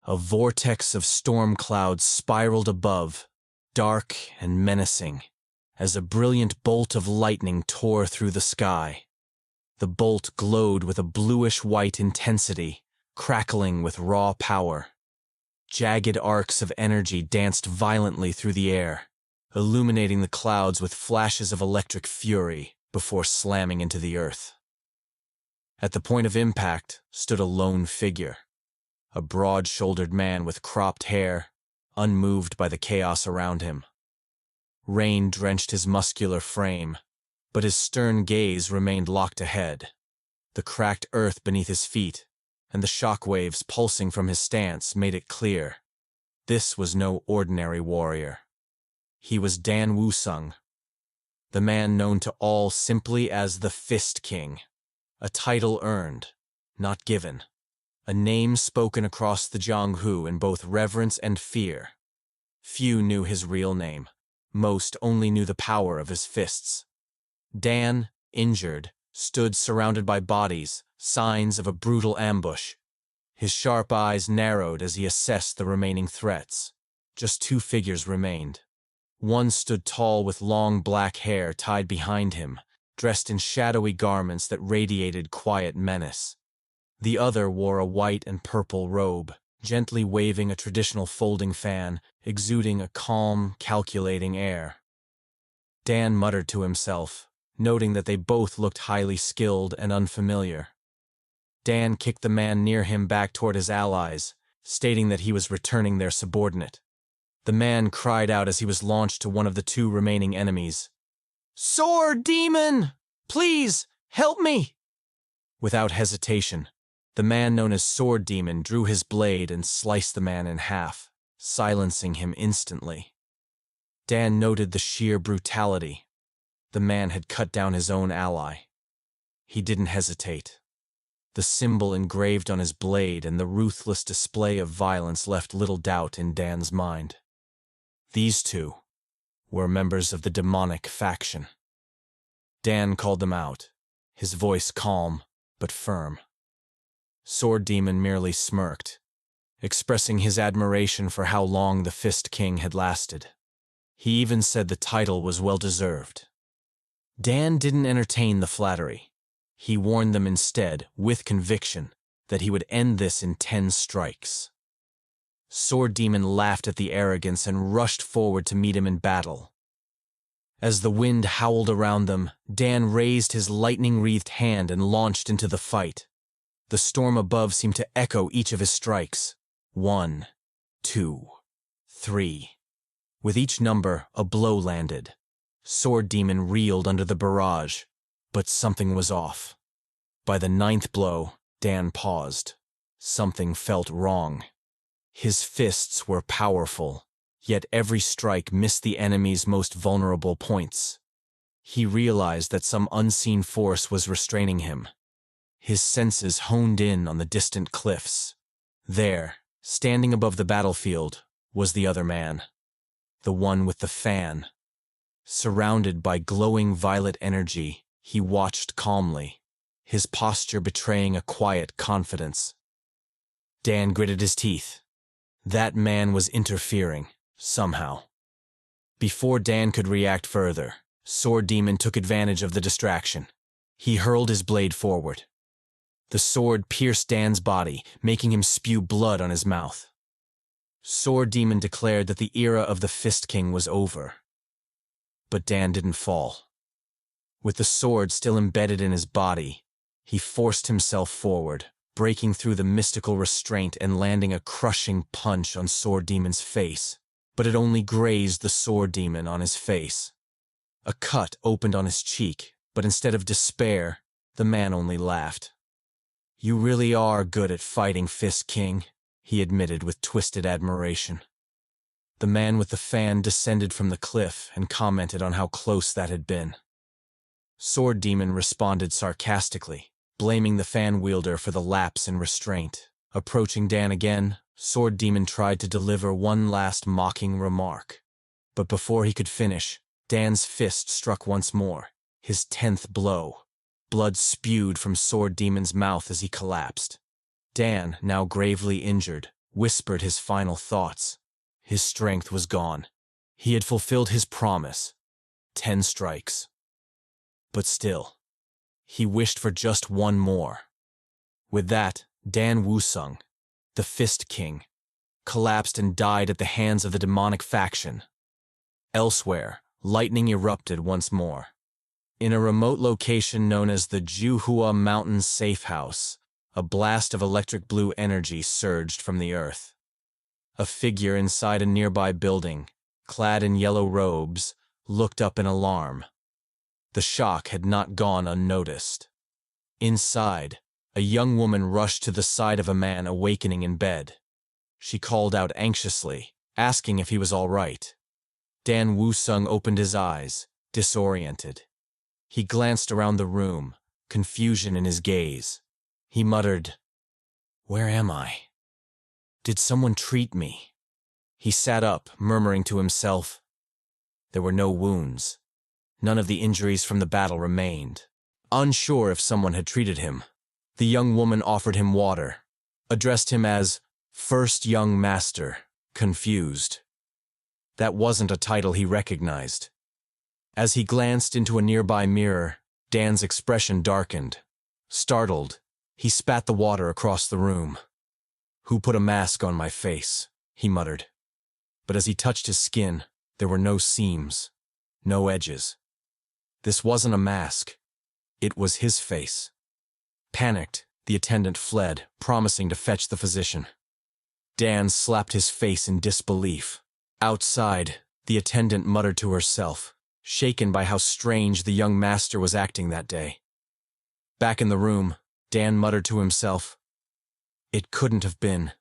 A vortex of storm clouds spiraled above, dark and menacing, as a brilliant bolt of lightning tore through the sky. The bolt glowed with a bluish-white intensity, crackling with raw power. Jagged arcs of energy danced violently through the air, illuminating the clouds with flashes of electric fury before slamming into the earth. At the point of impact stood a lone figure, a broad-shouldered man with cropped hair, unmoved by the chaos around him. Rain drenched his muscular frame, but his stern gaze remained locked ahead. The cracked earth beneath his feet and the shock waves pulsing from his stance made it clear. This was no ordinary warrior. He was Dan Wusung, the man known to all simply as the Fist King, a title earned, not given, a name spoken across the Jianghu in both reverence and fear. Few knew his real name. Most only knew the power of his fists. Dan, injured, stood surrounded by bodies, signs of a brutal ambush. His sharp eyes narrowed as he assessed the remaining threats. Just two figures remained. One stood tall with long black hair tied behind him, dressed in shadowy garments that radiated quiet menace. The other wore a white and purple robe, gently waving a traditional folding fan, exuding a calm, calculating air. Dan muttered to himself, noting that they both looked highly skilled and unfamiliar. Dan kicked the man near him back toward his allies, stating that he was returning their subordinate. The man cried out as he was launched to one of the two remaining enemies. "Sword demon! Please, help me!" Without hesitation, the man known as Sword Demon drew his blade and sliced the man in half, silencing him instantly. Dan noted the sheer brutality. The man had cut down his own ally. He didn't hesitate. The symbol engraved on his blade and the ruthless display of violence left little doubt in Dan's mind. These two were members of the demonic faction. Dan called them out, his voice calm but firm. Sword Demon merely smirked, expressing his admiration for how long the Fist King had lasted. He even said the title was well-deserved. Dan didn't entertain the flattery. He warned them instead, with conviction, that he would end this in 10 strikes. Sword Demon laughed at the arrogance and rushed forward to meet him in battle. As the wind howled around them, Dan raised his lightning-wreathed hand and launched into the fight. The storm above seemed to echo each of his strikes. 1, 2, 3. With each number, a blow landed. Sword Demon reeled under the barrage, but something was off. By the 9th blow, Dan paused. Something felt wrong. His fists were powerful, yet every strike missed the enemy's most vulnerable points. He realized that some unseen force was restraining him. His senses honed in on the distant cliffs. There, standing above the battlefield, was the other man. The one with the fan. Surrounded by glowing violet energy, he watched calmly, his posture betraying a quiet confidence. Dan gritted his teeth. That man was interfering, somehow. Before Dan could react further, Sword Demon took advantage of the distraction. He hurled his blade forward. The sword pierced Dan's body, making him spew blood on his mouth. Sword Demon declared that the era of the Fist King was over. But Dan didn't fall. With the sword still embedded in his body, he forced himself forward, breaking through the mystical restraint and landing a crushing punch on Sword Demon's face. But it only grazed the Sword Demon on his face. A cut opened on his cheek, but instead of despair, the man only laughed. "You really are good at fighting, Fist King," he admitted with twisted admiration. The man with the fan descended from the cliff and commented on how close that had been. Sword Demon responded sarcastically, blaming the fan wielder for the lapse in restraint. Approaching Dan again, Sword Demon tried to deliver one last mocking remark. But before he could finish, Dan's fist struck once more, his 10th blow. Blood spewed from Sword Demon's mouth as he collapsed. Dan, now gravely injured, whispered his final thoughts. His strength was gone. He had fulfilled his promise. 10 strikes. But still, he wished for just one more. With that, Dan Wusung, the Fist King, collapsed and died at the hands of the demonic faction. Elsewhere, lightning erupted once more. In a remote location known as the Juhua Mountains Safe House, a blast of electric blue energy surged from the earth. A figure inside a nearby building, clad in yellow robes, looked up in alarm. The shock had not gone unnoticed. Inside, a young woman rushed to the side of a man awakening in bed. She called out anxiously, asking if he was all right. Dan Wusung opened his eyes, disoriented. He glanced around the room, confusion in his gaze. He muttered, "Where am I? Did someone treat me?" He sat up, murmuring to himself. There were no wounds. None of the injuries from the battle remained. Unsure if someone had treated him, the young woman offered him water, addressed him as First Young Master, confused. That wasn't a title he recognized. As he glanced into a nearby mirror, Dan's expression darkened. Startled, he spat the water across the room. "Who put a mask on my face?" he muttered. But as he touched his skin, there were no seams, no edges. This wasn't a mask. It was his face. Panicked, the attendant fled, promising to fetch the physician. Dan slapped his face in disbelief. Outside, the attendant muttered to herself, shaken by how strange the young master was acting that day. Back in the room, Dan muttered to himself, "It couldn't have been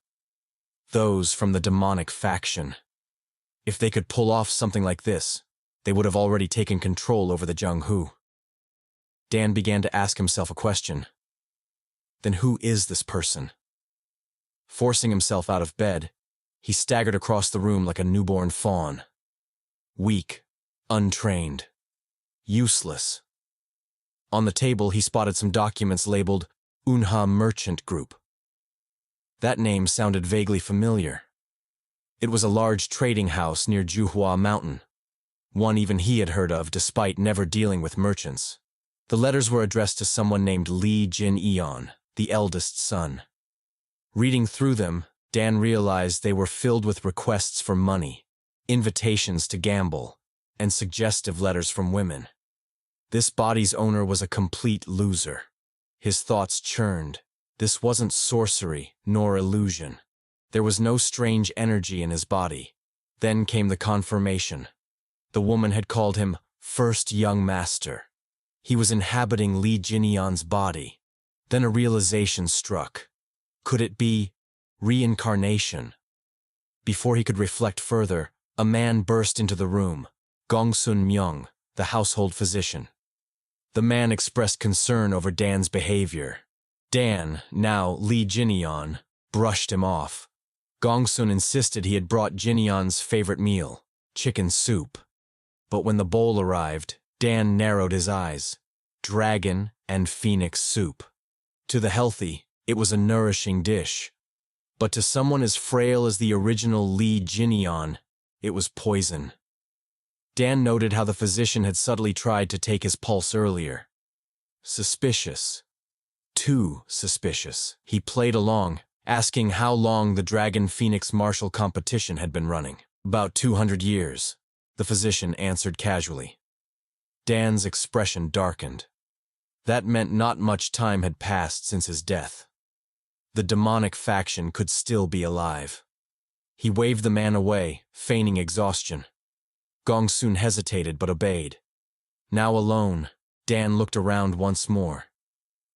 those from the demonic faction. If they could pull off something like this, they would have already taken control over the Jung-Hu." Dan began to ask himself a question. Then who is this person? Forcing himself out of bed, he staggered across the room like a newborn fawn. Weak, untrained, useless. On the table, he spotted some documents labeled Unha Merchant Group. That name sounded vaguely familiar. It was a large trading house near Juhua Mountain, one even he had heard of despite never dealing with merchants. The letters were addressed to someone named Lee Jin-eon, the eldest son. Reading through them, Dan realized they were filled with requests for money, invitations to gamble, and suggestive letters from women. This body's owner was a complete loser. His thoughts churned. This wasn't sorcery, nor illusion. There was no strange energy in his body. Then came the confirmation. The woman had called him First Young Master. He was inhabiting Lee Jin-eon's body. Then a realization struck. Could it be reincarnation? Before he could reflect further, a man burst into the room, Gongsun Myung, the household physician. The man expressed concern over Dan's behavior. Dan, now Lee Jin-eon, brushed him off. Gongsun insisted he had brought Jin-eon's favorite meal, chicken soup. But when the bowl arrived, Dan narrowed his eyes. Dragon and phoenix soup. To the healthy, it was a nourishing dish. But to someone as frail as the original Lee Jin-eon, it was poison. Dan noted how the physician had subtly tried to take his pulse earlier. Suspicious. Too suspicious. He played along, asking how long the Dragon Phoenix martial competition had been running. About 200 years, the physician answered casually. Dan's expression darkened. That meant not much time had passed since his death. The demonic faction could still be alive. He waved the man away, feigning exhaustion. Gongsun hesitated but obeyed. Now alone, Dan looked around once more.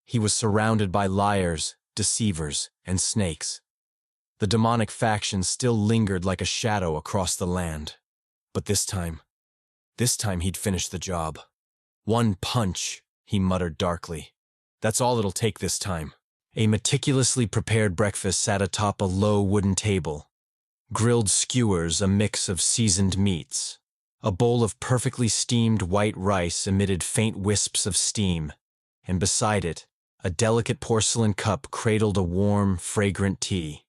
He was surrounded by liars, deceivers, and snakes. The demonic faction still lingered like a shadow across the land. But this time he'd finish the job. "One punch," he muttered darkly. "That's all it'll take this time." A meticulously prepared breakfast sat atop a low wooden table. Grilled skewers, a mix of seasoned meats. A bowl of perfectly steamed white rice emitted faint wisps of steam, and beside it, a delicate porcelain cup cradled a warm, fragrant tea.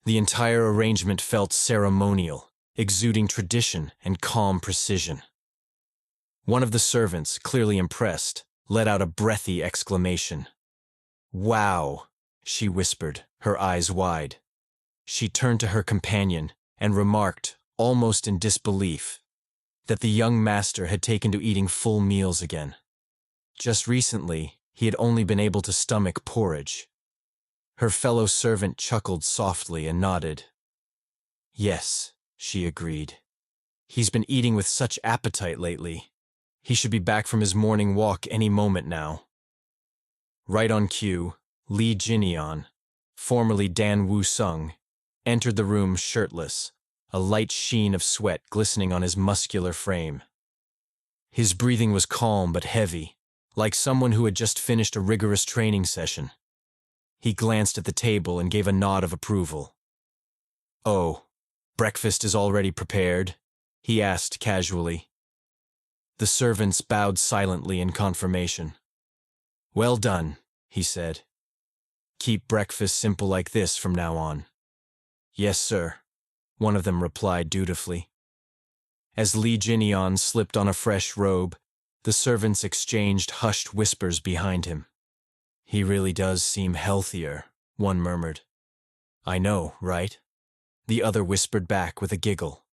The entire arrangement felt ceremonial, exuding tradition and calm precision. One of the servants, clearly impressed, let out a breathy exclamation. "Wow," she whispered, her eyes wide. She turned to her companion and remarked, almost in disbelief, that the young master had taken to eating full meals again. Just recently, he had only been able to stomach porridge. Her fellow servant chuckled softly and nodded. "Yes," she agreed. "He's been eating with such appetite lately. He should be back from his morning walk any moment now." Right on cue, Lee Jinian, formerly Dan Woo-sung, entered the room shirtless, a light sheen of sweat glistening on his muscular frame. His breathing was calm but heavy, like someone who had just finished a rigorous training session. He glanced at the table and gave a nod of approval. "Oh, breakfast is already prepared?" he asked casually. The servants bowed silently in confirmation. "Well done," he said. "Keep breakfast simple like this from now on." "Yes, sir," one of them replied dutifully. As Lee Jinian slipped on a fresh robe, the servants exchanged hushed whispers behind him. "He really does seem healthier," one murmured. "I know, right?" the other whispered back with a giggle.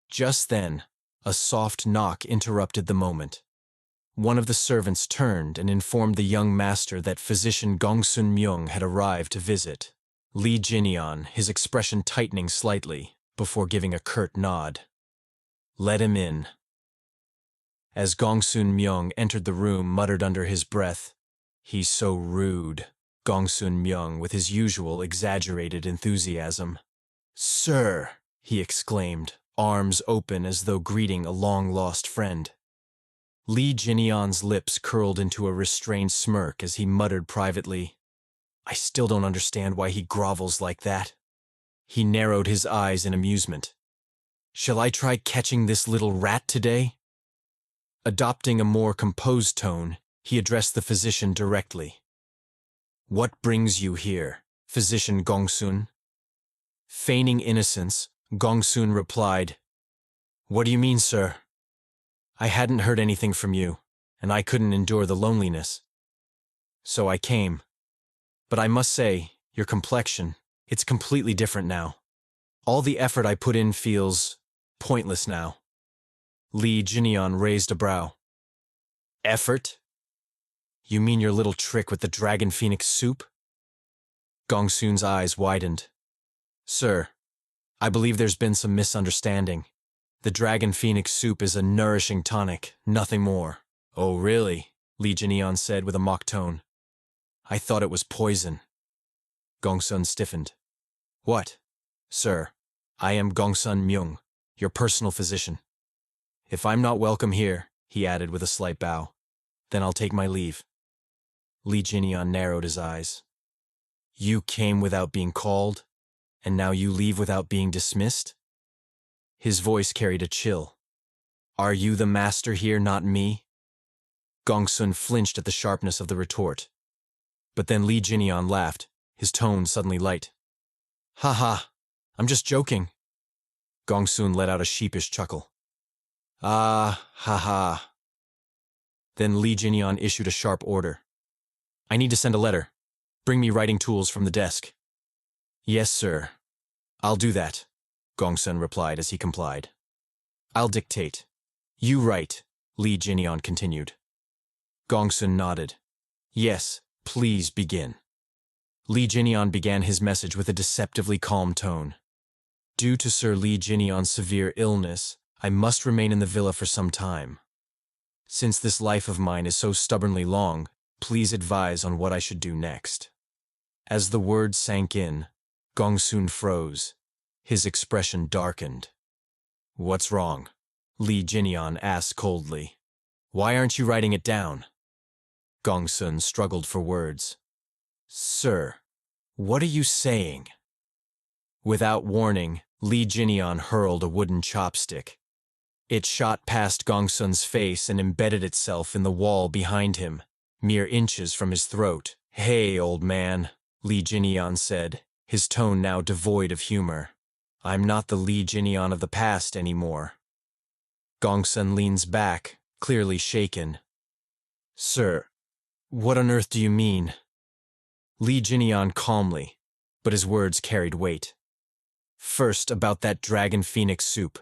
Just then, a soft knock interrupted the moment. One of the servants turned and informed the young master that physician Gongsun Myung had arrived to visit. Lee Jinian, his expression tightening slightly, before giving a curt nod. "Let him in." As Gongsun Myung entered the room, muttered under his breath, "He's so rude," Gongsun Myung with his usual exaggerated enthusiasm. "Sir," he exclaimed, arms open as though greeting a long-lost friend. Lee Jinian's lips curled into a restrained smirk as he muttered privately, "I still don't understand why he grovels like that." He narrowed his eyes in amusement. "Shall I try catching this little rat today?" Adopting a more composed tone, he addressed the physician directly. "What brings you here, Physician Gongsun?" Feigning innocence, Gongsun replied, "What do you mean, sir? I hadn't heard anything from you, and I couldn't endure the loneliness. So I came. But I must say, your complexion, it's completely different now. All the effort I put in feels pointless now." Lee Jinian raised a brow. "Effort? You mean your little trick with the dragon phoenix soup?" Gongsun's eyes widened. "Sir, I believe there's been some misunderstanding. The dragon phoenix soup is a nourishing tonic, nothing more." "Oh, really?" Lee Jinian said with a mock tone. "I thought it was poison." Gongsun stiffened. "What?" "Sir, I am Gongsun Myung, your personal physician. If I'm not welcome here," he added with a slight bow, "then I'll take my leave." Lee Jinian narrowed his eyes. "You came without being called, and now you leave without being dismissed?" His voice carried a chill. "Are you the master here, not me?" Gongsun flinched at the sharpness of the retort. But then Lee Jinian laughed, his tone suddenly light. "Ha ha, I'm just joking." Gongsun let out a sheepish chuckle. "Ah, ha ha." Then Lee Jinian issued a sharp order. "I need to send a letter. Bring me writing tools from the desk." "Yes, sir. I'll do that," Gongsun replied as he complied. "I'll dictate. You write," Lee Jinian continued. Gongsun nodded. "Yes, please begin." Lee Jinian began his message with a deceptively calm tone. "Due to Sir Lee Jinian's severe illness, I must remain in the villa for some time. Since this life of mine is so stubbornly long, please advise on what I should do next." As the words sank in, Gongsun froze. His expression darkened. "What's wrong?" Lee Jinian asked coldly. "Why aren't you writing it down?" Gongsun struggled for words. "Sir, what are you saying?" Without warning, Lee Jinian hurled a wooden chopstick. It shot past Gongsun's face and embedded itself in the wall behind him, mere inches from his throat. "Hey, old man," Lee Jinian said, his tone now devoid of humor. I'm not the Lee Jinian of the past anymore. Gongsun leans back, clearly shaken. Sir, what on earth do you mean? Lee Jinian calmly, but his words carried weight. First, about that dragon phoenix soup.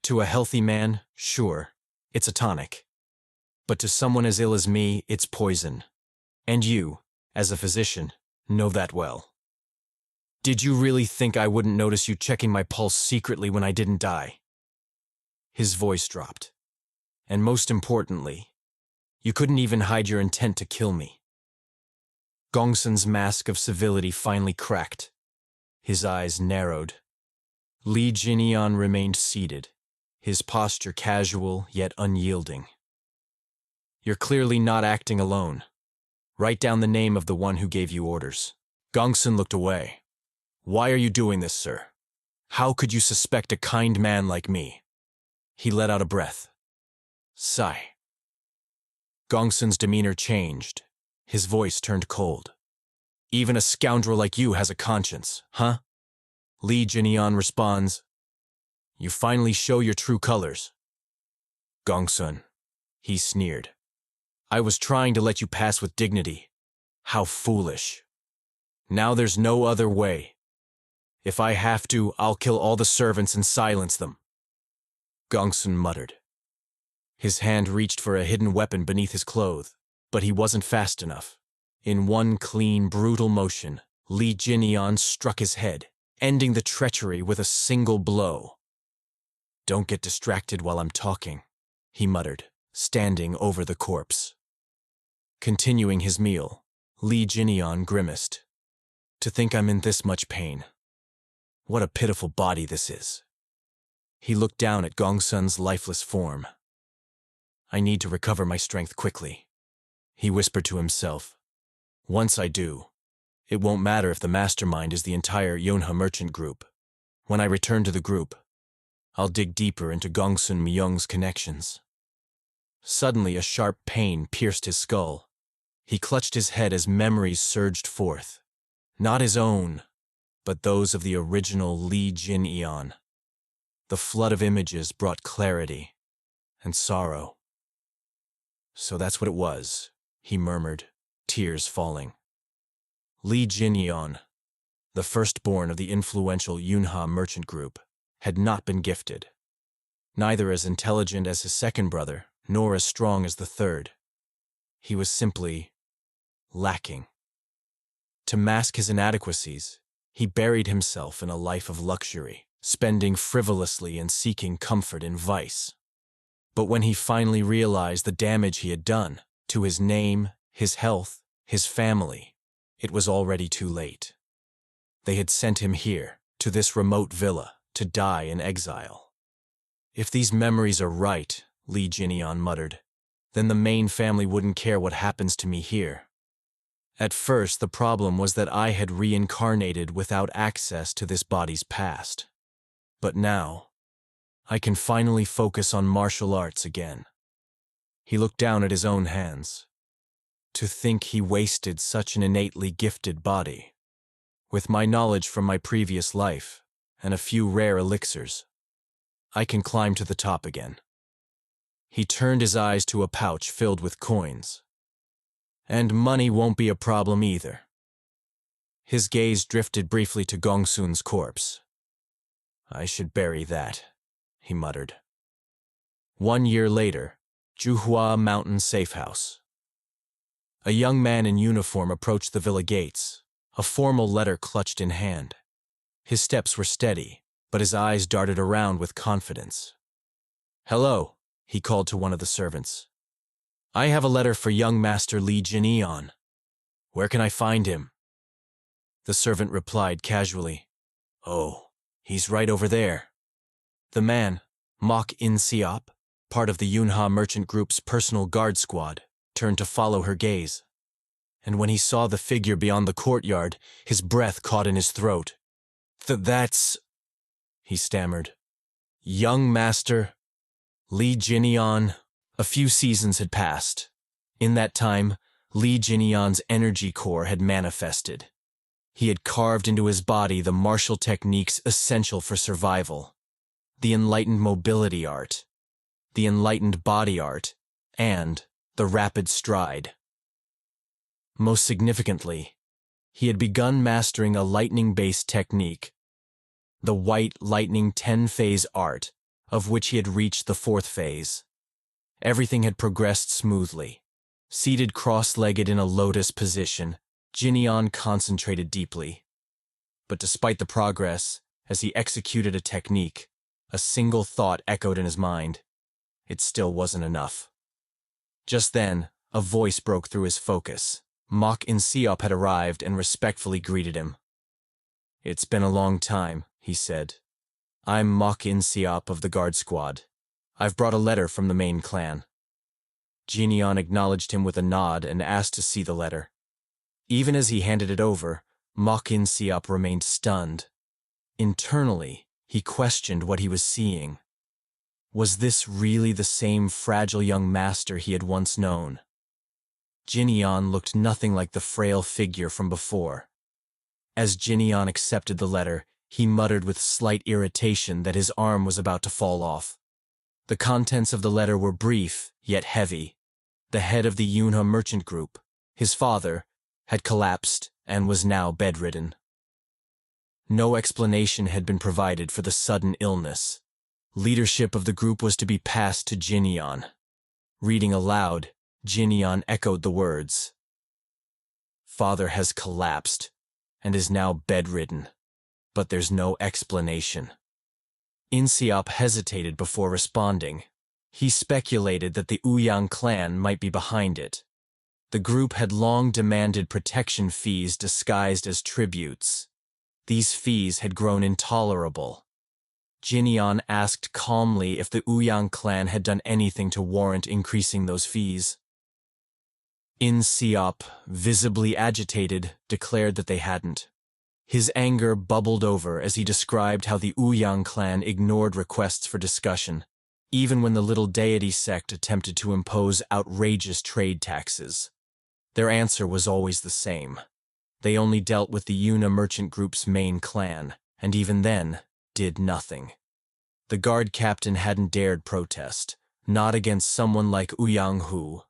To a healthy man, sure, it's a tonic. But to someone as ill as me, it's poison. And you, as a physician, know that well. Did you really think I wouldn't notice you checking my pulse secretly when I didn't die? His voice dropped. And most importantly, you couldn't even hide your intent to kill me. Gongsun's mask of civility finally cracked. His eyes narrowed. Lee Jinian remained seated, his posture casual yet unyielding. You're clearly not acting alone. Write down the name of the one who gave you orders. Gongsun looked away. Why are you doing this, sir? How could you suspect a kind man like me? He let out a breath. Sigh. Gongsun's demeanor changed. His voice turned cold. Even a scoundrel like you has a conscience, huh? Lee Jinian responds. You finally show your true colors. Gongsun, he sneered. I was trying to let you pass with dignity. How foolish. Now there's no other way. If I have to, I'll kill all the servants and silence them. Gongsun muttered. His hand reached for a hidden weapon beneath his clothes, but he wasn't fast enough. In one clean, brutal motion, Lee Jinian struck his head, ending the treachery with a single blow. Don't get distracted while I'm talking, he muttered, standing over the corpse. Continuing his meal, Lee Jinian grimaced. To think I'm in this much pain. What a pitiful body this is. He looked down at Gongsun's lifeless form. I need to recover my strength quickly, he whispered to himself. Once I do, it won't matter if the mastermind is the entire Yonha merchant group. When I return to the group, I'll dig deeper into Gongsun Myung's connections. Suddenly, a sharp pain pierced his skull. He clutched his head as memories surged forth. Not his own, but those of the original Lee Jin-eon. The flood of images brought clarity and sorrow. So that's what it was, he murmured, tears falling. Lee Jin-eon, the firstborn of the influential Yunha merchant group, had not been gifted. Neither as intelligent as his second brother, nor as strong as the third. He was simply lacking. To mask his inadequacies, he buried himself in a life of luxury, spending frivolously and seeking comfort in vice. But when he finally realized the damage he had done to his name, his health, his family, it was already too late. They had sent him here, to this remote villa, to die in exile. If these memories are right, Lee Jinian muttered, then the main family wouldn't care what happens to me here. At first, the problem was that I had reincarnated without access to this body's past. But now, I can finally focus on martial arts again. He looked down at his own hands. To think he wasted such an innately gifted body. With my knowledge from my previous life, and a few rare elixirs, I can climb to the top again. He turned his eyes to a pouch filled with coins. And money won't be a problem either. His gaze drifted briefly to Gongsun's corpse. I should bury that, he muttered. 1 year later, Juhua Mountain Safe House. A young man in uniform approached the villa gates, a formal letter clutched in hand. His steps were steady, but his eyes darted around with confidence. Hello, he called to one of the servants. I have a letter for young Master Lee Jin-eon. Where can I find him? The servant replied casually. Oh, he's right over there. The man, Mok In Siop, part of the Yunha merchant group's personal guard squad, turned to follow her gaze. And when he saw the figure beyond the courtyard, his breath caught in his throat. That's... he stammered. Young Master Lee Jin-eon. A few seasons had passed. In that time, Lee Jin-eon's energy core had manifested. He had carved into his body the martial techniques essential for survival, the enlightened mobility art, the enlightened body art, and the rapid stride. Most significantly, he had begun mastering a lightning-based technique, the white lightning 10-phase art, of which he had reached the 4th phase. Everything had progressed smoothly. Seated cross-legged in a lotus position, Jinyan concentrated deeply. But despite the progress, as he executed a technique, a single thought echoed in his mind. It still wasn't enough. Just then, a voice broke through his focus. Mok In-seop had arrived and respectfully greeted him. "It's been a long time," he said. "I'm Mok In-seop of the guard squad. I've brought a letter from the main clan." Jinyan acknowledged him with a nod and asked to see the letter. Even as he handed it over, Mok In-seop remained stunned. Internally, he questioned what he was seeing. Was this really the same fragile young master he had once known? Jinyan looked nothing like the frail figure from before. As Jinyan accepted the letter, he muttered with slight irritation that his arm was about to fall off. The contents of the letter were brief, yet heavy. The head of the Yunha merchant group, his father, had collapsed and was now bedridden. No explanation had been provided for the sudden illness. Leadership of the group was to be passed to Jinyan. Reading aloud, Jinyan echoed the words. "Father has collapsed and is now bedridden, but there's no explanation." In-seop hesitated before responding. He speculated that the Ouyang clan might be behind it. The group had long demanded protection fees disguised as tributes. These fees had grown intolerable. Jinyan asked calmly if the Ouyang clan had done anything to warrant increasing those fees. In-seop, visibly agitated, declared that they hadn't. His anger bubbled over as he described how the Ouyang clan ignored requests for discussion, even when the little deity sect attempted to impose outrageous trade taxes. Their answer was always the same. They only dealt with the Yuna merchant group's main clan, and even then, did nothing. The guard captain hadn't dared protest, not against someone like Ouyang Hu.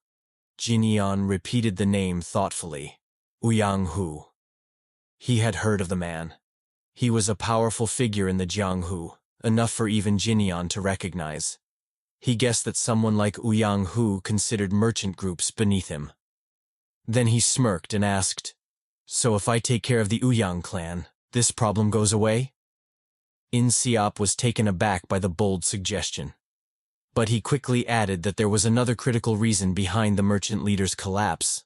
Jinyan repeated the name thoughtfully. Ouyang Hu. He had heard of the man. He was a powerful figure in the Jianghu, enough for even Jinyan to recognize. He guessed that someone like Ouyang Hu considered merchant groups beneath him. Then he smirked and asked, "So if I take care of the Ouyang clan, this problem goes away?" In-seop was taken aback by the bold suggestion. But he quickly added that there was another critical reason behind the merchant leader's collapse.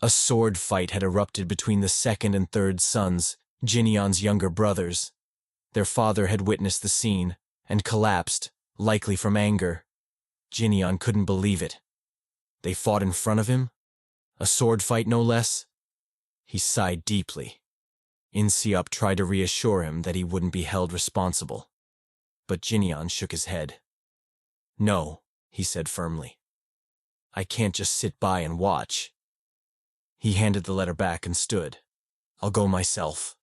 A sword fight had erupted between the 2nd and 3rd sons, Jinyan's younger brothers. Their father had witnessed the scene and collapsed, likely from anger. Jinyan couldn't believe it. They fought in front of him? A sword fight, no less? He sighed deeply. In-seop tried to reassure him that he wouldn't be held responsible. But Jinyan shook his head. "No," he said firmly. "I can't just sit by and watch." He handed the letter back and stood. "I'll go myself."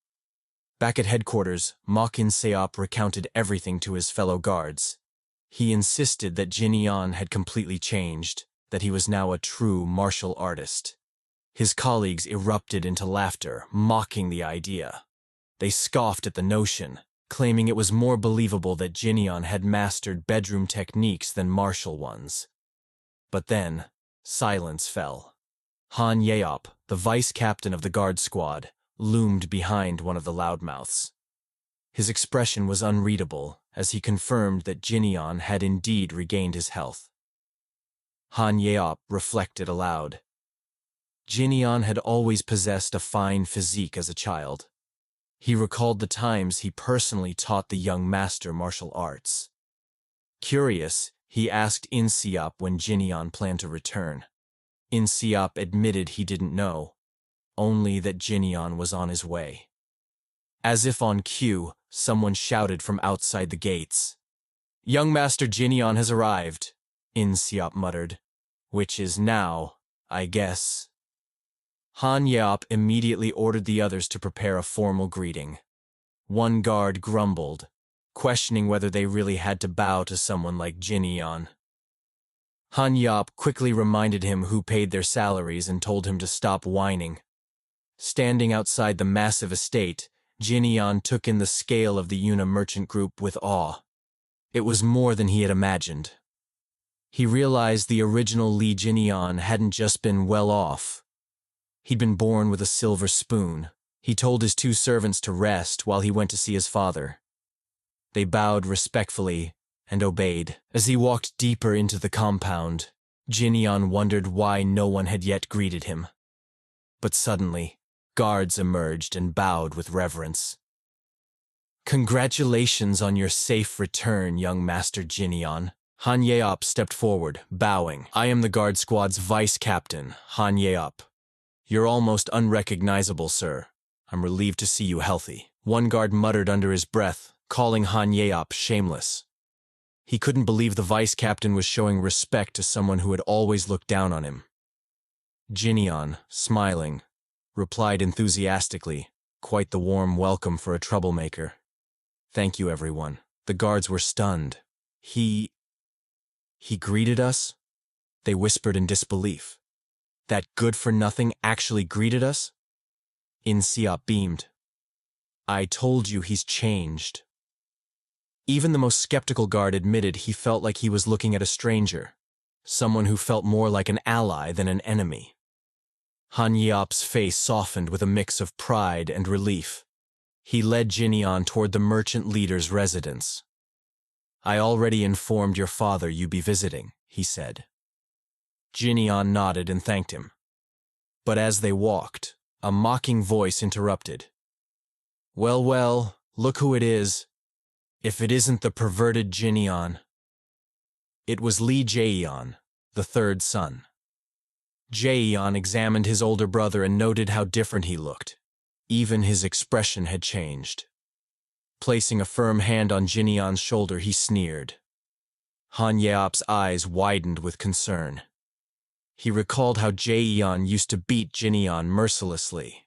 Back at headquarters, Mok In-seop recounted everything to his fellow guards. He insisted that Jinyan had completely changed, that he was now a true martial artist. His colleagues erupted into laughter, mocking the idea. They scoffed at the notion, claiming it was more believable that Jinyan had mastered bedroom techniques than martial ones. But then, silence fell. Han Yeop, the vice captain of the guard squad, loomed behind one of the loudmouths. His expression was unreadable as he confirmed that Jinyan had indeed regained his health. Han Yeop reflected aloud. Jinyan had always possessed a fine physique as a child. He recalled the times he personally taught the young master martial arts. Curious, he asked In-seop when Jinyan planned to return. In-seop admitted he didn't know, only that Jinyan was on his way. As if on cue, someone shouted from outside the gates. "Young Master Jinyan has arrived," In-seop muttered. "Which is now, I guess." Han Yeop immediately ordered the others to prepare a formal greeting. One guard grumbled, questioning whether they really had to bow to someone like Jin Yeon. Han Yeop quickly reminded him who paid their salaries and told him to stop whining. Standing outside the massive estate, Jin Yeon took in the scale of the Yuna merchant group with awe. It was more than he had imagined. He realized the original Lee Jin Yeon hadn't just been well off. He'd been born with a silver spoon. He told his two servants to rest while he went to see his father. They bowed respectfully and obeyed. As he walked deeper into the compound, Jin Yeon wondered why no one had yet greeted him. But suddenly, guards emerged and bowed with reverence. "Congratulations on your safe return, young Master Jin Yeon." Han Yeop stepped forward, bowing. "I am the guard squad's vice captain, Han Yeop. You're almost unrecognizable, sir. I'm relieved to see you healthy." One guard muttered under his breath, calling Han Yeop shameless. He couldn't believe the vice captain was showing respect to someone who had always looked down on him. Jin Yeon, smiling, replied enthusiastically, quite the warm welcome for a troublemaker. "Thank you, everyone." The guards were stunned. He greeted us? They whispered in disbelief. That good-for-nothing actually greeted us? In Seop beamed. "I told you he's changed." Even the most skeptical guard admitted he felt like he was looking at a stranger, someone who felt more like an ally than an enemy. Han Yeop's face softened with a mix of pride and relief. He led Jin Yeon toward the merchant leader's residence. "I already informed your father you'd be visiting," he said. Jin Yeon nodded and thanked him. But as they walked, a mocking voice interrupted. Well, well, look who it is. If it isn't the perverted Jin Yeon." It was Lee Jae-yeon, the third son. Jae-yeon examined his older brother and noted how different he looked. Even his expression had changed. Placing a firm hand on Jin Yeon's shoulder, he sneered. Han Yeop's eyes widened with concern. He recalled how Jae-yeon used to beat Jin Yeon mercilessly.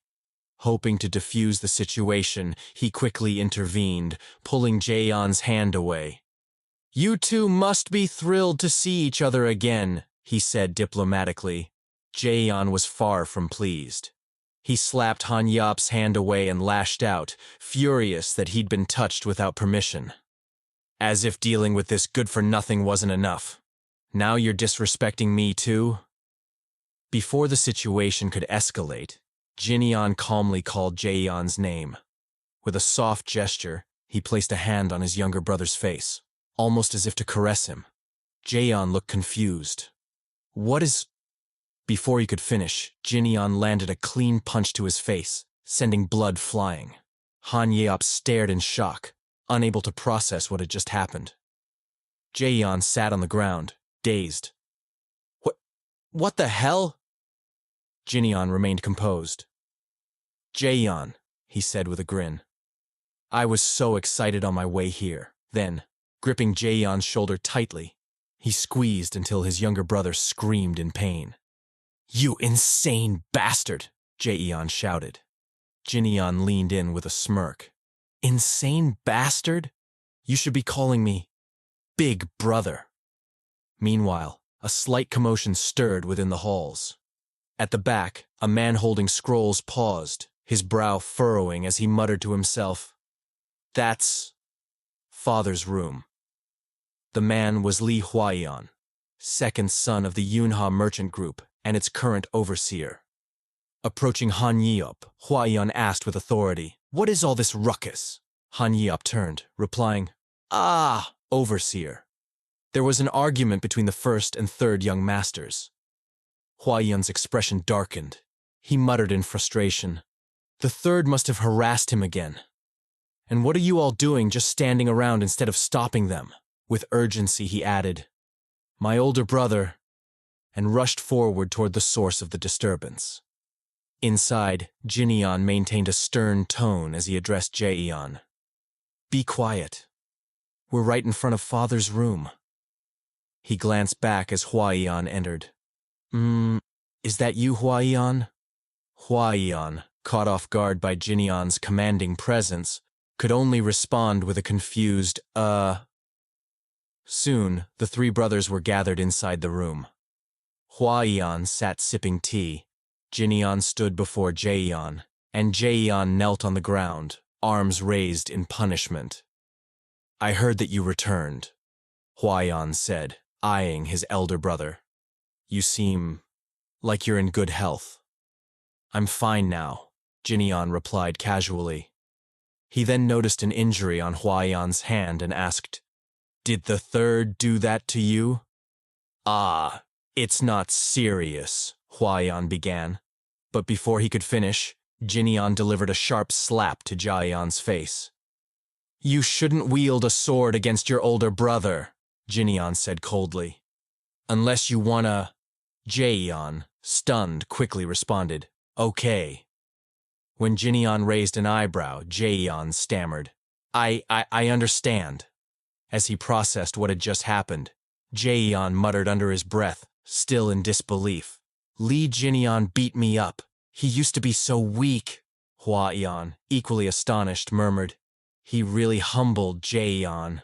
Hoping to defuse the situation, he quickly intervened, pulling Jae-yeon's hand away. "You two must be thrilled to see each other again," he said diplomatically. Jae-yeon was far from pleased. He slapped Han Yeop's hand away and lashed out, furious that he'd been touched without permission. "As if dealing with this good-for-nothing wasn't enough. Now you're disrespecting me too?" Before the situation could escalate, Jin Yeon calmly called Jae-yeon's name. With a soft gesture, he placed a hand on his younger brother's face, almost as if to caress him. Jae-yeon looked confused. "What is—" Before he could finish, Jin Yeon landed a clean punch to his face, sending blood flying. Han Yeop stared in shock, unable to process what had just happened. Jae-yeon sat on the ground, dazed. What the hell?" Jin Yeon remained composed. "Jae-yeon," he said with a grin. "I was so excited on my way here." Then, gripping Jae-yeon's shoulder tightly, he squeezed until his younger brother screamed in pain. "You insane bastard!" Jae-yeon shouted. Jin Yeon leaned in with a smirk. "Insane bastard? You should be calling me Big Brother." Meanwhile, a slight commotion stirred within the halls. At the back, a man holding scrolls paused, his brow furrowing as he muttered to himself, "That's Father's room." The man was Lee Hwa-yeon, second son of the Yunha merchant group and its current overseer. Approaching Han Yeop, Hwa-yeon asked with authority, "What is all this ruckus?" Han Yeop turned, replying, "Ah, overseer. There was an argument between the first and third young masters." Hwa-yeon's expression darkened. He muttered in frustration, "The third must have harassed him again. And what are you all doing just standing around instead of stopping them?" With urgency he added, "My older brother," and rushed forward toward the source of the disturbance. Inside, Jin Yeon maintained a stern tone as he addressed Jae-yeon. "Be quiet. We're right in front of Father's room." He glanced back as Hwa-yeon entered. Is that you, Hwa-yeon?" Huaiyan, caught off guard by Jinyan's commanding presence, could only respond with a confused, Soon, the three brothers were gathered inside the room. Huaiyan sat sipping tea, Jinyan stood before Jaeyan, and Jaeyan knelt on the ground, arms raised in punishment. "I heard that you returned," Huaiyan said, eyeing his elder brother. "You seem like you're in good health." "I'm fine now," Jinyan replied casually. He then noticed an injury on Huaiyan's hand and asked, "Did the third do that to you?" "Ah, it's not serious," Huaiyan began. But before he could finish, Jinyan delivered a sharp slap to Jaeyan's face. "You shouldn't wield a sword against your older brother," Jinyan said coldly. "Unless you wanna—" Jaeyan, stunned, quickly responded, "Okay." When Jinyan raised an eyebrow, Jaeyan stammered, I understand." As he processed what had just happened, Jaeyan muttered under his breath, still in disbelief, "Li Jinyan beat me up. He used to be so weak." Huaiyan, equally astonished, murmured, "He really humbled Jaeyan."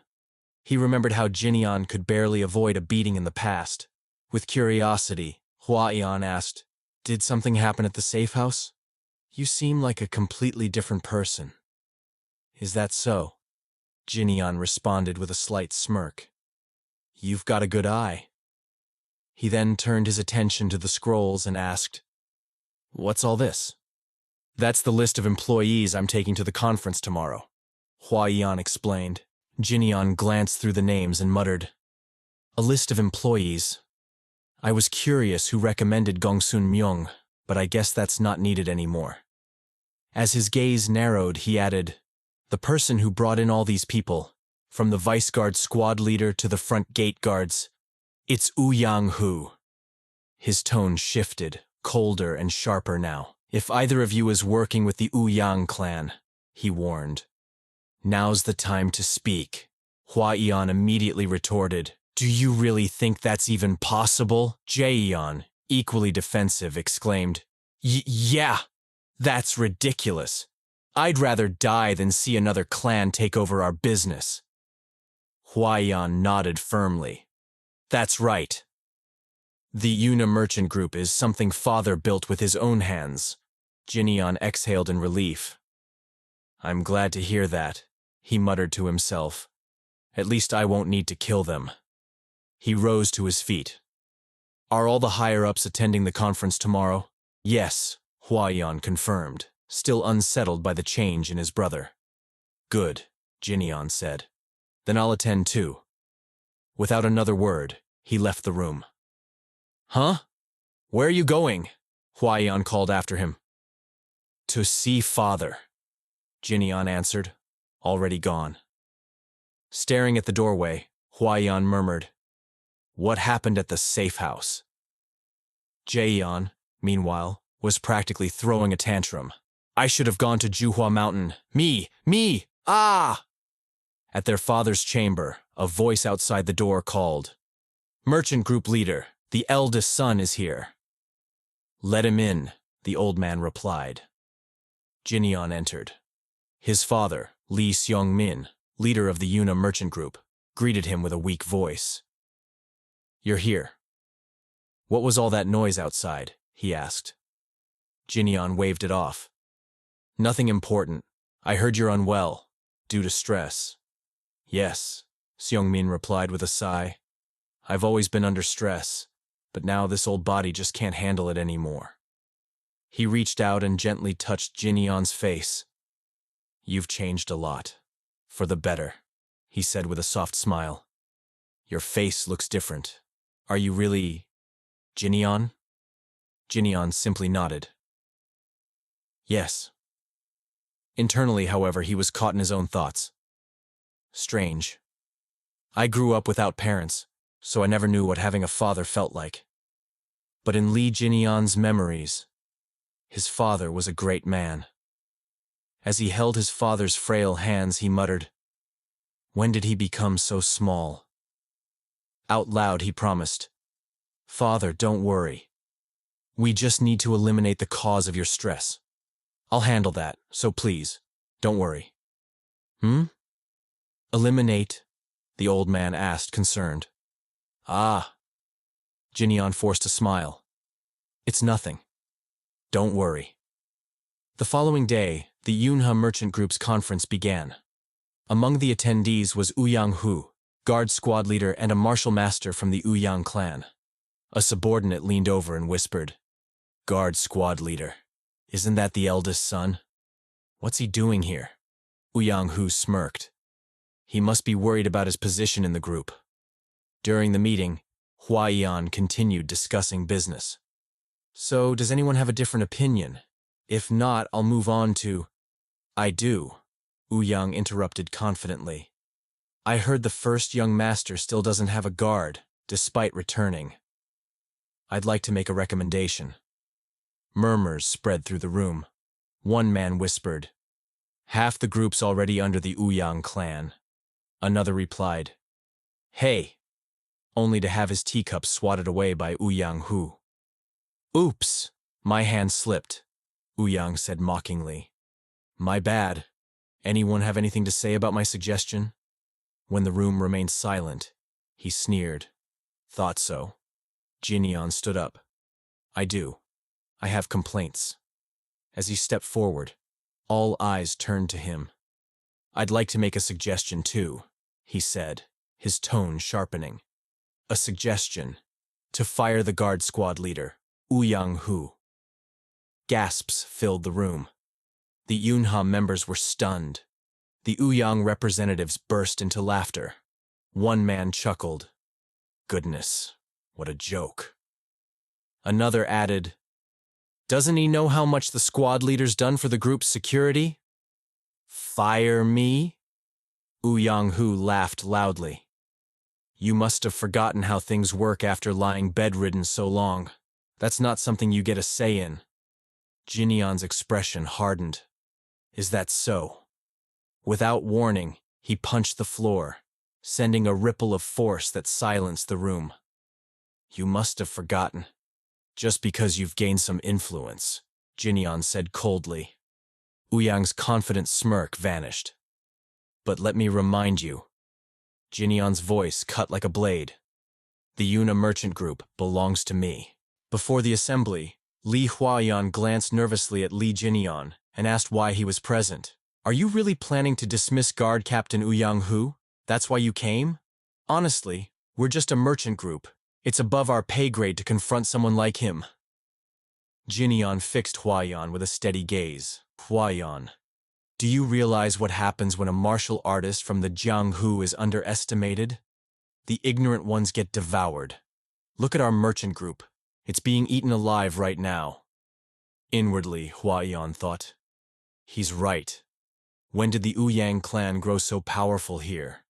He remembered how Jinyan could barely avoid a beating in the past. With curiosity, Huaiyan asked, "Did something happen at the safe house? You seem like a completely different person." "Is that so?" Jinyan responded with a slight smirk. "You've got a good eye." He then turned his attention to the scrolls and asked, "What's all this?" "That's the list of employees I'm taking to the conference tomorrow," Huaiyan explained. Jinyan glanced through the names and muttered, "A list of employees. I was curious who recommended Gongsun Myung, but I guess that's not needed anymore." As his gaze narrowed, he added, "The person who brought in all these people, from the vice guard squad leader to the front gate guards, it's Ouyang Hu." His tone shifted, colder and sharper now. "If either of you is working with the Ouyang clan," he warned, "now's the time to speak." Huaiyan immediately retorted, "Do you really think that's even possible?" Jaeyan, equally defensive, exclaimed, Yeah, that's ridiculous. I'd rather die than see another clan take over our business." Huaiyan nodded firmly. "That's right. The Yuna Merchant Group is something father built with his own hands." Jinyan exhaled in relief. "I'm glad to hear that," he muttered to himself. "At least I won't need to kill them." He rose to his feet. "Are all the higher-ups attending the conference tomorrow?" "Yes," Huaiyan confirmed, still unsettled by the change in his brother. "Good," Jinyan said. "Then I'll attend too." Without another word, he left the room. "Huh? Where are you going?" Huaiyan called after him. "To see father," Jinyan answered, already gone. Staring at the doorway, Huaiyan murmured, "What happened at the safe house?" Jaeyan, meanwhile, was practically throwing a tantrum. "I should have gone to Juhua Mountain. Me! Ah!" At their father's chamber, a voice outside the door called, "Merchant Group Leader, the eldest son is here." "Let him in," the old man replied. Jinyan entered. His father, Lee Seong-min, leader of the Yuna Merchant Group, greeted him with a weak voice. "You're here. What was all that noise outside?" he asked. Jinyan waved it off. "Nothing important. I heard you're unwell, due to stress." "Yes," Seong-min replied with a sigh. "I've always been under stress, but now this old body just can't handle it anymore." He reached out and gently touched Jinyan's face. "You've changed a lot. For the better," he said with a soft smile. "Your face looks different. Are you really Jinyan?" Jinyan simply nodded. "Yes." Internally, however, he was caught in his own thoughts. Strange. I grew up without parents, so I never knew what having a father felt like. But in Lee Jinyan's memories, his father was a great man. As he held his father's frail hands, he muttered, "When did he become so small?" Out loud, he promised, "Father, don't worry. We just need to eliminate the cause of your stress. I'll handle that, so please, don't worry. Hmm? Eliminate? The old man asked, concerned. Ah. Jinyon forced a smile. It's nothing. Don't worry. The following day, the Yunha Merchant Group's conference began. Among the attendees was Ouyang Hu, guard squad leader and a martial master from the Ouyang clan. A subordinate leaned over and whispered, Guard squad leader. Isn't that the eldest son? What's he doing here? Ouyang Hu smirked. He must be worried about his position in the group. During the meeting, Huaiyan continued discussing business. So, does anyone have a different opinion? If not, I'll move on to… I do, Ouyang interrupted confidently. I heard the first young master still doesn't have a guard, despite returning. I'd like to make a recommendation. Murmurs spread through the room. One man whispered, Half the group's already under the Ouyang clan. Another replied, Hey, only to have his teacup swatted away by Ouyang Hu. Oops, my hand slipped, Ouyang said mockingly. My bad. Anyone have anything to say about my suggestion? When the room remained silent, he sneered. Thought so. Jinyon stood up. I do. I have complaints. As he stepped forward, all eyes turned to him. I'd like to make a suggestion too, he said, his tone sharpening. A suggestion. To fire the guard squad leader, Ouyang Hu. Gasps filled the room. The Yunha members were stunned. The Ouyang representatives burst into laughter. One man chuckled. Goodness, what a joke. Another added, Doesn't he know how much the squad leader's done for the group's security? Fire me? Ouyang Hu laughed loudly. You must have forgotten how things work after lying bedridden so long. That's not something you get a say in. Jinyon's expression hardened. Is that so? Without warning, he punched the floor, sending a ripple of force that silenced the room. You must have forgotten. Just because you've gained some influence, Jinyon said coldly. Ouyang's confident smirk vanished. But let me remind you. Jinyon's voice cut like a blade. The Yuna Merchant Group belongs to me. Before the assembly, Li Huayan glanced nervously at Li Jinyon and asked why he was present. Are you really planning to dismiss Guard Captain Ouyang Hu? That's why you came? Honestly, we're just a merchant group. It's above our pay grade to confront someone like him. Jinyon fixed Huayan with a steady gaze. Huayan, do you realize what happens when a martial artist from the Jianghu is underestimated? The ignorant ones get devoured. Look at our merchant group. It's being eaten alive right now. Inwardly, Huayan thought. He's right. When did the Ouyang clan grow so powerful here?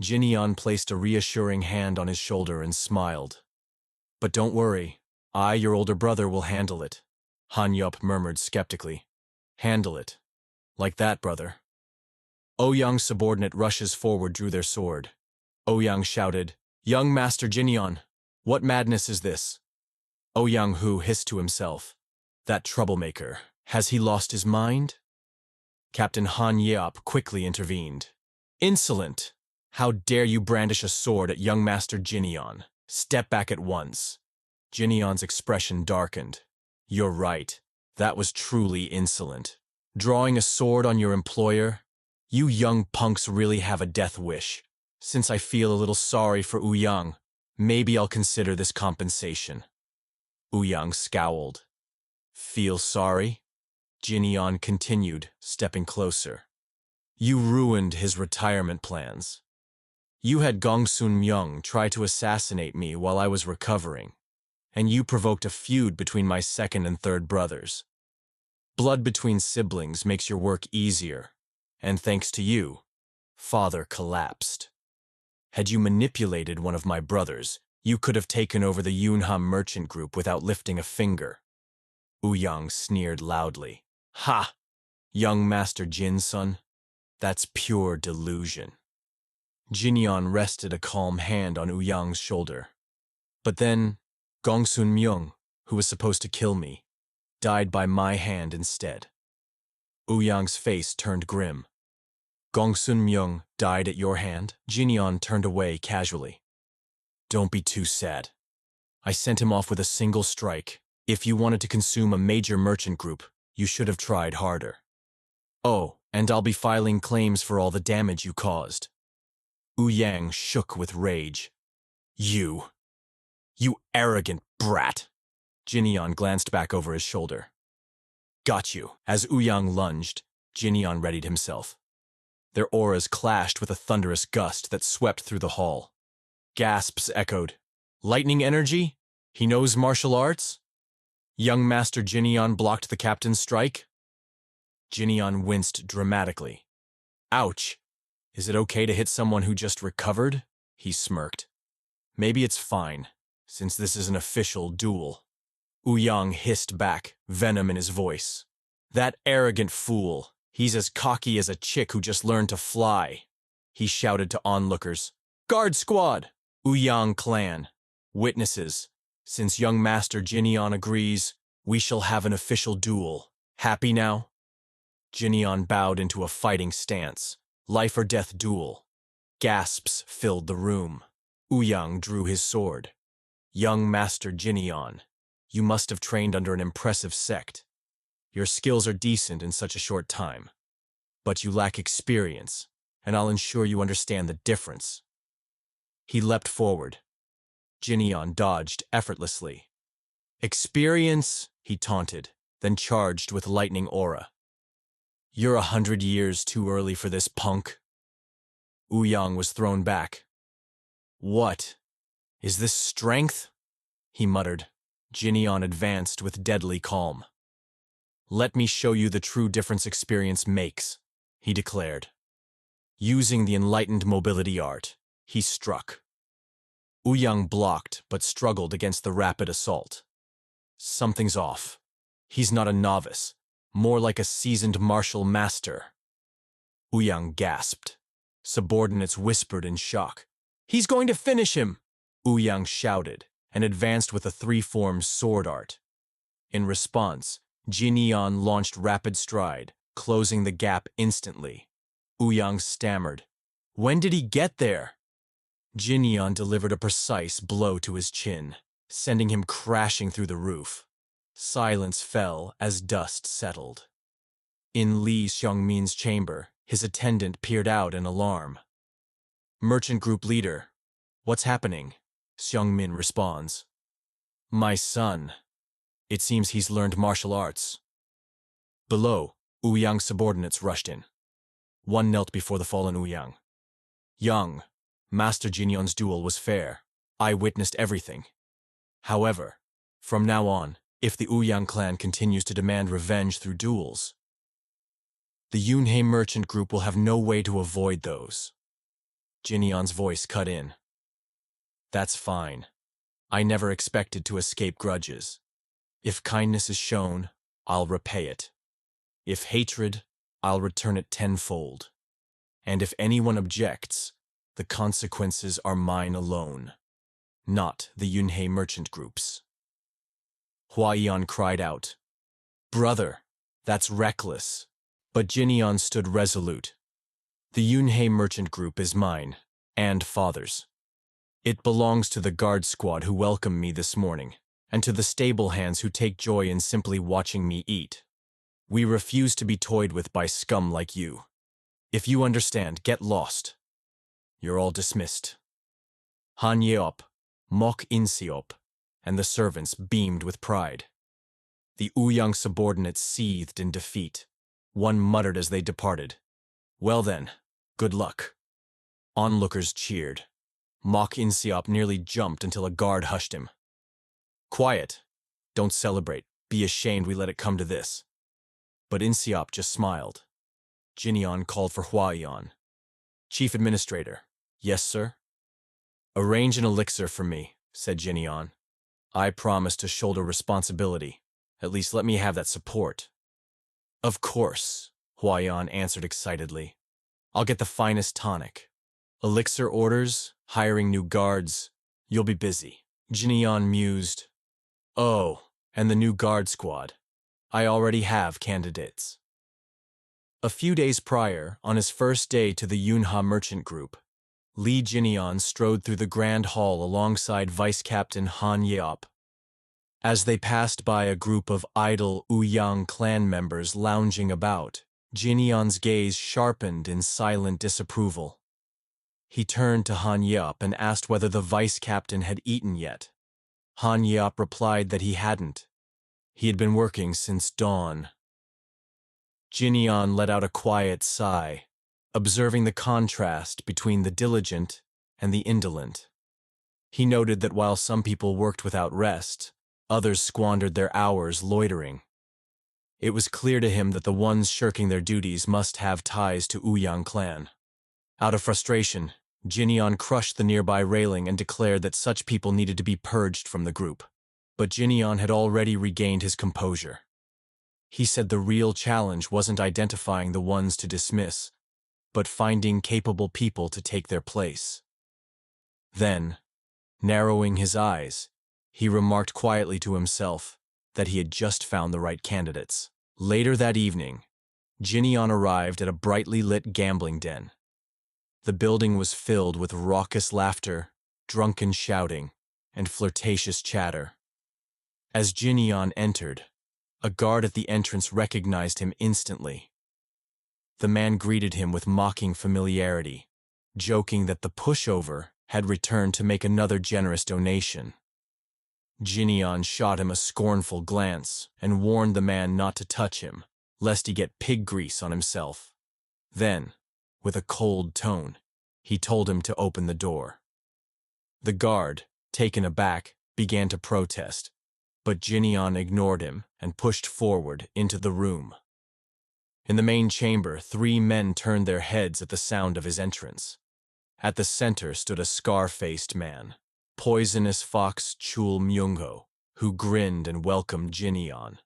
Jinyon placed a reassuring hand on his shoulder and smiled. But don't worry, I, your older brother, will handle it. Han Yup murmured skeptically. Handle it. Like that, brother. Ouyang's subordinate rushes forward drew their sword. Ouyang shouted, Young Master Jinyon, what madness is this? Ouyang Hu hissed to himself. That troublemaker, has he lost his mind? Captain Han Yeop quickly intervened. Insolent! How dare you brandish a sword at young Master Jinyon? Step back at once. Jinyon's expression darkened. You're right. That was truly insolent. Drawing a sword on your employer? You young punks really have a death wish. Since I feel a little sorry for Ouyang, maybe I'll consider this compensation. Ouyang scowled. Feel sorry? Jinyon continued, stepping closer. You ruined his retirement plans. You had Gongsun Myung try to assassinate me while I was recovering, and you provoked a feud between my second and third brothers. Blood between siblings makes your work easier, and thanks to you, father collapsed. Had you manipulated one of my brothers, you could have taken over the Yunha Merchant Group without lifting a finger. Ouyang sneered loudly. Ha! Young Master Jin-sun, that's pure delusion. Jinyon rested a calm hand on Ouyang's shoulder. But then, Gongsun Myung, who was supposed to kill me, died by my hand instead. Ouyang's face turned grim. Gongsun Myung died at your hand? Jinyeon turned away casually. Don't be too sad. I sent him off with a single strike. If you wanted to consume a major merchant group, you should have tried harder. Oh, and I'll be filing claims for all the damage you caused. Ouyang shook with rage. You arrogant brat! Jinyeon glanced back over his shoulder. Got you. As Ouyang lunged, Jinyeon readied himself. Their auras clashed with a thunderous gust that swept through the hall. Gasps echoed. Lightning energy? He knows martial arts? Young Master Jinyeon blocked the captain's strike? Jinyeon winced dramatically. Ouch! Is it okay to hit someone who just recovered? He smirked. Maybe it's fine, since this is an official duel. Ouyang hissed back, venom in his voice. That arrogant fool. He's as cocky as a chick who just learned to fly. He shouted to onlookers. Guard squad! Ouyang clan. Witnesses. Since young Master Jinyeon agrees, we shall have an official duel. Happy now? Jinyeon bowed into a fighting stance. Life or death duel. Gasps filled the room. Ouyang drew his sword. Young Master Jinyeon, you must have trained under an impressive sect. Your skills are decent in such a short time. But you lack experience, and I'll ensure you understand the difference. He leapt forward. Jinyeon dodged effortlessly. Experience, he taunted, then charged with lightning aura. You're 100 years too early for this, punk. Ouyang was thrown back. What? Is this strength? He muttered. Jinyeon advanced with deadly calm. Let me show you the true difference experience makes, he declared. Using the enlightened mobility art, he struck. Ouyang blocked but struggled against the rapid assault. Something's off. He's not a novice, more like a seasoned martial master. Ouyang gasped. Subordinates whispered in shock. He's going to finish him! Ouyang shouted and advanced with a three-form sword art. In response, Jinyeon launched rapid stride, closing the gap instantly. Ouyang stammered. When did he get there? Jinyeon delivered a precise blow to his chin, sending him crashing through the roof. Silence fell as dust settled. In Lee Xiongmin's chamber, his attendant peered out in alarm. Merchant group leader, what's happening? Xiongmin responds. My son. It seems he's learned martial arts. Below, Ouyang's subordinates rushed in. One knelt before the fallen Ouyang. Young, Master Jinyeon's duel was fair. I witnessed everything. However, from now on, if the Ouyang clan continues to demand revenge through duels, the Yunhei merchant group will have no way to avoid those. Jinyeon's voice cut in. That's fine. I never expected to escape grudges. If kindness is shown, I'll repay it. If hatred, I'll return it tenfold. And if anyone objects, the consequences are mine alone, not the Yunhei merchant group's. Huaiyan cried out, Brother, that's reckless. But Jinyeon stood resolute. The Yunhei merchant group is mine, and father's. It belongs to the guard squad who welcomed me this morning, and to the stable hands who take joy in simply watching me eat. We refuse to be toyed with by scum like you. If you understand, get lost. You're all dismissed. Han Yeop, Mok In Seop, and the servants beamed with pride. The Ouyang subordinates seethed in defeat. One muttered as they departed. Well then, good luck. Onlookers cheered. Mok In Seop nearly jumped until a guard hushed him. Quiet. Don't celebrate. Be ashamed we let it come to this. But In Seop just smiled. Jinyeon called for Huaiyan. Chief Administrator. Yes, sir? Arrange an elixir for me, said Jinyeon. I promise to shoulder responsibility. At least let me have that support. Of course, Huaiyan answered excitedly. I'll get the finest tonic. Elixir orders, hiring new guards. You'll be busy. Jinyeon mused. Oh, And the new guard squad. I already have candidates. A few days prior, on his first day to the Yunha merchant group, Lee Jinian strode through the grand hall alongside Vice Captain Han Yeop. As they passed by a group of idle Ouyang clan members lounging about, Jinian's gaze sharpened in silent disapproval. He turned to Han Yeop and asked whether the vice captain had eaten yet. Han Yeop replied that he hadn't. He had been working since dawn. Jinian let out a quiet sigh, observing the contrast between the diligent and the indolent. He noted that while some people worked without rest, others squandered their hours loitering. It was clear to him that the ones shirking their duties must have ties to Ouyang clan. Out of frustration, Jinian crushed the nearby railing and declared that such people needed to be purged from the group. But Jinian had already regained his composure. He said the real challenge wasn't identifying the ones to dismiss, but finding capable people to take their place. Then, narrowing his eyes, he remarked quietly to himself that he had just found the right candidates. Later that evening, Jinian arrived at a brightly lit gambling den. The building was filled with raucous laughter, drunken shouting, and flirtatious chatter. As Jinian entered, a guard at the entrance recognized him instantly. The man greeted him with mocking familiarity, joking that the pushover had returned to make another generous donation. Jinian shot him a scornful glance and warned the man not to touch him, lest he get pig grease on himself. Then, with a cold tone, he told him to open the door. The guard, taken aback, began to protest, but Jinian ignored him and pushed forward into the room. In the main chamber, 3 men turned their heads at the sound of his entrance. At the center stood a scar-faced man, Poisonous Fox Chul Myungho, who grinned and welcomed Jinian,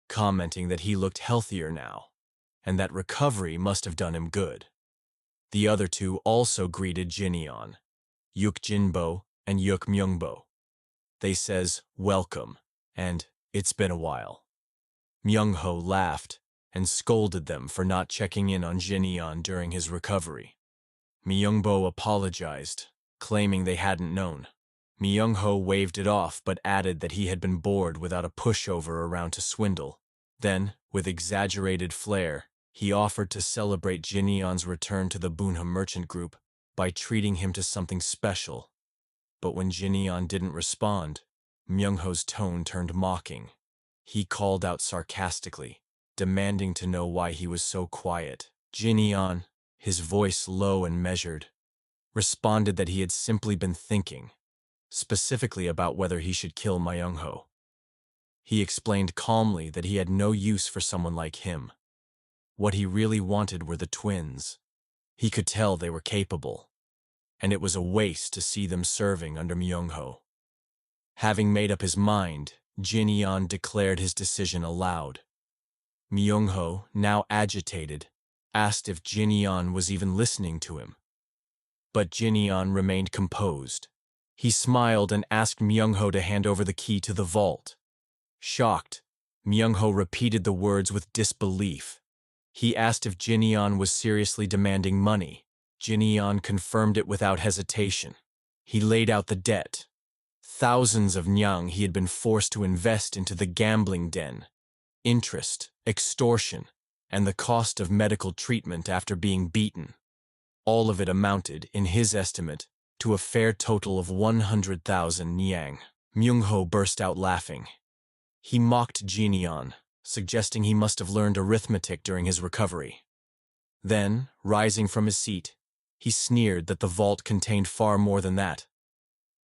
commenting that he looked healthier now, and that recovery must have done him good. The other 2 also greeted Jinian, Yuk Jinbo and Yuk Myungbo. They says, "Welcome," and "It's been a while." Myungho laughed and scolded them for not checking in on Jinian during his recovery. Myungbo apologized, claiming they hadn't known. Myungho waved it off but added that he had been bored without a pushover around to swindle. Then, with exaggerated flair, he offered to celebrate Jinian's return to the Bunha merchant group by treating him to something special. But when Jinian didn't respond, Myungho's tone turned mocking. He called out sarcastically, demanding to know why he was so quiet. Jinian, his voice low and measured, responded that he had simply been thinking, specifically about whether he should kill Myungho. He explained calmly that he had no use for someone like him. What he really wanted were the twins. He could tell they were capable, and it was a waste to see them serving under Myungho. Having made up his mind, Jinian declared his decision aloud. Myungho, now agitated, asked if Jinian was even listening to him. But Jinian remained composed. He smiled and asked Myungho to hand over the key to the vault. Shocked, Myungho repeated the words with disbelief. He asked if Jinian was seriously demanding money. Jinian confirmed it without hesitation. He laid out the debt. Thousands of nyang he had been forced to invest into the gambling den. Interest, extortion, and the cost of medical treatment after being beaten. All of it amounted, in his estimate, to a fair total of 100,000 nyang. Myungho burst out laughing. He mocked Jinian, suggesting he must have learned arithmetic during his recovery. Then, rising from his seat, he sneered that the vault contained far more than that.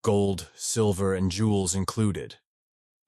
Gold, silver, and jewels included.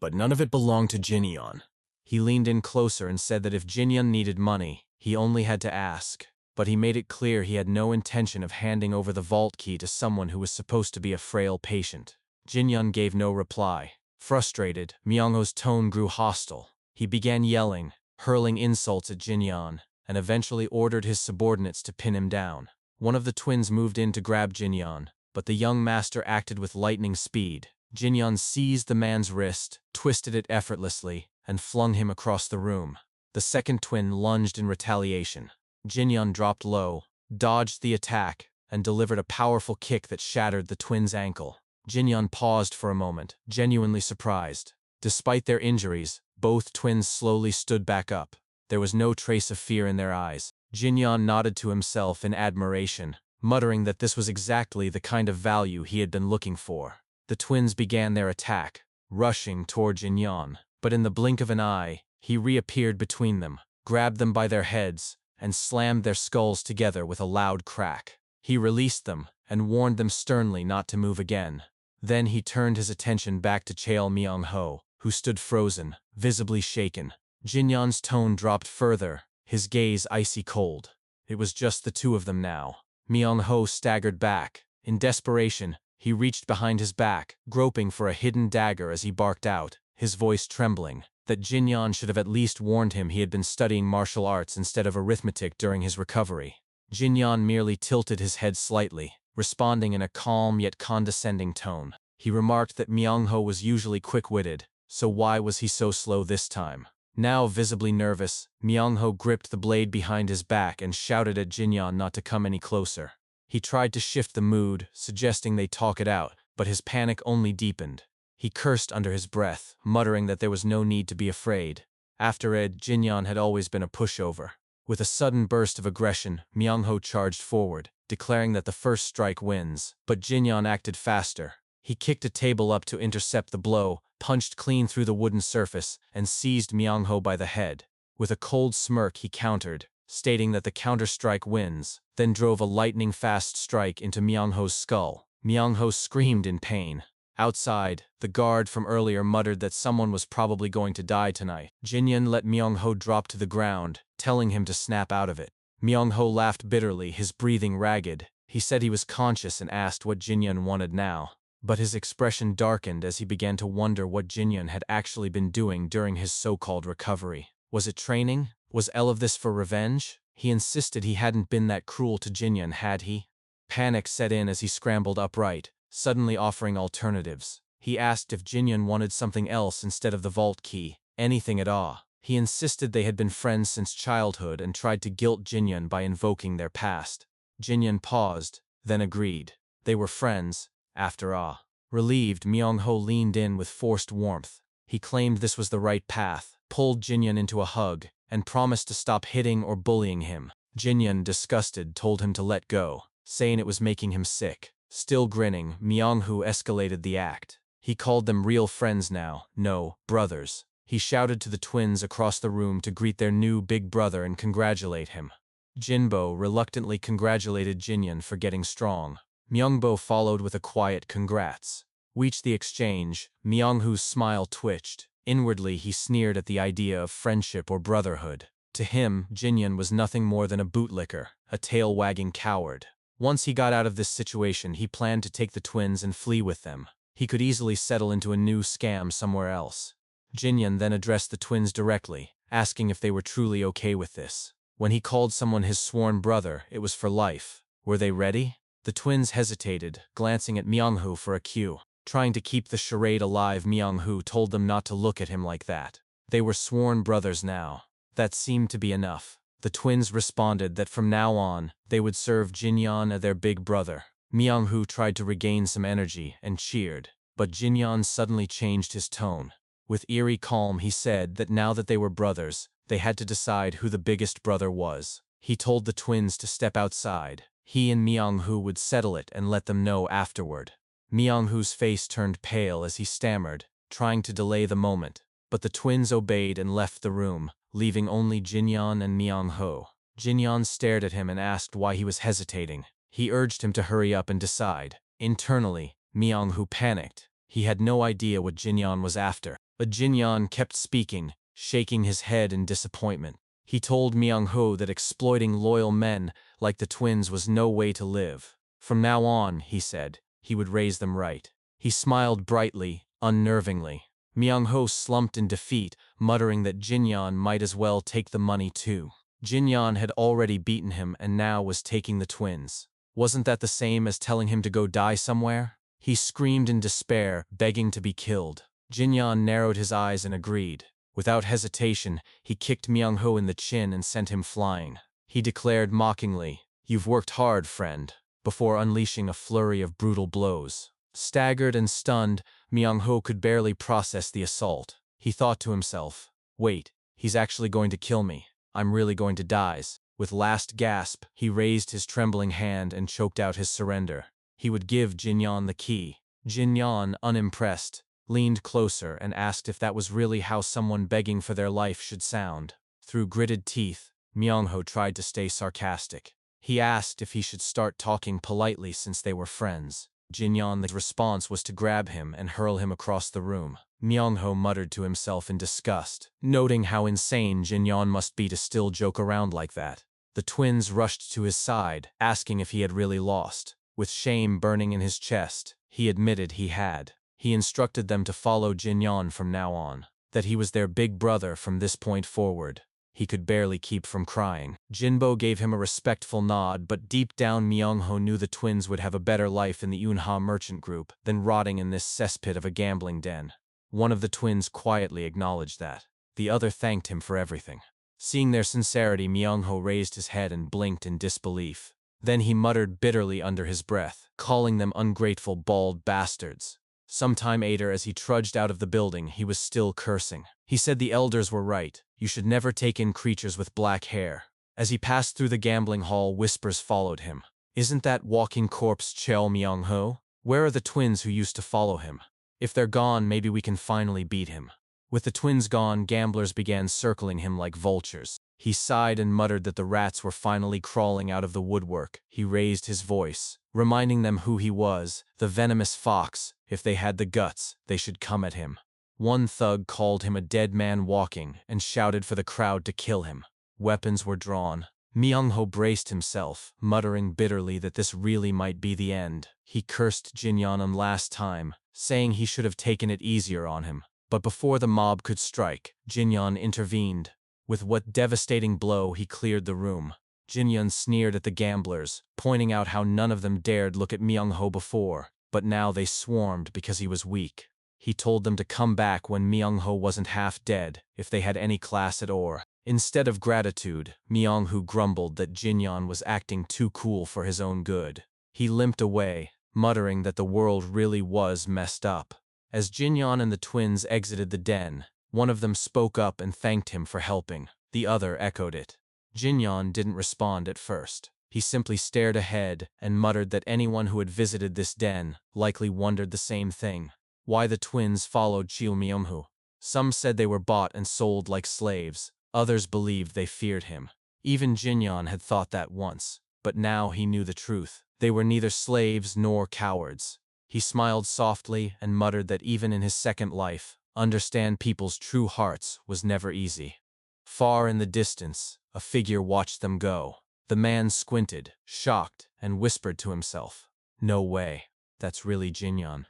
But none of it belonged to Jinian. He leaned in closer and said that if Jinian needed money, he only had to ask, but he made it clear he had no intention of handing over the vault key to someone who was supposed to be a frail patient. Jinian gave no reply. Frustrated, Myungho's tone grew hostile. He began yelling, hurling insults at Jinian, and eventually ordered his subordinates to pin him down. One of the twins moved in to grab Jinian, but the young master acted with lightning speed, Jinyon seized the man's wrist, twisted it effortlessly, and flung him across the room. The second twin lunged in retaliation. Jinyon dropped low, dodged the attack, and delivered a powerful kick that shattered the twin's ankle. Jinyon paused for a moment, genuinely surprised. Despite their injuries, both twins slowly stood back up. There was no trace of fear in their eyes. Jinyon nodded to himself in admiration, muttering that this was exactly the kind of value he had been looking for. The twins began their attack, rushing toward Jinyon, but in the blink of an eye, he reappeared between them, grabbed them by their heads, and slammed their skulls together with a loud crack. He released them and warned them sternly not to move again. Then he turned his attention back to Chael Myung-ho, who stood frozen, visibly shaken. Jinyon's tone dropped further, his gaze icy cold. It was just the two of them now. Myung-ho staggered back. In desperation, he reached behind his back, groping for a hidden dagger as he barked out, his voice trembling, that Jinyon should have at least warned him he had been studying martial arts instead of arithmetic during his recovery. Jinyon merely tilted his head slightly, responding in a calm yet condescending tone. He remarked that Myung-ho was usually quick-witted, so why was he so slow this time? Now visibly nervous, Myung-ho gripped the blade behind his back and shouted at Jinyon not to come any closer. He tried to shift the mood, suggesting they talk it out, but his panic only deepened. He cursed under his breath, muttering that there was no need to be afraid. After Ed, Jinyon had always been a pushover. With a sudden burst of aggression, Myung-ho charged forward, declaring that the first strike wins. But Jinyon acted faster. He kicked a table up to intercept the blow, punched clean through the wooden surface, and seized Myung-ho by the head. With a cold smirk he countered, stating that the counter-strike wins, then drove a lightning-fast strike into Myung-ho's skull. Myung-ho screamed in pain. Outside, the guard from earlier muttered that someone was probably going to die tonight. Jinyon let Myung-ho drop to the ground, telling him to snap out of it. Myung-ho laughed bitterly, his breathing ragged. He said he was conscious and asked what Jinyon wanted now. But his expression darkened as he began to wonder what Jinyon had actually been doing during his so-called recovery. Was it training? Was all of this for revenge? He insisted he hadn't been that cruel to Jinyon, had he? Panic set in as he scrambled upright, suddenly offering alternatives. He asked if Jinyon wanted something else instead of the vault key, anything at all. He insisted they had been friends since childhood and tried to guilt Jinyon by invoking their past. Jinyon paused, then agreed. They were friends, after all. Relieved, Myung-ho leaned in with forced warmth. He claimed this was the right path, pulled Jinyon into a hug, and promised to stop hitting or bullying him. Jinyon, disgusted, told him to let go, saying it was making him sick. Still grinning, Myung-ho escalated the act. He called them real friends now, no, brothers. He shouted to the twins across the room to greet their new big brother and congratulate him. Jinbo reluctantly congratulated Jinyon for getting strong. Myungbo followed with a quiet congrats. Reached the exchange, Myung-ho's smile twitched. Inwardly, he sneered at the idea of friendship or brotherhood. To him, Jinyon was nothing more than a bootlicker, a tail-wagging coward. Once he got out of this situation, he planned to take the twins and flee with them. He could easily settle into a new scam somewhere else. Jinyon then addressed the twins directly, asking if they were truly okay with this. When he called someone his sworn brother, it was for life. Were they ready? The twins hesitated, glancing at Myung-ho for a cue. Trying to keep the charade alive, Myung-ho told them not to look at him like that. They were sworn brothers now. That seemed to be enough. The twins responded that from now on, they would serve Jinyon as their big brother. Myung-ho tried to regain some energy and cheered, but Jinyon suddenly changed his tone. With eerie calm, he said that now that they were brothers, they had to decide who the biggest brother was. He told the twins to step outside. He and Myung-ho would settle it and let them know afterward. Myung-ho's face turned pale as he stammered, trying to delay the moment, but the twins obeyed and left the room, leaving only Jinyon and Myung-ho. Jinyon stared at him and asked why he was hesitating. He urged him to hurry up and decide. Internally, Myung-ho panicked. He had no idea what Jinyon was after, but Jinyon kept speaking, shaking his head in disappointment. He told Myung-ho that exploiting loyal men like the twins was no way to live. From now on, he said, he would raise them right. He smiled brightly, unnervingly. Myung-ho slumped in defeat, muttering that Jinyon might as well take the money too. Jinyon had already beaten him and now was taking the twins. Wasn't that the same as telling him to go die somewhere? He screamed in despair, begging to be killed. Jinyan narrowed his eyes and agreed. Without hesitation, he kicked Myung-ho in the chin and sent him flying. He declared mockingly, "You've worked hard, friend," before unleashing a flurry of brutal blows. Staggered and stunned, Myung-ho could barely process the assault. He thought to himself, "Wait, he's actually going to kill me. I'm really going to die." With last gasp, he raised his trembling hand and choked out his surrender. He would give Jinyan the key. Jinyan, unimpressed, leaned closer and asked if that was really how someone begging for their life should sound. Through gritted teeth, Myung-ho tried to stay sarcastic. He asked if he should start talking politely since they were friends. Jinyan's response was to grab him and hurl him across the room. Myung-ho muttered to himself in disgust, noting how insane Jinyan must be to still joke around like that. The twins rushed to his side, asking if he had really lost. With shame burning in his chest, he admitted he had. He instructed them to follow Jinyan from now on, that he was their big brother from this point forward. He could barely keep from crying. Jinbo gave him a respectful nod, but deep down Myung-ho knew the twins would have a better life in the Yunha merchant group than rotting in this cesspit of a gambling den. One of the twins quietly acknowledged that. The other thanked him for everything. Seeing their sincerity, Myung-ho raised his head and blinked in disbelief. Then he muttered bitterly under his breath, calling them ungrateful bald bastards. Some time later, as he trudged out of the building, he was still cursing. He said the elders were right. You should never take in creatures with black hair. As he passed through the gambling hall, whispers followed him. Isn't that walking corpse Cheo Myung-ho? Where are the twins who used to follow him? If they're gone, maybe we can finally beat him. With the twins gone, gamblers began circling him like vultures. He sighed and muttered that the rats were finally crawling out of the woodwork. He raised his voice, reminding them who he was, the venomous fox. If they had the guts, they should come at him. One thug called him a dead man walking and shouted for the crowd to kill him. Weapons were drawn. Myung-ho braced himself, muttering bitterly that this really might be the end. He cursed Jinyan last time, saying he should have taken it easier on him. But before the mob could strike, Jinyan intervened. With what devastating blow he cleared the room. Jinyan sneered at the gamblers, pointing out how none of them dared look at Myung-ho before, but now they swarmed because he was weak. He told them to come back when Myung-ho wasn't half dead, if they had any class at all. Instead of gratitude, Myung-ho grumbled that Jinyan was acting too cool for his own good. He limped away, muttering that the world really was messed up. As Jinyan and the twins exited the den, one of them spoke up and thanked him for helping. The other echoed it. Jinyan didn't respond at first. He simply stared ahead and muttered that anyone who had visited this den likely wondered the same thing. Why the twins followed Cheo Myung-ho. Some said they were bought and sold like slaves. Others believed they feared him. Even Jinyan had thought that once, but now he knew the truth. They were neither slaves nor cowards. He smiled softly and muttered that even in his second life, understand people's true hearts was never easy. Far in the distance, a figure watched them go. The man squinted, shocked, and whispered to himself, "No way, that's really Jinyan."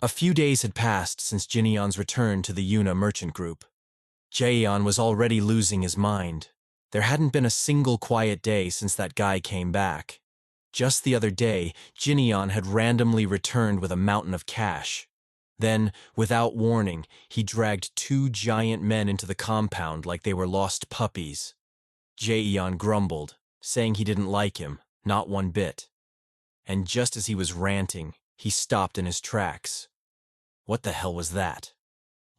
A few days had passed since Jinyan's return to the Yuna merchant group. Jaeyeon was already losing his mind. There hadn't been a single quiet day since that guy came back. Just the other day, Jinyan had randomly returned with a mountain of cash. Then, without warning, he dragged two giant men into the compound like they were lost puppies. Jaeyeon grumbled, saying he didn't like him, not one bit. And just as he was ranting, he stopped in his tracks. What the hell was that?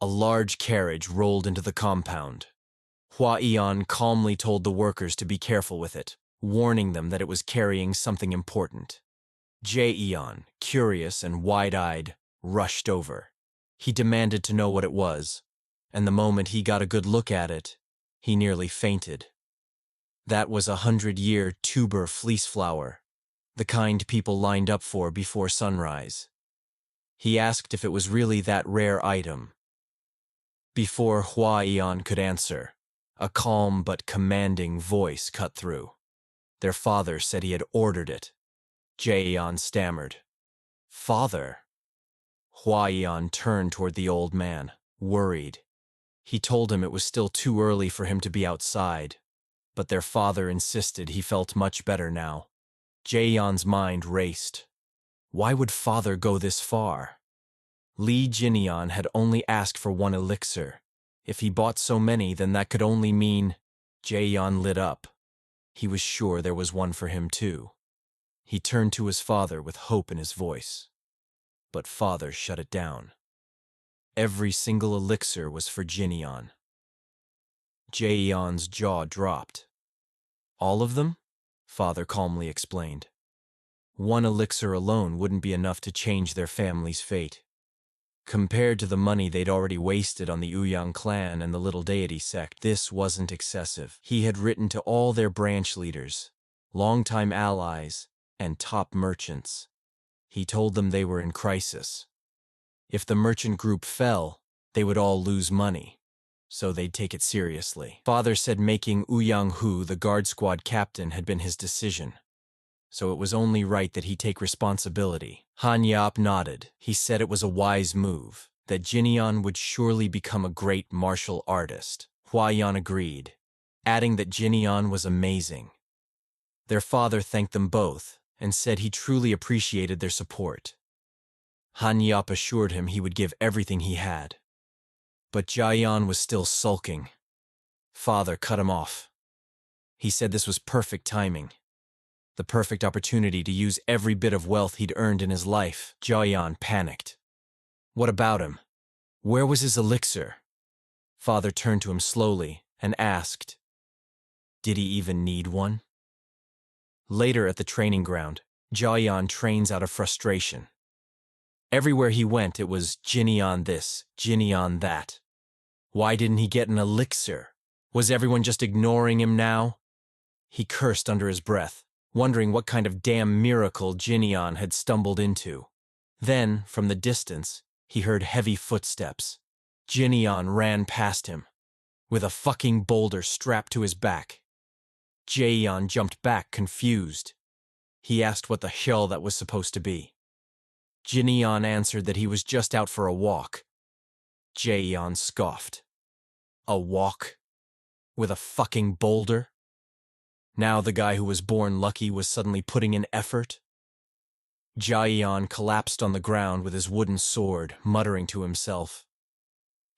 A large carriage rolled into the compound. Hwa-eon calmly told the workers to be careful with it, warning them that it was carrying something important. Jaeyeon, curious and wide-eyed, rushed over. He demanded to know what it was, and the moment he got a good look at it, he nearly fainted. That was 100-year tuber fleece flower, the kind people lined up for before sunrise. He asked if it was really that rare item. Before Hwa-eon could answer, a calm but commanding voice cut through. Their father said he had ordered it. Jaeyeon stammered. "Father?" Hwa-eon turned toward the old man, worried. He told him it was still too early for him to be outside, but their father insisted he felt much better now. Jaeyeon's mind raced. Why would father go this far? Li Jinian had only asked for one elixir. If he bought so many, then that could only mean… Jaeyeon lit up. He was sure there was one for him too. He turned to his father with hope in his voice. But father shut it down. Every single elixir was for Jinian. Jaeyeon's jaw dropped. All of them? Father calmly explained. One elixir alone wouldn't be enough to change their family's fate. Compared to the money they'd already wasted on the Uyang clan and the little deity sect, this wasn't excessive. He had written to all their branch leaders, longtime allies, and top merchants. He told them they were in crisis. If the merchant group fell, they would all lose money, so they'd take it seriously. Father said making Uyang Hu the guard squad captain had been his decision, so it was only right that he take responsibility. Han Yap nodded. He said it was a wise move, that Jinian would surely become a great martial artist. Hua Yan agreed, adding that Jinian was amazing. Their father thanked them both and said he truly appreciated their support. Han Yap assured him he would give everything he had. But Jaeyeon was still sulking. Father cut him off. He said this was perfect timing. The perfect opportunity to use every bit of wealth he'd earned in his life. Jaeyeon panicked. What about him? Where was his elixir? Father turned to him slowly and asked, did he even need one? Later at the training ground, Jaeyeon trains out of frustration. Everywhere he went, it was Jinian this, Jinian that. Why didn't he get an elixir? Was everyone just ignoring him now? He cursed under his breath, wondering what kind of damn miracle Jinian had stumbled into. Then, from the distance, he heard heavy footsteps. Jinian ran past him, with a fucking boulder strapped to his back. Jaeyeon jumped back, confused. He asked what the hell that was supposed to be. Jinian answered that he was just out for a walk. Jaeyeon scoffed. A walk? With a fucking boulder? Now the guy who was born lucky was suddenly putting in effort? Jaeyeon collapsed on the ground with his wooden sword, muttering to himself.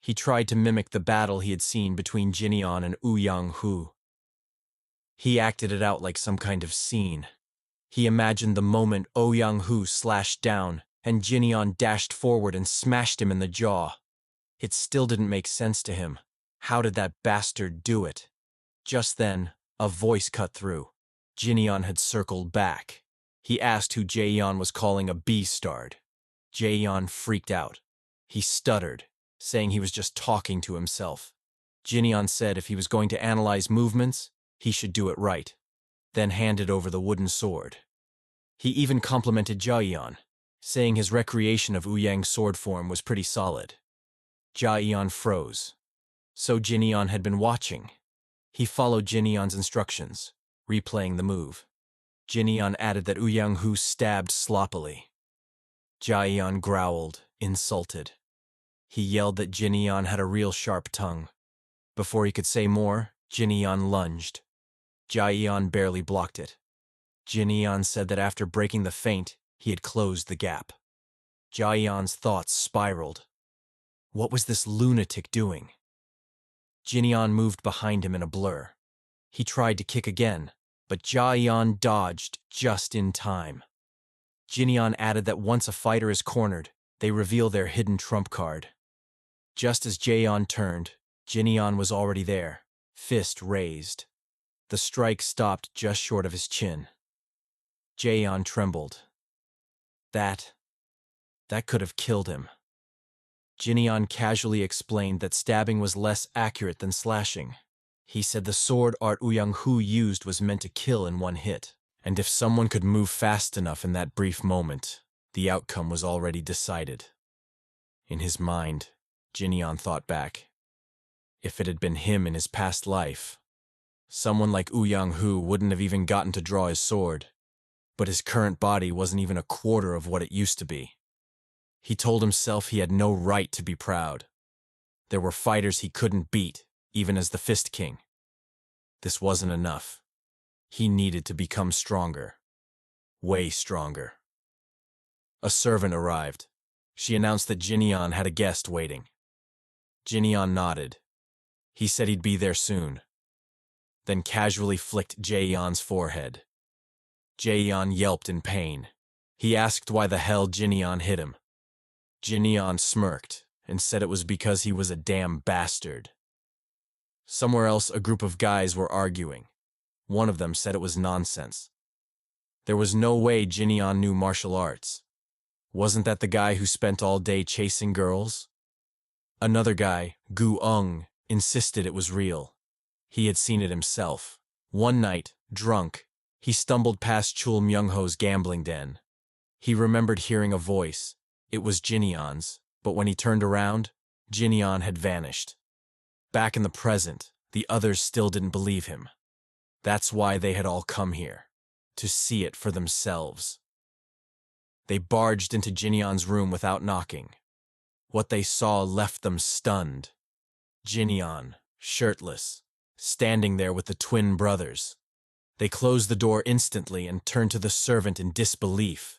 He tried to mimic the battle he had seen between Jinian and Uyang Hu. He acted it out like some kind of scene. He imagined the moment Uyang Hu slashed down and Jinian dashed forward and smashed him in the jaw. It still didn't make sense to him. How did that bastard do it? Just then, a voice cut through. Jinian had circled back. He asked who Jaeyeon was calling a beastard. Jaeyeon freaked out. He stuttered, saying he was just talking to himself. Jinian said if he was going to analyze movements, he should do it right, then handed over the wooden sword. He even complimented Jaeyeon, saying his recreation of Uyang's sword form was pretty solid. Jaeyeon froze. So Jinian had been watching. He followed Jinian's instructions, replaying the move. Jinian added that Uyang Hu stabbed sloppily. Jaeyeon growled, insulted. He yelled that Jinian had a real sharp tongue. Before he could say more, Jinian lunged. Jaeyeon barely blocked it. Jinian said that after breaking the feint, he had closed the gap. Jaeyeon's thoughts spiraled. What was this lunatic doing? Jinian moved behind him in a blur. He tried to kick again, but Jaeyeon dodged just in time. Jinian added that once a fighter is cornered, they reveal their hidden trump card. Just as Jaeyeon turned, Jinian was already there, fist raised. The strike stopped just short of his chin. Jaeyeon trembled. That could have killed him. Jinian casually explained that stabbing was less accurate than slashing. He said the sword art Uyang Hu used was meant to kill in one hit, and if someone could move fast enough in that brief moment, the outcome was already decided. In his mind, Jinian thought back. If it had been him in his past life, someone like Uyang Hu wouldn't have even gotten to draw his sword, but his current body wasn't even a quarter of what it used to be. He told himself he had no right to be proud. There were fighters he couldn't beat, even as the Fist King. This wasn't enough. He needed to become stronger. Way stronger. A servant arrived. She announced that Jinyeon had a guest waiting. Jinyeon nodded. He said he'd be there soon, then casually flicked Jaeyeon's forehead. Jaeyeon yelped in pain. He asked why the hell Jinyeon hit him. Jinyeon smirked and said it was because he was a damn bastard. Somewhere else, a group of guys were arguing. One of them said it was nonsense. There was no way Jinyeon knew martial arts. Wasn't that the guy who spent all day chasing girls? Another guy, Gu-ung, insisted it was real. He had seen it himself. One night, drunk, he stumbled past Chul Myung-ho's gambling den. He remembered hearing a voice. It was Jinyeon's, but when he turned around, Jinyeon had vanished. Back in the present, the others still didn't believe him. That's why they had all come here, to see it for themselves. They barged into Jinyeon's room without knocking. What they saw left them stunned. Jinyeon, shirtless, standing there with the twin brothers. They closed the door instantly and turned to the servant in disbelief.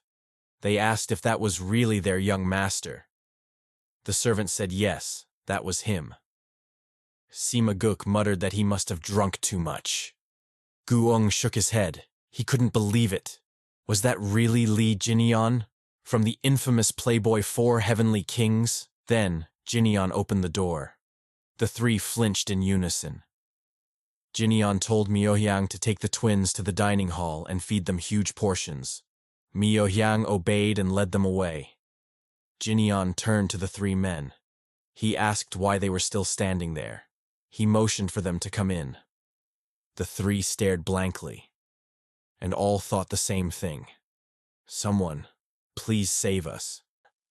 They asked if that was really their young master. The servant said yes, that was him. Sima-guk muttered that he must have drunk too much. Gu-ung shook his head. He couldn't believe it. Was that really Lee Jinyeon? From the infamous Playboy 4 Heavenly Kings? Then, Jinyeon opened the door. The three flinched in unison. Jinyeon told Myohyang to take the twins to the dining hall and feed them huge portions. Myohyang obeyed and led them away. Jinyeon turned to the three men. He asked why they were still standing there. He motioned for them to come in. The three stared blankly, and all thought the same thing. Someone, please save us.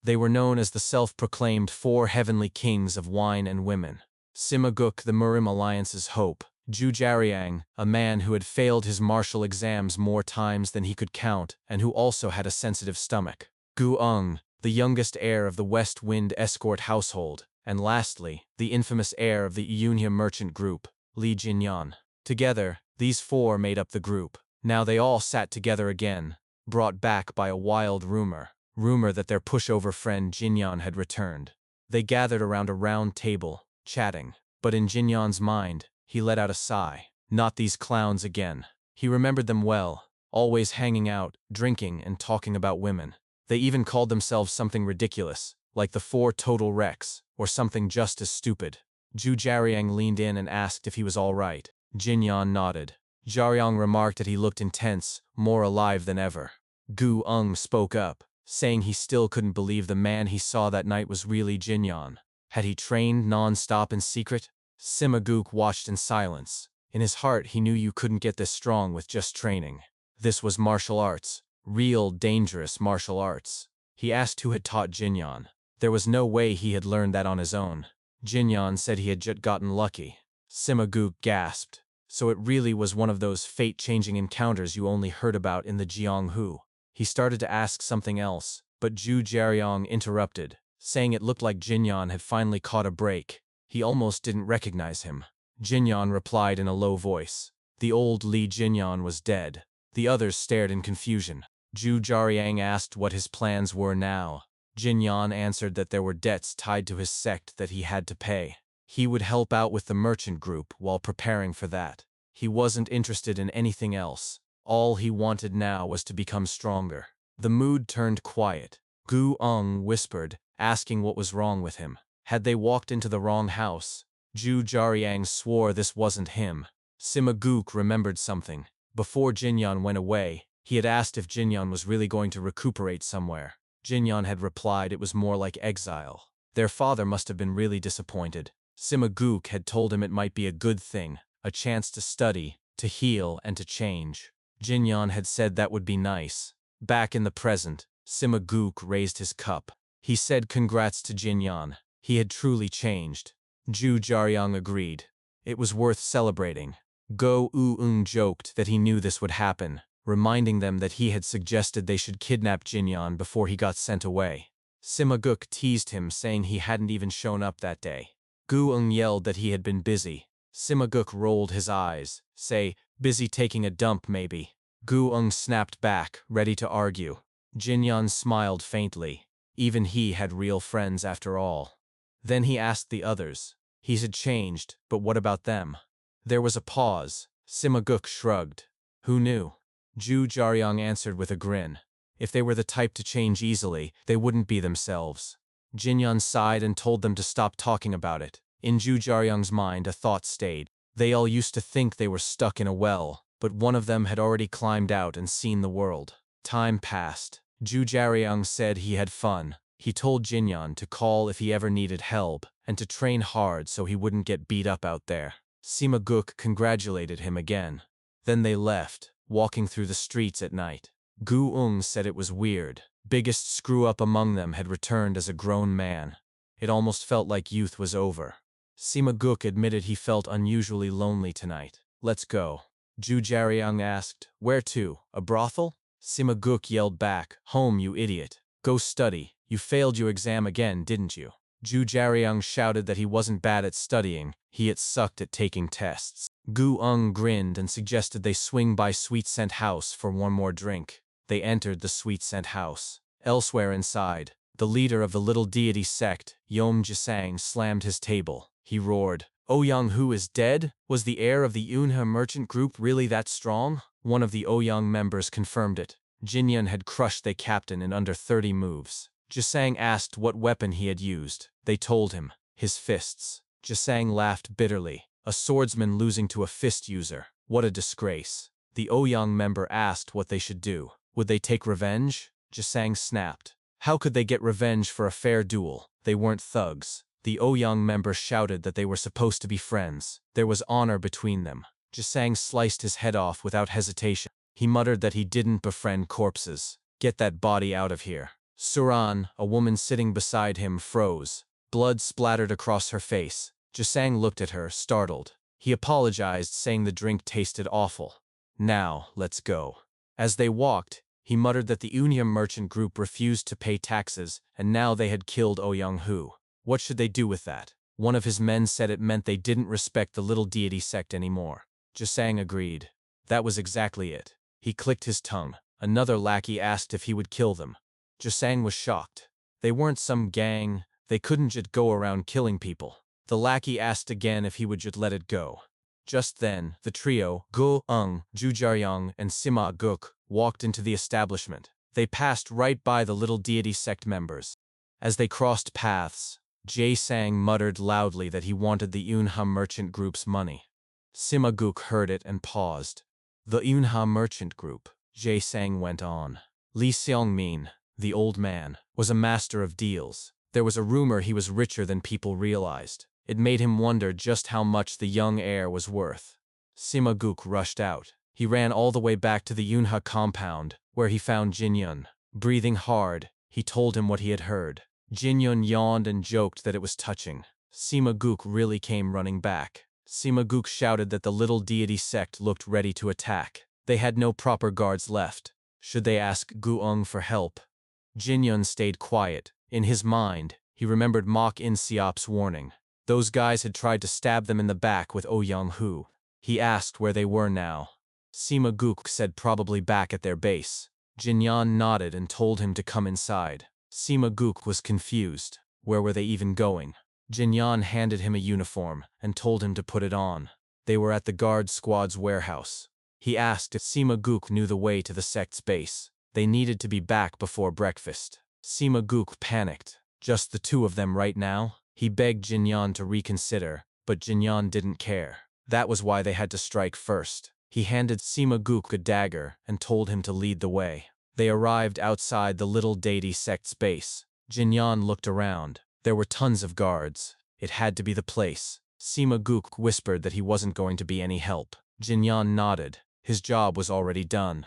They were known as the self-proclaimed 4 Heavenly Kings of Wine and Women. Sima-guk, the Murim Alliance's hope. Ju Jariang, a man who had failed his martial exams more times than he could count and who also had a sensitive stomach. Gu-ung, the youngest heir of the West Wind escort household. And lastly, the infamous heir of the Eunya merchant group, Lee Jinyeon. Together, these four made up the group. Now they all sat together again, brought back by a wild rumor that their pushover friend Jinyeon had returned. They gathered around a round table, chatting. But in Jinyeon's mind, he let out a sigh. Not these clowns again. He remembered them well, always hanging out, drinking, and talking about women. They even called themselves something ridiculous, like the 4 Total Wrecks, or something just as stupid. Ju Jariang leaned in and asked if he was all right. Jinyeon nodded. Jariang remarked that he looked intense, more alive than ever. Gu-ung spoke up, saying he still couldn't believe the man he saw that night was really Jinyeon. Had he trained non-stop in secret? Sima-guk watched in silence. In his heart, he knew you couldn't get this strong with just training. This was martial arts. Real, dangerous martial arts. He asked who had taught Jinyeon. There was no way he had learned that on his own. Jinyeon said he had just gotten lucky. Sima-guk gasped. So it really was one of those fate-changing encounters you only heard about in the Jeonghu. He started to ask something else, but Ju Jariang interrupted, saying it looked like Jinyeon had finally caught a break. He almost didn't recognize him. Jinyeon replied in a low voice. The old Lee Jinyeon was dead. The others stared in confusion. Ju Jariang asked what his plans were now. Jinyeon answered that there were debts tied to his sect that he had to pay. He would help out with the merchant group while preparing for that. He wasn't interested in anything else. All he wanted now was to become stronger. The mood turned quiet. Gu-ung whispered, asking what was wrong with him. Had they walked into the wrong house? Ju Jariang swore this wasn't him. Sima-guk remembered something. Before Jinyeon went away, he had asked if Jinyeon was really going to recuperate somewhere. Jinyeon had replied it was more like exile. Their father must have been really disappointed. Sima-guk had told him it might be a good thing, a chance to study, to heal, and to change. Jinyeon had said that would be nice. Back in the present, Sima-guk raised his cup. He said congrats to Jinyeon. He had truly changed. Ju Jariang agreed. It was worth celebrating. Go-eung joked that he knew this would happen, reminding them that he had suggested they should kidnap Jinyeon before he got sent away. Sima-guk teased him, saying he hadn't even shown up that day. Gu-eung yelled that he had been busy. Sima-guk rolled his eyes, say, busy taking a dump maybe. Gu-eung snapped back, ready to argue. Jinyan smiled faintly. Even he had real friends after all. Then he asked the others. He had changed, but what about them? There was a pause. Sima Guk shrugged. Who knew? Ju Jaryang answered with a grin. If they were the type to change easily, they wouldn't be themselves. Jinyan sighed and told them to stop talking about it. In Ju Jaryang's mind, a thought stayed. They all used to think they were stuck in a well, but one of them had already climbed out and seen the world. Time passed. Ju Jaryang said he had fun. He told Jinyan to call if he ever needed help, and to train hard so he wouldn't get beat up out there. Sima Guk congratulated him again. Then they left, walking through the streets at night. Gu Ung said it was weird. Biggest screw-up among them had returned as a grown man. It almost felt like youth was over. Sima Guk admitted he felt unusually lonely tonight. Let's go. Ju Jaryang asked, where to? A brothel? Sima Guk yelled back, home, you idiot. Go study. You failed your exam again, didn't you? Ju Jaryang shouted that he wasn't bad at studying, he had sucked at taking tests. Gu Ung grinned and suggested they swing by Sweet Scent House for one more drink. They entered the Sweet Scent House. Elsewhere inside, the leader of the little deity sect, Yom Jisang, slammed his table. He roared, Ouyang Hu is dead? Was the heir of the Yunhe merchant group really that strong? One of the Ouyang members confirmed it. Jinyan had crushed the captain in under 30 moves. Jisang asked what weapon he had used. They told him, his fists. Jisang laughed bitterly. A swordsman losing to a fist user. What a disgrace. The Ouyang member asked what they should do. Would they take revenge? Jisang snapped. How could they get revenge for a fair duel? They weren't thugs. The Ouyang member shouted that they were supposed to be friends. There was honor between them. Jisang sliced his head off without hesitation. He muttered that he didn't befriend corpses. Get that body out of here. Suran, a woman sitting beside him, froze. Blood splattered across her face. Jisang looked at her, startled. He apologized, saying the drink tasted awful. Now, let's go. As they walked, he muttered that the Yunhe merchant group refused to pay taxes, and now they had killed Ouyang Hu. What should they do with that? One of his men said it meant they didn't respect the little deity sect anymore. Jisang agreed. That was exactly it. He clicked his tongue. Another lackey asked if he would kill them. Jisang was shocked. They weren't some gang. They couldn't just go around killing people. The lackey asked again if he would just let it go. Just then, the trio, Gu Ung, Ju Jaryang, and Sima Guk, walked into the establishment. They passed right by the little deity sect members. As they crossed paths, Jae Sang muttered loudly that he wanted the Yunhe merchant group's money. Sima Guk heard it and paused. The Yunhe merchant group, Jae Sang went on. Li Xiangmin, the old man, was a master of deals. There was a rumor he was richer than people realized. It made him wonder just how much the young heir was worth. Sima Guk rushed out. He ran all the way back to the Yunhe compound, where he found Jinyun. Breathing hard, he told him what he had heard. Jinyun yawned and joked that it was touching. Sima Guk really came running back. Sima Guk shouted that the little deity sect looked ready to attack. They had no proper guards left. Should they ask Gu Ung for help? Jinyun stayed quiet. In his mind, he remembered Mok In Siop's warning. Those guys had tried to stab them in the back with Ouyang Hu. He asked where they were now. Sima Guk said probably back at their base. Jinyan nodded and told him to come inside. Sima Guk was confused. Where were they even going? Jinyan handed him a uniform and told him to put it on. They were at the guard squad's warehouse. He asked if Sima Guk knew the way to the sect's base. They needed to be back before breakfast. Sima Guk panicked. Just the two of them right now? He begged Jinyan to reconsider, but Jinyan didn't care. That was why they had to strike first. He handed Sima Guk a dagger and told him to lead the way. They arrived outside the little deity sect's base. Jinyan looked around. There were tons of guards. It had to be the place. Sima Guk whispered that he wasn't going to be any help. Jinyan nodded. His job was already done.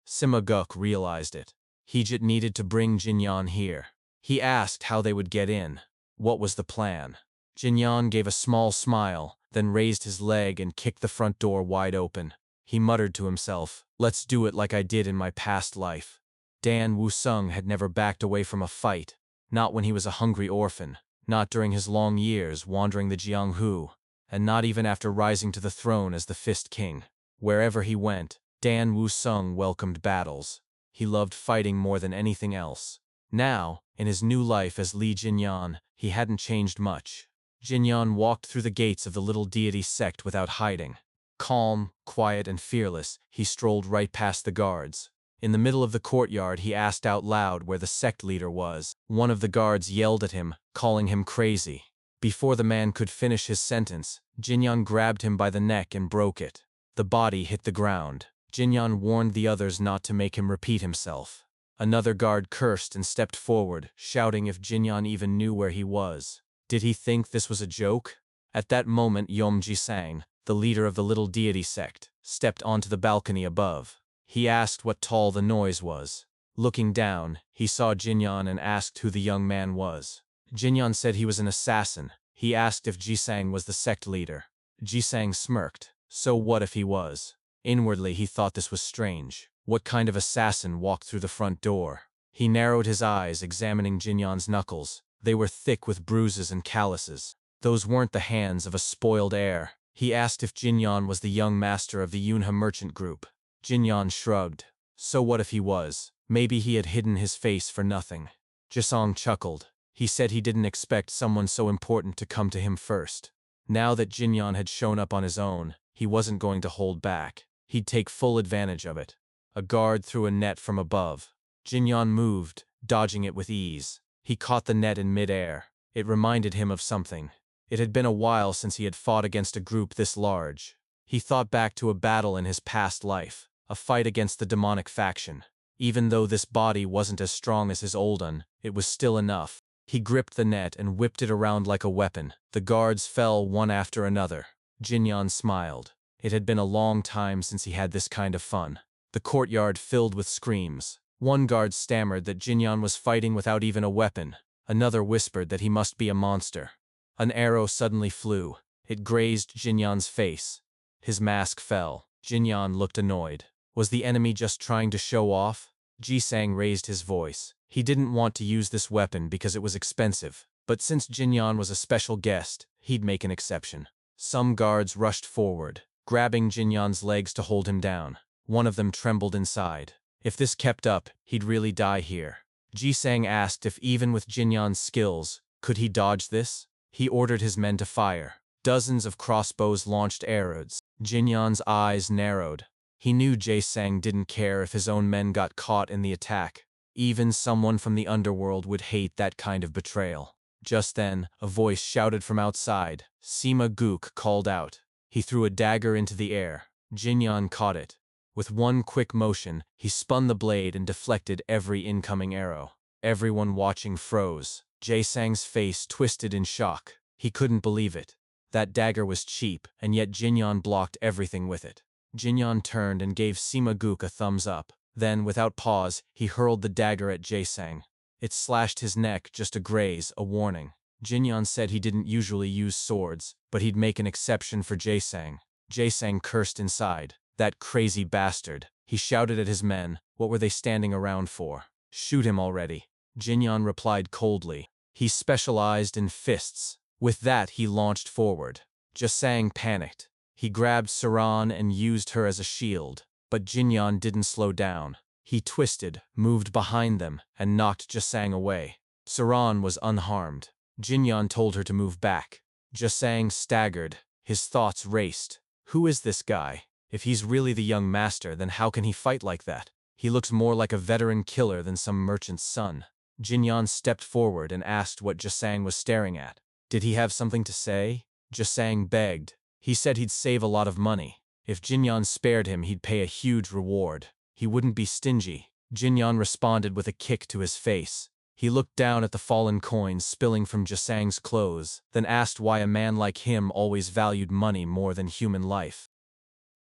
Sima Guk realized it. He just needed to bring Jinyan here. He asked how they would get in. What was the plan? Jinyan gave a small smile, then raised his leg and kicked the front door wide open. He muttered to himself, let's do it like I did in my past life. Dan Wusung had never backed away from a fight. Not when he was a hungry orphan. Not during his long years wandering the Jianghu. And not even after rising to the throne as the Fist King. Wherever he went, Dan Wusung welcomed battles. he loved fighting more than anything else. Now, in his new life as Li Jinyan, he hadn't changed much. Jinyan walked through the gates of the little deity sect without hiding. Calm, quiet, and fearless, he strolled right past the guards. In the middle of the courtyard, he asked out loud where the sect leader was. One of the guards yelled at him, calling him crazy. Before the man could finish his sentence, Jinyan grabbed him by the neck and broke it. The body hit the ground. Jinyan warned the others not to make him repeat himself. Another guard cursed and stepped forward, shouting if Jinyan even knew where he was. Did he think this was a joke? At that moment, Yom Jisang, the leader of the little deity sect, stepped onto the balcony above. He asked what tall the noise was. Looking down, he saw Jinyan and asked who the young man was. Jinyan said he was an assassin. He asked if Jisang was the sect leader. Jisang smirked. So what if he was? Inwardly, he thought this was strange. What kind of assassin walked through the front door? He narrowed his eyes, examining Jinyan's knuckles. They were thick with bruises and calluses. Those weren't the hands of a spoiled heir. He asked if Jinyan was the young master of the Yunha merchant group. Jinyan shrugged. So what if he was? Maybe he had hidden his face for nothing. Jisang chuckled. He said he didn't expect someone so important to come to him first. Now that Jinyan had shown up on his own, he wasn't going to hold back. He'd take full advantage of it. A guard threw a net from above. Jinyan moved, dodging it with ease. He caught the net in midair. It reminded him of something. It had been a while since he had fought against a group this large. He thought back to a battle in his past life, a fight against the demonic faction. Even though this body wasn't as strong as his old one, it was still enough. He gripped the net and whipped it around like a weapon. The guards fell one after another. Jinyan smiled. It had been a long time since he had this kind of fun. The courtyard filled with screams. One guard stammered that Jinyan was fighting without even a weapon. Another whispered that he must be a monster. An arrow suddenly flew. It grazed Jinyan's face. His mask fell. Jinyan looked annoyed. Was the enemy just trying to show off? Jisang raised his voice. He didn't want to use this weapon because it was expensive. But since Jinyan was a special guest, he'd make an exception. Some guards rushed forward, grabbing Jinyan's legs to hold him down. One of them trembled inside. If this kept up, he'd really die here. Jisang asked if even with Jinyan's skills, could he dodge this? He ordered his men to fire. Dozens of crossbows launched arrows. Jinyan's eyes narrowed. He knew Jisang didn't care if his own men got caught in the attack. Even someone from the underworld would hate that kind of betrayal. Just then, a voice shouted from outside. Sima Gook called out. He threw a dagger into the air. Jinyan caught it. With one quick motion, he spun the blade and deflected every incoming arrow. Everyone watching froze. Jisang's face twisted in shock. He couldn't believe it. That dagger was cheap, and yet Jinyan blocked everything with it. Jinyan turned and gave Sima Gook a thumbs up. Then, without pause, he hurled the dagger at Jisang. It slashed his neck, just a graze, a warning. Jinyan said he didn't usually use swords, but he'd make an exception for Jisang. Jisang cursed inside. That crazy bastard. He shouted at his men. What were they standing around for? Shoot him already. Jinyan replied coldly. He specialized in fists. With that, he launched forward. Jisang panicked. He grabbed Saran and used her as a shield. But Jinyan didn't slow down. He twisted, moved behind them, and knocked Jisang away. Saran was unharmed. Jinyan told her to move back. Jisang staggered. His thoughts raced. Who is this guy? If he's really the young master, then how can he fight like that? He looks more like a veteran killer than some merchant's son. Jinyan stepped forward and asked what Jisang was staring at. Did he have something to say? Jisang begged. He said he'd save a lot of money. If Jinyan spared him, he'd pay a huge reward. He wouldn't be stingy. Jinyan responded with a kick to his face. He looked down at the fallen coins spilling from Jisang's clothes, then asked why a man like him always valued money more than human life.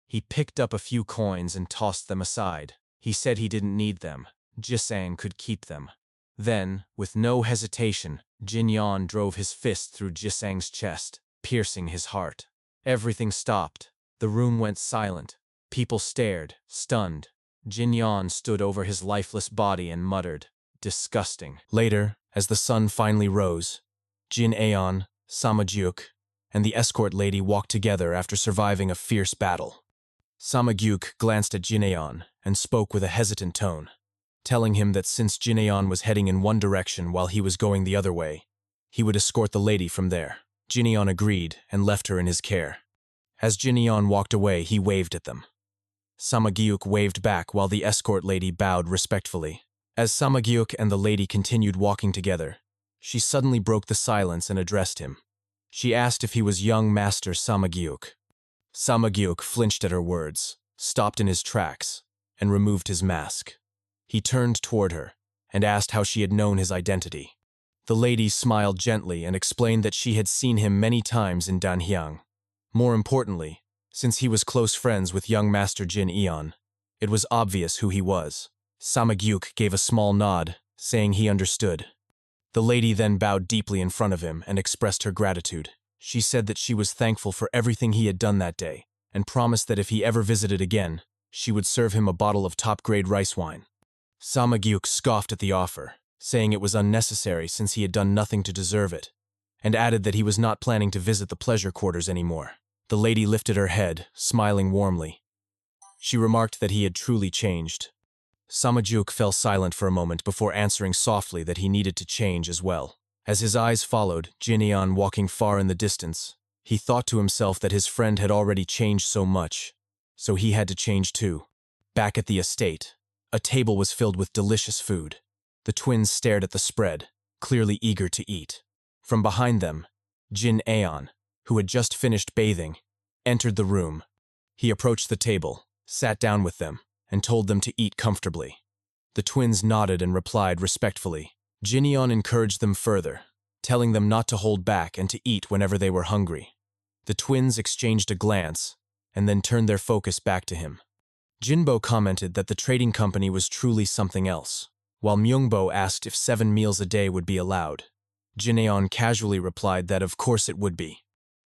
He picked up a few coins and tossed them aside. He said he didn't need them. Jisang could keep them. Then, with no hesitation, Jinyan drove his fist through Jisang's chest, piercing his heart. Everything stopped. The room went silent. People stared, stunned. Jinyan stood over his lifeless body and muttered, "Disgusting." Later, as the sun finally rose, Jin Aeon, Samagyuk, and the escort lady walked together after surviving a fierce battle. Samagyuk glanced at Jin Aeon and spoke with a hesitant tone. telling him that since Jineon was heading in one direction while he was going the other way, he would escort the lady from there. Jineon agreed and left her in his care. As Jineon walked away, he waved at them. Samagyuk waved back while the escort lady bowed respectfully. As Samagyuk and the lady continued walking together, she suddenly broke the silence and addressed him. She asked if he was young Master Samagyuk. Samagyuk flinched at her words, stopped in his tracks, and removed his mask. He turned toward her and asked how she had known his identity. The lady smiled gently and explained that she had seen him many times in Danhyang. More importantly, since he was close friends with young Master Jin Eon, it was obvious who he was. Samagyuk gave a small nod, saying he understood. The lady then bowed deeply in front of him and expressed her gratitude. She said that she was thankful for everything he had done that day, and promised that if he ever visited again, she would serve him a bottle of top-grade rice wine. Samagyuk scoffed at the offer, saying it was unnecessary since he had done nothing to deserve it, and added that he was not planning to visit the pleasure quarters anymore. The lady lifted her head, smiling warmly. She remarked that he had truly changed. Samagyuk fell silent for a moment before answering softly that he needed to change as well. As his eyes followed Jineon walking far in the distance, he thought to himself that his friend had already changed so much, so he had to change too. Back at the estate, a table was filled with delicious food. The twins stared at the spread, clearly eager to eat. From behind them, Jin Aeon, who had just finished bathing, entered the room. He approached the table, sat down with them, and told them to eat comfortably. The twins nodded and replied respectfully. Jineon encouraged them further, telling them not to hold back and to eat whenever they were hungry. The twins exchanged a glance, and then turned their focus back to him. Jinbo commented that the trading company was truly something else, while Myungbo asked if 7 meals a day would be allowed. Jineon casually replied that of course it would be.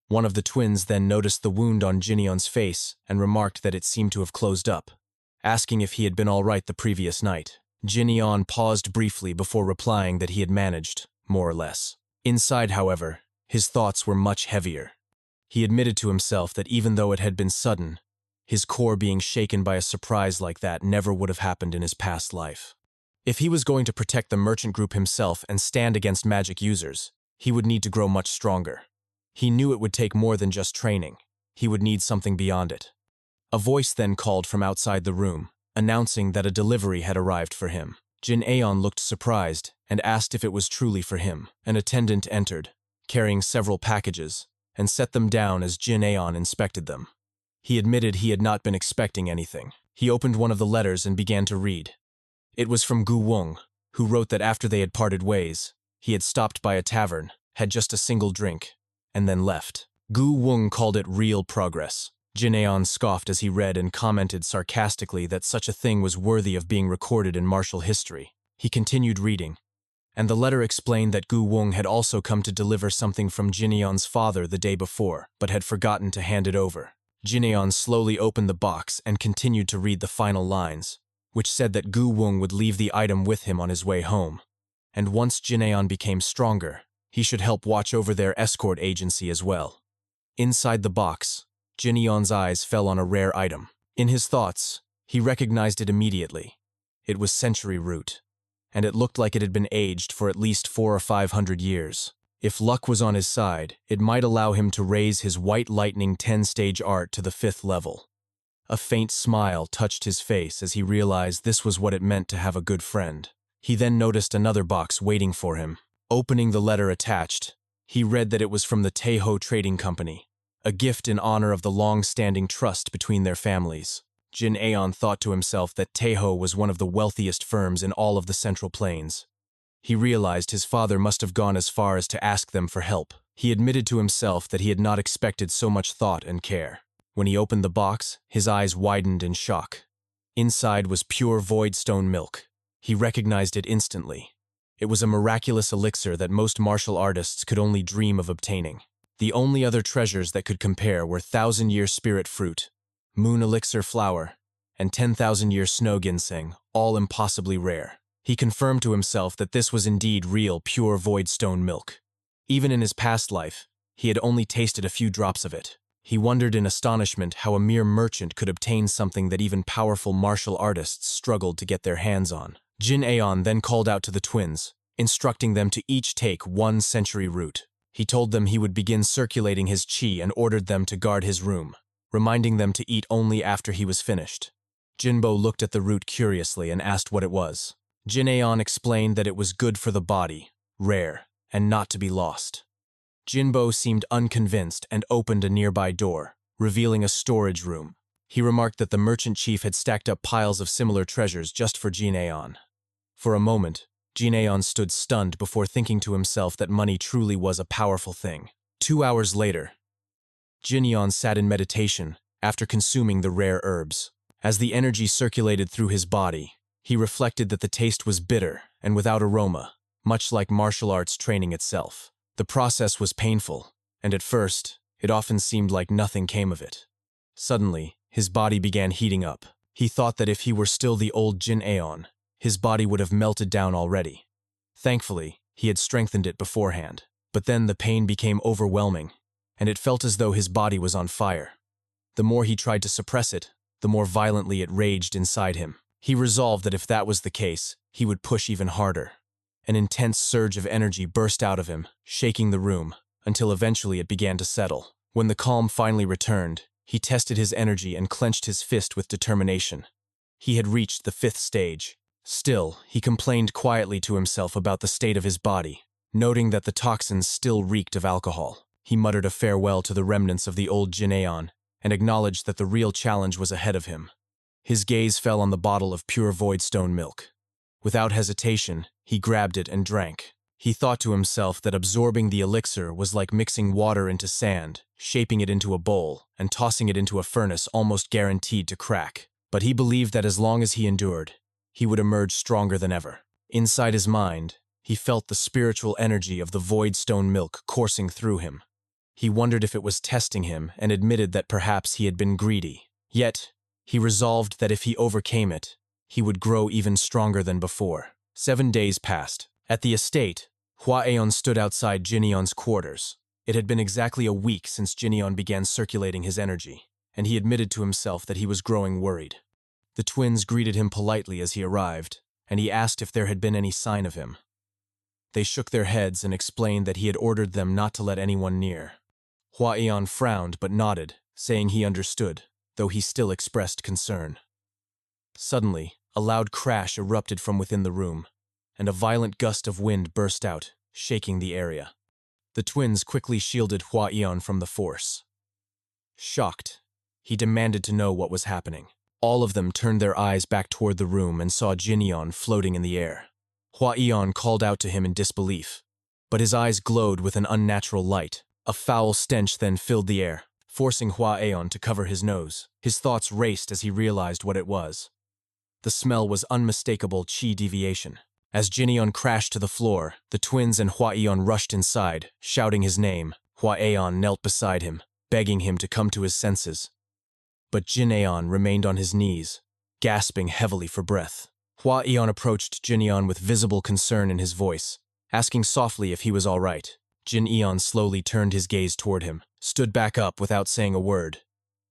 One of the twins then noticed the wound on Jineon's face and remarked that it seemed to have closed up, asking if he had been all right the previous night. Jineon paused briefly before replying that he had managed, more or less. Inside, however, his thoughts were much heavier. He admitted to himself that even though it had been sudden, his core being shaken by a surprise like that never would have happened in his past life. If he was going to protect the merchant group himself and stand against magic users, he would need to grow much stronger. He knew it would take more than just training. He would need something beyond it. A voice then called from outside the room, announcing that a delivery had arrived for him. Jin Aeon looked surprised and asked if it was truly for him. An attendant entered, carrying several packages, and set them down as Jin Aeon inspected them. He admitted he had not been expecting anything. He opened one of the letters and began to read. It was from Gu Wong, who wrote that after they had parted ways, he had stopped by a tavern, had just a single drink, and then left. Gu Wong called it real progress. Jin Aeon scoffed as he read and commented sarcastically that such a thing was worthy of being recorded in martial history. He continued reading, and the letter explained that Gu Wong had also come to deliver something from Jin Aeon's father the day before, but had forgotten to hand it over. Jin Aeon slowly opened the box and continued to read the final lines, which said that Gu Wong would leave the item with him on his way home, and once Jin Aeon became stronger, he should help watch over their escort agency as well. Inside the box, Jin Aeon's eyes fell on a rare item. In his thoughts, he recognized it immediately. It was century root, and it looked like it had been aged for at least 400 or 500 years. If luck was on his side, it might allow him to raise his White Lightning 10-stage art to the 5th level. A faint smile touched his face as he realized this was what it meant to have a good friend. He then noticed another box waiting for him. Opening the letter attached, he read that it was from the Taeho Trading Company, a gift in honor of the long-standing trust between their families. Jin Aeon thought to himself that Taeho was one of the wealthiest firms in all of the Central Plains. He realized his father must have gone as far as to ask them for help. He admitted to himself that he had not expected so much thought and care. When he opened the box, his eyes widened in shock. Inside was pure void stone milk. He recognized it instantly. It was a miraculous elixir that most martial artists could only dream of obtaining. The only other treasures that could compare were 1,000-year spirit fruit, moon elixir flower, and 10,000-year snow ginseng, all impossibly rare. He confirmed to himself that this was indeed real, pure void stone milk. Even in his past life, he had only tasted a few drops of it. He wondered in astonishment how a mere merchant could obtain something that even powerful martial artists struggled to get their hands on. Jin Aeon then called out to the twins, instructing them to each take 1 century root. He told them he would begin circulating his chi and ordered them to guard his room, reminding them to eat only after he was finished. Jinbo looked at the root curiously and asked what it was. Jin Aeon explained that it was good for the body, rare, and not to be lost. Jinbo seemed unconvinced and opened a nearby door, revealing a storage room. He remarked that the merchant chief had stacked up piles of similar treasures just for Jin Aeon. For a moment, Jin Aeon stood stunned before thinking to himself that money truly was a powerful thing. 2 hours later, Jin Aeon sat in meditation after consuming the rare herbs. As the energy circulated through his body, he reflected that the taste was bitter and without aroma, much like martial arts training itself. The process was painful, and at first, it often seemed like nothing came of it. Suddenly, his body began heating up. He thought that if he were still the old Jin Aeon, his body would have melted down already. Thankfully, he had strengthened it beforehand. But then the pain became overwhelming, and it felt as though his body was on fire. The more he tried to suppress it, the more violently it raged inside him. He resolved that if that was the case, he would push even harder. An intense surge of energy burst out of him, shaking the room, until eventually it began to settle. When the calm finally returned, he tested his energy and clenched his fist with determination. He had reached the 5th stage. Still, he complained quietly to himself about the state of his body, noting that the toxins still reeked of alcohol. He muttered a farewell to the remnants of the old Jin Aeon and acknowledged that the real challenge was ahead of him. His gaze fell on the bottle of pure voidstone milk. Without hesitation, he grabbed it and drank. He thought to himself that absorbing the elixir was like mixing water into sand, shaping it into a bowl, and tossing it into a furnace almost guaranteed to crack. But he believed that as long as he endured, he would emerge stronger than ever. Inside his mind, he felt the spiritual energy of the voidstone milk coursing through him. He wondered if it was testing him and admitted that perhaps he had been greedy. Yet, he resolved that if he overcame it, he would grow even stronger than before. 7 days passed. At the estate, Hua Aeon stood outside Jin Aeon's quarters. It had been exactly a week since Jin Aeon began circulating his energy, and he admitted to himself that he was growing worried. The twins greeted him politely as he arrived, and he asked if there had been any sign of him. They shook their heads and explained that he had ordered them not to let anyone near. Hua Aeon frowned but nodded, saying he understood, though he still expressed concern. Suddenly, a loud crash erupted from within the room, and a violent gust of wind burst out, shaking the area. The twins quickly shielded Hua Aeon from the force. Shocked, he demanded to know what was happening. All of them turned their eyes back toward the room and saw Jin Aeon floating in the air. Hua Aeon called out to him in disbelief, but his eyes glowed with an unnatural light. A foul stench then filled the air, forcing Hua Aeon to cover his nose. His thoughts raced as he realized what it was. The smell was unmistakable chi deviation. As Jin Aeon crashed to the floor, the twins and Hua Aeon rushed inside, shouting his name. Hua Aeon knelt beside him, begging him to come to his senses. But Jin Aeon remained on his knees, gasping heavily for breath. Hua Aeon approached Jin Aeon with visible concern in his voice, asking softly if he was all right. Jin Aeon slowly turned his gaze toward him, stood back up without saying a word,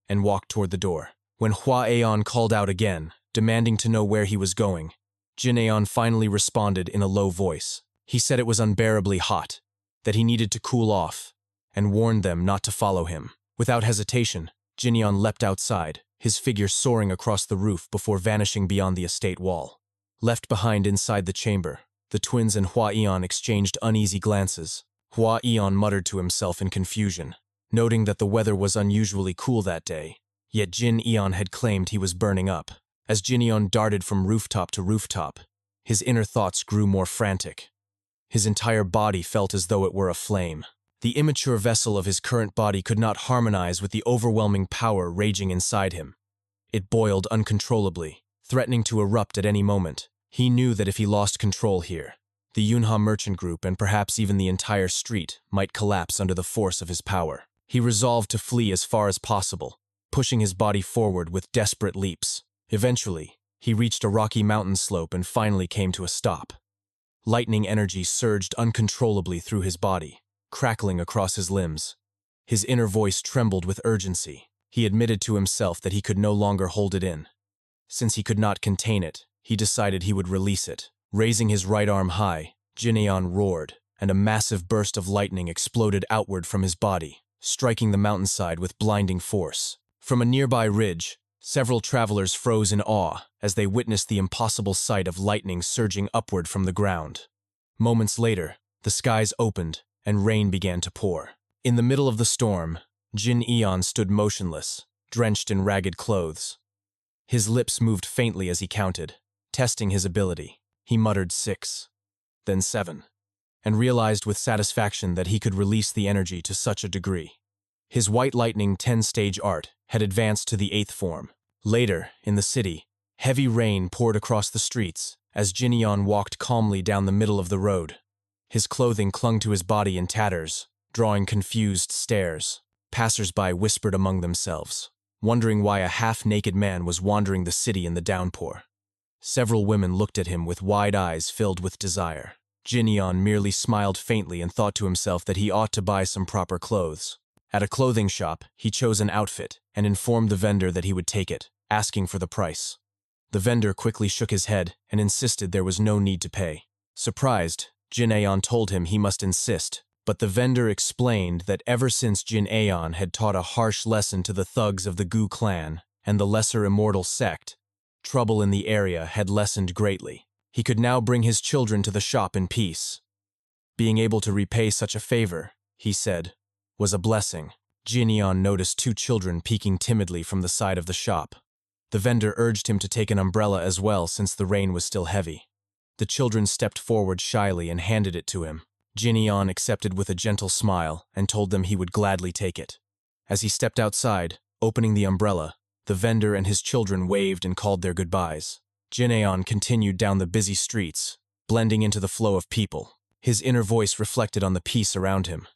and walked toward the door. When Hua Aeon called out again, demanding to know where he was going, Jin Aeon finally responded in a low voice. He said it was unbearably hot, that he needed to cool off, and warned them not to follow him. Without hesitation, Jin Aeon leapt outside, his figure soaring across the roof before vanishing beyond the estate wall. Left behind inside the chamber, the twins and Hua Aeon exchanged uneasy glances. Hua Aeon muttered to himself in confusion, noting that the weather was unusually cool that day, yet Jin Aeon had claimed he was burning up. As Jin Aeon darted from rooftop to rooftop, his inner thoughts grew more frantic. His entire body felt as though it were aflame. The immature vessel of his current body could not harmonize with the overwhelming power raging inside him. It boiled uncontrollably, threatening to erupt at any moment. He knew that if he lost control here, the Yunha merchant group and perhaps even the entire street might collapse under the force of his power. He resolved to flee as far as possible, pushing his body forward with desperate leaps. Eventually, he reached a rocky mountain slope and finally came to a stop. Lightning energy surged uncontrollably through his body, crackling across his limbs. His inner voice trembled with urgency. He admitted to himself that he could no longer hold it in. Since he could not contain it, he decided he would release it. Raising his right arm high, Jin Aeon roared, and a massive burst of lightning exploded outward from his body, striking the mountainside with blinding force. From a nearby ridge, several travelers froze in awe as they witnessed the impossible sight of lightning surging upward from the ground. Moments later, the skies opened and rain began to pour. In the middle of the storm, Jin Aeon stood motionless, drenched in ragged clothes. His lips moved faintly as he counted, testing his ability. He muttered 6, then 7, and realized with satisfaction that he could release the energy to such a degree. His White Lightning 10-stage art had advanced to the 8th form. Later, in the city, heavy rain poured across the streets as Jin Aeon walked calmly down the middle of the road. His clothing clung to his body in tatters, drawing confused stares. Passers-by whispered among themselves, wondering why a half-naked man was wandering the city in the downpour. Several women looked at him with wide eyes filled with desire. Jin Aeon merely smiled faintly and thought to himself that he ought to buy some proper clothes. At a clothing shop, he chose an outfit and informed the vendor that he would take it, asking for the price. The vendor quickly shook his head and insisted there was no need to pay. Surprised, Jin Aeon told him he must insist, but the vendor explained that ever since Jin Aeon had taught a harsh lesson to the thugs of the Gu clan and the Lesser Immortal sect, trouble in the area had lessened greatly. He could now bring his children to the shop in peace. Being able to repay such a favor, he said, was a blessing. Jin Aeon noticed 2 children peeking timidly from the side of the shop. The vendor urged him to take an umbrella as well since the rain was still heavy. The children stepped forward shyly and handed it to him. Jin Aeon accepted with a gentle smile and told them he would gladly take it. As he stepped outside, opening the umbrella, the vendor and his children waved and called their goodbyes. Jin Aeon continued down the busy streets, blending into the flow of people. His inner voice reflected on the peace around him.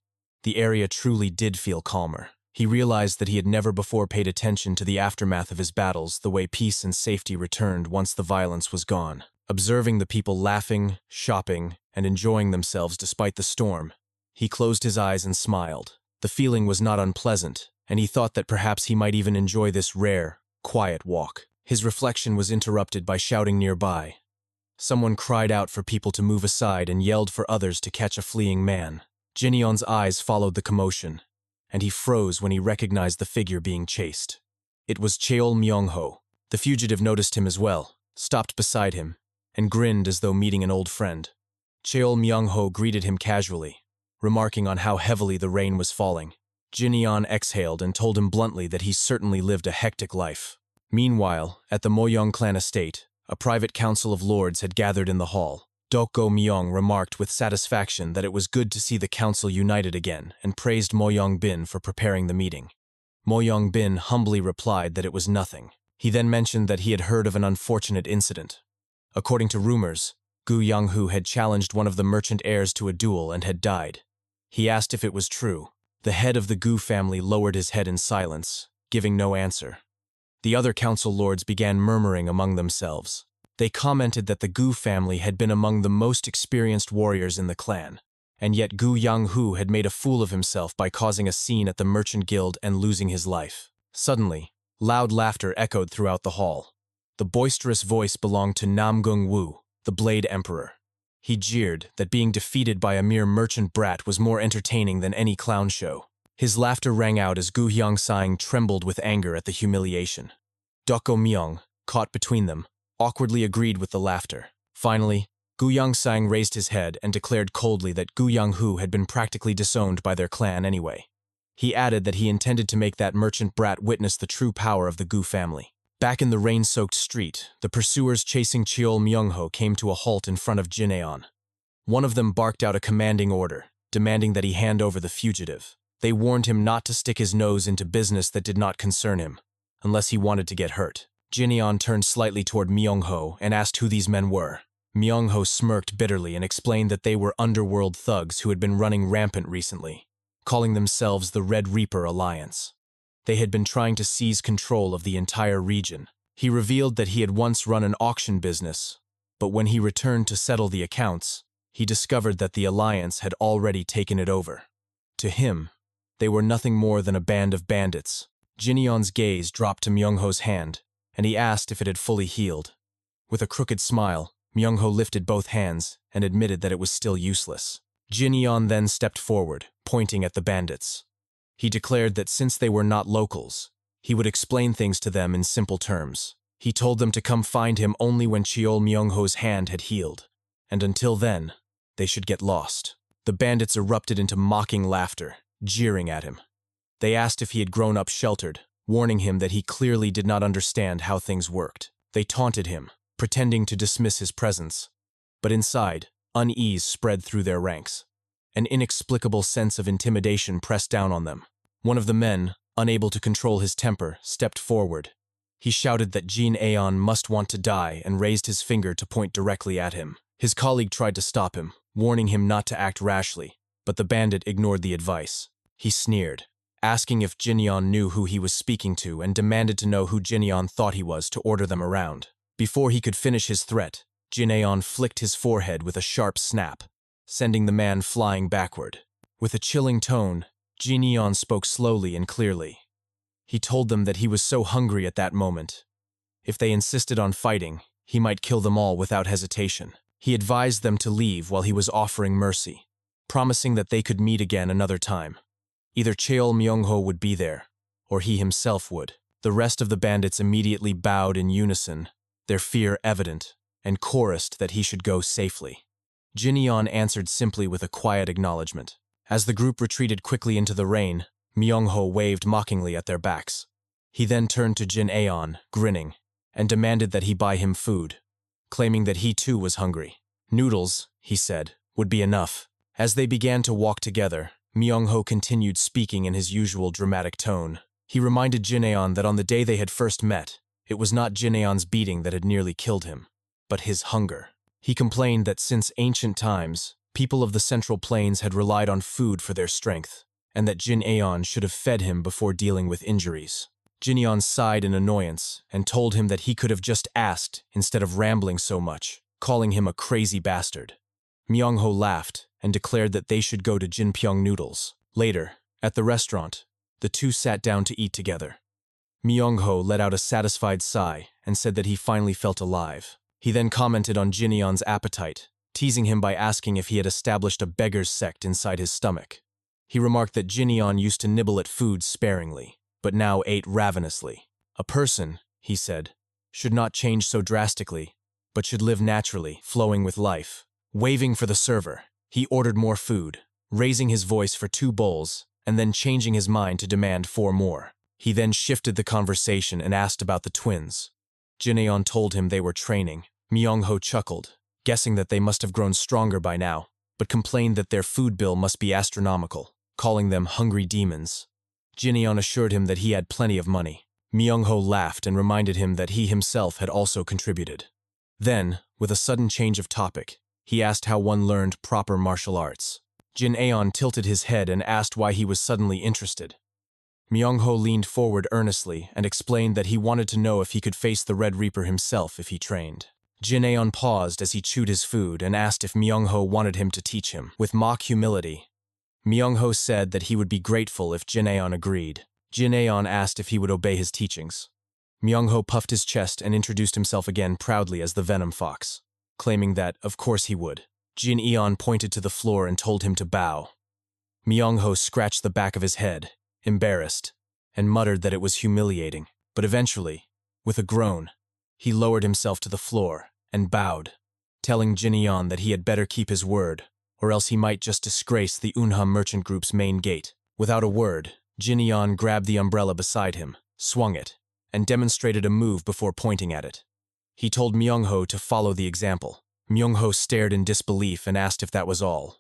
The area truly did feel calmer. He realized that he had never before paid attention to the aftermath of his battles, the way peace and safety returned once the violence was gone. Observing the people laughing, shopping, and enjoying themselves despite the storm, he closed his eyes and smiled. The feeling was not unpleasant, and he thought that perhaps he might even enjoy this rare, quiet walk. His reflection was interrupted by shouting nearby. Someone cried out for people to move aside and yelled for others to catch a fleeing man. Jin Aeon's eyes followed the commotion, and he froze when he recognized the figure being chased. It was Cheol Myung-ho. The fugitive noticed him as well, stopped beside him, and grinned as though meeting an old friend. Cheol Myung-ho greeted him casually, remarking on how heavily the rain was falling. Jin Aeon exhaled and told him bluntly that he certainly lived a hectic life. Meanwhile, at the Moyong clan estate, a private council of lords had gathered in the hall. Dokgo Myung remarked with satisfaction that it was good to see the council united again and praised Moyong Bin for preparing the meeting. Moyong Bin humbly replied that it was nothing. He then mentioned that he had heard of an unfortunate incident. According to rumors, Gu Yanghu had challenged one of the merchant heirs to a duel and had died. He asked if it was true. The head of the Gu family lowered his head in silence, giving no answer. The other council lords began murmuring among themselves. They commented that the Gu family had been among the most experienced warriors in the clan, and yet Gu Yanghu had made a fool of himself by causing a scene at the merchant guild and losing his life. Suddenly, loud laughter echoed throughout the hall. The boisterous voice belonged to Namgung Wu, the Blade Emperor. He jeered that being defeated by a mere merchant brat was more entertaining than any clown show. His laughter rang out as Gu Hyang-sang trembled with anger at the humiliation. Dokgo Myung, caught between them, awkwardly agreed with the laughter. Finally, Gu Yang-sang raised his head and declared coldly that Gu Yanghu had been practically disowned by their clan anyway. He added that he intended to make that merchant brat witness the true power of the Gu family. Back in the rain-soaked street, the pursuers chasing Cheol Myung-ho came to a halt in front of Jin Aeon. One of them barked out a commanding order, demanding that he hand over the fugitive. They warned him not to stick his nose into business that did not concern him, unless he wanted to get hurt. Jin Aeon turned slightly toward Myung-ho and asked who these men were. Myung-ho smirked bitterly and explained that they were underworld thugs who had been running rampant recently, calling themselves the Red Reaper Alliance. They had been trying to seize control of the entire region. He revealed that he had once run an auction business, but when he returned to settle the accounts, he discovered that the Alliance had already taken it over. To him, they were nothing more than a band of bandits. Jin Aeon's gaze dropped to Myung-ho's hand, and he asked if it had fully healed. With a crooked smile, Myung-ho lifted both hands and admitted that it was still useless. Jin-yeon then stepped forward, pointing at the bandits. He declared that since they were not locals, he would explain things to them in simple terms. He told them to come find him only when Cheol Myung-ho's hand had healed, and until then, they should get lost. The bandits erupted into mocking laughter, jeering at him. They asked if he had grown up sheltered, warning him that he clearly did not understand how things worked. They taunted him, pretending to dismiss his presence. But inside, unease spread through their ranks. An inexplicable sense of intimidation pressed down on them. One of the men, unable to control his temper, stepped forward. He shouted that Jin-aeon must want to die and raised his finger to point directly at him. His colleague tried to stop him, warning him not to act rashly, but the bandit ignored the advice. He sneered, asking if Jin-yeon knew who he was speaking to and demanded to know who Jin-yeon thought he was to order them around. Before he could finish his threat, Jin-aeon flicked his forehead with a sharp snap, sending the man flying backward. With a chilling tone, Jin-yeon spoke slowly and clearly. He told them that he was so hungry at that moment. If they insisted on fighting, he might kill them all without hesitation. He advised them to leave while he was offering mercy, promising that they could meet again another time. Either Cheol Myung-ho would be there, or he himself would. The rest of the bandits immediately bowed in unison, their fear evident, and chorused that he should go safely. Jin-yeon answered simply with a quiet acknowledgement. As the group retreated quickly into the rain, Myung-ho waved mockingly at their backs. He then turned to Jin-aeon, grinning, and demanded that he buy him food, claiming that he too was hungry. Noodles, he said, would be enough. As they began to walk together, Myung-ho continued speaking in his usual dramatic tone. He reminded Jin-aeon that on the day they had first met, it was not Jin-aeon's beating that had nearly killed him, but his hunger. He complained that since ancient times, people of the Central Plains had relied on food for their strength, and that Jin-aeon should have fed him before dealing with injuries. Jin-yeon sighed in annoyance and told him that he could have just asked instead of rambling so much, calling him a crazy bastard. Myung-ho laughed and declared that they should go to Jinpyeong Noodles. Later, at the restaurant, the two sat down to eat together. Myung-ho let out a satisfied sigh and said that he finally felt alive. He then commented on Jin-yeon's appetite, teasing him by asking if he had established a beggar's sect inside his stomach. He remarked that Jin-yeon used to nibble at food sparingly, but now ate ravenously. A person, he said, should not change so drastically, but should live naturally, flowing with life. Waving for the server, he ordered more food, raising his voice for 2 bowls, and then changing his mind to demand 4 more. He then shifted the conversation and asked about the twins. Jin-aeon told him they were training. Myung-ho chuckled, guessing that they must have grown stronger by now, but complained that their food bill must be astronomical, calling them hungry demons. Jin-yeon assured him that he had plenty of money. Myung-ho laughed and reminded him that he himself had also contributed. Then, with a sudden change of topic, he asked how one learned proper martial arts. Jin-aeon tilted his head and asked why he was suddenly interested. Myung-ho leaned forward earnestly and explained that he wanted to know if he could face the Red Reaper himself if he trained. Jin-aeon paused as he chewed his food and asked if Myung-ho wanted him to teach him. With mock humility, Myung-ho said that he would be grateful if Jin-aeon agreed. Jin-aeon asked if he would obey his teachings. Myung-ho puffed his chest and introduced himself again proudly as the Venom Fox, claiming that, of course, he would. Jin-aeon pointed to the floor and told him to bow. Myung-ho scratched the back of his head, embarrassed, and muttered that it was humiliating. But eventually, with a groan, he lowered himself to the floor and bowed, telling Jin-aeon that he had better keep his word, or else he might just disgrace the Unha Merchant Group's main gate. Without a word, Jin-aeon grabbed the umbrella beside him, swung it, and demonstrated a move before pointing at it. He told Myung-ho to follow the example. Myung-ho stared in disbelief and asked if that was all.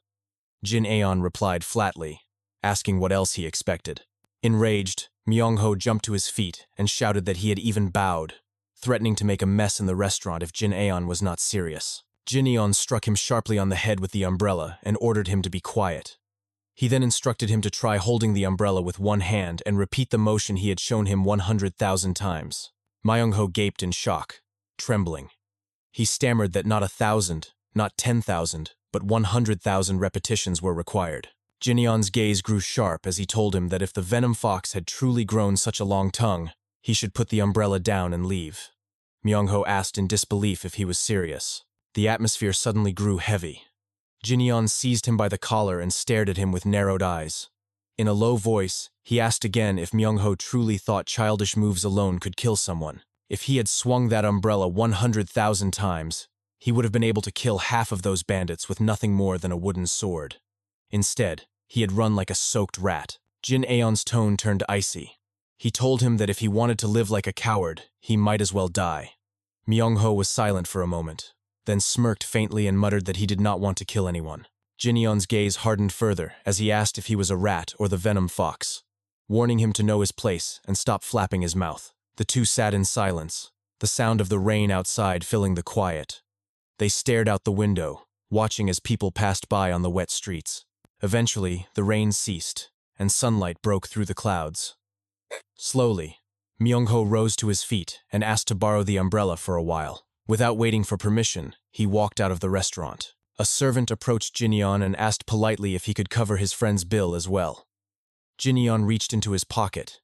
Jin-aeon replied flatly, asking what else he expected. Enraged, Myung-ho jumped to his feet and shouted that he had even bowed, threatening to make a mess in the restaurant if Jin-aeon was not serious. Jin-aeon struck him sharply on the head with the umbrella and ordered him to be quiet. He then instructed him to try holding the umbrella with one hand and repeat the motion he had shown him 100,000 times. Myung-ho gaped in shock, trembling. He stammered that not 1,000, not 10,000, but 100,000 repetitions were required. Jin-aeon's gaze grew sharp as he told him that if the Venom Fox had truly grown such a long tongue, he should put the umbrella down and leave. Myung-ho asked in disbelief if he was serious. The atmosphere suddenly grew heavy. Jin-yeon seized him by the collar and stared at him with narrowed eyes. In a low voice, he asked again if Myung-ho truly thought childish moves alone could kill someone. If he had swung that umbrella 100,000 times, he would have been able to kill half of those bandits with nothing more than a wooden sword. Instead, he had run like a soaked rat. Jin Aeon's tone turned icy. He told him that if he wanted to live like a coward, he might as well die. Myung-ho was silent for a moment, then smirked faintly and muttered that he did not want to kill anyone. Jin-yeon's gaze hardened further as he asked if he was a rat or the venom fox, warning him to know his place and stop flapping his mouth. The two sat in silence, the sound of the rain outside filling the quiet. They stared out the window, watching as people passed by on the wet streets. Eventually, the rain ceased, and sunlight broke through the clouds. Slowly, Myung-ho rose to his feet and asked to borrow the umbrella for a while. Without waiting for permission, he walked out of the restaurant. A servant approached Jin-yeon and asked politely if he could cover his friend's bill as well. Jin-yeon reached into his pocket,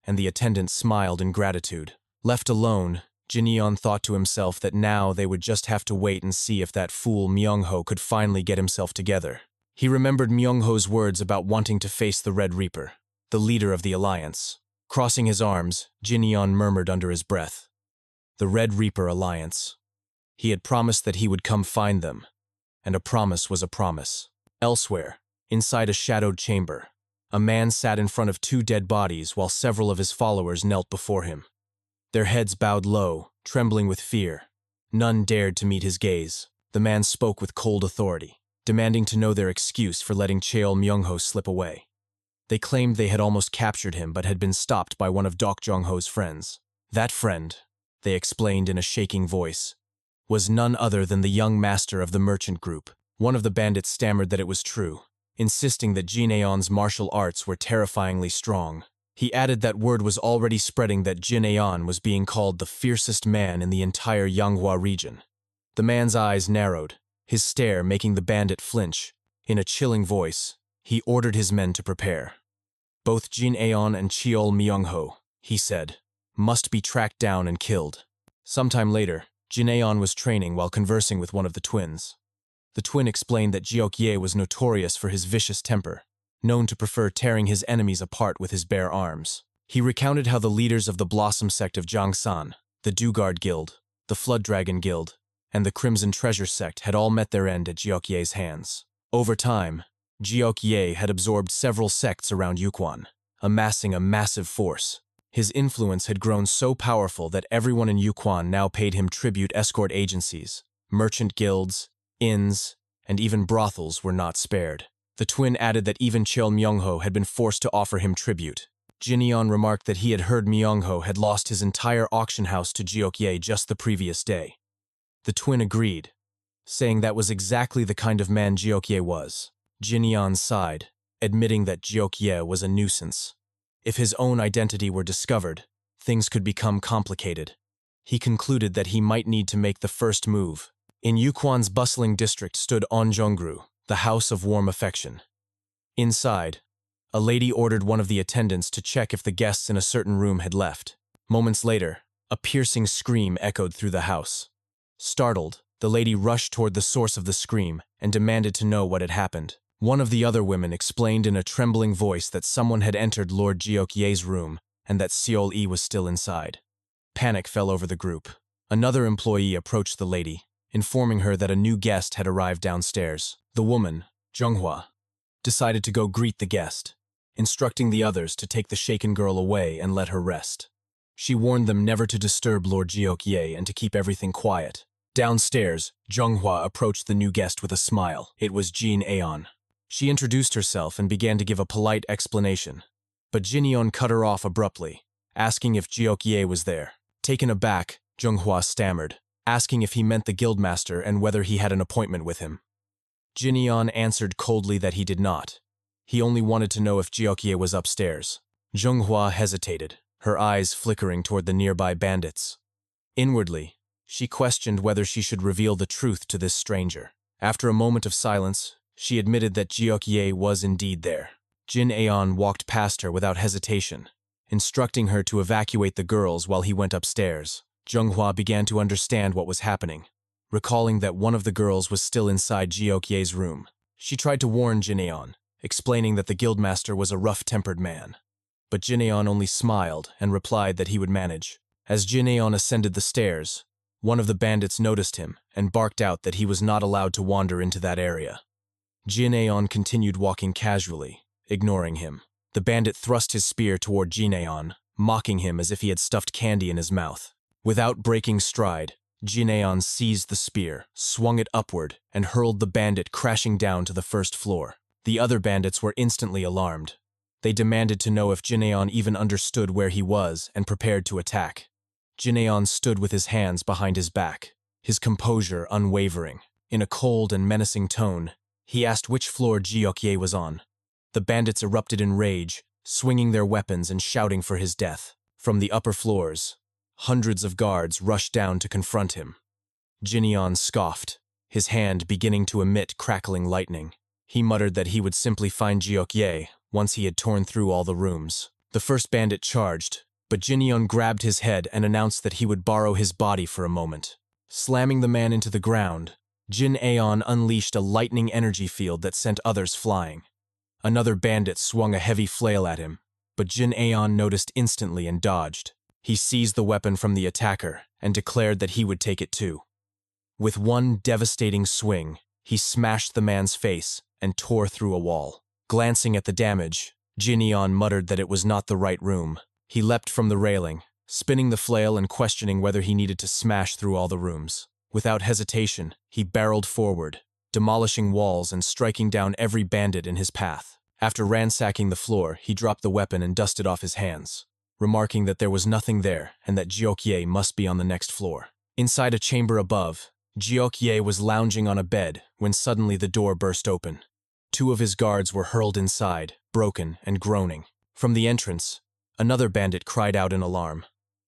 and the attendant smiled in gratitude. Left alone, Jin-yeon thought to himself that now they would just have to wait and see if that fool Myung-ho could finally get himself together. He remembered Myung-ho's words about wanting to face the Red Reaper, the leader of the Alliance. Crossing his arms, Jin-yeon murmured under his breath, "The Red Reaper Alliance." He had promised that he would come find them, and a promise was a promise. Elsewhere, inside a shadowed chamber, a man sat in front of two dead bodies while several of his followers knelt before him. Their heads bowed low, trembling with fear. None dared to meet his gaze. The man spoke with cold authority, demanding to know their excuse for letting Cheol Myung-ho slip away. They claimed they had almost captured him but had been stopped by one of Dok Jong-ho's friends. That friend, they explained in a shaking voice, was none other than the young master of the merchant group. One of the bandits stammered that it was true, insisting that Jin Aeon's martial arts were terrifyingly strong. He added that word was already spreading that Jin Aeon was being called the fiercest man in the entire Yanghwa region. The man's eyes narrowed, his stare making the bandit flinch. In a chilling voice, he ordered his men to prepare. Both Jin Aeon and Cheol Myung-ho, he said, must be tracked down and killed. Sometime later, Jin Aeon was training while conversing with one of the twins. The twin explained that Jeok-ye was notorious for his vicious temper, known to prefer tearing his enemies apart with his bare arms. He recounted how the leaders of the Blossom sect of Jangsan, the Dugard Guild, the Flood Dragon Guild, and the Crimson Treasure sect had all met their end at Jeok-ye's hands. Over time, Jeok-ye had absorbed several sects around Yukwan, amassing a massive force. His influence had grown so powerful that everyone in Yukwan now paid him tribute. Escort agencies, merchant guilds, inns, and even brothels were not spared. The twin added that even Cheol Myung-ho had been forced to offer him tribute. Jin-yeon remarked that he had heard Myung-ho had lost his entire auction house to Jeok-ye just the previous day. The twin agreed, saying that was exactly the kind of man Jeok-ye was. Jin-yeon sighed, admitting that Jeok-ye was a nuisance. If his own identity were discovered, things could become complicated. He concluded that he might need to make the first move. In Yukwan's bustling district stood Onjongru, the house of warm affection. Inside, a lady ordered one of the attendants to check if the guests in a certain room had left. Moments later, a piercing scream echoed through the house. Startled, the lady rushed toward the source of the scream and demanded to know what had happened. One of the other women explained in a trembling voice that someone had entered Lord Jeok-ye's room and that Seol-i was still inside. Panic fell over the group. Another employee approached the lady, informing her that a new guest had arrived downstairs. The woman, Junghwa, decided to go greet the guest, instructing the others to take the shaken girl away and let her rest. She warned them never to disturb Lord Jeok-ye and to keep everything quiet. Downstairs, Junghwa approached the new guest with a smile. It was Jin Aeon. She introduced herself and began to give a polite explanation, but Jin-yeon cut her off abruptly, asking if Jeok-ye was there. Taken aback, Junghwa stammered, asking if he meant the guildmaster and whether he had an appointment with him. Jin-yeon answered coldly that he did not. He only wanted to know if Jeok-ye was upstairs. Junghwa hesitated, her eyes flickering toward the nearby bandits. Inwardly, she questioned whether she should reveal the truth to this stranger. After a moment of silence, she admitted that Jeok-ye was indeed there. Jin Aeon walked past her without hesitation, instructing her to evacuate the girls while he went upstairs. Zhenghua began to understand what was happening, recalling that one of the girls was still inside Jiokye's room. She tried to warn Jineon, explaining that the guildmaster was a rough-tempered man. But Jineon only smiled and replied that he would manage. As Jineon ascended the stairs, one of the bandits noticed him and barked out that he was not allowed to wander into that area. Jineon continued walking casually, ignoring him. The bandit thrust his spear toward Jineon, mocking him as if he had stuffed candy in his mouth. Without breaking stride, Jineon seized the spear, swung it upward, and hurled the bandit crashing down to the first floor. The other bandits were instantly alarmed. They demanded to know if Jineon even understood where he was and prepared to attack. Jineon stood with his hands behind his back, his composure unwavering. In a cold and menacing tone, he asked which floor Jiokye was on. The bandits erupted in rage, swinging their weapons and shouting for his death. From the upper floors, hundreds of guards rushed down to confront him. Jineon scoffed, his hand beginning to emit crackling lightning. He muttered that he would simply find Jiokye once he had torn through all the rooms. The first bandit charged, but Jineon grabbed his head and announced that he would borrow his body for a moment. Slamming the man into the ground, Jineon unleashed a lightning energy field that sent others flying. Another bandit swung a heavy flail at him, but Jineon noticed instantly and dodged. He seized the weapon from the attacker and declared that he would take it too. With one devastating swing, he smashed the man's face and tore through a wall. Glancing at the damage, Jineon muttered that it was not the right room. He leapt from the railing, spinning the flail and questioning whether he needed to smash through all the rooms. Without hesitation, he barreled forward, demolishing walls and striking down every bandit in his path. After ransacking the floor, he dropped the weapon and dusted off his hands, remarking that there was nothing there and that Jiokye must be on the next floor. Inside a chamber above, Jiokye was lounging on a bed when suddenly the door burst open. Two of his guards were hurled inside, broken and groaning. From the entrance, another bandit cried out in alarm,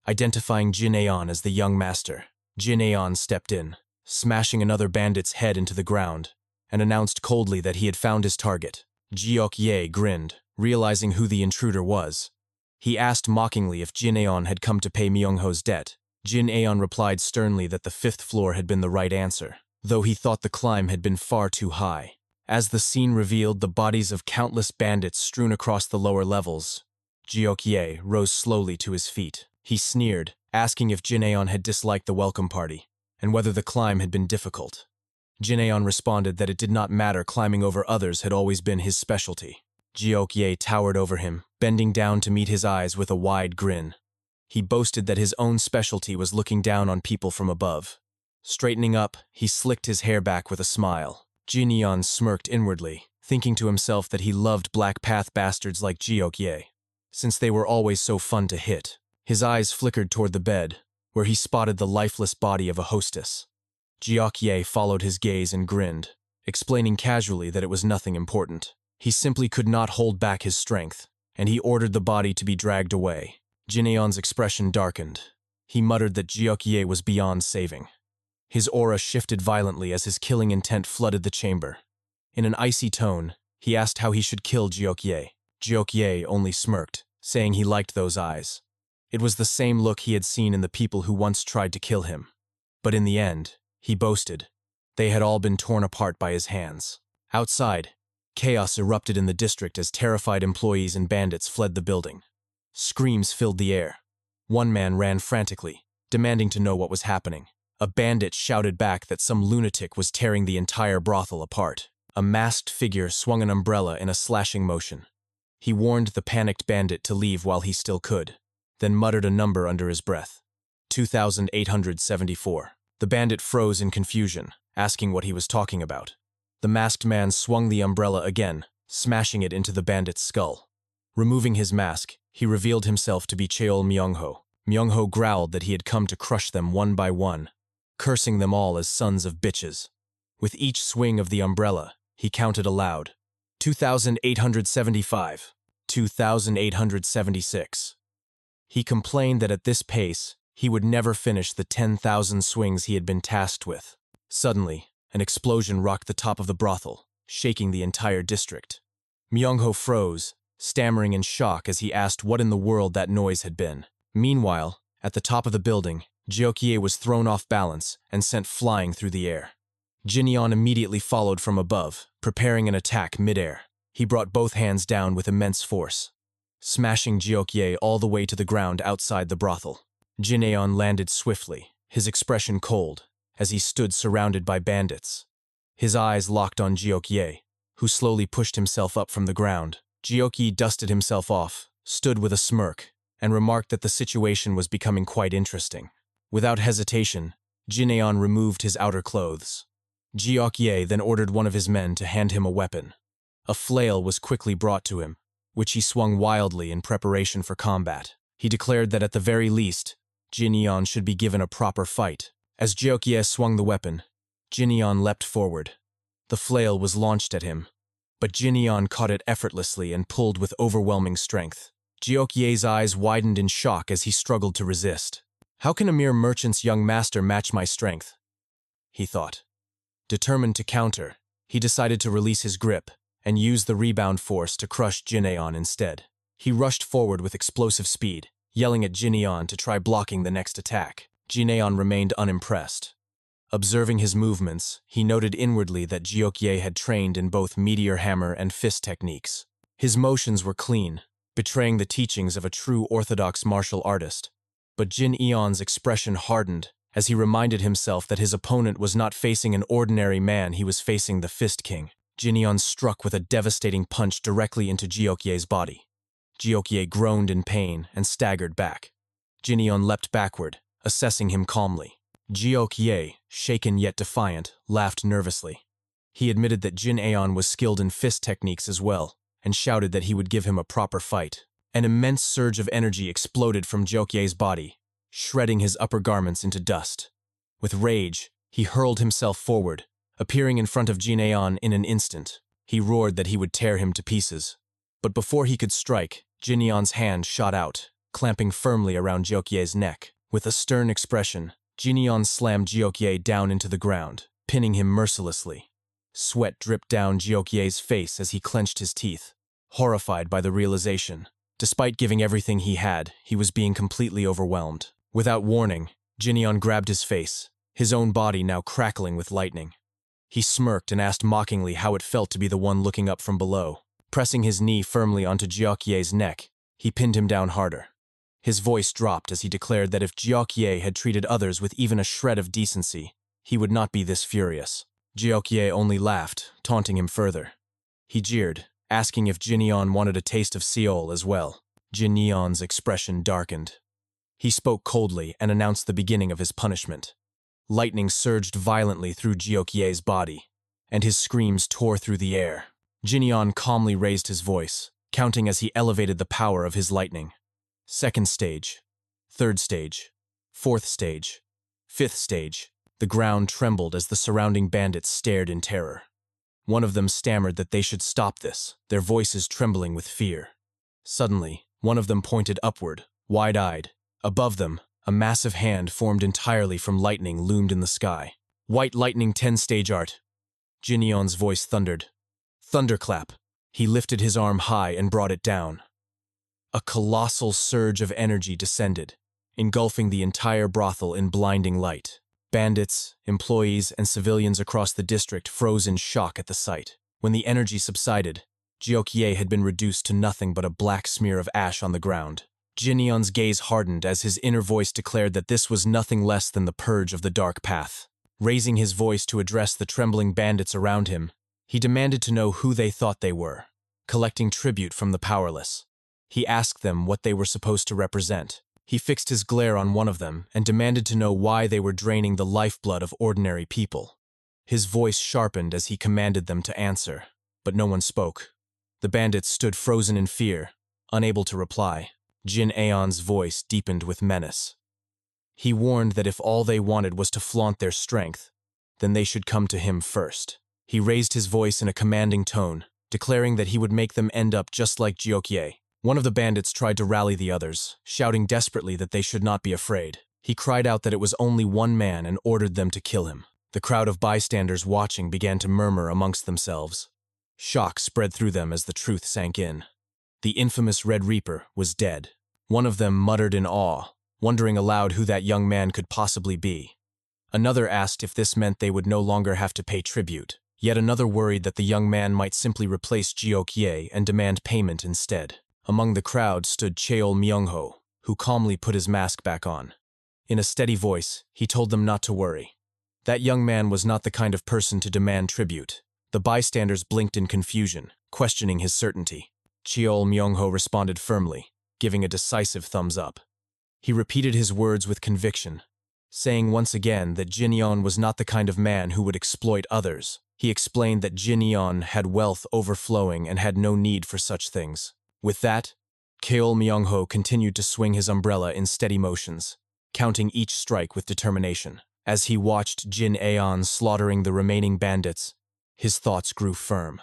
identifying Jineon as the young master. Jineon stepped in, smashing another bandit's head into the ground, and announced coldly that he had found his target. Jiokye grinned, realizing who the intruder was. He asked mockingly if Jineon had come to pay Myungho's debt. Jineon replied sternly that the 5th floor had been the right answer, though he thought the climb had been far too high. As the scene revealed the bodies of countless bandits strewn across the lower levels, Jiokye rose slowly to his feet. He sneered, asking if Jineon had disliked the welcome party, and whether the climb had been difficult. Jineon responded that it did not matter, climbing over others had always been his specialty. Jiokye towered over him, bending down to meet his eyes with a wide grin. He boasted that his own specialty was looking down on people from above. Straightening up, he slicked his hair back with a smile. Jineon smirked inwardly, thinking to himself that he loved Black Path bastards like Jiokye, since they were always so fun to hit. His eyes flickered toward the bed, where he spotted the lifeless body of a hostess. Jiokye followed his gaze and grinned, explaining casually that it was nothing important. He simply could not hold back his strength, and he ordered the body to be dragged away. Jineon's expression darkened. He muttered that Jiokye was beyond saving. His aura shifted violently as his killing intent flooded the chamber. In an icy tone, he asked how he should kill Jiokye. Jiokye only smirked, saying he liked those eyes. It was the same look he had seen in the people who once tried to kill him. But in the end, he boasted, they had all been torn apart by his hands. Outside, chaos erupted in the district as terrified employees and bandits fled the building. Screams filled the air. One man ran frantically, demanding to know what was happening. A bandit shouted back that some lunatic was tearing the entire brothel apart. A masked figure swung an umbrella in a slashing motion. He warned the panicked bandit to leave while he still could, then muttered a number under his breath. 2,874. The bandit froze in confusion, asking what he was talking about. The masked man swung the umbrella again, smashing it into the bandit's skull. Removing his mask, he revealed himself to be Cheol Myungho. Myungho growled that he had come to crush them one by one, cursing them all as sons of bitches. With each swing of the umbrella, he counted aloud. 2,875. 2,876. He complained that at this pace, he would never finish the 10,000 swings he had been tasked with. Suddenly, an explosion rocked the top of the brothel, shaking the entire district. Myungho froze, stammering in shock as he asked what in the world that noise had been. Meanwhile, at the top of the building, Jiokye was thrown off balance and sent flying through the air. Jinyeon immediately followed from above, preparing an attack midair. He brought both hands down with immense force, smashing Jiokye all the way to the ground outside the brothel. Jinyeon landed swiftly, his expression cold, as he stood surrounded by bandits. His eyes locked on Jiokye, who slowly pushed himself up from the ground. Jiokye dusted himself off, stood with a smirk, and remarked that the situation was becoming quite interesting. Without hesitation, Jinyeon removed his outer clothes. Jiokye then ordered one of his men to hand him a weapon. A flail was quickly brought to him, which he swung wildly in preparation for combat. He declared that at the very least, Jinyeon should be given a proper fight. As Jiokye swung the weapon, Jinyeon leapt forward. The flail was launched at him, but Jinyeon caught it effortlessly and pulled with overwhelming strength. Jiokye's eyes widened in shock as he struggled to resist. "How can a mere merchant's young master match my strength?" he thought. Determined to counter, he decided to release his grip and use the rebound force to crush Jinyeon instead. He rushed forward with explosive speed, yelling at Jinyeon to try blocking the next attack. Jinyeon remained unimpressed. Observing his movements, he noted inwardly that Jiokye had trained in both meteor hammer and fist techniques. His motions were clean, betraying the teachings of a true orthodox martial artist. But Jinyeon's expression hardened as he reminded himself that his opponent was not facing an ordinary man, he was facing the Fist King. Jinyeon struck with a devastating punch directly into Jiokye's body. Jiokye groaned in pain and staggered back. Jinyeon leapt backward, assessing him calmly. Jiokye, shaken yet defiant, laughed nervously. He admitted that Jinyeon was skilled in fist techniques as well, and shouted that he would give him a proper fight. An immense surge of energy exploded from Jiokye's body, shredding his upper garments into dust. With rage, he hurled himself forward, appearing in front of Jinyeon in an instant. He roared that he would tear him to pieces. But before he could strike, Jinyeon's hand shot out, clamping firmly around Jiokye's neck. With a stern expression, Jinyeon slammed Jiokye down into the ground, pinning him mercilessly. Sweat dripped down Jiokye's face as he clenched his teeth, horrified by the realization. Despite giving everything he had, he was being completely overwhelmed. Without warning, Jinyeon grabbed his face, his own body now crackling with lightning. He smirked and asked mockingly how it felt to be the one looking up from below. Pressing his knee firmly onto Jiokye's neck, he pinned him down harder. His voice dropped as he declared that if Jiokye had treated others with even a shred of decency, he would not be this furious. Jiokye only laughed, taunting him further. He jeered, asking if Jinyeon wanted a taste of Seoul as well. Jinyeon's expression darkened. He spoke coldly and announced the beginning of his punishment. Lightning surged violently through Jiokye's body, and his screams tore through the air. Jinyeon calmly raised his voice, counting as he elevated the power of his lightning. Second stage, third stage, fourth stage, fifth stage. The ground trembled as the surrounding bandits stared in terror. One of them stammered that they should stop this, their voices trembling with fear. Suddenly, one of them pointed upward, wide-eyed. Above them, a massive hand formed entirely from lightning loomed in the sky. "White lightning 10-stage art." Jinyeon's voice thundered. "Thunderclap." He lifted his arm high and brought it down. A colossal surge of energy descended, engulfing the entire brothel in blinding light. Bandits, employees, and civilians across the district froze in shock at the sight. When the energy subsided, Jiokye had been reduced to nothing but a black smear of ash on the ground. Jinyeon's gaze hardened as his inner voice declared that this was nothing less than the purge of the dark path. Raising his voice to address the trembling bandits around him, he demanded to know who they thought they were, collecting tribute from the powerless. He asked them what they were supposed to represent. He fixed his glare on one of them and demanded to know why they were draining the lifeblood of ordinary people. His voice sharpened as he commanded them to answer, but no one spoke. The bandits stood frozen in fear, unable to reply. Jinyeon's voice deepened with menace. He warned that if all they wanted was to flaunt their strength, then they should come to him first. He raised his voice in a commanding tone, declaring that he would make them end up just like Jiokye. One of the bandits tried to rally the others, shouting desperately that they should not be afraid. He cried out that it was only one man and ordered them to kill him. The crowd of bystanders watching began to murmur amongst themselves. Shock spread through them as the truth sank in. The infamous Red Reaper was dead. One of them muttered in awe, wondering aloud who that young man could possibly be. Another asked if this meant they would no longer have to pay tribute. Yet another worried that the young man might simply replace Jiok-ye and demand payment instead. Among the crowd stood Cheol Myung-ho, who calmly put his mask back on. In a steady voice, he told them not to worry. That young man was not the kind of person to demand tribute. The bystanders blinked in confusion, questioning his certainty. Cheol Myung-ho responded firmly, giving a decisive thumbs up. He repeated his words with conviction, saying once again that Jin Yeon was not the kind of man who would exploit others. He explained that Jin Yeon had wealth overflowing and had no need for such things. With that, Cheol Myung-ho continued to swing his umbrella in steady motions, counting each strike with determination. As he watched Jin Aeon slaughtering the remaining bandits, his thoughts grew firm.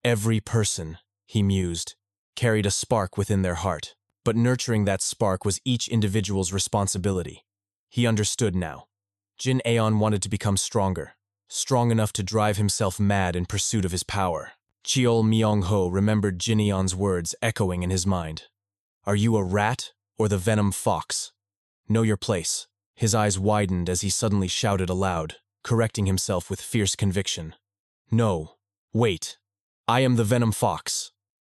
Every person, he mused, carried a spark within their heart, but nurturing that spark was each individual's responsibility. He understood now. Jin Aeon wanted to become stronger, strong enough to drive himself mad in pursuit of his power. Cheol Myung-ho remembered Jin Aeon's words echoing in his mind. "Are you a rat or the venom fox? Know your place." His eyes widened as he suddenly shouted aloud, correcting himself with fierce conviction. "No, wait. I am the venom fox."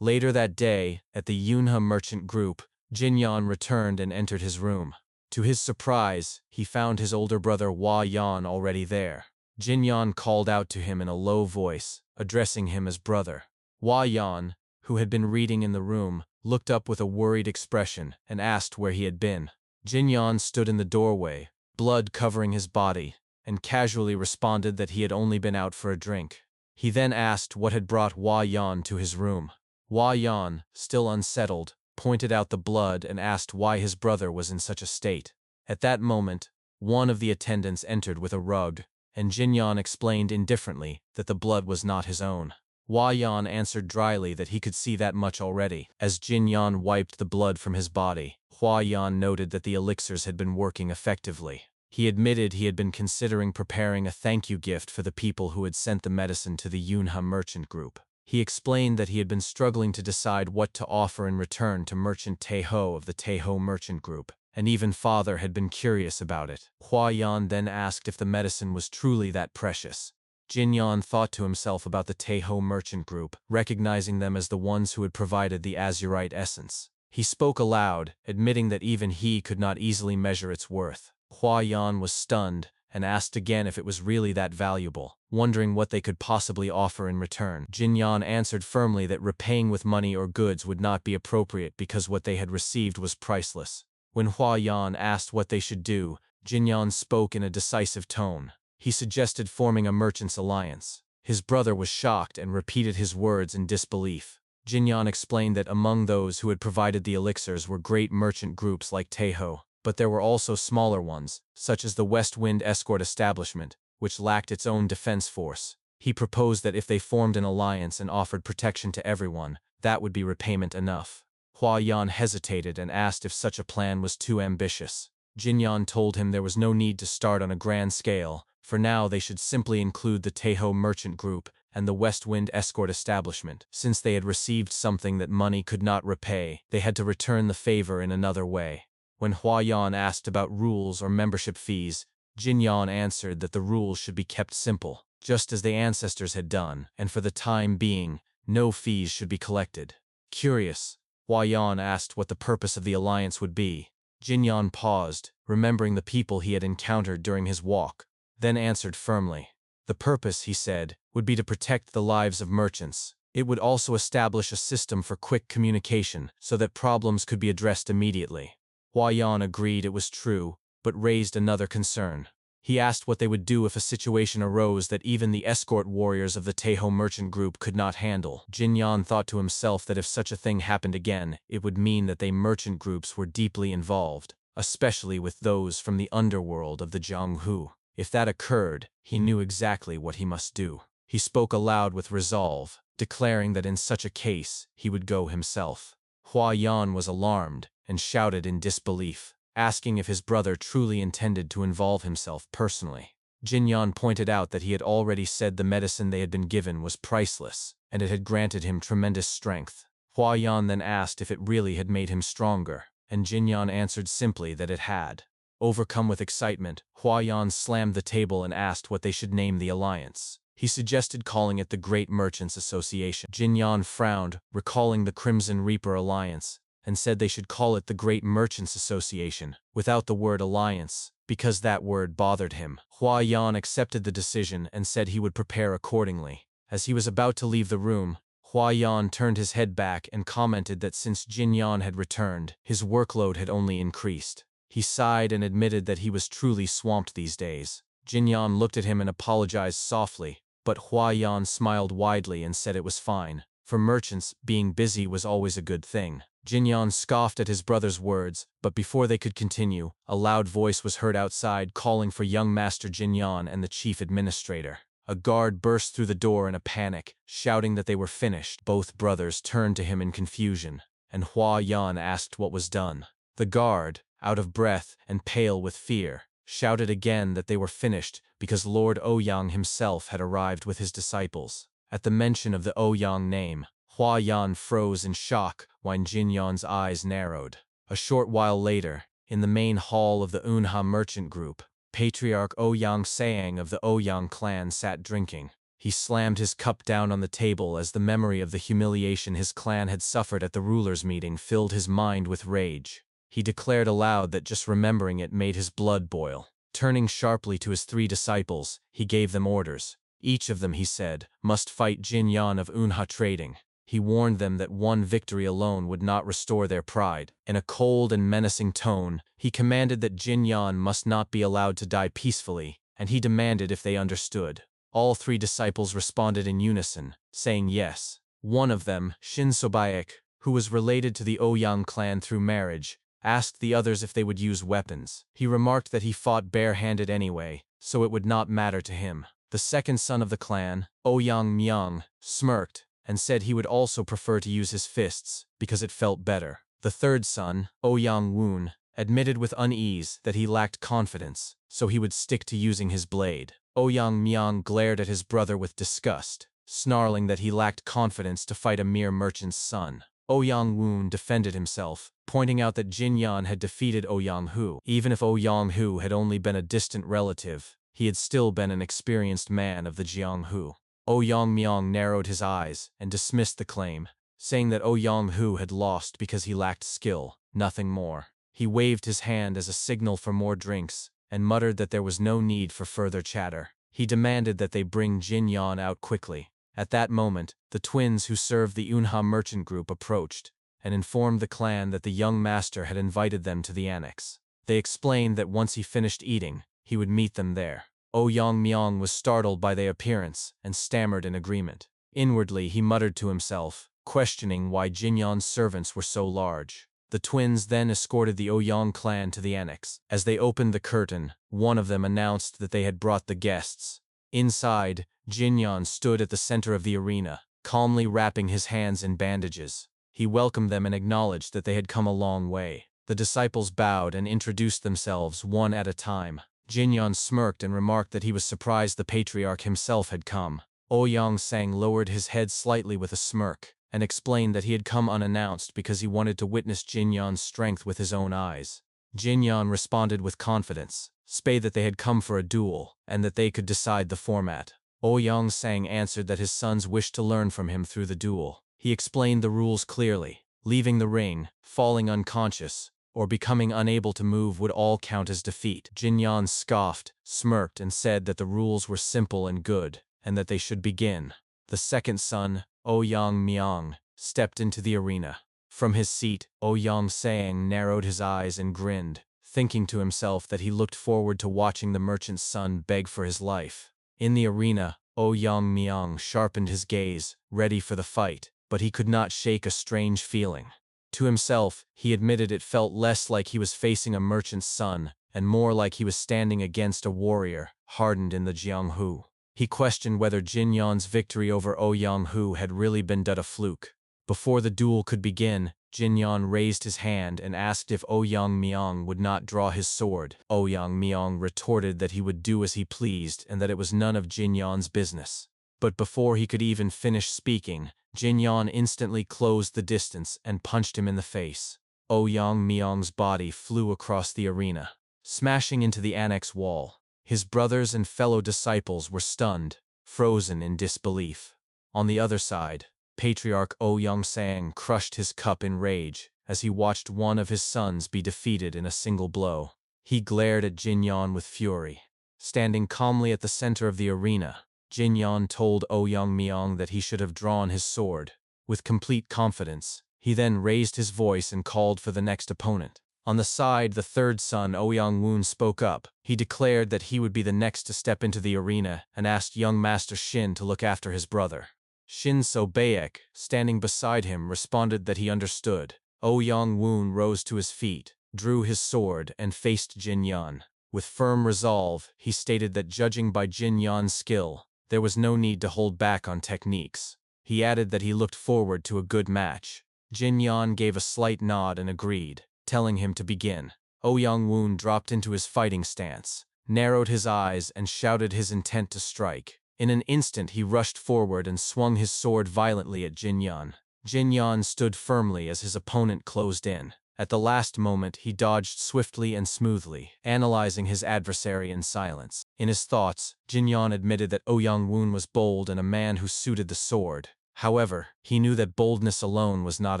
Later that day, at the Yunha merchant group, Jin Yeon returned and entered his room. To his surprise, he found his older brother Hwa Yeon already there. Jin Yeon called out to him in a low voice, addressing him as brother. Hwa Yeon, who had been reading in the room, looked up with a worried expression and asked where he had been. Jin Yeon stood in the doorway, blood covering his body, and casually responded that he had only been out for a drink. He then asked what had brought Hwa Yeon to his room. Hwa Yeon, still unsettled, pointed out the blood and asked why his brother was in such a state. At that moment, one of the attendants entered with a rug, and Jin Yeon explained indifferently that the blood was not his own. Hwa Yeon answered dryly that he could see that much already. As Jin Yeon wiped the blood from his body, Hwa Yeon noted that the elixirs had been working effectively. He admitted he had been considering preparing a thank you gift for the people who had sent the medicine to the Yunha merchant group. He explained that he had been struggling to decide what to offer in return to Merchant Taeho of the Taeho merchant group, and even father had been curious about it. Hwa Yeon then asked if the medicine was truly that precious. Jin Yeon thought to himself about the Taeho merchant group, recognizing them as the ones who had provided the azurite essence. He spoke aloud, admitting that even he could not easily measure its worth. Hwa Yeon was stunned and asked again if it was really that valuable, wondering what they could possibly offer in return. Jin Yeon answered firmly that repaying with money or goods would not be appropriate because what they had received was priceless. When Hwa Yeon asked what they should do, Jin Yeon spoke in a decisive tone. He suggested forming a merchants' alliance. His brother was shocked and repeated his words in disbelief. Jin Yeon explained that among those who had provided the elixirs were great merchant groups like Taeho, but there were also smaller ones, such as the West Wind Escort Establishment, which lacked its own defense force. He proposed that if they formed an alliance and offered protection to everyone, that would be repayment enough. Hwa Yeon hesitated and asked if such a plan was too ambitious. Jin Yeon told him there was no need to start on a grand scale. For now they should simply include the Taeho merchant group and the West Wind Escort Establishment. Since they had received something that money could not repay, they had to return the favor in another way. When Hwa Yeon asked about rules or membership fees, Jin Yeon answered that the rules should be kept simple, just as the ancestors had done, and for the time being, no fees should be collected. Curious, Hwa Yeon asked what the purpose of the alliance would be. Jin Yeon paused, remembering the people he had encountered during his walk, then answered firmly. The purpose, he said, would be to protect the lives of merchants. It would also establish a system for quick communication so that problems could be addressed immediately. Hwa Yeon agreed it was true, but raised another concern. He asked what they would do if a situation arose that even the escort warriors of the Taeho merchant group could not handle. Jin Yeon thought to himself that if such a thing happened again, it would mean that they merchant groups were deeply involved, especially with those from the underworld of the Jianghu. If that occurred, he knew exactly what he must do. He spoke aloud with resolve, declaring that in such a case, he would go himself. Hwa Yeon was alarmed and shouted in disbelief, asking if his brother truly intended to involve himself personally. Jin Yeon pointed out that he had already said the medicine they had been given was priceless, and it had granted him tremendous strength. Hwa Yeon then asked if it really had made him stronger, and Jinyan answered simply that it had. Overcome with excitement, Huayan slammed the table and asked what they should name the alliance. He suggested calling it the Great Merchants Association. Jinyan frowned, recalling the Crimson Reaper Alliance, and said they should call it the Great Merchants Association, without the word alliance, because that word bothered him. Huayan accepted the decision and said he would prepare accordingly. As he was about to leave the room, Huayan turned his head back and commented that since Jinyan had returned, his workload had only increased. He sighed and admitted that he was truly swamped these days. Jinyan looked at him and apologized softly, but Huayan smiled widely and said it was fine. For merchants, being busy was always a good thing. Jinyan scoffed at his brother's words, but before they could continue, a loud voice was heard outside calling for young Master Jinyan and the chief administrator. A guard burst through the door in a panic, shouting that they were finished. Both brothers turned to him in confusion, and Huayan asked what was done. The guard, out of breath and pale with fear, shouted again that they were finished because Lord Ouyang himself had arrived with his disciples. At the mention of the Ouyang name, Huayan froze in shock while Jinyan's eyes narrowed. A short while later, in the main hall of the Unha merchant group, Patriarch Ouyang Sayang of the Ouyang clan sat drinking. He slammed his cup down on the table as the memory of the humiliation his clan had suffered at the rulers' meeting filled his mind with rage. He declared aloud that just remembering it made his blood boil. Turning sharply to his 3 disciples, he gave them orders. Each of them, he said, must fight Jinyan of Unha Trading. He warned them that one victory alone would not restore their pride. In a cold and menacing tone, he commanded that Jinyan must not be allowed to die peacefully, and he demanded if they understood. All 3 disciples responded in unison, saying yes. One of them, Shin Sobaek, who was related to the Ouyang clan through marriage, asked the others if they would use weapons. He remarked that he fought bare-handed anyway, so it would not matter to him. The second son of the clan, Ouyang Myung, smirked and said he would also prefer to use his fists because it felt better. The third son, Ouyang Woon, admitted with unease that he lacked confidence, so he would stick to using his blade. Ouyang Myung glared at his brother with disgust, snarling that he lacked confidence to fight a mere merchant's son. Ouyang Woon defended himself, pointing out that Jinyan had defeated Ouyang Hu. Even if Ouyang Hu had only been a distant relative, he had still been an experienced man of the Jiang Hu. Ouyang Myung narrowed his eyes and dismissed the claim, saying that Ouyang Hu had lost because he lacked skill, nothing more. He waved his hand as a signal for more drinks, and muttered that there was no need for further chatter. He demanded that they bring Jinyan out quickly. At that moment, the twins who served the Unha merchant group approached, and informed the clan that the young master had invited them to the annex. They explained that once he finished eating, he would meet them there. Ouyang Myung was startled by their appearance and stammered in agreement. Inwardly, he muttered to himself, questioning why Jinyan's servants were so large. The twins then escorted the Ouyang clan to the annex. As they opened the curtain, one of them announced that they had brought the guests. Inside, Jinyan stood at the center of the arena, calmly wrapping his hands in bandages. He welcomed them and acknowledged that they had come a long way. The disciples bowed and introduced themselves one at a time. Jinyan smirked and remarked that he was surprised the patriarch himself had come. Ouyang Sang lowered his head slightly with a smirk, and explained that he had come unannounced because he wanted to witness Jinyan's strength with his own eyes. Jinyan responded with confidence, saying that they had come for a duel, and that they could decide the format. Ouyang Sang answered that his sons wished to learn from him through the duel. He explained the rules clearly. Leaving the ring, falling unconscious, or becoming unable to move would all count as defeat. Jinyan scoffed, smirked, and said that the rules were simple and good, and that they should begin. The second son, Ouyang Myung, stepped into the arena. From his seat, Ouyang Sang narrowed his eyes and grinned, thinking to himself that he looked forward to watching the merchant's son beg for his life. In the arena, Ouyang Myung sharpened his gaze, ready for the fight, but he could not shake a strange feeling. To himself, he admitted it felt less like he was facing a merchant's son, and more like he was standing against a warrior, hardened in the Jianghu. He questioned whether Jinyan's victory over Ouyang Hu had really been but a fluke. Before the duel could begin, Jinyan raised his hand and asked if Ouyang Myung would not draw his sword. Ouyang Myung retorted that he would do as he pleased and that it was none of Jinyan's business. But before he could even finish speaking, Jinyan instantly closed the distance and punched him in the face. Ouyang Myong's body flew across the arena, smashing into the annex wall. His brothers and fellow disciples were stunned, frozen in disbelief. On the other side, Patriarch Ouyang Sang crushed his cup in rage as he watched one of his sons be defeated in a single blow. He glared at Jinyan with fury. Standing calmly at the center of the arena, Jinyan told Ouyang Myong that he should have drawn his sword. With complete confidence, he then raised his voice and called for the next opponent. On the side, the third son, Ouyang Woon, spoke up. He declared that he would be the next to step into the arena and asked young Master Shin to look after his brother. Shin So-baek, standing beside him, responded that he understood. Ouyang Woon rose to his feet, drew his sword, and faced Jin Yan. With firm resolve, he stated that judging by Jin Yan's skill, there was no need to hold back on techniques. He added that he looked forward to a good match. Jin Yan gave a slight nod and agreed, telling him to begin. Ouyang Woon dropped into his fighting stance, narrowed his eyes, and shouted his intent to strike. In an instant he rushed forward and swung his sword violently at Jin Yan. Jin Yan stood firmly as his opponent closed in. At the last moment he dodged swiftly and smoothly, analyzing his adversary in silence. In his thoughts, Jin Yan admitted that Ouyang Woon was bold and a man who suited the sword. However, he knew that boldness alone was not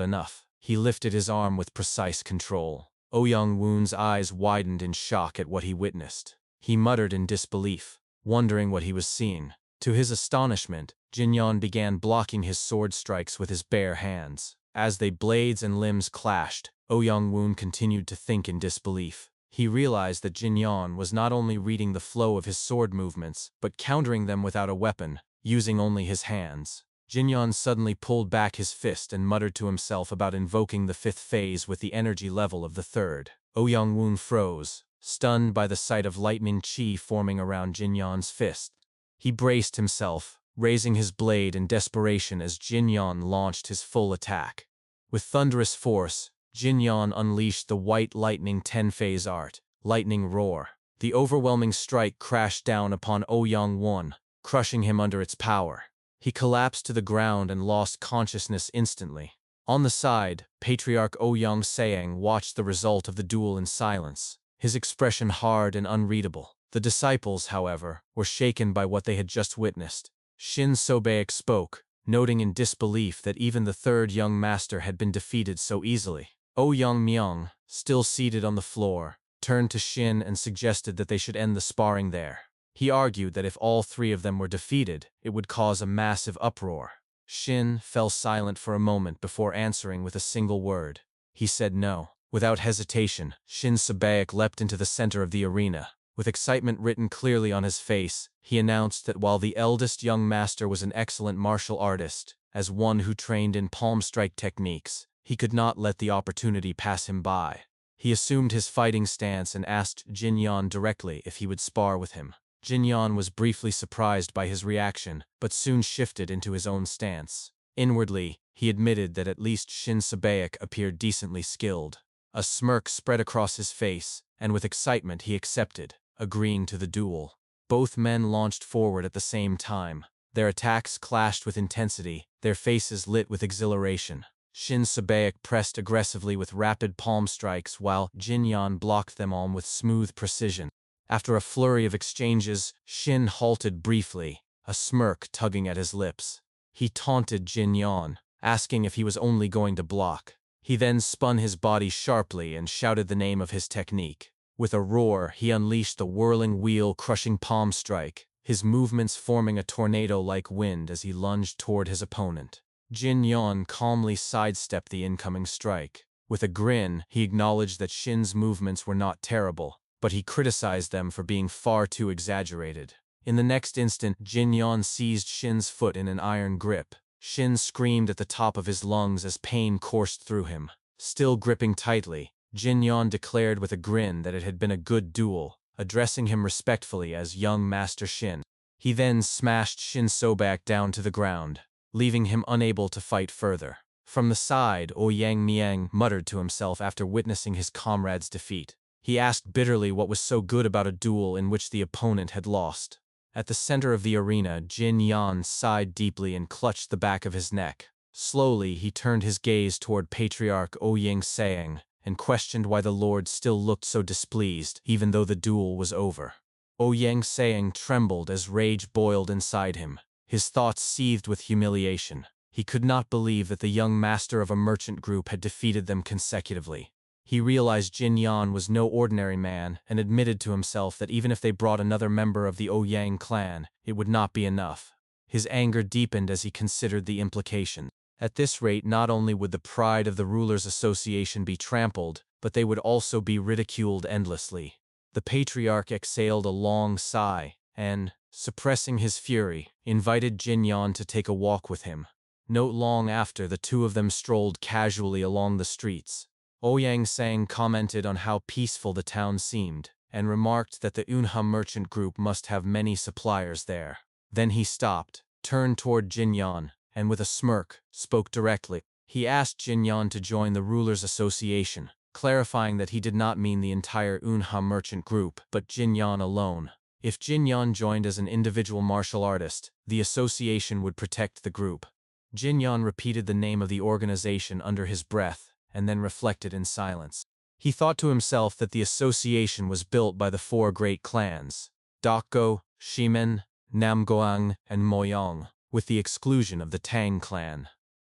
enough. He lifted his arm with precise control. Ouyang Woon's eyes widened in shock at what he witnessed. He muttered in disbelief, wondering what he was seeing. To his astonishment, Jin Yan began blocking his sword strikes with his bare hands. As they blades and limbs clashed, Ouyang Woon continued to think in disbelief. He realized that Jin Yan was not only reading the flow of his sword movements, but countering them without a weapon, using only his hands. Jin Yan suddenly pulled back his fist and muttered to himself about invoking the fifth phase with the energy level of the third. Ouyang Woon froze, stunned by the sight of lightning chi forming around Jin Yan's fist. He braced himself, raising his blade in desperation as Jin Yan launched his full attack. With thunderous force, Jin Yan unleashed the white lightning 10-phase art, Lightning Roar. The overwhelming strike crashed down upon Ouyang Woon, crushing him under its power. He collapsed to the ground and lost consciousness instantly. On the side, Patriarch Ouyang Sang watched the result of the duel in silence, his expression hard and unreadable. The disciples, however, were shaken by what they had just witnessed. Shin So-baek spoke, noting in disbelief that even the third young master had been defeated so easily. Ouyang Myong, still seated on the floor, turned to Shin and suggested that they should end the sparring there. He argued that if all three of them were defeated, it would cause a massive uproar. Shin fell silent for a moment before answering with a single word. He said no. Without hesitation, Shin So-baek leapt into the center of the arena. With excitement written clearly on his face, he announced that while the eldest young master was an excellent martial artist, as one who trained in palm strike techniques, he could not let the opportunity pass him by. He assumed his fighting stance and asked Jin Yan directly if he would spar with him. Jin Yan was briefly surprised by his reaction, but soon shifted into his own stance. Inwardly, he admitted that at least Shin So-baek appeared decently skilled. A smirk spread across his face, and with excitement he accepted, agreeing to the duel. Both men launched forward at the same time. Their attacks clashed with intensity, their faces lit with exhilaration. Shin So-baek pressed aggressively with rapid palm strikes while Jin Yan blocked them all with smooth precision. After a flurry of exchanges, Shin halted briefly, a smirk tugging at his lips. He taunted Jin Yan, asking if he was only going to block. He then spun his body sharply and shouted the name of his technique. With a roar, he unleashed the whirling wheel-crushing palm strike, his movements forming a tornado-like wind as he lunged toward his opponent. Jin Yan calmly sidestepped the incoming strike. With a grin, he acknowledged that Shin's movements were not terrible, but he criticized them for being far too exaggerated. In the next instant, Jin Yan seized Shin's foot in an iron grip. Shin screamed at the top of his lungs as pain coursed through him. Still gripping tightly, Jin Yan declared with a grin that it had been a good duel, addressing him respectfully as young Master Shin. He then smashed Shin So-baek down to the ground, leaving him unable to fight further. From the side, Ouyang Myong muttered to himself after witnessing his comrade's defeat. He asked bitterly what was so good about a duel in which the opponent had lost. At the center of the arena, Jin Yan sighed deeply and clutched the back of his neck. Slowly, he turned his gaze toward Patriarch Ouyang Sang, and questioned why the lord still looked so displeased, even though the duel was over. Ouyang Saeng trembled as rage boiled inside him. His thoughts seethed with humiliation. He could not believe that the young master of a merchant group had defeated them consecutively. He realized Jin Yan was no ordinary man and admitted to himself that even if they brought another member of the Ouyang clan, it would not be enough. His anger deepened as he considered the implications. At this rate, not only would the pride of the Rulers' Association be trampled, but they would also be ridiculed endlessly. The patriarch exhaled a long sigh and, suppressing his fury, invited Jin Yan to take a walk with him. Not long after, the two of them strolled casually along the streets. Ouyang Sang commented on how peaceful the town seemed, and remarked that the Unha merchant group must have many suppliers there. Then he stopped, turned toward Jin Yan, and with a smirk, spoke directly. He asked Jin Yan to join the Rulers' Association, clarifying that he did not mean the entire Unha merchant group, but Jin Yan alone. If Jin Yan joined as an individual martial artist, the association would protect the group. Jin Yan repeated the name of the organization under his breath, and then reflected in silence. He thought to himself that the association was built by the four great clans, Dakgo, Shimen, Namgoang, and Moyong, with the exclusion of the Tang clan.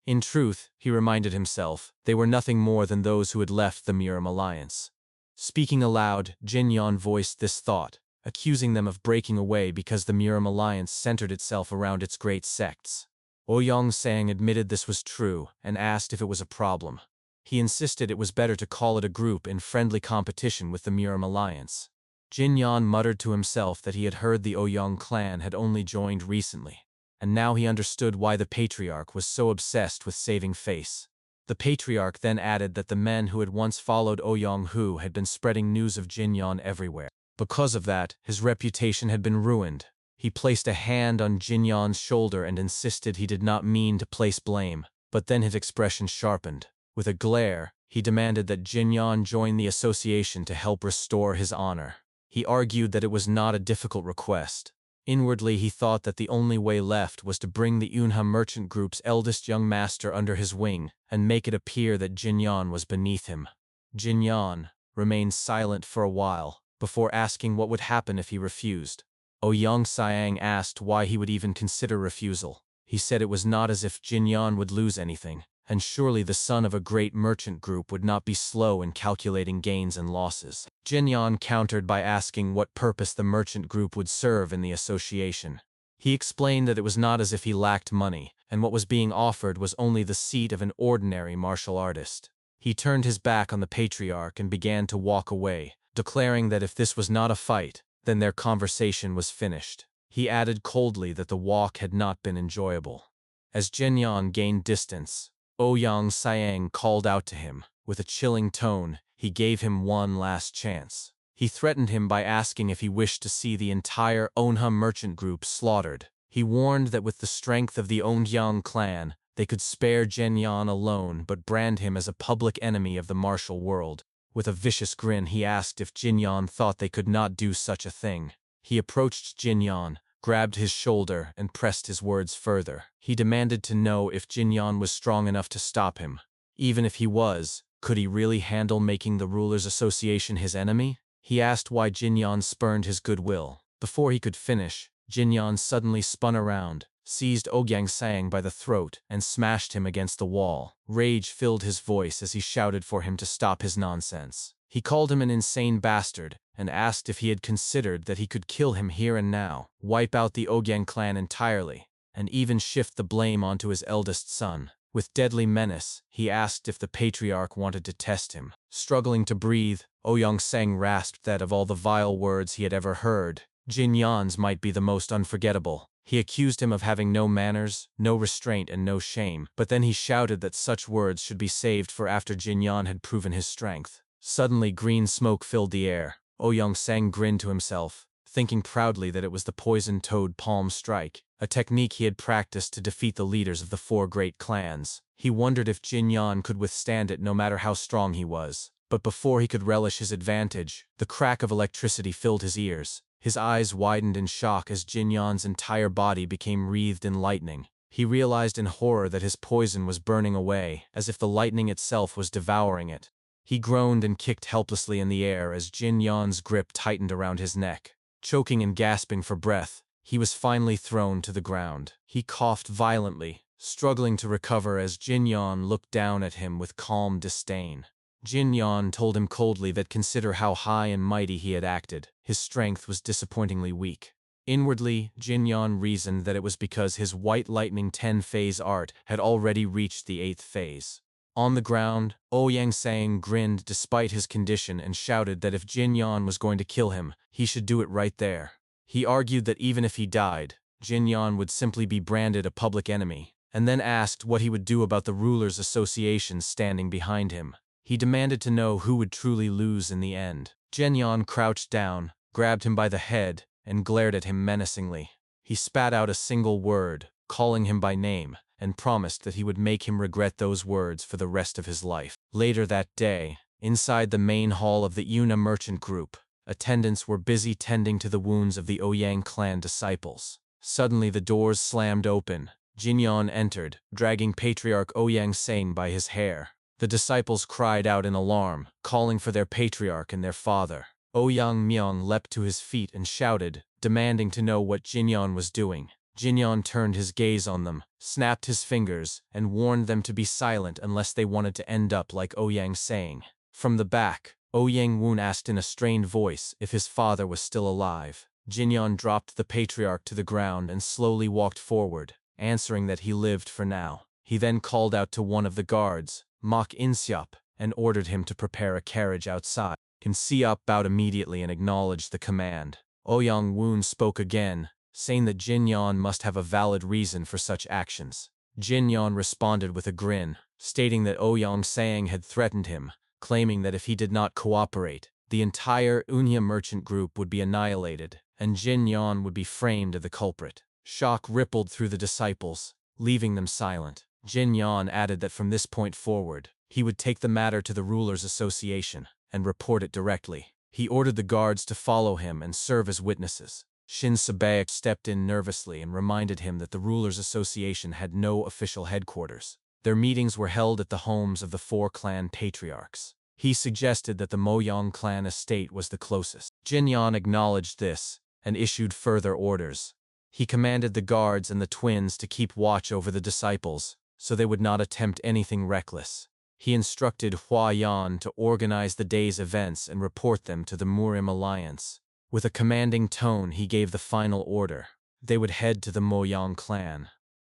In truth, he reminded himself, they were nothing more than those who had left the Miram Alliance. Speaking aloud, Jin Yan voiced this thought, accusing them of breaking away because the Miram Alliance centered itself around its great sects. Ouyang Sang admitted this was true and asked if it was a problem. He insisted it was better to call it a group in friendly competition with the Miram Alliance. Jin Yan muttered to himself that he had heard the Ouyang clan had only joined recently, and now he understood why the patriarch was so obsessed with saving face. The patriarch then added that the men who had once followed Ouyang Hu had been spreading news of Jin Yan everywhere. Because of that, his reputation had been ruined. He placed a hand on Jin Yan's shoulder and insisted he did not mean to place blame, but then his expression sharpened. With a glare, he demanded that Jin Yan join the association to help restore his honor. He argued that it was not a difficult request. Inwardly, he thought that the only way left was to bring the Unha merchant group's eldest young master under his wing and make it appear that Jin Yan was beneath him. Jin Yan remained silent for a while, before asking what would happen if he refused. Ouyang Siang asked why he would even consider refusal. He said it was not as if Jin Yan would lose anything, and surely the son of a great merchant group would not be slow in calculating gains and losses. Jin Yan countered by asking what purpose the merchant group would serve in the association. He explained that it was not as if he lacked money, and what was being offered was only the seat of an ordinary martial artist. He turned his back on the patriarch and began to walk away, declaring that if this was not a fight, then their conversation was finished. He added coldly that the walk had not been enjoyable. As Jin Yan gained distance, Ouyang Siang called out to him. With a chilling tone, he gave him one last chance. He threatened him by asking if he wished to see the entire Unha merchant group slaughtered. He warned that with the strength of the Ouyang clan, they could spare Jin Yan alone but brand him as a public enemy of the martial world. With a vicious grin, he asked if Jin Yan thought they could not do such a thing. He approached Jin Yan, grabbed his shoulder, and pressed his words further. He demanded to know if Jin Yan was strong enough to stop him. Even if he was, could he really handle making the Rulers' Association his enemy? He asked why Jin Yan spurned his goodwill. Before he could finish, Jin Yan suddenly spun around, seized Ouyang Sang by the throat, and smashed him against the wall. Rage filled his voice as he shouted for him to stop his nonsense. He called him an insane bastard, and asked if he had considered that he could kill him here and now, wipe out the Ouyang clan entirely, and even shift the blame onto his eldest son. With deadly menace, he asked if the patriarch wanted to test him. Struggling to breathe, Ouyang Sang rasped that of all the vile words he had ever heard, Jin Yan's might be the most unforgettable. He accused him of having no manners, no restraint, and no shame, but then he shouted that such words should be saved for after Jin Yan had proven his strength. Suddenly, green smoke filled the air. Ouyang Sang grinned to himself, thinking proudly that it was the poisoned toad palm strike, a technique he had practiced to defeat the leaders of the four great clans. He wondered if Jin Yan could withstand it no matter how strong he was. But before he could relish his advantage, the crack of electricity filled his ears. His eyes widened in shock as Jin Yan's entire body became wreathed in lightning. He realized in horror that his poison was burning away, as if the lightning itself was devouring it. He groaned and kicked helplessly in the air as Jin Yan's grip tightened around his neck. Choking and gasping for breath, he was finally thrown to the ground. He coughed violently, struggling to recover as Jin Yan looked down at him with calm disdain. Jin Yan told him coldly that consider how high and mighty he had acted, his strength was disappointingly weak. Inwardly, Jin Yan reasoned that it was because his White Lightning 10-phase art had already reached the 8th phase. On the ground, Ouyang Sang grinned despite his condition and shouted that if Jin Yan was going to kill him, he should do it right there. He argued that even if he died, Jin Yan would simply be branded a public enemy, and then asked what he would do about the Rulers' Association standing behind him. He demanded to know who would truly lose in the end. Jin Yan crouched down, grabbed him by the head, and glared at him menacingly. He spat out a single word, calling him by name, and promised that he would make him regret those words for the rest of his life. Later that day, inside the main hall of the Una merchant group, attendants were busy tending to the wounds of the Ouyang clan disciples. Suddenly the doors slammed open. Jin Yan entered, dragging Patriarch Ouyang Sang by his hair. The disciples cried out in alarm, calling for their patriarch and their father. Ouyang Myung leapt to his feet and shouted, demanding to know what Jin Yan was doing. Jin Yan turned his gaze on them, snapped his fingers, and warned them to be silent unless they wanted to end up like Ouyang Sang. From the back, Ouyang Woon asked in a strained voice if his father was still alive. Jin Yan dropped the patriarch to the ground and slowly walked forward, answering that he lived for now. He then called out to one of the guards, Mok Inseop, and ordered him to prepare a carriage outside. Inseop bowed immediately and acknowledged the command. Ouyang Woon spoke again, saying that Jin Yan must have a valid reason for such actions. Jin Yan responded with a grin, stating that Ouyang Sang had threatened him, claiming that if he did not cooperate, the entire Unya merchant group would be annihilated, and Jin Yan would be framed as the culprit. Shock rippled through the disciples, leaving them silent. Jin Yan added that from this point forward, he would take the matter to the Rulers' Association and report it directly. He ordered the guards to follow him and serve as witnesses. Shin Sabayak stepped in nervously and reminded him that the Rulers' Association had no official headquarters. Their meetings were held at the homes of the 4 clan patriarchs. He suggested that the Moyang clan estate was the closest. Jin Yan acknowledged this and issued further orders. He commanded the guards and the twins to keep watch over the disciples, so they would not attempt anything reckless. He instructed Hua Yan to organize the day's events and report them to the Murim Alliance. With a commanding tone, he gave the final order. They would head to the Moyang clan.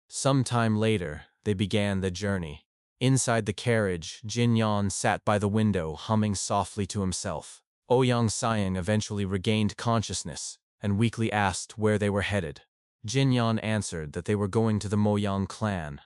Some time later, they began the journey. Inside the carriage, Jin Yan sat by the window, humming softly to himself. Ouyang Sang eventually regained consciousness and weakly asked where they were headed. Jin Yan answered that they were going to the Moyang clan.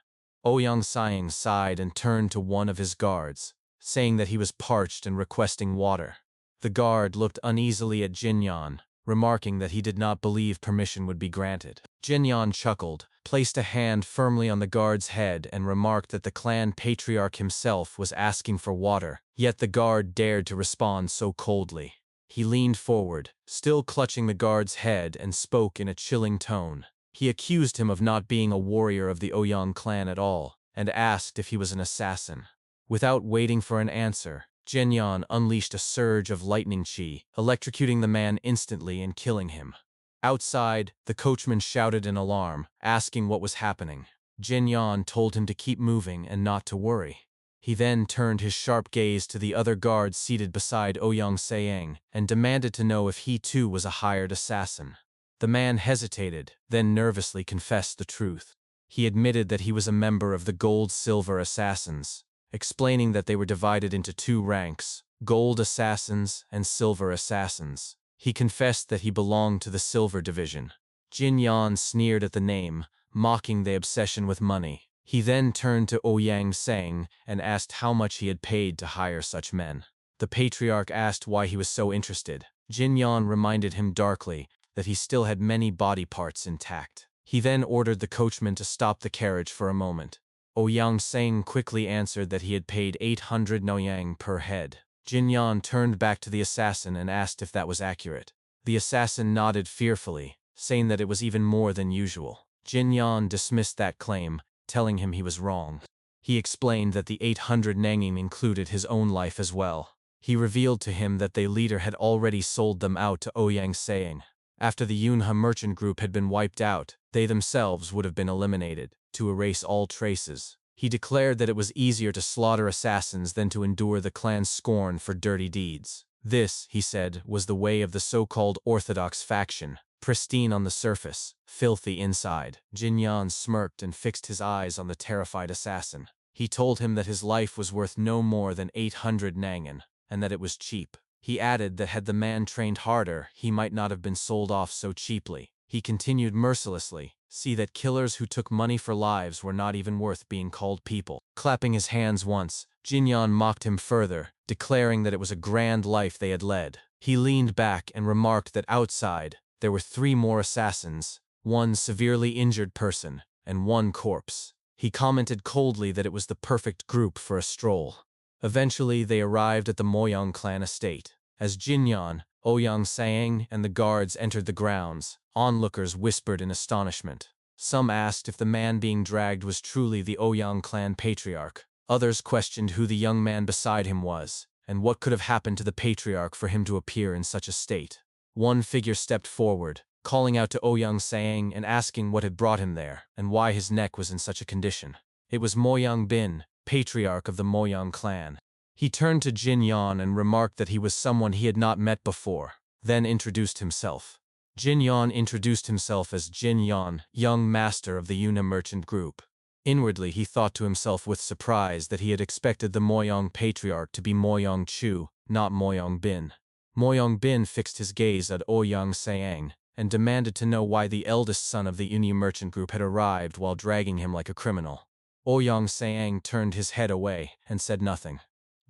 Ouyang Sang sighed and turned to one of his guards, saying that he was parched and requesting water. The guard looked uneasily at Jin Yan, remarking that he did not believe permission would be granted. Jin Yan chuckled, placed a hand firmly on the guard's head and remarked that the clan patriarch himself was asking for water, yet the guard dared to respond so coldly. He leaned forward, still clutching the guard's head, and spoke in a chilling tone. He accused him of not being a warrior of the Ouyang clan at all, and asked if he was an assassin. Without waiting for an answer, Jin Yan unleashed a surge of lightning chi, electrocuting the man instantly and killing him. Outside, the coachman shouted in alarm, asking what was happening. Jin Yan told him to keep moving and not to worry. He then turned his sharp gaze to the other guard seated beside Ouyang Sang and demanded to know if he too was a hired assassin. The man hesitated, then nervously confessed the truth. He admitted that he was a member of the Gold-Silver Assassins, explaining that they were divided into 2 ranks, Gold Assassins and Silver Assassins. He confessed that he belonged to the Silver Division. Jin Yan sneered at the name, mocking the obsession with money. He then turned to Ouyang Sang and asked how much he had paid to hire such men. The patriarch asked why he was so interested. Jin Yan reminded him darkly that he still had many body parts intact. He then ordered the coachman to stop the carriage for a moment. Ouyang Sang quickly answered that he had paid 800 noyang per head. Jin Yan turned back to the assassin and asked if that was accurate. The assassin nodded fearfully, saying that it was even more than usual. Jin Yan dismissed that claim, telling him he was wrong. He explained that the 800 nangin included his own life as well. He revealed to him that their leader had already sold them out to Ouyang Saying. After the Yunhe merchant group had been wiped out, they themselves would have been eliminated, to erase all traces. He declared that it was easier to slaughter assassins than to endure the clan's scorn for dirty deeds. This, he said, was the way of the so-called orthodox faction, pristine on the surface, filthy inside. Jin Yan smirked and fixed his eyes on the terrified assassin. He told him that his life was worth no more than 800 nangin, and that it was cheap. He added that had the man trained harder, he might not have been sold off so cheaply. He continued mercilessly, "See that killers who took money for lives were not even worth being called people." Clapping his hands once, Jin Yan mocked him further, declaring that it was a grand life they had led. He leaned back and remarked that outside, there were 3 more assassins, 1 severely injured person, and 1 corpse. He commented coldly that it was the perfect group for a stroll. Eventually, they arrived at the Moyang clan estate. As Jin Yan, Ouyang Saying, and the guards entered the grounds, onlookers whispered in astonishment. Some asked if the man being dragged was truly the Ouyang clan patriarch. Others questioned who the young man beside him was, and what could have happened to the patriarch for him to appear in such a state. One figure stepped forward, calling out to Ouyang Saying and asking what had brought him there, and why his neck was in such a condition. It was Moyang Bin, patriarch of the Moyang clan. He turned to Jin Yan and remarked that he was someone he had not met before, then introduced himself. Jin Yan introduced himself as Jin Yan, young master of the Yunhe merchant group. Inwardly he thought to himself with surprise that he had expected the Moyang patriarch to be Moyang Chu, not Moyang Bin. Moyang Bin fixed his gaze at Ouyang Sayang, and demanded to know why the eldest son of the Yunhe merchant group had arrived while dragging him like a criminal. Ouyang Sayang turned his head away and said nothing.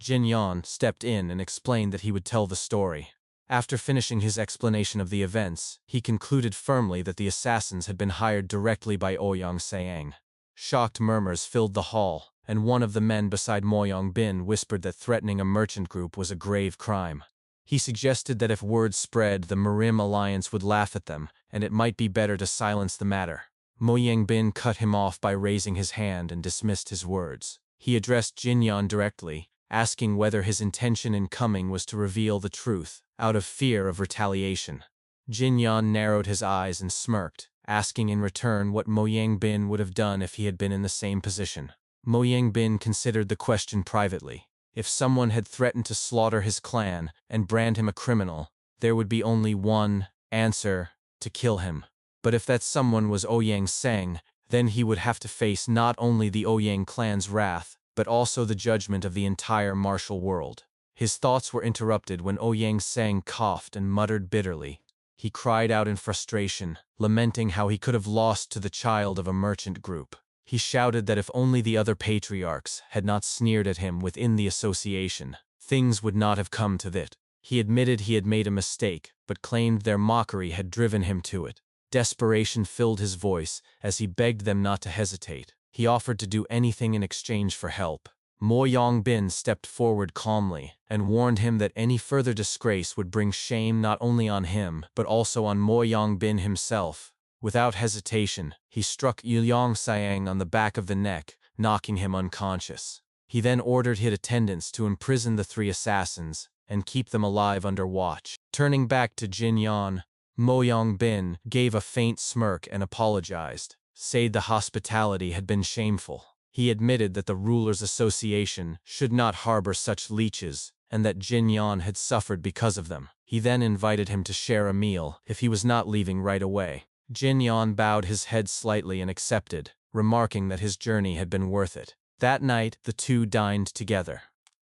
Jin Yan stepped in and explained that he would tell the story. After finishing his explanation of the events, he concluded firmly that the assassins had been hired directly by Ouyang Sayang. Shocked murmurs filled the hall, and one of the men beside Moyang Bin whispered that threatening a merchant group was a grave crime. He suggested that if word spread, the Marim alliance would laugh at them, and it might be better to silence the matter. Moyang Bin cut him off by raising his hand and dismissed his words. He addressed Jin Yan directly, asking whether his intention in coming was to reveal the truth, out of fear of retaliation. Jin Yan narrowed his eyes and smirked, asking in return what Moyang Bin would have done if he had been in the same position. Moyang Bin considered the question privately. If someone had threatened to slaughter his clan and brand him a criminal, there would be only one answer: to kill him. But if that someone was Ouyang Saying, then he would have to face not only the Ouyang clan's wrath, but also the judgment of the entire martial world. His thoughts were interrupted when Ouyang Saying coughed and muttered bitterly. He cried out in frustration, lamenting how he could have lost to the child of a merchant group. He shouted that if only the other patriarchs had not sneered at him within the association, things would not have come to that. He admitted he had made a mistake, but claimed their mockery had driven him to it. Desperation filled his voice as he begged them not to hesitate. He offered to do anything in exchange for help. Moyang Bin stepped forward calmly and warned him that any further disgrace would bring shame not only on him, but also on Moyang Bin himself. Without hesitation, he struck Ouyang Sayang on the back of the neck, knocking him unconscious. He then ordered his attendants to imprison the 3 assassins and keep them alive under watch. Turning back to Jin Yan, Moyang Bin gave a faint smirk and apologized, said the hospitality had been shameful. He admitted that the Rulers' Association should not harbor such leeches, and that Jin Yan had suffered because of them. He then invited him to share a meal if he was not leaving right away. Jin Yan bowed his head slightly and accepted, remarking that his journey had been worth it. That night, the two dined together.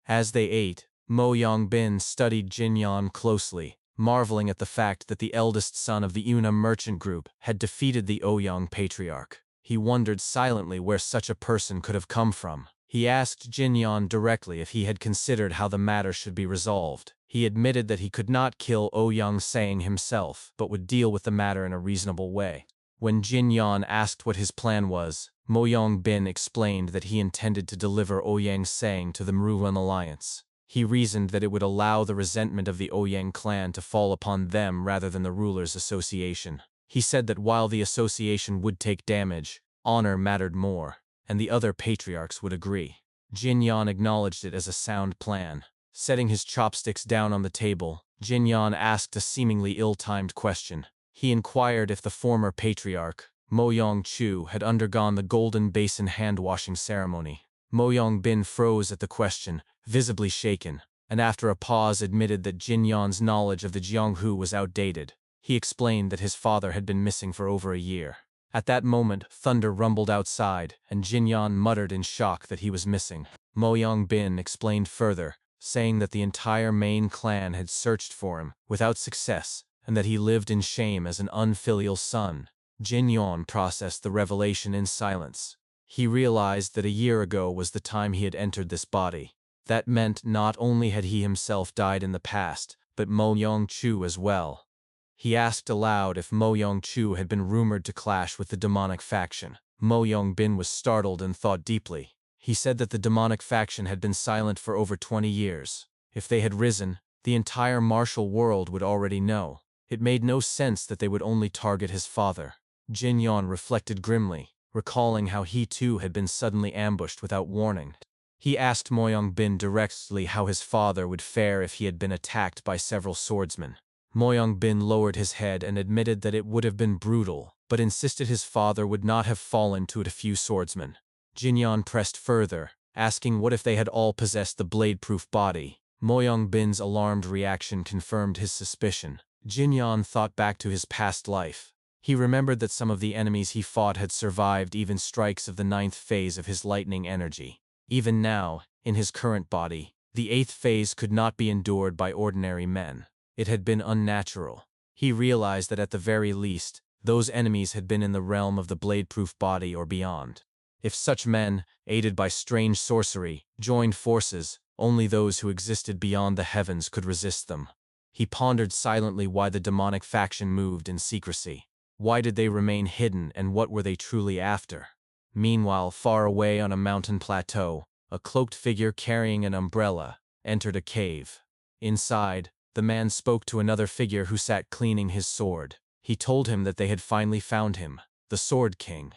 As they ate, Moyang Bin studied Jin Yan closely, marveling at the fact that the eldest son of the Yunhe merchant group had defeated the Ouyang patriarch. He wondered silently where such a person could have come from. He asked Jin Yan directly if he had considered how the matter should be resolved. He admitted that he could not kill Ouyang Saying himself, but would deal with the matter in a reasonable way. When Jin Yan asked what his plan was, Moyang Bin explained that he intended to deliver Ouyang Saying to the Maruan alliance. He reasoned that it would allow the resentment of the Ouyang clan to fall upon them rather than the Rulers' Association. He said that while the association would take damage, honor mattered more. and the other patriarchs would agree. Jin Yan acknowledged it as a sound plan. Setting his chopsticks down on the table, Jin Yan asked a seemingly ill-timed question. He inquired if the former patriarch, Mo Yong-chu, had undergone the Golden Basin hand-washing ceremony. Mo Yong-bin froze at the question, visibly shaken, and after a pause admitted that Jin Yan's knowledge of the Jianghu was outdated. He explained that his father had been missing for over a year. At that moment, thunder rumbled outside, and Jin Yan muttered in shock that he was missing. Mo Yong-bin explained further, saying that the entire main clan had searched for him, without success, and that he lived in shame as an unfilial son. Jin Yan processed the revelation in silence. He realized that a year ago was the time he had entered this body. That meant not only had he himself died in the past, but Mo Yong-chu as well. He asked aloud if Mo Yong-chu had been rumored to clash with the demonic faction. Mo Yong-bin was startled and thought deeply. He said that the demonic faction had been silent for over 20 years. If they had risen, the entire martial world would already know. It made no sense that they would only target his father. Jin Yan reflected grimly, recalling how he too had been suddenly ambushed without warning. He asked Mo Yong-bin directly how his father would fare if he had been attacked by several swordsmen. Mo Yong-bin lowered his head and admitted that it would have been brutal, but insisted his father would not have fallen to it a few swordsmen. Jin Yan pressed further, asking what if they had all possessed the blade-proof body. Mo Yong-bin's alarmed reaction confirmed his suspicion. Jin Yan thought back to his past life. He remembered that some of the enemies he fought had survived even strikes of the 9th phase of his lightning energy. Even now, in his current body, the 8th phase could not be endured by ordinary men. It had been unnatural. He realized that at the very least, those enemies had been in the realm of the blade-proof body or beyond. If such men, aided by strange sorcery, joined forces, only those who existed beyond the heavens could resist them. He pondered silently why the demonic faction moved in secrecy. Why did they remain hidden, and what were they truly after? Meanwhile, far away on a mountain plateau, a cloaked figure carrying an umbrella entered a cave. Inside, the man spoke to another figure who sat cleaning his sword. He told him that they had finally found him, the Sword King.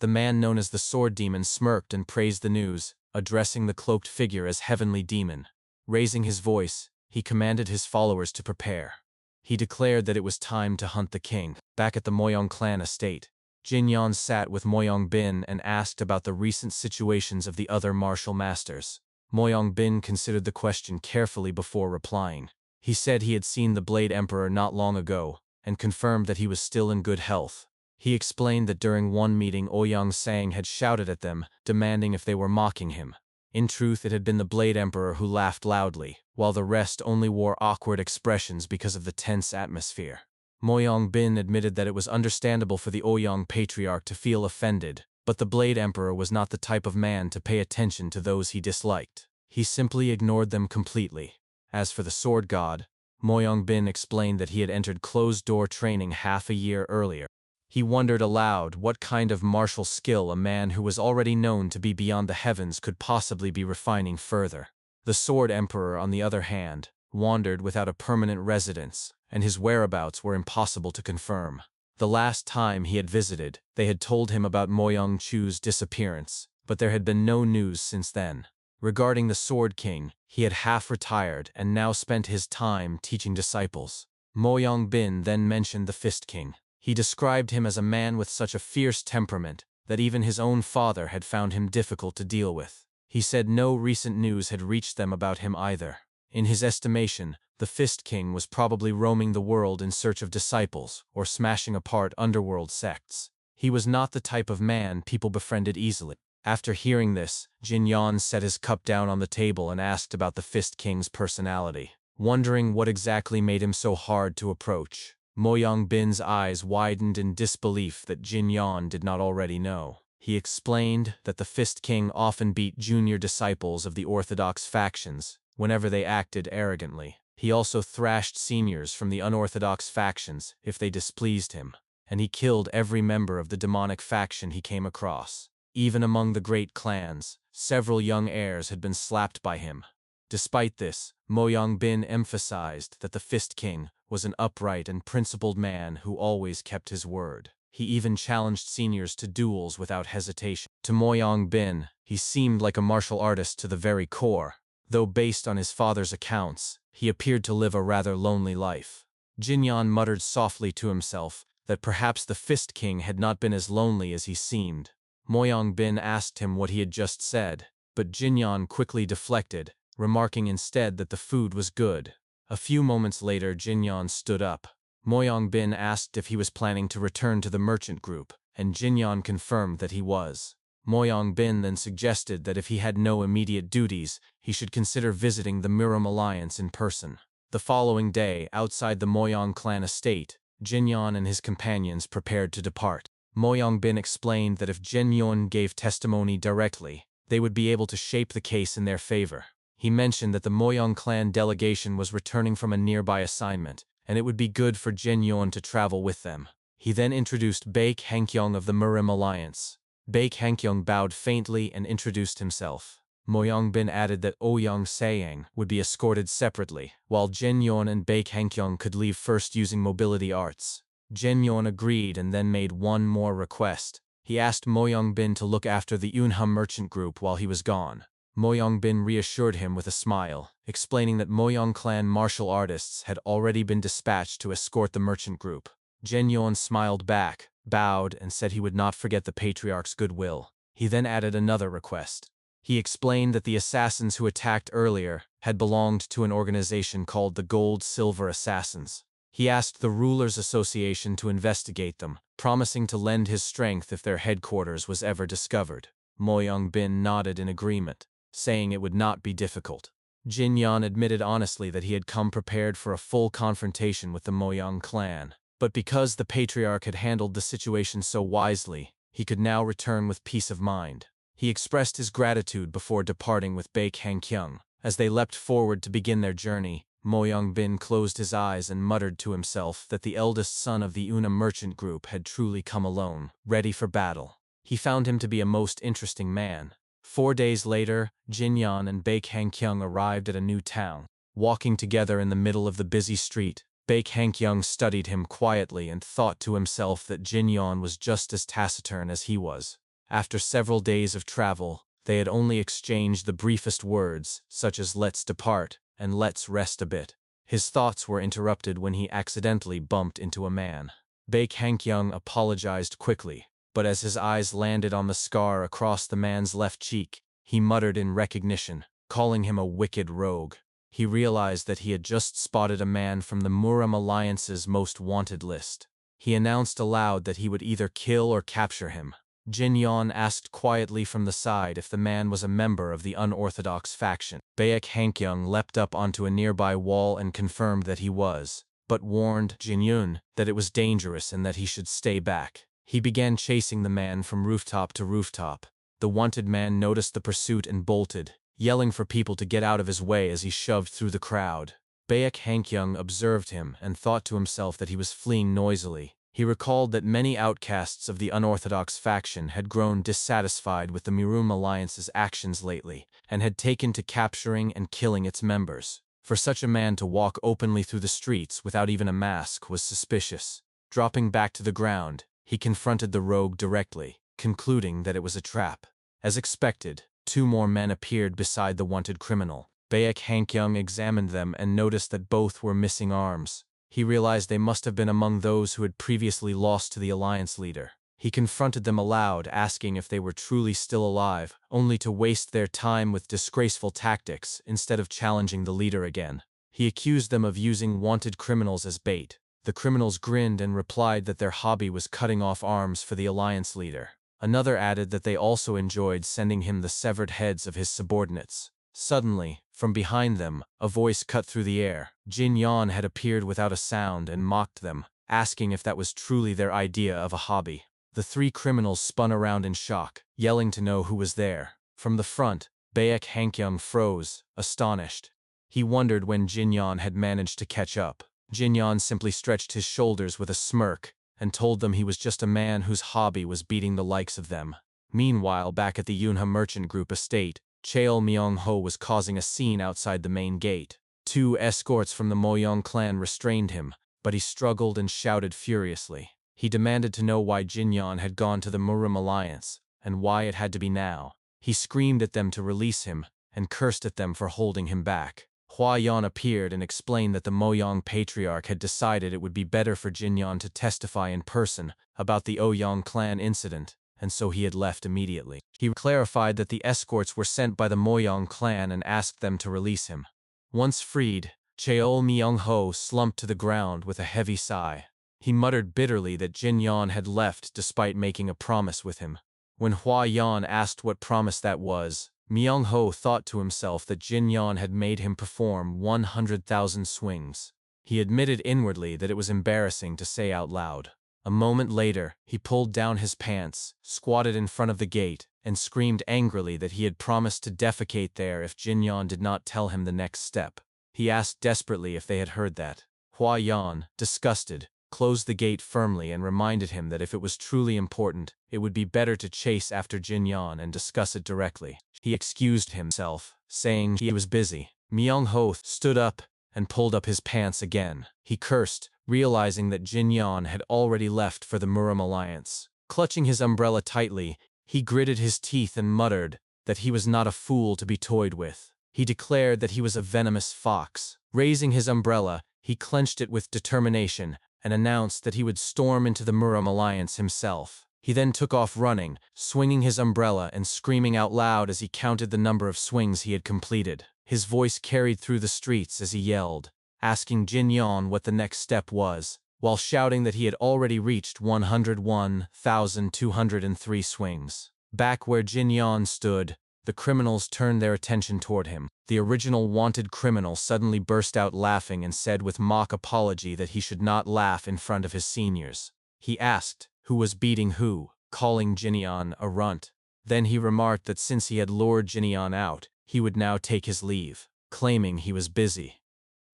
The man known as the Sword Demon smirked and praised the news, addressing the cloaked figure as Heavenly Demon. Raising his voice, he commanded his followers to prepare. He declared that it was time to hunt the king. Back at the Moyong clan estate, Jin Yan sat with Mo Yong-bin and asked about the recent situations of the other martial masters. Mo Yong-bin considered the question carefully before replying. He said he had seen the Blade Emperor not long ago, and confirmed that he was still in good health. He explained that during one meeting Ouyang Sang had shouted at them, demanding if they were mocking him. In truth, it had been the Blade Emperor who laughed loudly, while the rest only wore awkward expressions because of the tense atmosphere. Mo Yong-bin admitted that it was understandable for the Ouyang patriarch to feel offended, but the Blade Emperor was not the type of man to pay attention to those he disliked. He simply ignored them completely. As for the Sword God, Mo Yong-bin explained that he had entered closed-door training half a year earlier. He wondered aloud what kind of martial skill a man who was already known to be beyond the heavens could possibly be refining further. The Sword Emperor, on the other hand, wandered without a permanent residence, and his whereabouts were impossible to confirm. The last time he had visited, they had told him about Mo Yong-chu's disappearance, but there had been no news since then. Regarding the Sword King, he had half retired and now spent his time teaching disciples. Mo Yong-bin then mentioned the Fist King. He described him as a man with such a fierce temperament that even his own father had found him difficult to deal with. He said no recent news had reached them about him either. In his estimation, the Fist King was probably roaming the world in search of disciples or smashing apart underworld sects. He was not the type of man people befriended easily. After hearing this, Jin Yan set his cup down on the table and asked about the Fist King's personality, wondering what exactly made him so hard to approach. Mo Yong-bin's eyes widened in disbelief that Jin Yan did not already know. He explained that the Fist King often beat junior disciples of the orthodox factions whenever they acted arrogantly. He also thrashed seniors from the unorthodox factions if they displeased him, and he killed every member of the demonic faction he came across. Even among the great clans, several young heirs had been slapped by him. Despite this, Mo Yong-bin emphasized that the Fist King was an upright and principled man who always kept his word. He even challenged seniors to duels without hesitation. To Moyang Bin, he seemed like a martial artist to the very core, though based on his father's accounts, he appeared to live a rather lonely life. Jinyan muttered softly to himself that perhaps the Fist King had not been as lonely as he seemed. Moyang Bin asked him what he had just said, but Jinyan quickly deflected, remarking instead that the food was good. A few moments later, Jinyan stood up. Moyang Bin asked if he was planning to return to the merchant group, and Jinyan confirmed that he was. Moyang Bin then suggested that if he had no immediate duties, he should consider visiting the Miram Alliance in person. The following day, outside the Moyang clan estate, Jinyan and his companions prepared to depart. Moyang Bin explained that if Jinyon gave testimony directly, they would be able to shape the case in their favor. He mentioned that the Moyang clan delegation was returning from a nearby assignment, and it would be good for Jinyon to travel with them. He then introduced Baek Hankyong of the Miram Alliance. Baek Hankyong bowed faintly and introduced himself. Moyang Bin added that Ouyang Sayang would be escorted separately, while Jinyon and Baek Hankyong could leave first using mobility arts. Jinyon agreed and then made one more request. He asked Moyang Bin to look after the Yunha merchant group while he was gone. Moyang Bin reassured him with a smile, explaining that Moyang clan martial artists had already been dispatched to escort the merchant group. Jinyon smiled back, bowed, and said he would not forget the patriarch's goodwill. He then added another request. He explained that the assassins who attacked earlier had belonged to an organization called the Gold-Silver Assassins. He asked the Rulers' Association to investigate them, promising to lend his strength if their headquarters was ever discovered. Moyang Bin nodded in agreement, saying it would not be difficult. Jinyan admitted honestly that he had come prepared for a full confrontation with the Moyang clan, but because the patriarch had handled the situation so wisely, he could now return with peace of mind. He expressed his gratitude before departing with Baek Hankyung. As they leapt forward to begin their journey, Moyang Bin closed his eyes and muttered to himself that the eldest son of the Una merchant group had truly come alone, ready for battle. He found him to be a most interesting man. 4 days later, Jinyan and Baek Hankyung arrived at a new town. Walking together in the middle of the busy street, Baek Hankyung studied him quietly and thought to himself that Jinyan was just as taciturn as he was. After several days of travel, they had only exchanged the briefest words, such as "let's depart" and "let's rest a bit." His thoughts were interrupted when he accidentally bumped into a man. Baek Hankyung apologized quickly, but as his eyes landed on the scar across the man's left cheek, he muttered in recognition, calling him a wicked rogue. He realized that he had just spotted a man from the Muram Alliance's most wanted list. He announced aloud that he would either kill or capture him. Jinyan asked quietly from the side if the man was a member of the unorthodox faction. Baek Hankyung leapt up onto a nearby wall and confirmed that he was, but warned Jinyun that it was dangerous and that he should stay back. He began chasing the man from rooftop to rooftop. The wanted man noticed the pursuit and bolted, yelling for people to get out of his way as he shoved through the crowd. Baek Hankyung observed him and thought to himself that he was fleeing noisily. He recalled that many outcasts of the unorthodox faction had grown dissatisfied with the Mirum Alliance's actions lately and had taken to capturing and killing its members. For such a man to walk openly through the streets without even a mask was suspicious. Dropping back to the ground, he confronted the rogue directly, concluding that it was a trap. As expected, 2 more men appeared beside the wanted criminal. Baek Hankyung examined them and noticed that both were missing arms. He realized they must have been among those who had previously lost to the alliance leader. He confronted them aloud, asking if they were truly still alive, only to waste their time with disgraceful tactics instead of challenging the leader again. He accused them of using wanted criminals as bait. The criminals grinned and replied that their hobby was cutting off arms for the alliance leader. Another added that they also enjoyed sending him the severed heads of his subordinates. Suddenly, from behind them, a voice cut through the air. Jinyan had appeared without a sound and mocked them, asking if that was truly their idea of a hobby. The 3 criminals spun around in shock, yelling to know who was there. From the front, Baek Hankyung froze, astonished. He wondered when Jinyan had managed to catch up. Jinyan simply stretched his shoulders with a smirk and told them he was just a man whose hobby was beating the likes of them. Meanwhile, back at the Yunha merchant group estate, Cheol Myung-ho was causing a scene outside the main gate. 2 escorts from the Moyang clan restrained him, but he struggled and shouted furiously. He demanded to know why Jinyan had gone to the Murim alliance, and why it had to be now. He screamed at them to release him, and cursed at them for holding him back. Hua Yan appeared and explained that the Moyang patriarch had decided it would be better for Jinyan to testify in person about the Ouyang clan incident, and so he had left immediately. He clarified that the escorts were sent by the Moyang clan and asked them to release him. Once freed, Cheol Myung-ho slumped to the ground with a heavy sigh. He muttered bitterly that Jinyan had left despite making a promise with him. When Hua Yan asked what promise that was, Myung-ho thought to himself that Jinyan had made him perform 100,000 swings. He admitted inwardly that it was embarrassing to say out loud. A moment later, he pulled down his pants, squatted in front of the gate, and screamed angrily that he had promised to defecate there if Jinyan did not tell him the next step. He asked desperately if they had heard that. Hua Yan, disgusted, closed the gate firmly and reminded him that if it was truly important, it would be better to chase after Jinyan and discuss it directly. He excused himself, saying he was busy. Myung-ho stood up and pulled up his pants again. He cursed, realizing that Jinyan had already left for the Murim alliance. Clutching his umbrella tightly, he gritted his teeth and muttered that he was not a fool to be toyed with. He declared that he was a venomous fox. Raising his umbrella, he clenched it with determination and announced that he would storm into the Murim alliance himself. He then took off running, swinging his umbrella and screaming out loud as he counted the number of swings he had completed. His voice carried through the streets as he yelled, asking Jinyan what the next step was, while shouting that he had already reached 101,203 swings. Back where Jinyan stood, the criminals turned their attention toward him. The original wanted criminal suddenly burst out laughing and said with mock apology that he should not laugh in front of his seniors. He asked who was beating who, calling Jinyan a runt. Then he remarked that since he had lured Jinyan out, he would now take his leave, claiming he was busy.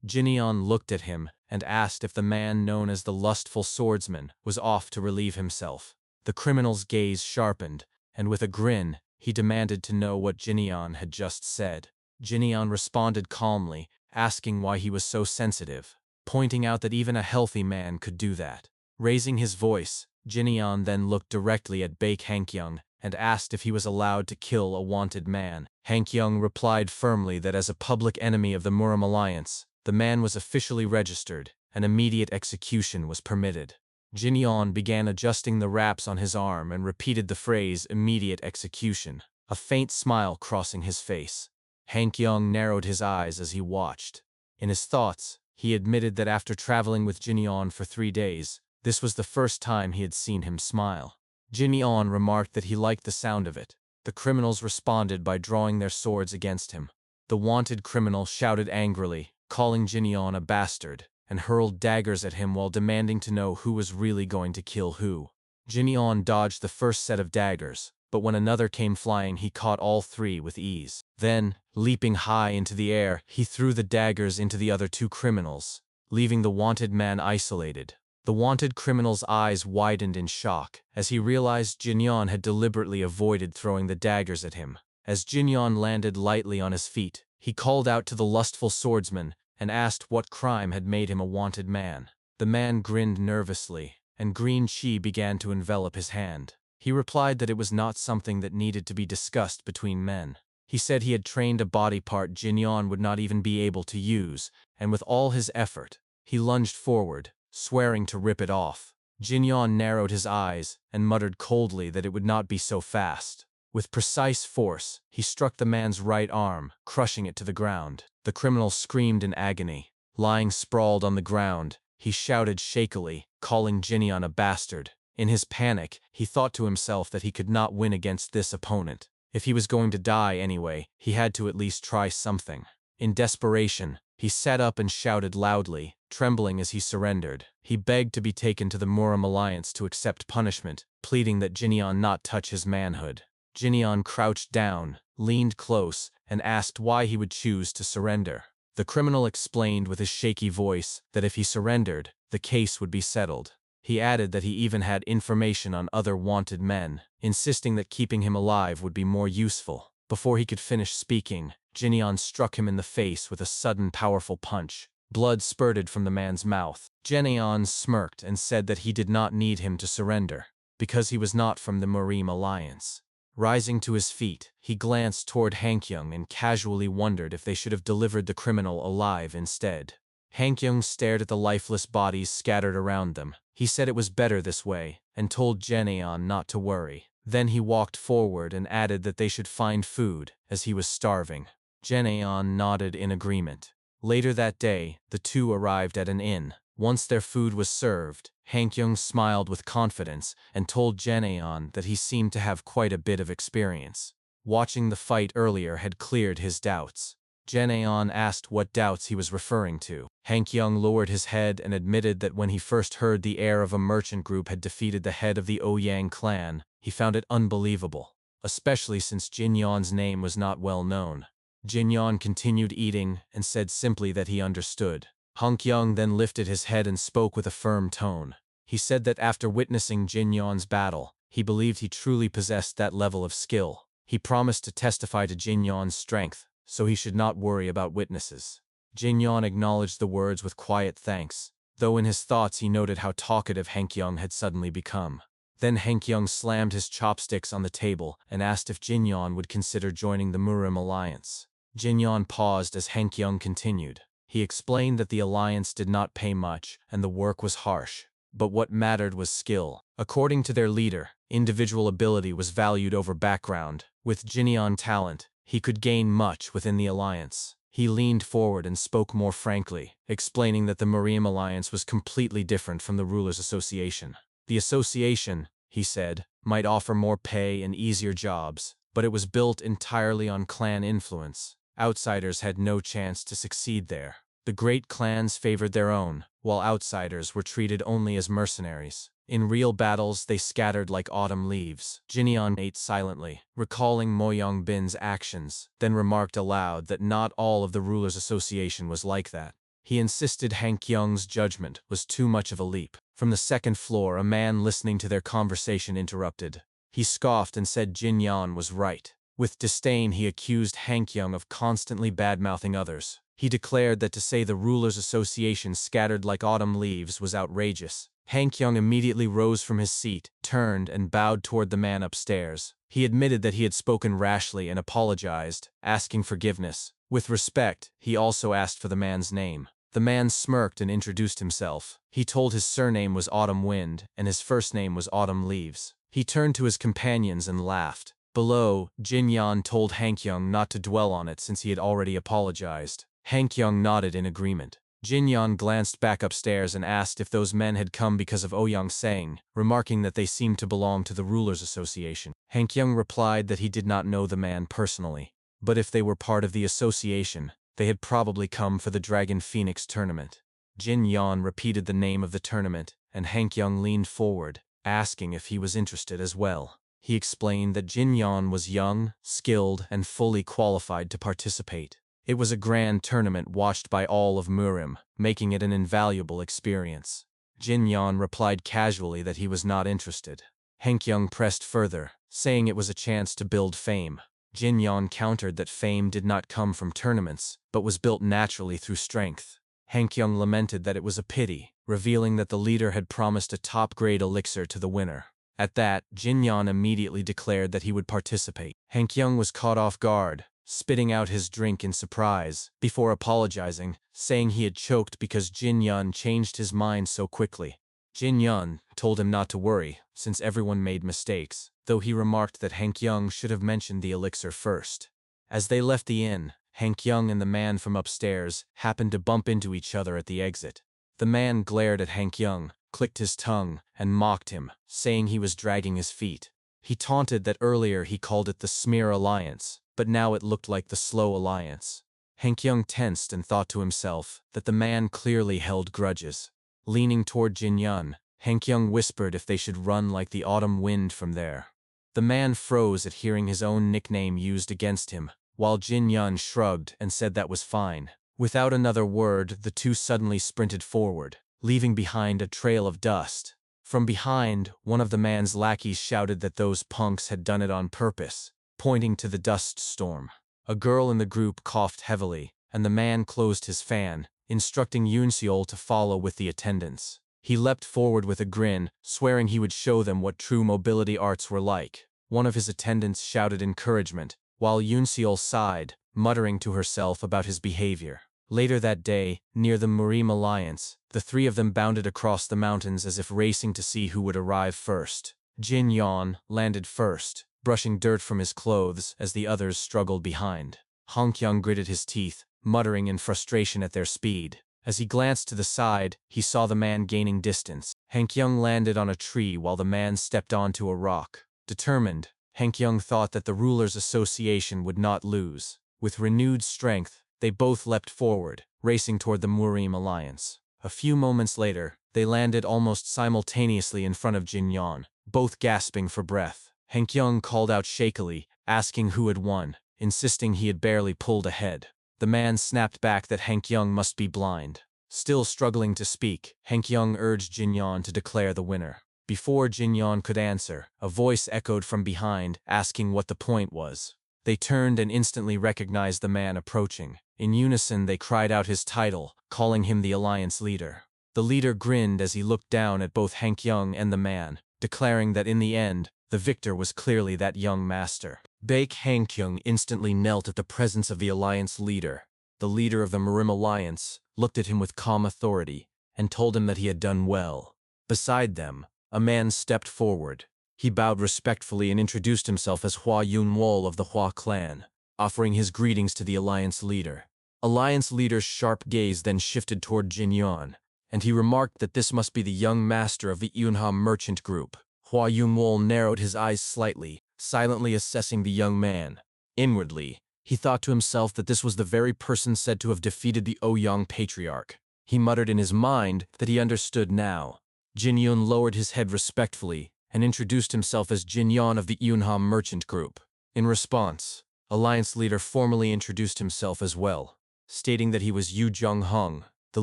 Jinyan looked at him and asked if the man known as the lustful swordsman was off to relieve himself. The criminal's gaze sharpened, and with a grin, he demanded to know what Jinyan had just said. Jinyan responded calmly, asking why he was so sensitive, pointing out that even a healthy man could do that. Raising his voice, Jinyan then looked directly at Baek Hankyung and asked if he was allowed to kill a wanted man. Hankyung replied firmly that as a public enemy of the Murim alliance, the man was officially registered, and immediate execution was permitted. Jinyan began adjusting the wraps on his arm and repeated the phrase immediate execution, a faint smile crossing his face. Hankyung narrowed his eyes as he watched. In his thoughts, he admitted that after traveling with Jinyan for 3 days, this was the first time he had seen him smile. Jinyan remarked that he liked the sound of it. The criminals responded by drawing their swords against him. The wanted criminal shouted angrily, calling Jinyan a bastard, and hurled daggers at him while demanding to know who was really going to kill who. Jinyan dodged the first set of daggers, but when another came flying he caught all 3 with ease. Then, leaping high into the air, he threw the daggers into the other 2 criminals, leaving the wanted man isolated. The wanted criminal's eyes widened in shock as he realized Jinyan had deliberately avoided throwing the daggers at him. As Jinyan landed lightly on his feet, he called out to the lustful swordsman and asked what crime had made him a wanted man. The man grinned nervously, and green chi began to envelop his hand. He replied that it was not something that needed to be discussed between men. He said he had trained a body part Jinyan would not even be able to use, and with all his effort, he lunged forward, swearing to rip it off. Jinyan narrowed his eyes and muttered coldly that it would not be so fast. With precise force, he struck the man's right arm, crushing it to the ground. The criminal screamed in agony. Lying sprawled on the ground, he shouted shakily, calling Jinyan a bastard. In his panic, he thought to himself that he could not win against this opponent. If he was going to die anyway, he had to at least try something. In desperation, he sat up and shouted loudly, trembling as he surrendered. He begged to be taken to the Murim alliance to accept punishment, pleading that Jinyan not touch his manhood. Jinyan crouched down, leaned close, and asked why he would choose to surrender. The criminal explained with his shaky voice that if he surrendered, the case would be settled. He added that he even had information on other wanted men, insisting that keeping him alive would be more useful. Before he could finish speaking, Jinyan struck him in the face with a sudden powerful punch. Blood spurted from the man's mouth. Jeneon smirked and said that he did not need him to surrender, because he was not from the Murim Alliance. Rising to his feet, he glanced toward Hankyung and casually wondered if they should have delivered the criminal alive instead. Hankyung stared at the lifeless bodies scattered around them. He said it was better this way, and told Jeneon not to worry. Then he walked forward and added that they should find food, as he was starving. Jeneon nodded in agreement. Later that day, the two arrived at an inn. Once their food was served, Hankyung smiled with confidence and told Jeneon that he seemed to have quite a bit of experience. Watching the fight earlier had cleared his doubts. Jeneon asked what doubts he was referring to. Hankyung lowered his head and admitted that when he first heard the heir of a merchant group had defeated the head of the Ouyang clan, he found it unbelievable, especially since Jinyeon's name was not well known. Jinyeon continued eating and said simply that he understood. Hankyung then lifted his head and spoke with a firm tone. He said that after witnessing Jinyeon's battle, he believed he truly possessed that level of skill. He promised to testify to Jinyeon's strength, so he should not worry about witnesses. Jinyeon acknowledged the words with quiet thanks, though in his thoughts he noted how talkative Hankyung had suddenly become. Then Hankyung slammed his chopsticks on the table and asked if Jinyeon would consider joining the Murim Alliance. Jinyeon paused as Hankyung continued. He explained that the alliance did not pay much and the work was harsh, but what mattered was skill. According to their leader, individual ability was valued over background. With Jinyeon's talent, he could gain much within the alliance. He leaned forward and spoke more frankly, explaining that the Murim Alliance was completely different from the Rulers' Association. The association, he said, might offer more pay and easier jobs, but it was built entirely on clan influence. Outsiders had no chance to succeed there. The great clans favored their own, while outsiders were treated only as mercenaries. In real battles, they scattered like autumn leaves. Jinyeon ate silently, recalling Mo Yongbin's actions, then remarked aloud that not all of the Rulers' Association was like that. He insisted Hankyung's judgment was too much of a leap. From the second floor, a man listening to their conversation interrupted. He scoffed and said Jinyeon was right. With disdain, he accused Hankyung of constantly bad-mouthing others. He declared that to say the Rulers' Association scattered like autumn leaves was outrageous. Hankyung immediately rose from his seat, turned, and bowed toward the man upstairs. He admitted that he had spoken rashly and apologized, asking forgiveness. With respect, he also asked for the man's name. The man smirked and introduced himself. He told his surname was Autumn Wind, and his first name was Autumn Leaves. He turned to his companions and laughed. Below, Jinyeon told Hankyung not to dwell on it since he had already apologized. Hankyung nodded in agreement. Jinyeon glanced back upstairs and asked if those men had come because of Ouyang Sang, remarking that they seemed to belong to the Rulers' Association. Hankyung replied that he did not know the man personally, but if they were part of the association, they had probably come for the Dragon Phoenix tournament. Jinyeon repeated the name of the tournament, and Hankyung leaned forward, asking if he was interested as well. He explained that Jinyeon was young, skilled, and fully qualified to participate. It was a grand tournament watched by all of Murim, making it an invaluable experience. Jinyeon replied casually that he was not interested. Hankyung pressed further, saying it was a chance to build fame. Jinyeon countered that fame did not come from tournaments, but was built naturally through strength. Hankyung lamented that it was a pity, revealing that the leader had promised a top-grade elixir to the winner. At that, Jinyeon immediately declared that he would participate. Hankyung was caught off guard, spitting out his drink in surprise, before apologizing, saying he had choked because Jinyeon changed his mind so quickly. Jinyeon told him not to worry, since everyone made mistakes, though he remarked that Hankyung should have mentioned the elixir first. As they left the inn, Hankyung and the man from upstairs happened to bump into each other at the exit. The man glared at Hankyung, clicked his tongue, and mocked him, saying he was dragging his feet. He taunted that earlier he called it the Smear Alliance, but now it looked like the Slow Alliance. Hankyung tensed and thought to himself that the man clearly held grudges. Leaning toward Jinyeon, Hankyung whispered if they should run like the autumn wind from there. The man froze at hearing his own nickname used against him, while Jinyeon shrugged and said that was fine. Without another word, the two suddenly sprinted forward, leaving behind a trail of dust. From behind, one of the man's lackeys shouted that those punks had done it on purpose, pointing to the dust storm. A girl in the group coughed heavily, and the man closed his fan, instructing Yoon to follow with the attendants. He leapt forward with a grin, swearing he would show them what true mobility arts were like. One of his attendants shouted encouragement, while Yoon sighed, muttering to herself about his behavior. Later that day, near the Murim Alliance, the three of them bounded across the mountains as if racing to see who would arrive first. Jin Yon landed first, brushing dirt from his clothes as the others struggled behind. Han Kyung gritted his teeth, muttering in frustration at their speed. As he glanced to the side, he saw the man gaining distance. Han Kyung landed on a tree while the man stepped onto a rock. Determined, Han Kyung thought that the Rulers' Association would not lose. With renewed strength, they both leapt forward, racing toward the Murim Alliance. A few moments later, they landed almost simultaneously in front of Jin Yon, both gasping for breath. Han Kyung called out shakily, asking who had won, insisting he had barely pulled ahead. The man snapped back that Han Kyung must be blind. Still struggling to speak, Han Kyung urged Jin Yon to declare the winner. Before Jin Yon could answer, a voice echoed from behind, asking what the point was. They turned and instantly recognized the man approaching. In unison they cried out his title, calling him the Alliance leader. The leader grinned as he looked down at both Han Kyung and the man, declaring that in the end, the victor was clearly that young master. Baek Han Kyung instantly knelt at the presence of the Alliance leader. The leader of the Murim Alliance looked at him with calm authority and told him that he had done well. Beside them, a man stepped forward. He bowed respectfully and introduced himself as Hua Yun-wol of the Hua clan, offering his greetings to the Alliance leader. Alliance leader's sharp gaze then shifted toward Jin Yon, and he remarked that this must be the young master of the Yunha merchant group. Hua Yun-wol narrowed his eyes slightly, silently assessing the young man. Inwardly, he thought to himself that this was the very person said to have defeated the Ouyang patriarch. He muttered in his mind that he understood now. Jin Yun lowered his head respectfully and introduced himself as Jin Yon of the Yunha merchant group. In response, Alliance leader formally introduced himself as well, stating that he was Yu Jung-hung, the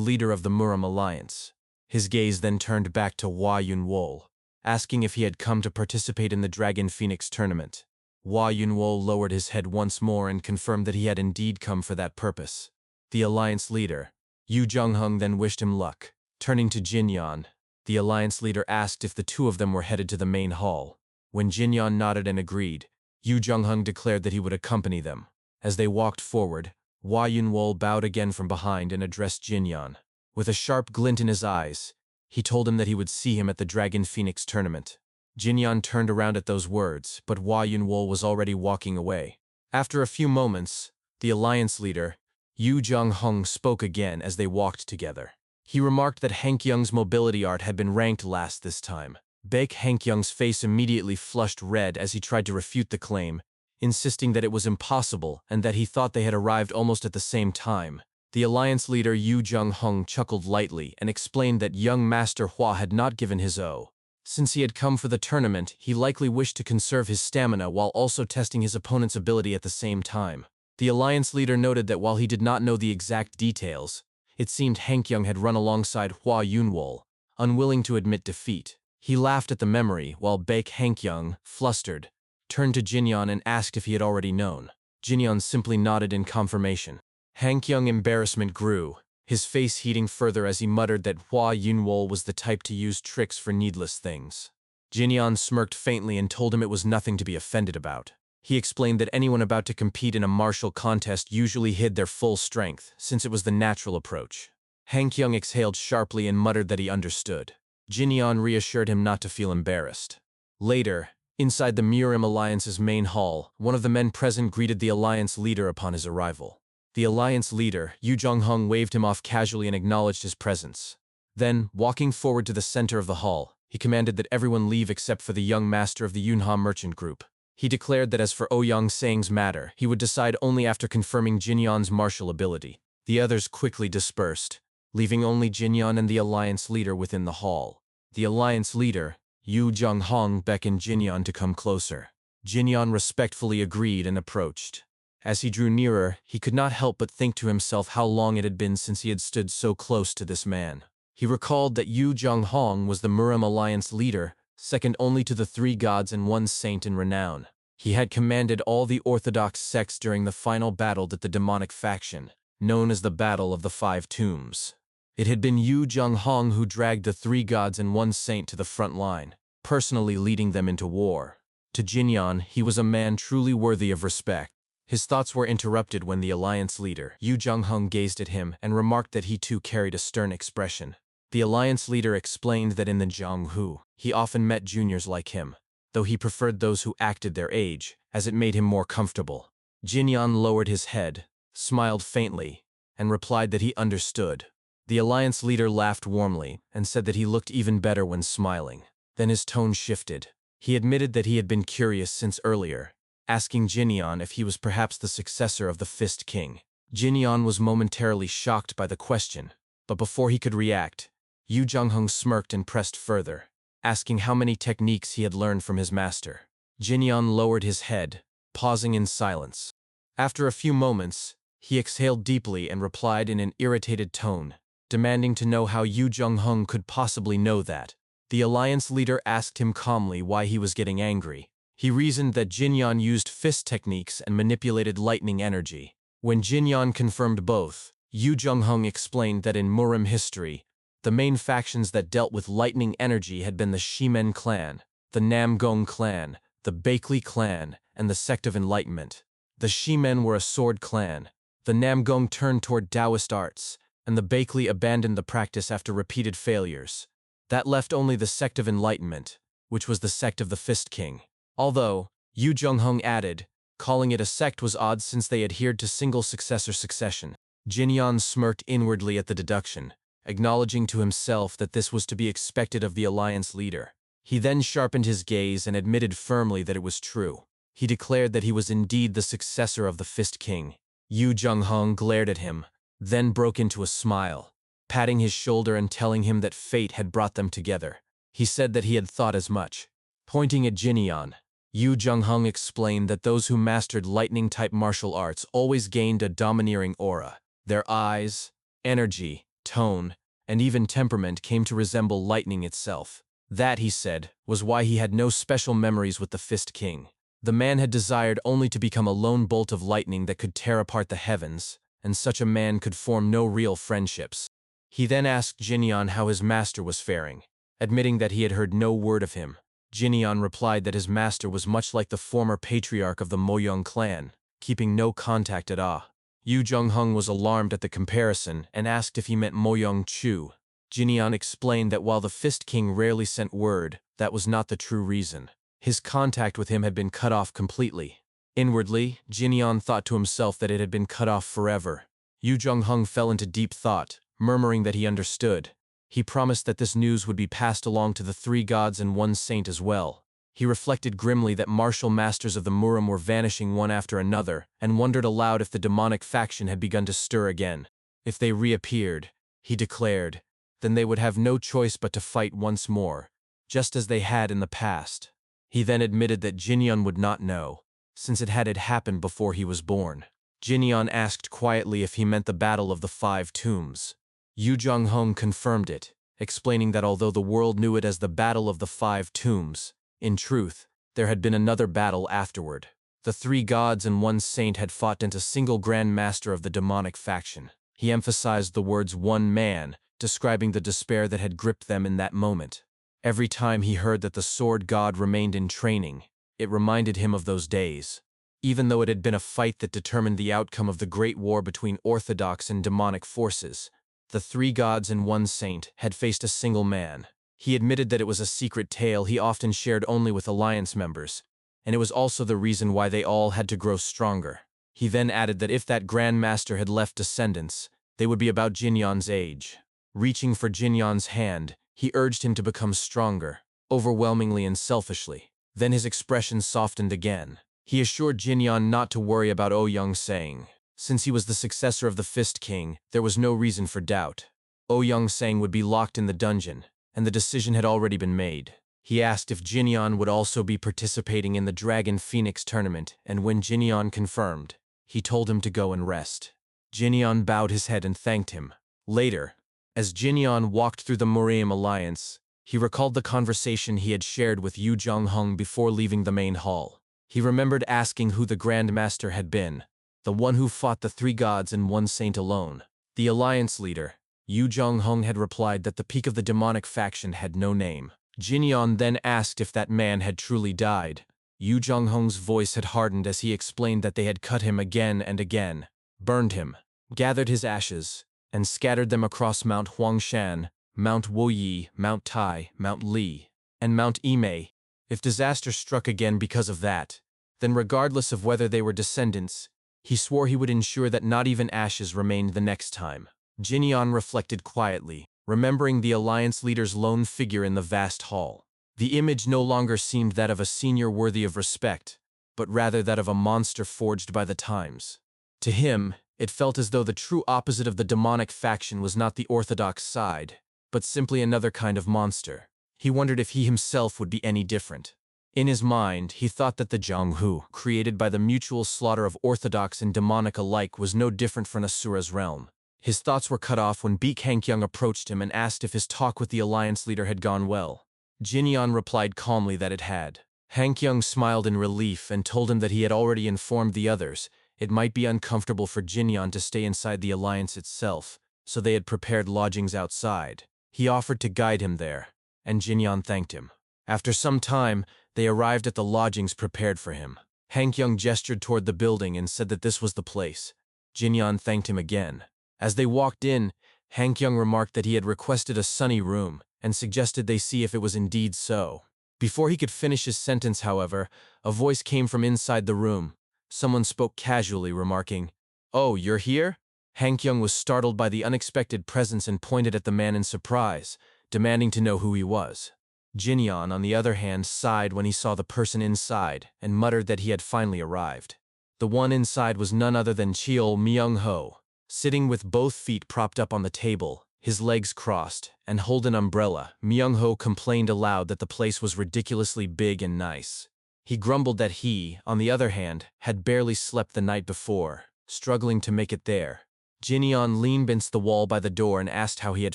leader of the Murim Alliance. His gaze then turned back to Hua Yun-wol, asking if he had come to participate in the Dragon Phoenix tournament. Hua Yun-wol lowered his head once more and confirmed that he had indeed come for that purpose. The Alliance leader, Yu Jung-hung, then wished him luck. Turning to Jin Yon, the Alliance leader asked if the two of them were headed to the main hall. When Jin Yon nodded and agreed, Yu Jung-hung declared that he would accompany them. As they walked forward, Hua Yun-wol bowed again from behind and addressed Jin Yon. With a sharp glint in his eyes, he told him that he would see him at the Dragon Phoenix tournament. Jin Yon turned around at those words, but Hua Yun-wol was already walking away. After a few moments, the Alliance leader, Yu Jung-hung, spoke again as they walked together. He remarked that Han Kyung's mobility art had been ranked last this time. Baek Han Kyung's face immediately flushed red as he tried to refute the claim, insisting that it was impossible and that he thought they had arrived almost at the same time. The Alliance leader Yu Jung-hung chuckled lightly and explained that young Master Hua had not given his O. Since he had come for the tournament, he likely wished to conserve his stamina while also testing his opponent's ability at the same time. The Alliance leader noted that while he did not know the exact details, it seemed Han Kyung had run alongside Hua Yun-wol, unwilling to admit defeat. He laughed at the memory while Baek Han Kyung, flustered, turned to Jin Yon and asked if he had already known. Jin Yon simply nodded in confirmation. Han Kyung's embarrassment grew, his face heating further as he muttered that Hua Yun-wol was the type to use tricks for needless things. Jin Yon smirked faintly and told him it was nothing to be offended about. He explained that anyone about to compete in a martial contest usually hid their full strength, since it was the natural approach. Han Kyung exhaled sharply and muttered that he understood. Jin Yon reassured him not to feel embarrassed. Later, inside the Murim Alliance's main hall, one of the men present greeted the Alliance leader upon his arrival. The Alliance leader, Yu Jung-hung, waved him off casually and acknowledged his presence. Then, walking forward to the center of the hall, he commanded that everyone leave except for the young master of the Yunha merchant group. He declared that as for Ouyang Sang's matter, he would decide only after confirming Jin Yon's martial ability. The others quickly dispersed, leaving only Jin Yon and the Alliance leader within the hall. The Alliance leader, Yu Jung-hong, beckoned Jin Yon to come closer. Jin Yon respectfully agreed and approached. As he drew nearer, he could not help but think to himself how long it had been since he had stood so close to this man. He recalled that Yu Jung-hong was the Murim Alliance leader, second only to the three gods and one saint in renown. He had commanded all the Orthodox sects during the final battle that the demonic faction, known as the Battle of the Five Tombs. It had been Yu Jung-hong who dragged the three gods and one saint to the front line, personally leading them into war. To Jinyan, he was a man truly worthy of respect. His thoughts were interrupted when the alliance leader, Yu Jung-hong, gazed at him and remarked that he too carried a stern expression. The alliance leader explained that in the Jianghu, he often met juniors like him, though he preferred those who acted their age, as it made him more comfortable. Jinyan lowered his head, smiled faintly, and replied that he understood. The alliance leader laughed warmly and said that he looked even better when smiling. Then his tone shifted. He admitted that he had been curious since earlier, asking Jinyan if he was perhaps the successor of the Fist King. Jinyan was momentarily shocked by the question, but before he could react, Yu Jung-hong smirked and pressed further, asking how many techniques he had learned from his master. Jinyan lowered his head, pausing in silence. After a few moments, he exhaled deeply and replied in an irritated tone, demanding to know how Yu Jung-hong could possibly know that. The alliance leader asked him calmly why he was getting angry. He reasoned that Jinyan used fist techniques and manipulated lightning energy. When Jinyan confirmed both, Yu Jung-hong explained that in Murim history, the main factions that dealt with lightning energy had been the Shimen clan, the Namgong clan, the Baekli clan, and the Sect of Enlightenment. The Shimen were a sword clan, the Namgong turned toward Taoist arts, and the Baekli abandoned the practice after repeated failures. That left only the Sect of Enlightenment, which was the sect of the Fist King. Although, Yu Jung-hong added, calling it a sect was odd since they adhered to single successor succession. Jinyan smirked inwardly at the deduction, acknowledging to himself that this was to be expected of the alliance leader. He then sharpened his gaze and admitted firmly that it was true. He declared that he was indeed the successor of the Fist King. Yu Jung-hong glared at him, then broke into a smile, patting his shoulder and telling him that fate had brought them together. He said that he had thought as much. Pointing at Jinyan, Yu Jung-hong explained that those who mastered lightning-type martial arts always gained a domineering aura. Their eyes, energy, tone, and even temperament came to resemble lightning itself. That, he said, was why he had no special memories with the Fist King. The man had desired only to become a lone bolt of lightning that could tear apart the heavens, and such a man could form no real friendships. He then asked Jinyan how his master was faring, admitting that he had heard no word of him. Jinyan replied that his master was much like the former patriarch of the Moyong clan, keeping no contact at all. Yu Jung-hong was alarmed at the comparison and asked if he meant Moyong Chu. Jinyan explained that while the Fist King rarely sent word, that was not the true reason. His contact with him had been cut off completely. Inwardly, Jinyan thought to himself that it had been cut off forever. Yu Jung-hong fell into deep thought, murmuring that he understood. He promised that this news would be passed along to the three gods and one saint as well. He reflected grimly that martial masters of the Murim were vanishing one after another, and wondered aloud if the demonic faction had begun to stir again. If they reappeared, he declared, then they would have no choice but to fight once more, just as they had in the past. He then admitted that Jinyan would not know, since it had happened before he was born. Jinyan asked quietly if he meant the Battle of the Five Tombs. Yu Jung-hong confirmed it, explaining that although the world knew it as the Battle of the Five Tombs, in truth, there had been another battle afterward. The three gods and one saint had fought into single Grand Master of the demonic faction. He emphasized the words one man, describing the despair that had gripped them in that moment. Every time he heard that the sword god remained in training, it reminded him of those days. Even though it had been a fight that determined the outcome of the great war between orthodox and demonic forces, the three gods and one saint had faced a single man. He admitted that it was a secret tale he often shared only with alliance members, and it was also the reason why they all had to grow stronger. He then added that if that Grand Master had left descendants, they would be about Jinyan's age. Reaching for Jinyan's hand, he urged him to become stronger, overwhelmingly and selfishly. Then his expression softened again. He assured Jinyan not to worry about Ouyang, saying, since he was the successor of the Fist King, there was no reason for doubt. Ouyang Sang would be locked in the dungeon, and the decision had already been made. He asked if Jinyan would also be participating in the Dragon Phoenix tournament, and when Jinyan confirmed, he told him to go and rest. Jinyan bowed his head and thanked him. Later, as Jinyan walked through the Murim Alliance, he recalled the conversation he had shared with Yu Jung-hong before leaving the main hall. He remembered asking who the Grand Master had been, the one who fought the three gods and one saint alone. The alliance leader, Yu Zhonghong, had replied that the peak of the demonic faction had no name. Jinyan then asked if that man had truly died. Yu Zhonghong's voice had hardened as he explained that they had cut him again and again, burned him, gathered his ashes, and scattered them across Mount Huangshan, Mount Woyi, Mount Tai, Mount Li, and Mount Imei. If disaster struck again because of that, then regardless of whether they were descendants, he swore he would ensure that not even ashes remained the next time. Jinyan reflected quietly, remembering the alliance leader's lone figure in the vast hall. The image no longer seemed that of a senior worthy of respect, but rather that of a monster forged by the times. To him, it felt as though the true opposite of the demonic faction was not the orthodox side, but simply another kind of monster. He wondered if he himself would be any different. In his mind, he thought that the Jianghu, created by the mutual slaughter of orthodox and demonic alike, was no different from Asura's realm. His thoughts were cut off when Beak Hankyung approached him and asked if his talk with the alliance leader had gone well. Jinyan replied calmly that it had. Hankyung smiled in relief and told him that he had already informed the others. It might be uncomfortable for Jinyan to stay inside the alliance itself, so they had prepared lodgings outside. He offered to guide him there, and Jinyan thanked him. After some time, they arrived at the lodgings prepared for him. Hankyung gestured toward the building and said that this was the place. Jinyan thanked him again. As they walked in, Hankyung remarked that he had requested a sunny room and suggested they see if it was indeed so. Before he could finish his sentence, however, a voice came from inside the room. Someone spoke casually, remarking, "Oh, you're here?" Hankyung was startled by the unexpected presence and pointed at the man in surprise, demanding to know who he was. Jinyan, on the other hand, sighed when he saw the person inside and muttered that he had finally arrived. The one inside was none other than Cheol Myung-ho, sitting with both feet propped up on the table, his legs crossed, and hold an umbrella. Myung-ho complained aloud that the place was ridiculously big and nice. He grumbled that he, on the other hand, had barely slept the night before, struggling to make it there. Jinyan leaned against the wall by the door and asked how he had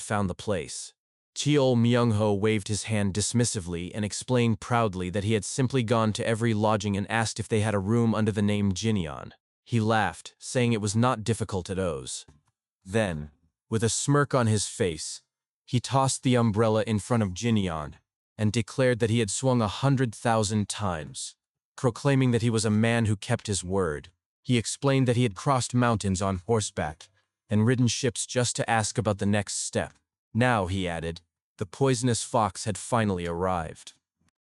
found the place. Cheol Myung-ho waved his hand dismissively and explained proudly that he had simply gone to every lodging and asked if they had a room under the name Jinyan. He laughed, saying it was not difficult at O's. Then, with a smirk on his face, he tossed the umbrella in front of Jinyan and declared that he had swung 100,000 times, proclaiming that he was a man who kept his word. He explained that he had crossed mountains on horseback and ridden ships just to ask about the next step. Now, he added, the poisonous fox had finally arrived.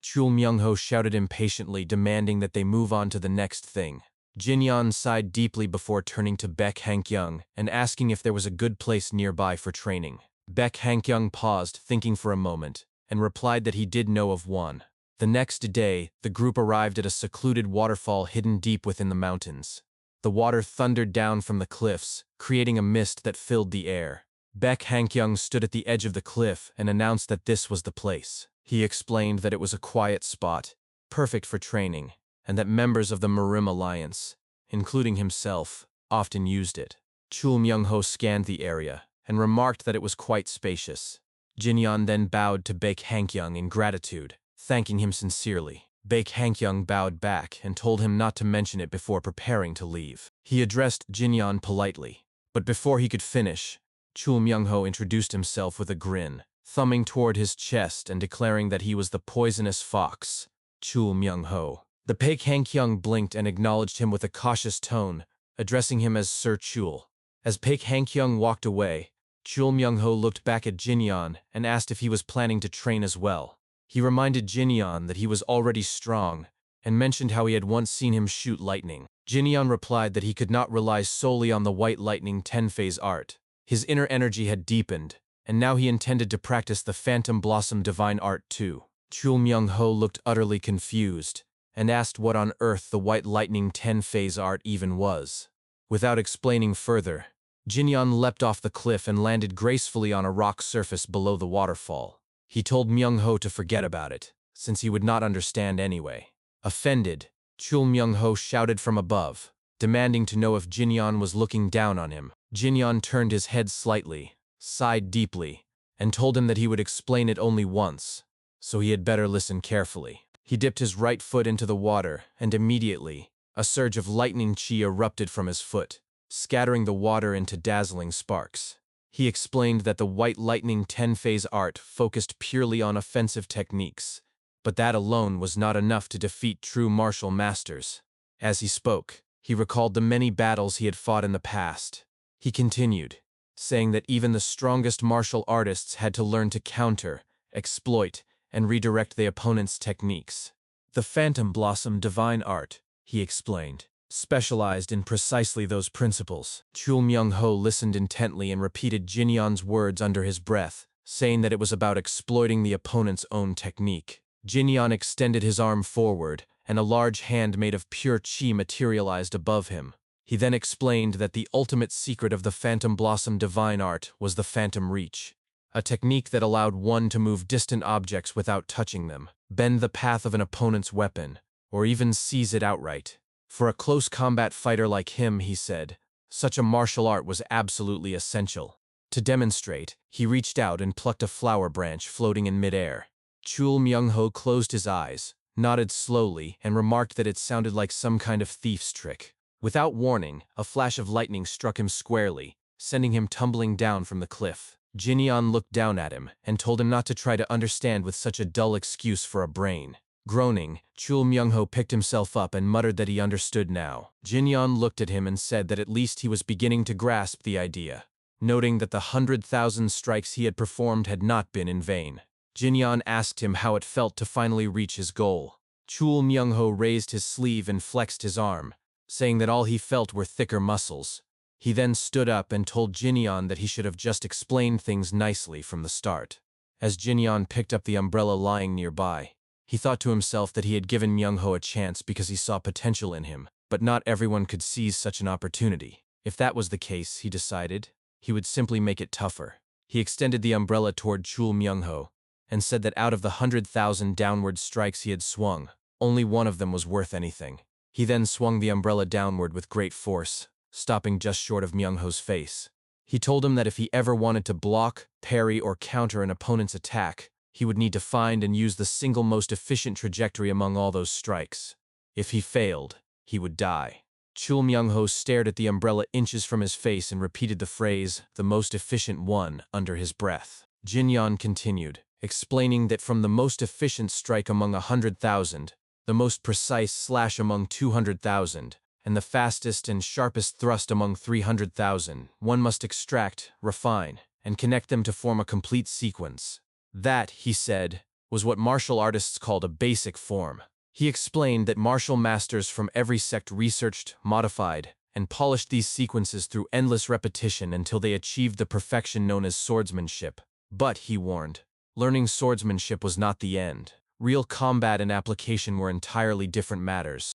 Chul Myung-ho shouted impatiently, demanding that they move on to the next thing. Jinyan sighed deeply before turning to Baek Hankyung and asking if there was a good place nearby for training. Baek Hankyung paused, thinking for a moment, and replied that he did know of one. The next day, the group arrived at a secluded waterfall hidden deep within the mountains. The water thundered down from the cliffs, creating a mist that filled the air. Baek Hankyung stood at the edge of the cliff and announced that this was the place. He explained that it was a quiet spot, perfect for training, and that members of the Marim Alliance, including himself, often used it. Chul Myung-ho scanned the area and remarked that it was quite spacious. Jinyan then bowed to Baek Hankyung in gratitude, thanking him sincerely. Baek Hankyung bowed back and told him not to mention it before preparing to leave. He addressed Jinyan politely, but before he could finish, Chul Myung-ho introduced himself with a grin, thumbing toward his chest and declaring that he was the poisonous fox, Chul Myung-ho. The Baek Hankyung blinked and acknowledged him with a cautious tone, addressing him as Sir Chul. As Baek Hankyung walked away, Chul Myung-ho looked back at Jinyan and asked if he was planning to train as well. He reminded Jinyan that he was already strong and mentioned how he had once seen him shoot lightning. Jinyan replied that he could not rely solely on the White Lightning 10-phase art. His inner energy had deepened, and now he intended to practice the Phantom Blossom Divine Art too. Chul Myung-ho looked utterly confused and asked what on earth the White Lightning 10-phase art even was. Without explaining further, Jinyan leapt off the cliff and landed gracefully on a rock surface below the waterfall. He told Myung-ho to forget about it, since he would not understand anyway. Offended, Chul Myung-ho shouted from above, demanding to know if Jinyan was looking down on him. Jinyan turned his head slightly, sighed deeply, and told him that he would explain it only once, so he had better listen carefully. He dipped his right foot into the water, and immediately, A surge of lightning chi erupted from his foot, scattering the water into dazzling sparks. He explained that the white lightning 10-phase art focused purely on offensive techniques, but that alone was not enough to defeat true martial masters. As he spoke, he recalled the many battles he had fought in the past. He continued, saying that even the strongest martial artists had to learn to counter, exploit, and redirect the opponent's techniques. The Phantom Blossom divine art, he explained, specialized in precisely those principles. Chul Myung-ho listened intently and repeated Jinyan's words under his breath, saying that it was about exploiting the opponent's own technique. Jinyan extended his arm forward, and a large hand made of pure chi materialized above him. He then explained that the ultimate secret of the Phantom Blossom divine art was the Phantom Reach, a technique that allowed one to move distant objects without touching them, bend the path of an opponent's weapon, or even seize it outright. For a close combat fighter like him, he said, such a martial art was absolutely essential. To demonstrate, he reached out and plucked a flower branch floating in midair. Chul Myung-ho closed his eyes, nodded slowly, and remarked that it sounded like some kind of thief's trick. Without warning, a flash of lightning struck him squarely, sending him tumbling down from the cliff. Jinyan looked down at him and told him not to try to understand with such a dull excuse for a brain. Groaning, Chul Myung-ho picked himself up and muttered that he understood now. Jinyan looked at him and said that at least he was beginning to grasp the idea, noting that the 100,000 strikes he had performed had not been in vain. Jinyan asked him how it felt to finally reach his goal. Chul Myung-ho raised his sleeve and flexed his arm, saying that all he felt were thicker muscles. He then stood up and told Jinyan that he should have just explained things nicely from the start. As Jinyan picked up the umbrella lying nearby, he thought to himself that he had given Myung-ho a chance because he saw potential in him, but not everyone could seize such an opportunity. If that was the case, he decided, he would simply make it tougher. He extended the umbrella toward Chul Myung-ho and said that out of the 100,000 downward strikes he had swung, only one of them was worth anything. He then swung the umbrella downward with great force, stopping just short of Myung-ho's face. He told him that if he ever wanted to block, parry, or counter an opponent's attack, he would need to find and use the single most efficient trajectory among all those strikes. If he failed, he would die. Chul Myung-ho stared at the umbrella inches from his face and repeated the phrase, "the most efficient one," under his breath. Jinyan continued, explaining that from the most efficient strike among 100,000, the most precise slash among 200,000, and the fastest and sharpest thrust among 300,000, one must extract, refine, and connect them to form a complete sequence. That, he said, was what martial artists called a basic form. He explained that martial masters from every sect researched, modified, and polished these sequences through endless repetition until they achieved the perfection known as swordsmanship. But, he warned, learning swordsmanship was not the end. Real combat and application were entirely different matters.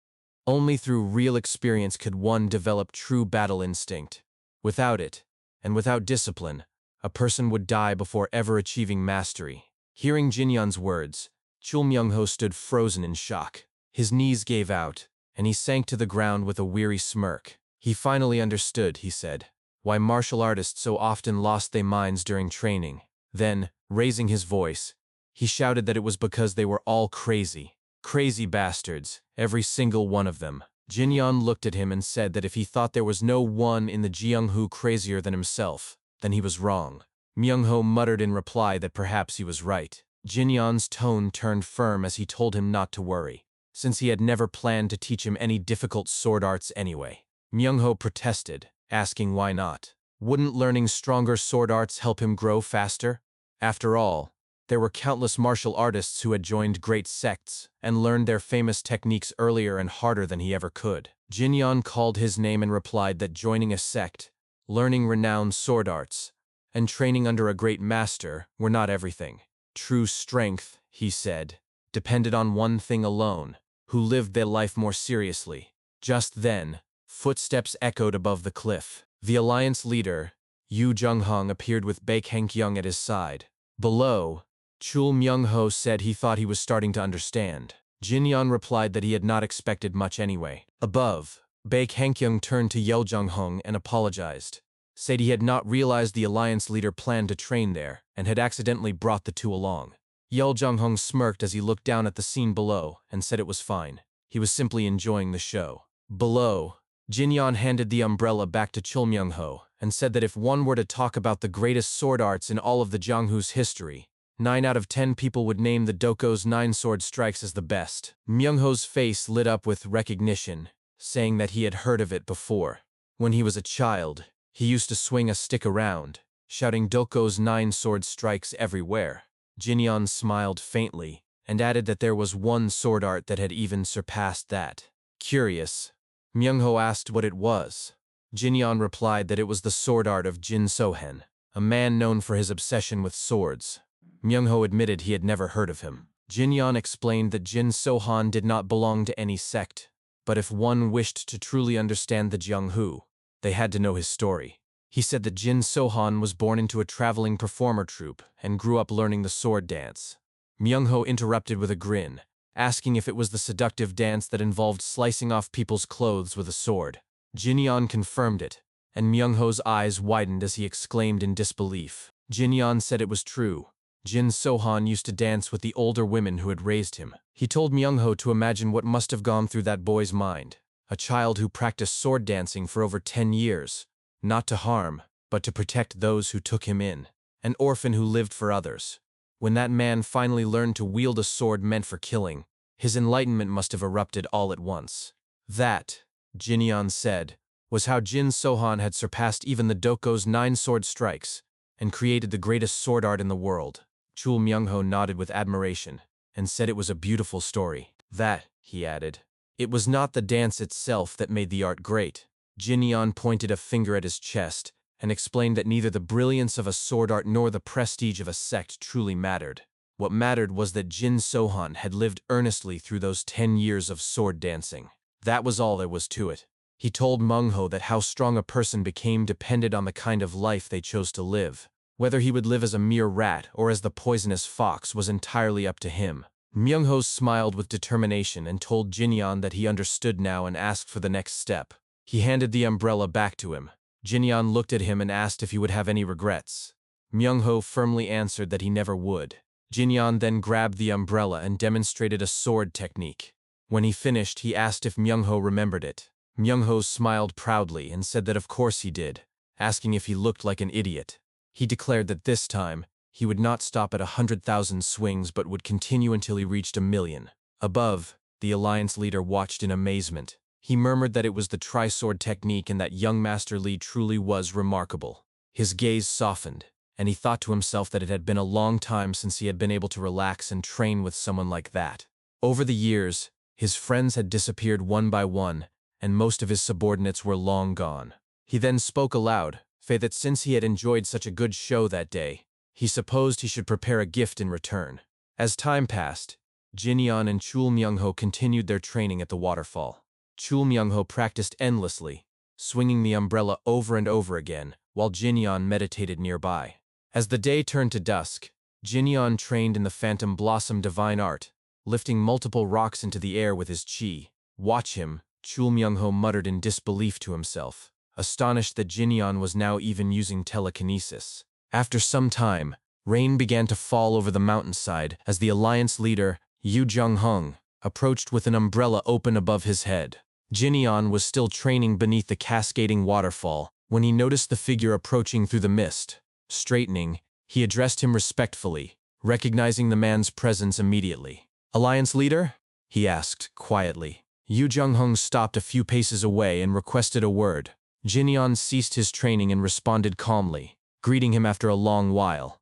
Only through real experience could one develop true battle instinct. Without it, and without discipline, a person would die before ever achieving mastery. Hearing Jinyan's words, Chul Myung-ho stood frozen in shock. His knees gave out, and he sank to the ground with a weary smirk. He finally understood, he said, why martial artists so often lost their minds during training. Then, raising his voice, he shouted that it was because they were all crazy. Crazy bastards, every single one of them. Jinyan looked at him and said that if he thought there was no one in the Jeonghu crazier than himself, then he was wrong. Myung-ho muttered in reply that perhaps he was right. Jinyan's tone turned firm as he told him not to worry, since he had never planned to teach him any difficult sword arts anyway. Myung-ho protested, asking why not. Wouldn't learning stronger sword arts help him grow faster? After all, there were countless martial artists who had joined great sects and learned their famous techniques earlier and harder than he ever could. Jinyan called his name and replied that joining a sect, learning renowned sword arts, and training under a great master were not everything. True strength, he said, depended on one thing alone, who lived their life more seriously. Just then, footsteps echoed above the cliff. The alliance leader, Yu Jung-hong, appeared with Baek Hankyung at his side. Below, Chul Myung-ho said he thought he was starting to understand. Jinyan replied that he had not expected much anyway. Above, Baek Hankyung turned to Yeo Jung-hong and apologized, said he had not realized the alliance leader planned to train there and had accidentally brought the two along. Yeo Jung-hong smirked as he looked down at the scene below and said it was fine. He was simply enjoying the show. Below, Jinyan handed the umbrella back to Chul Myung-ho and said that if one were to talk about the greatest sword arts in all of the Jianghu's history, 9 out of 10 people would name the Doko's 9 sword strikes as the best. Myung-ho's face lit up with recognition, saying that he had heard of it before. When he was a child, he used to swing a stick around, shouting Doko's 9 sword strikes everywhere. Jinyan smiled faintly and added that there was one sword art that had even surpassed that. Curious, Myung-ho asked what it was. Jinyan replied that it was the sword art of Jin Sohen, a man known for his obsession with swords. Myung-ho admitted he had never heard of him. Jinyan explained that Jin Sohan did not belong to any sect, but if one wished to truly understand the Jianghu, they had to know his story. He said that Jin Sohan was born into a traveling performer troupe and grew up learning the sword dance. Myung-ho interrupted with a grin, asking if it was the seductive dance that involved slicing off people's clothes with a sword. Jinyan confirmed it, and Myung-ho's eyes widened as he exclaimed in disbelief. Jinyan said it was true. Jin Sohan used to dance with the older women who had raised him. He told Myung-ho to imagine what must have gone through that boy's mind. A child who practiced sword dancing for over 10 years, not to harm, but to protect those who took him in. An orphan who lived for others. When that man finally learned to wield a sword meant for killing, his enlightenment must have erupted all at once. That, Jinyan said, was how Jin Sohan had surpassed even the Doko's 9 sword strikes and created the greatest sword art in the world. Chul Myung-ho nodded with admiration and said it was a beautiful story. That, he added, it was not the dance itself that made the art great. Jinyan pointed a finger at his chest and explained that neither the brilliance of a sword art nor the prestige of a sect truly mattered. What mattered was that Jin Sohan had lived earnestly through those 10 years of sword dancing. That was all there was to it. He told Myung-ho that how strong a person became depended on the kind of life they chose to live. Whether he would live as a mere rat or as the poisonous fox was entirely up to him. Myung-ho smiled with determination and told Jinyan that he understood now and asked for the next step. He handed the umbrella back to him. Jinyan looked at him and asked if he would have any regrets. Myung-ho firmly answered that he never would. Jinyan then grabbed the umbrella and demonstrated a sword technique. When he finished, he asked if Myung-ho remembered it. Myung-ho smiled proudly and said that of course he did, asking if he looked like an idiot. He declared that this time, he would not stop at 100,000 swings but would continue until he reached 1,000,000. Above, the Alliance leader watched in amazement. He murmured that it was the tri-sword technique and that young Master Li truly was remarkable. His gaze softened, and he thought to himself that it had been a long time since he had been able to relax and train with someone like that. Over the years, his friends had disappeared one by one, and most of his subordinates were long gone. He then spoke aloud, say that since he had enjoyed such a good show that day, he supposed he should prepare a gift in return. As time passed, Jinyan and Chul Myung-ho continued their training at the waterfall. Chul Myung-ho practiced endlessly, swinging the umbrella over and over again, while Jinyan meditated nearby. As the day turned to dusk, Jinyan trained in the Phantom Blossom divine art, lifting multiple rocks into the air with his chi. Watch him, Chul Myung-ho muttered in disbelief to himself, astonished that Jinyan was now even using telekinesis. After some time, rain began to fall over the mountainside as the Alliance leader, Yu Jung-hung, approached with an umbrella open above his head. Jinyan was still training beneath the cascading waterfall when he noticed the figure approaching through the mist. Straightening, he addressed him respectfully, recognizing the man's presence immediately. "Alliance leader?" he asked, quietly. Yu Jung-hung stopped a few paces away and requested a word. Jinyan ceased his training and responded calmly, greeting him after a long while.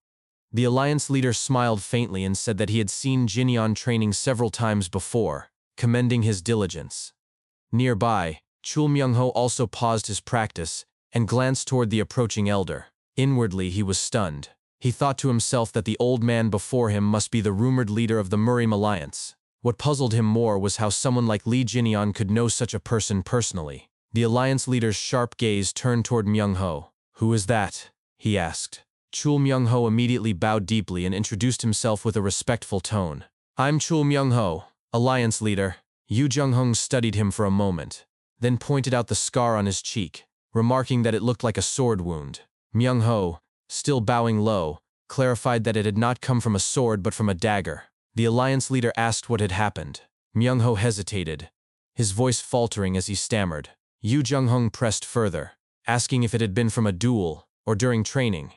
The Alliance leader smiled faintly and said that he had seen Jinyan training several times before, commending his diligence. Nearby, Chul Myung-ho also paused his practice and glanced toward the approaching elder. Inwardly, he was stunned. He thought to himself that the old man before him must be the rumored leader of the Murim Alliance. What puzzled him more was how someone like Li Jinyan could know such a person personally. The Alliance leader's sharp gaze turned toward Myung-ho. "Who is that?" he asked. Chul Myung-ho immediately bowed deeply and introduced himself with a respectful tone. "I'm Chul Myung-ho, Alliance leader." Yu Jung-hung studied him for a moment, then pointed out the scar on his cheek, remarking that it looked like a sword wound. Myung-ho, still bowing low, clarified that it had not come from a sword but from a dagger. The Alliance leader asked what had happened. Myung-ho hesitated, his voice faltering as he stammered. Yu Jung-hung pressed further, asking if it had been from a duel or during training.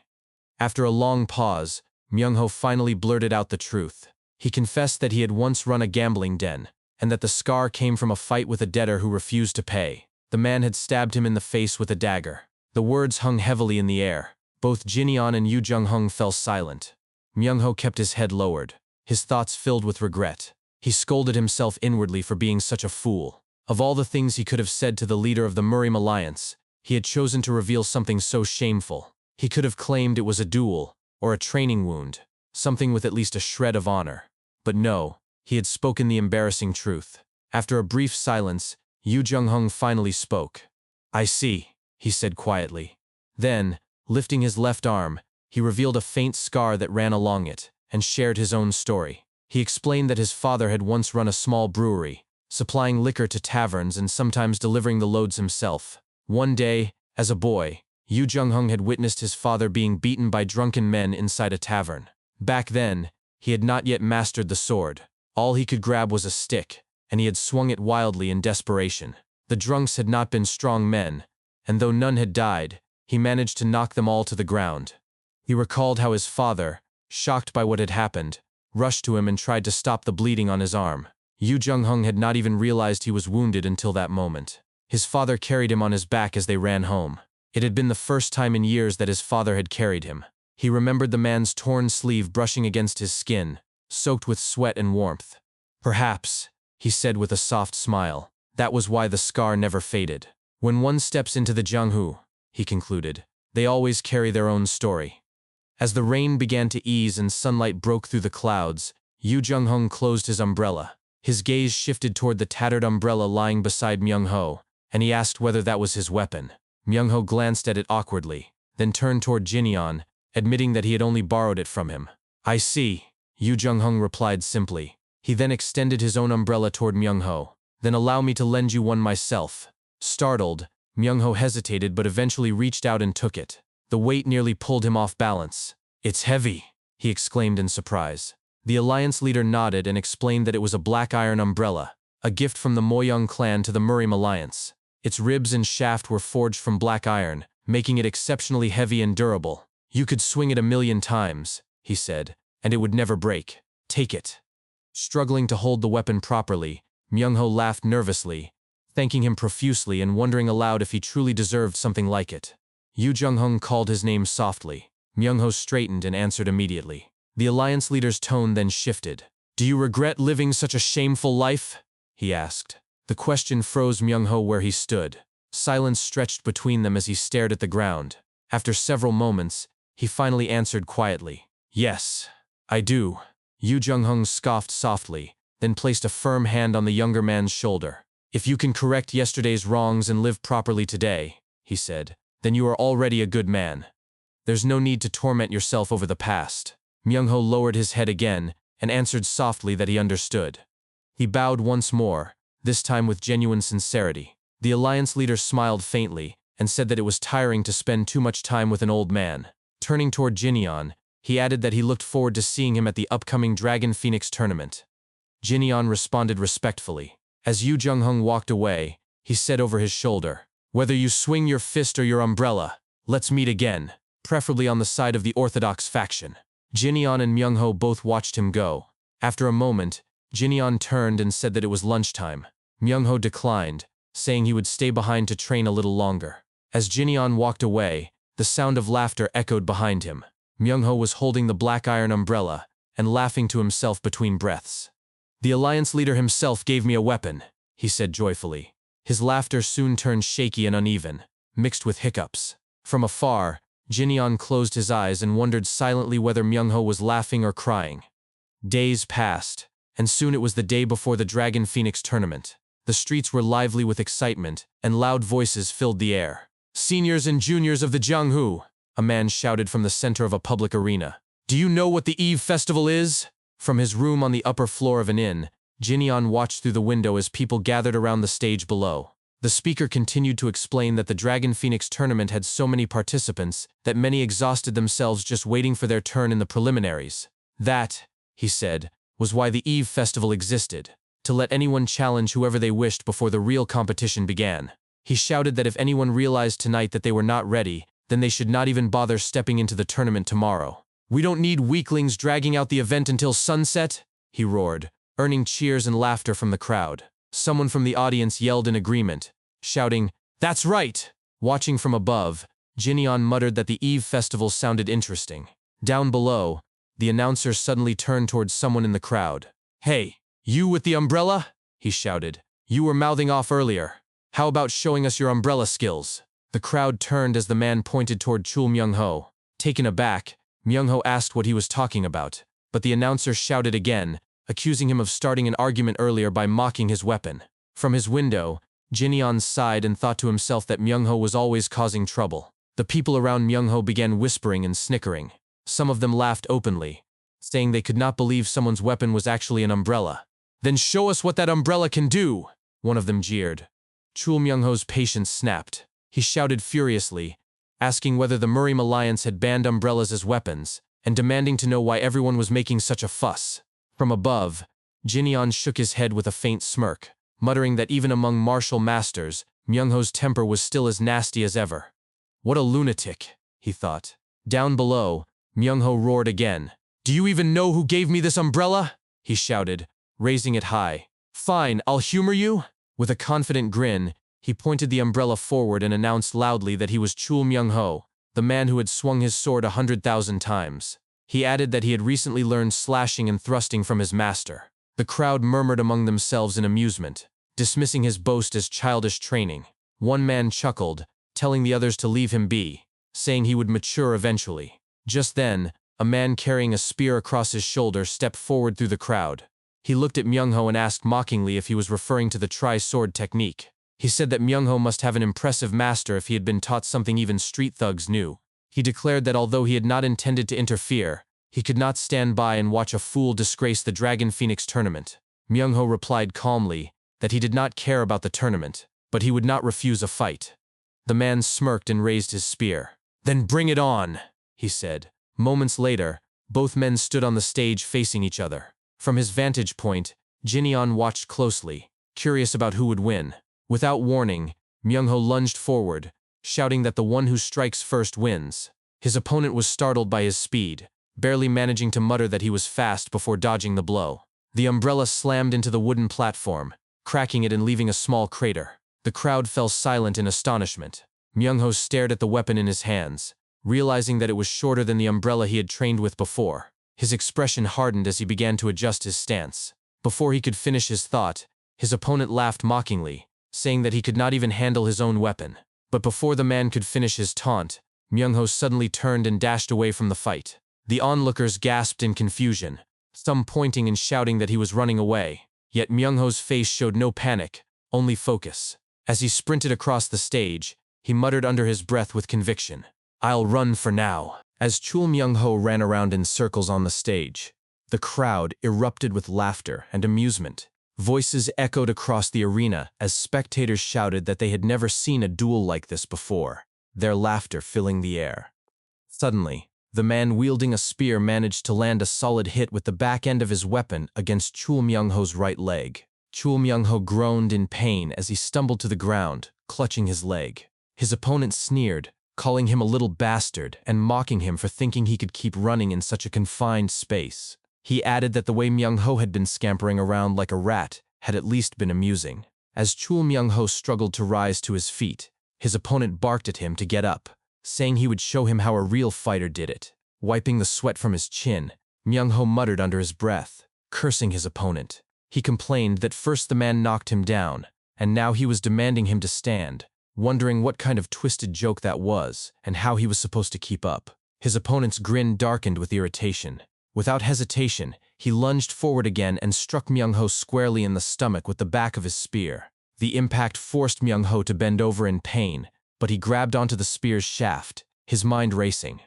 After a long pause, Myung-ho finally blurted out the truth. He confessed that he had once run a gambling den, and that the scar came from a fight with a debtor who refused to pay. The man had stabbed him in the face with a dagger. The words hung heavily in the air. Both Jin-yeon and Yu Jung-hung fell silent. Myung-ho kept his head lowered, his thoughts filled with regret. He scolded himself inwardly for being such a fool. Of all the things he could have said to the leader of the Murim Alliance, he had chosen to reveal something so shameful. He could have claimed it was a duel, or a training wound, something with at least a shred of honor. But no, he had spoken the embarrassing truth. After a brief silence, Yu Jung-hung finally spoke. "I see," he said quietly. Then, lifting his left arm, he revealed a faint scar that ran along it, and shared his own story. He explained that his father had once run a small brewery, supplying liquor to taverns and sometimes delivering the loads himself. One day, as a boy, Yu Jung-hung had witnessed his father being beaten by drunken men inside a tavern. Back then, he had not yet mastered the sword. All he could grab was a stick, and he had swung it wildly in desperation. The drunks had not been strong men, and though none had died, he managed to knock them all to the ground. He recalled how his father, shocked by what had happened, rushed to him and tried to stop the bleeding on his arm. Yu Jung-hung had not even realized he was wounded until that moment. His father carried him on his back as they ran home. It had been the first time in years that his father had carried him. He remembered the man's torn sleeve brushing against his skin, soaked with sweat and warmth. "Perhaps," he said with a soft smile, "that was why the scar never faded. When one steps into the Jianghu," he concluded, "they always carry their own story." As the rain began to ease and sunlight broke through the clouds, Yu Jung-hung closed his umbrella. His gaze shifted toward the tattered umbrella lying beside Myung-ho, and he asked whether that was his weapon. Myung-ho glanced at it awkwardly, then turned toward Jin-yeon, admitting that he had only borrowed it from him. "I see," Yu Jung-hung replied simply. He then extended his own umbrella toward Myung-ho. "Then allow me to lend you one myself." Startled, Myung-ho hesitated but eventually reached out and took it. The weight nearly pulled him off balance. "It's heavy," he exclaimed in surprise. The alliance leader nodded and explained that it was a black iron umbrella, a gift from the Moyoung clan to the Murim Alliance. Its ribs and shaft were forged from black iron, making it exceptionally heavy and durable. "You could swing it 1,000,000 times," he said, "and it would never break. Take it." Struggling to hold the weapon properly, Myung-ho laughed nervously, thanking him profusely and wondering aloud if he truly deserved something like it. Yu Jung-hung called his name softly. Myung-ho straightened and answered immediately. The alliance leader's tone then shifted. "Do you regret living such a shameful life?" he asked. The question froze Myung-ho where he stood. Silence stretched between them as he stared at the ground. After several moments, he finally answered quietly. "Yes, I do." Yu Jung-hung scoffed softly, then placed a firm hand on the younger man's shoulder. "If you can correct yesterday's wrongs and live properly today," he said, "then you are already a good man. There's no need to torment yourself over the past." Myung-ho lowered his head again and answered softly that he understood. He bowed once more, this time with genuine sincerity. The alliance leader smiled faintly and said that it was tiring to spend too much time with an old man. Turning toward Jin-yeon, he added that he looked forward to seeing him at the upcoming Dragon Phoenix tournament. Jin-yeon responded respectfully. As Yu Jung-hung walked away, he said over his shoulder, "Whether you swing your fist or your umbrella, let's meet again, preferably on the side of the orthodox faction." Jin-yeon and Myung-ho both watched him go. After a moment, Jin-yeon turned and said that it was lunchtime. Myung-ho declined, saying he would stay behind to train a little longer. As Jin-yeon walked away, the sound of laughter echoed behind him. Myung-ho was holding the black iron umbrella and laughing to himself between breaths. "The alliance leader himself gave me a weapon," he said joyfully. His laughter soon turned shaky and uneven, mixed with hiccups. From afar, Jin-yeon closed his eyes and wondered silently whether Myung-ho was laughing or crying. Days passed, and soon it was the day before the Dragon Phoenix tournament. The streets were lively with excitement, and loud voices filled the air. "Seniors and juniors of the Jianghu," a man shouted from the center of a public arena. "Do you know what the Eve Festival is?" From his room on the upper floor of an inn, Jin-yeon watched through the window as people gathered around the stage below. The speaker continued to explain that the Dragon Phoenix tournament had so many participants that many exhausted themselves just waiting for their turn in the preliminaries. That, he said, was why the Eve Festival existed. to let anyone challenge whoever they wished before the real competition began. He shouted that if anyone realized tonight that they were not ready, then they should not even bother stepping into the tournament tomorrow. "We don't need weaklings dragging out the event until sunset," he roared, earning cheers and laughter from the crowd. Someone from the audience yelled in agreement, shouting, "That's right!" Watching from above, Jinyeon muttered that the Eve Festival sounded interesting. Down below, the announcer suddenly turned towards someone in the crowd. "Hey, you with the umbrella?" he shouted. "You were mouthing off earlier. How about showing us your umbrella skills?" The crowd turned as the man pointed toward Chul Myung-ho. Taken aback, Myung-ho asked what he was talking about, but the announcer shouted again, accusing him of starting an argument earlier by mocking his weapon. From his window, Jinyeon sighed and thought to himself that Myung-ho was always causing trouble. The people around Myung-ho began whispering and snickering. Some of them laughed openly, saying they could not believe someone's weapon was actually an umbrella. "Then show us what that umbrella can do," one of them jeered. Chul Myung-ho's patience snapped. He shouted furiously, asking whether the Murim Alliance had banned umbrellas as weapons, and demanding to know why everyone was making such a fuss. From above, Jinyeon shook his head with a faint smirk, muttering that even among martial masters, Myung-ho's temper was still as nasty as ever. "What a lunatic," he thought. Down below, Myung-ho roared again. "Do you even know who gave me this umbrella?" he shouted, raising it high. "Fine, I'll humor you." With a confident grin, he pointed the umbrella forward and announced loudly that he was Chul Myung-ho, the man who had swung his sword 100,000 times. He added that he had recently learned slashing and thrusting from his master. The crowd murmured among themselves in amusement, dismissing his boast as childish training. One man chuckled, telling the others to leave him be, saying he would mature eventually. Just then, a man carrying a spear across his shoulder stepped forward through the crowd. He looked at Myung-ho and asked mockingly if he was referring to the tri-sword technique. He said that Myung-ho must have an impressive master if he had been taught something even street thugs knew. He declared that although he had not intended to interfere, he could not stand by and watch a fool disgrace the Dragon Phoenix tournament. Myung-ho replied calmly that he did not care about the tournament, but he would not refuse a fight. The man smirked and raised his spear. "Then bring it on," he said. Moments later, both men stood on the stage facing each other. From his vantage point, Jinyeon watched closely, curious about who would win. Without warning, Myung-ho lunged forward, shouting that the one who strikes first wins. His opponent was startled by his speed, barely managing to mutter that he was fast before dodging the blow. The umbrella slammed into the wooden platform, cracking it and leaving a small crater. The crowd fell silent in astonishment. Myung-ho stared at the weapon in his hands, realizing that it was shorter than the umbrella he had trained with before. His expression hardened as he began to adjust his stance. Before he could finish his thought, his opponent laughed mockingly, saying that he could not even handle his own weapon. But before the man could finish his taunt, Myung-ho suddenly turned and dashed away from the fight. The onlookers gasped in confusion, some pointing and shouting that he was running away. Yet Myung-ho's face showed no panic, only focus. As he sprinted across the stage, he muttered under his breath with conviction, "I'll run for now." As Chul Myung-ho ran around in circles on the stage, the crowd erupted with laughter and amusement. Voices echoed across the arena as spectators shouted that they had never seen a duel like this before, their laughter filling the air. Suddenly, the man wielding a spear managed to land a solid hit with the back end of his weapon against Chul Myung-ho's right leg. Chul Myung-ho groaned in pain as he stumbled to the ground, clutching his leg. His opponent sneered, calling him a little bastard and mocking him for thinking he could keep running in such a confined space. He added that the way Myung-ho had been scampering around like a rat had at least been amusing. As Chul Myung-ho struggled to rise to his feet, his opponent barked at him to get up, saying he would show him how a real fighter did it. Wiping the sweat from his chin, Myung-ho muttered under his breath, cursing his opponent. He complained that first the man knocked him down, and now he was demanding him to stand, wondering what kind of twisted joke that was and how he was supposed to keep up. His opponent's grin darkened with irritation. Without hesitation, he lunged forward again and struck Myung-ho squarely in the stomach with the back of his spear. The impact forced Myung-ho to bend over in pain, but he grabbed onto the spear's shaft, his mind racing.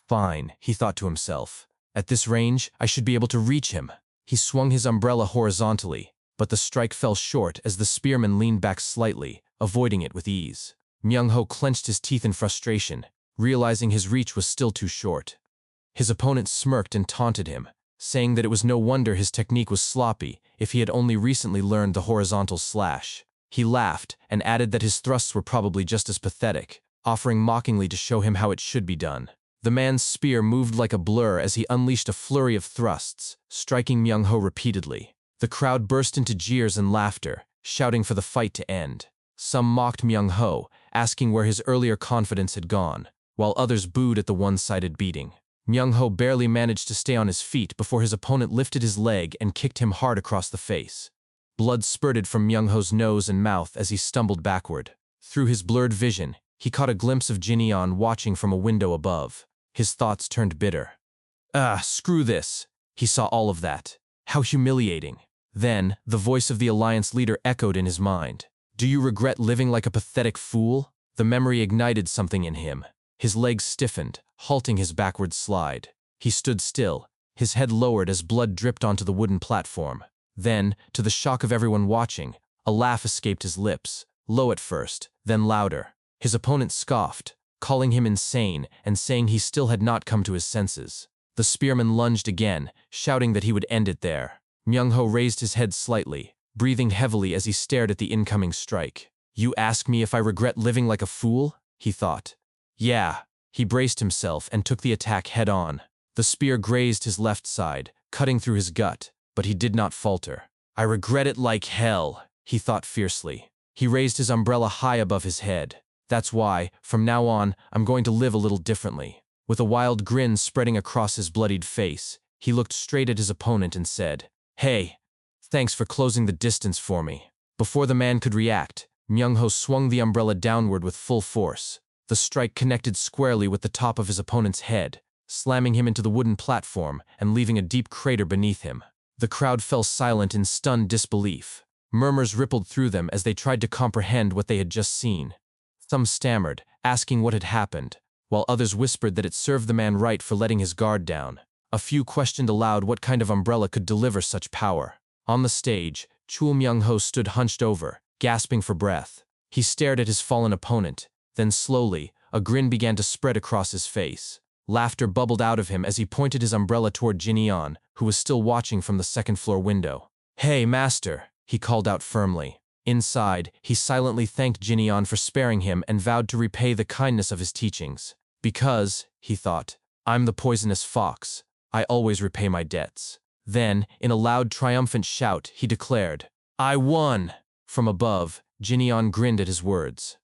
"Fine," he thought to himself. "At this range, I should be able to reach him." He swung his umbrella horizontally, but the strike fell short as the spearman leaned back slightly, avoiding it with ease. Myung-ho clenched his teeth in frustration, realizing his reach was still too short. His opponent smirked and taunted him, saying that it was no wonder his technique was sloppy if he had only recently learned the horizontal slash. He laughed and added that his thrusts were probably just as pathetic, offering mockingly to show him how it should be done. The man's spear moved like a blur as he unleashed a flurry of thrusts, striking Myung-ho repeatedly. The crowd burst into jeers and laughter, shouting for the fight to end. Some mocked Myung-ho, asking where his earlier confidence had gone, while others booed at the one-sided beating. Myung-ho barely managed to stay on his feet before his opponent lifted his leg and kicked him hard across the face. Blood spurted from Myung-ho's nose and mouth as he stumbled backward. Through his blurred vision, he caught a glimpse of Jin-yeon watching from a window above. His thoughts turned bitter. Screw this. He saw all of that. How humiliating. Then, the voice of the Alliance leader echoed in his mind. Do you regret living like a pathetic fool? The memory ignited something in him. His legs stiffened, halting his backward slide. He stood still, his head lowered as blood dripped onto the wooden platform. Then, to the shock of everyone watching, a laugh escaped his lips, low at first, then louder. His opponent scoffed, calling him insane and saying he still had not come to his senses. The spearman lunged again, shouting that he would end it there. Myung-ho raised his head slightly, breathing heavily as he stared at the incoming strike. You ask me if I regret living like a fool? He thought. Yeah. He braced himself and took the attack head-on. The spear grazed his left side, cutting through his gut, but he did not falter. I regret it like hell, he thought fiercely. He raised his umbrella high above his head. That's why, from now on, I'm going to live a little differently. With a wild grin spreading across his bloodied face, he looked straight at his opponent and said, Hey, thanks for closing the distance for me. Before the man could react, Myung-ho swung the umbrella downward with full force. The strike connected squarely with the top of his opponent's head, slamming him into the wooden platform and leaving a deep crater beneath him. The crowd fell silent in stunned disbelief. Murmurs rippled through them as they tried to comprehend what they had just seen. Some stammered, asking what had happened, while others whispered that it served the man right for letting his guard down. A few questioned aloud what kind of umbrella could deliver such power. On the stage, Chul Myung-ho stood hunched over, gasping for breath. He stared at his fallen opponent. Then slowly, a grin began to spread across his face. Laughter bubbled out of him as he pointed his umbrella toward Jin-yeon, who was still watching from the second-floor window. Hey, master, he called out firmly. Inside, he silently thanked Jin-yeon for sparing him and vowed to repay the kindness of his teachings. Because, he thought, I'm the poisonous fox. I always repay my debts. Then, in a loud, triumphant shout, he declared, I won! From above, Jin-yeon grinned at his words.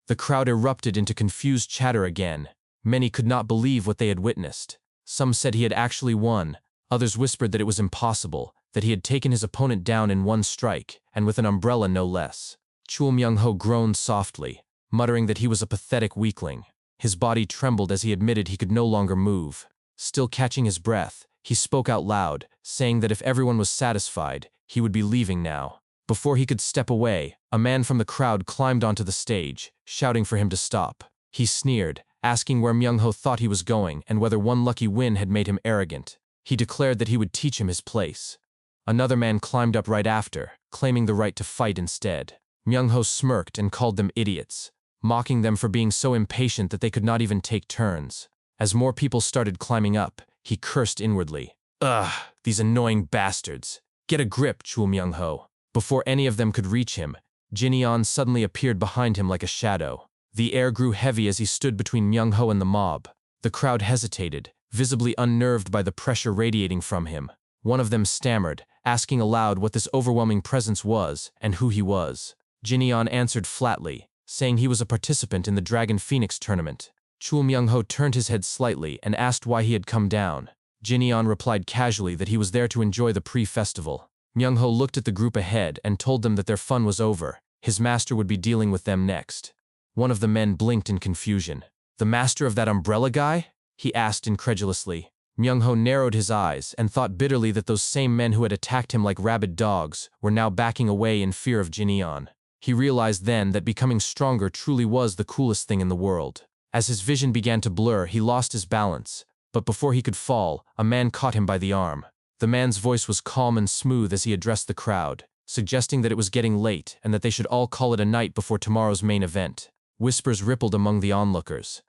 The crowd erupted into confused chatter again. Many could not believe what they had witnessed. Some said he had actually won. Others whispered that it was impossible, that he had taken his opponent down in one strike, and with an umbrella no less. Chul Myung-ho groaned softly, muttering that he was a pathetic weakling. His body trembled as he admitted he could no longer move. Still catching his breath, he spoke out loud, saying that if everyone was satisfied, he would be leaving now. Before he could step away, a man from the crowd climbed onto the stage, shouting for him to stop. He sneered, asking where Myung-ho thought he was going and whether one lucky win had made him arrogant. He declared that he would teach him his place. Another man climbed up right after, claiming the right to fight instead. Myung-ho smirked and called them idiots, mocking them for being so impatient that they could not even take turns. As more people started climbing up, he cursed inwardly. Ugh, these annoying bastards. Get a grip, Chul Myung-ho. Before any of them could reach him, Jin-yeon suddenly appeared behind him like a shadow. The air grew heavy as he stood between Myung-ho and the mob. The crowd hesitated, visibly unnerved by the pressure radiating from him. One of them stammered, asking aloud what this overwhelming presence was and who he was. Jin-yeon answered flatly, saying he was a participant in the Dragon Phoenix tournament. Chul Myung-ho turned his head slightly and asked why he had come down. Jin-yeon replied casually that he was there to enjoy the pre-festival. Myung-ho looked at the group ahead and told them that their fun was over. His master would be dealing with them next. One of the men blinked in confusion. The master of that umbrella guy? He asked incredulously. Myung-ho narrowed his eyes and thought bitterly that those same men who had attacked him like rabid dogs were now backing away in fear of Jin-yeon. He realized then that becoming stronger truly was the coolest thing in the world. As his vision began to blur, he lost his balance, but before he could fall, a man caught him by the arm. The man's voice was calm and smooth as he addressed the crowd, suggesting that it was getting late and that they should all call it a night before tomorrow's main event. Whispers rippled among the onlookers.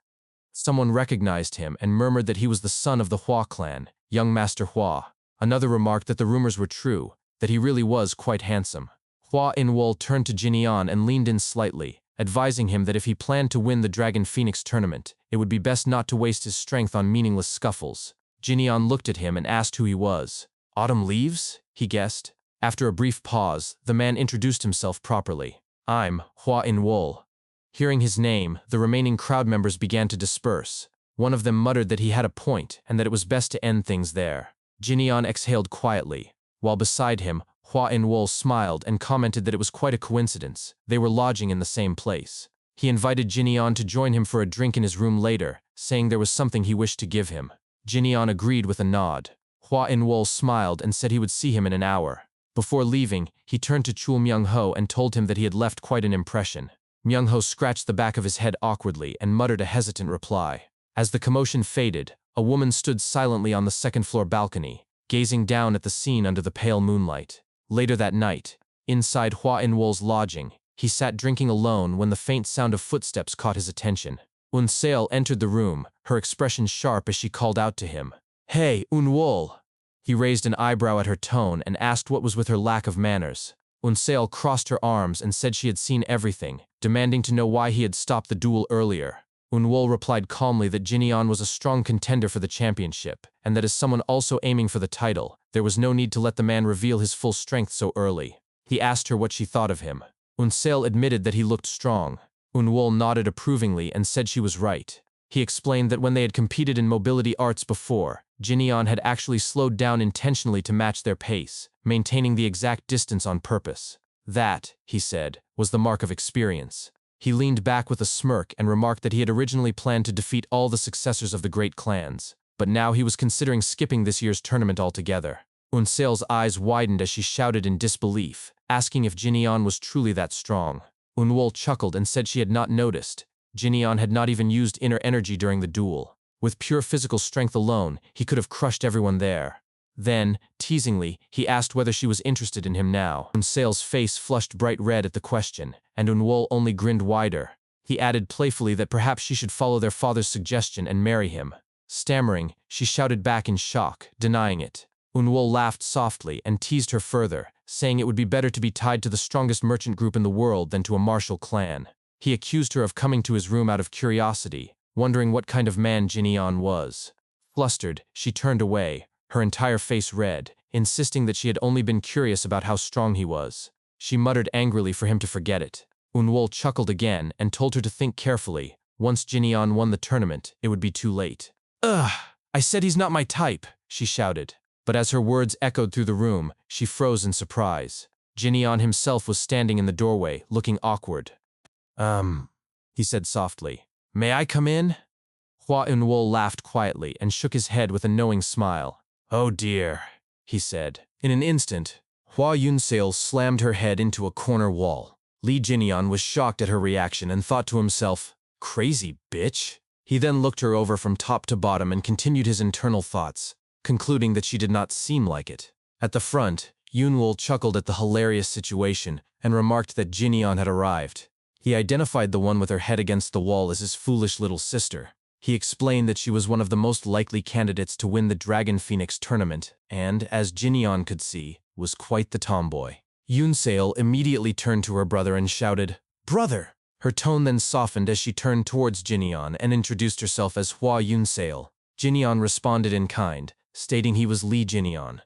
Someone recognized him and murmured that he was the son of the Hua clan, young Master Hua. Another remarked that the rumors were true, that he really was quite handsome. Hua In-wol turned to Jinyan and leaned in slightly, advising him that if he planned to win the Dragon Phoenix tournament, it would be best not to waste his strength on meaningless scuffles. Jinyan looked at him and asked who he was. Autumn leaves? He guessed. After a brief pause, the man introduced himself properly. I'm Hua In-wol. Hearing his name, the remaining crowd members began to disperse. One of them muttered that he had a point and that it was best to end things there. Jinyan exhaled quietly. While beside him, Hua In-wol smiled and commented that it was quite a coincidence. They were lodging in the same place. He invited Jinyan to join him for a drink in his room later, saying there was something he wished to give him. Jinyan agreed with a nod. Hua In-wol smiled and said he would see him in an hour. Before leaving, he turned to Chul Myung-ho and told him that he had left quite an impression. Myung-ho scratched the back of his head awkwardly and muttered a hesitant reply. As the commotion faded, a woman stood silently on the second-floor balcony, gazing down at the scene under the pale moonlight. Later that night, inside Hua In-wol's lodging, he sat drinking alone when the faint sound of footsteps caught his attention. Un-seol entered the room, her expression sharp as she called out to him. "Hey, Un-wol!" He raised an eyebrow at her tone and asked what was with her lack of manners. Un-seol crossed her arms and said she had seen everything, demanding to know why he had stopped the duel earlier. Un-wol replied calmly that Jinyan was a strong contender for the championship, and that as someone also aiming for the title, there was no need to let the man reveal his full strength so early. He asked her what she thought of him. Un-seol admitted that he looked strong. Un-wol nodded approvingly and said she was right. He explained that when they had competed in mobility arts before, Jinyan had actually slowed down intentionally to match their pace, maintaining the exact distance on purpose. That, he said, was the mark of experience. He leaned back with a smirk and remarked that he had originally planned to defeat all the successors of the great clans, but now he was considering skipping this year's tournament altogether. Un-seol's eyes widened as she shouted in disbelief, asking if Jinyan was truly that strong. Un-wol chuckled and said she had not noticed. Jinyan had not even used inner energy during the duel. With pure physical strength alone, he could have crushed everyone there. Then, teasingly, he asked whether she was interested in him now. Un-seol's face flushed bright red at the question, and Un-wol only grinned wider. He added playfully that perhaps she should follow their father's suggestion and marry him. Stammering, she shouted back in shock, denying it. Un-wol laughed softly and teased her further, saying it would be better to be tied to the strongest merchant group in the world than to a martial clan. He accused her of coming to his room out of curiosity, wondering what kind of man Jinyan was. Flustered, she turned away, her entire face red, insisting that she had only been curious about how strong he was. She muttered angrily for him to forget it. Un-wol chuckled again and told her to think carefully. Once Jinyan won the tournament, it would be too late. "Ugh! I said he's not my type," she shouted. But as her words echoed through the room, she froze in surprise. Jinyan himself was standing in the doorway, looking awkward. He said softly. "May I come in?" Hua In-wol laughed quietly and shook his head with a knowing smile. "Oh dear," he said. In an instant, Hua Yun-seol slammed her head into a corner wall. Li Jinyan was shocked at her reaction and thought to himself, "Crazy bitch." He then looked her over from top to bottom and continued his internal thoughts, concluding that she did not seem like it. At the front, Yun-wol chuckled at the hilarious situation and remarked that Jinyan had arrived. He identified the one with her head against the wall as his foolish little sister. He explained that she was one of the most likely candidates to win the Dragon Phoenix tournament and, as Jinyan could see, was quite the tomboy. Yun-seol immediately turned to her brother and shouted, "Brother!" Her tone then softened as she turned towards Jinyan and introduced herself as Hua Yun-seol. Jinyan responded in kind, stating he was Li Jinyan.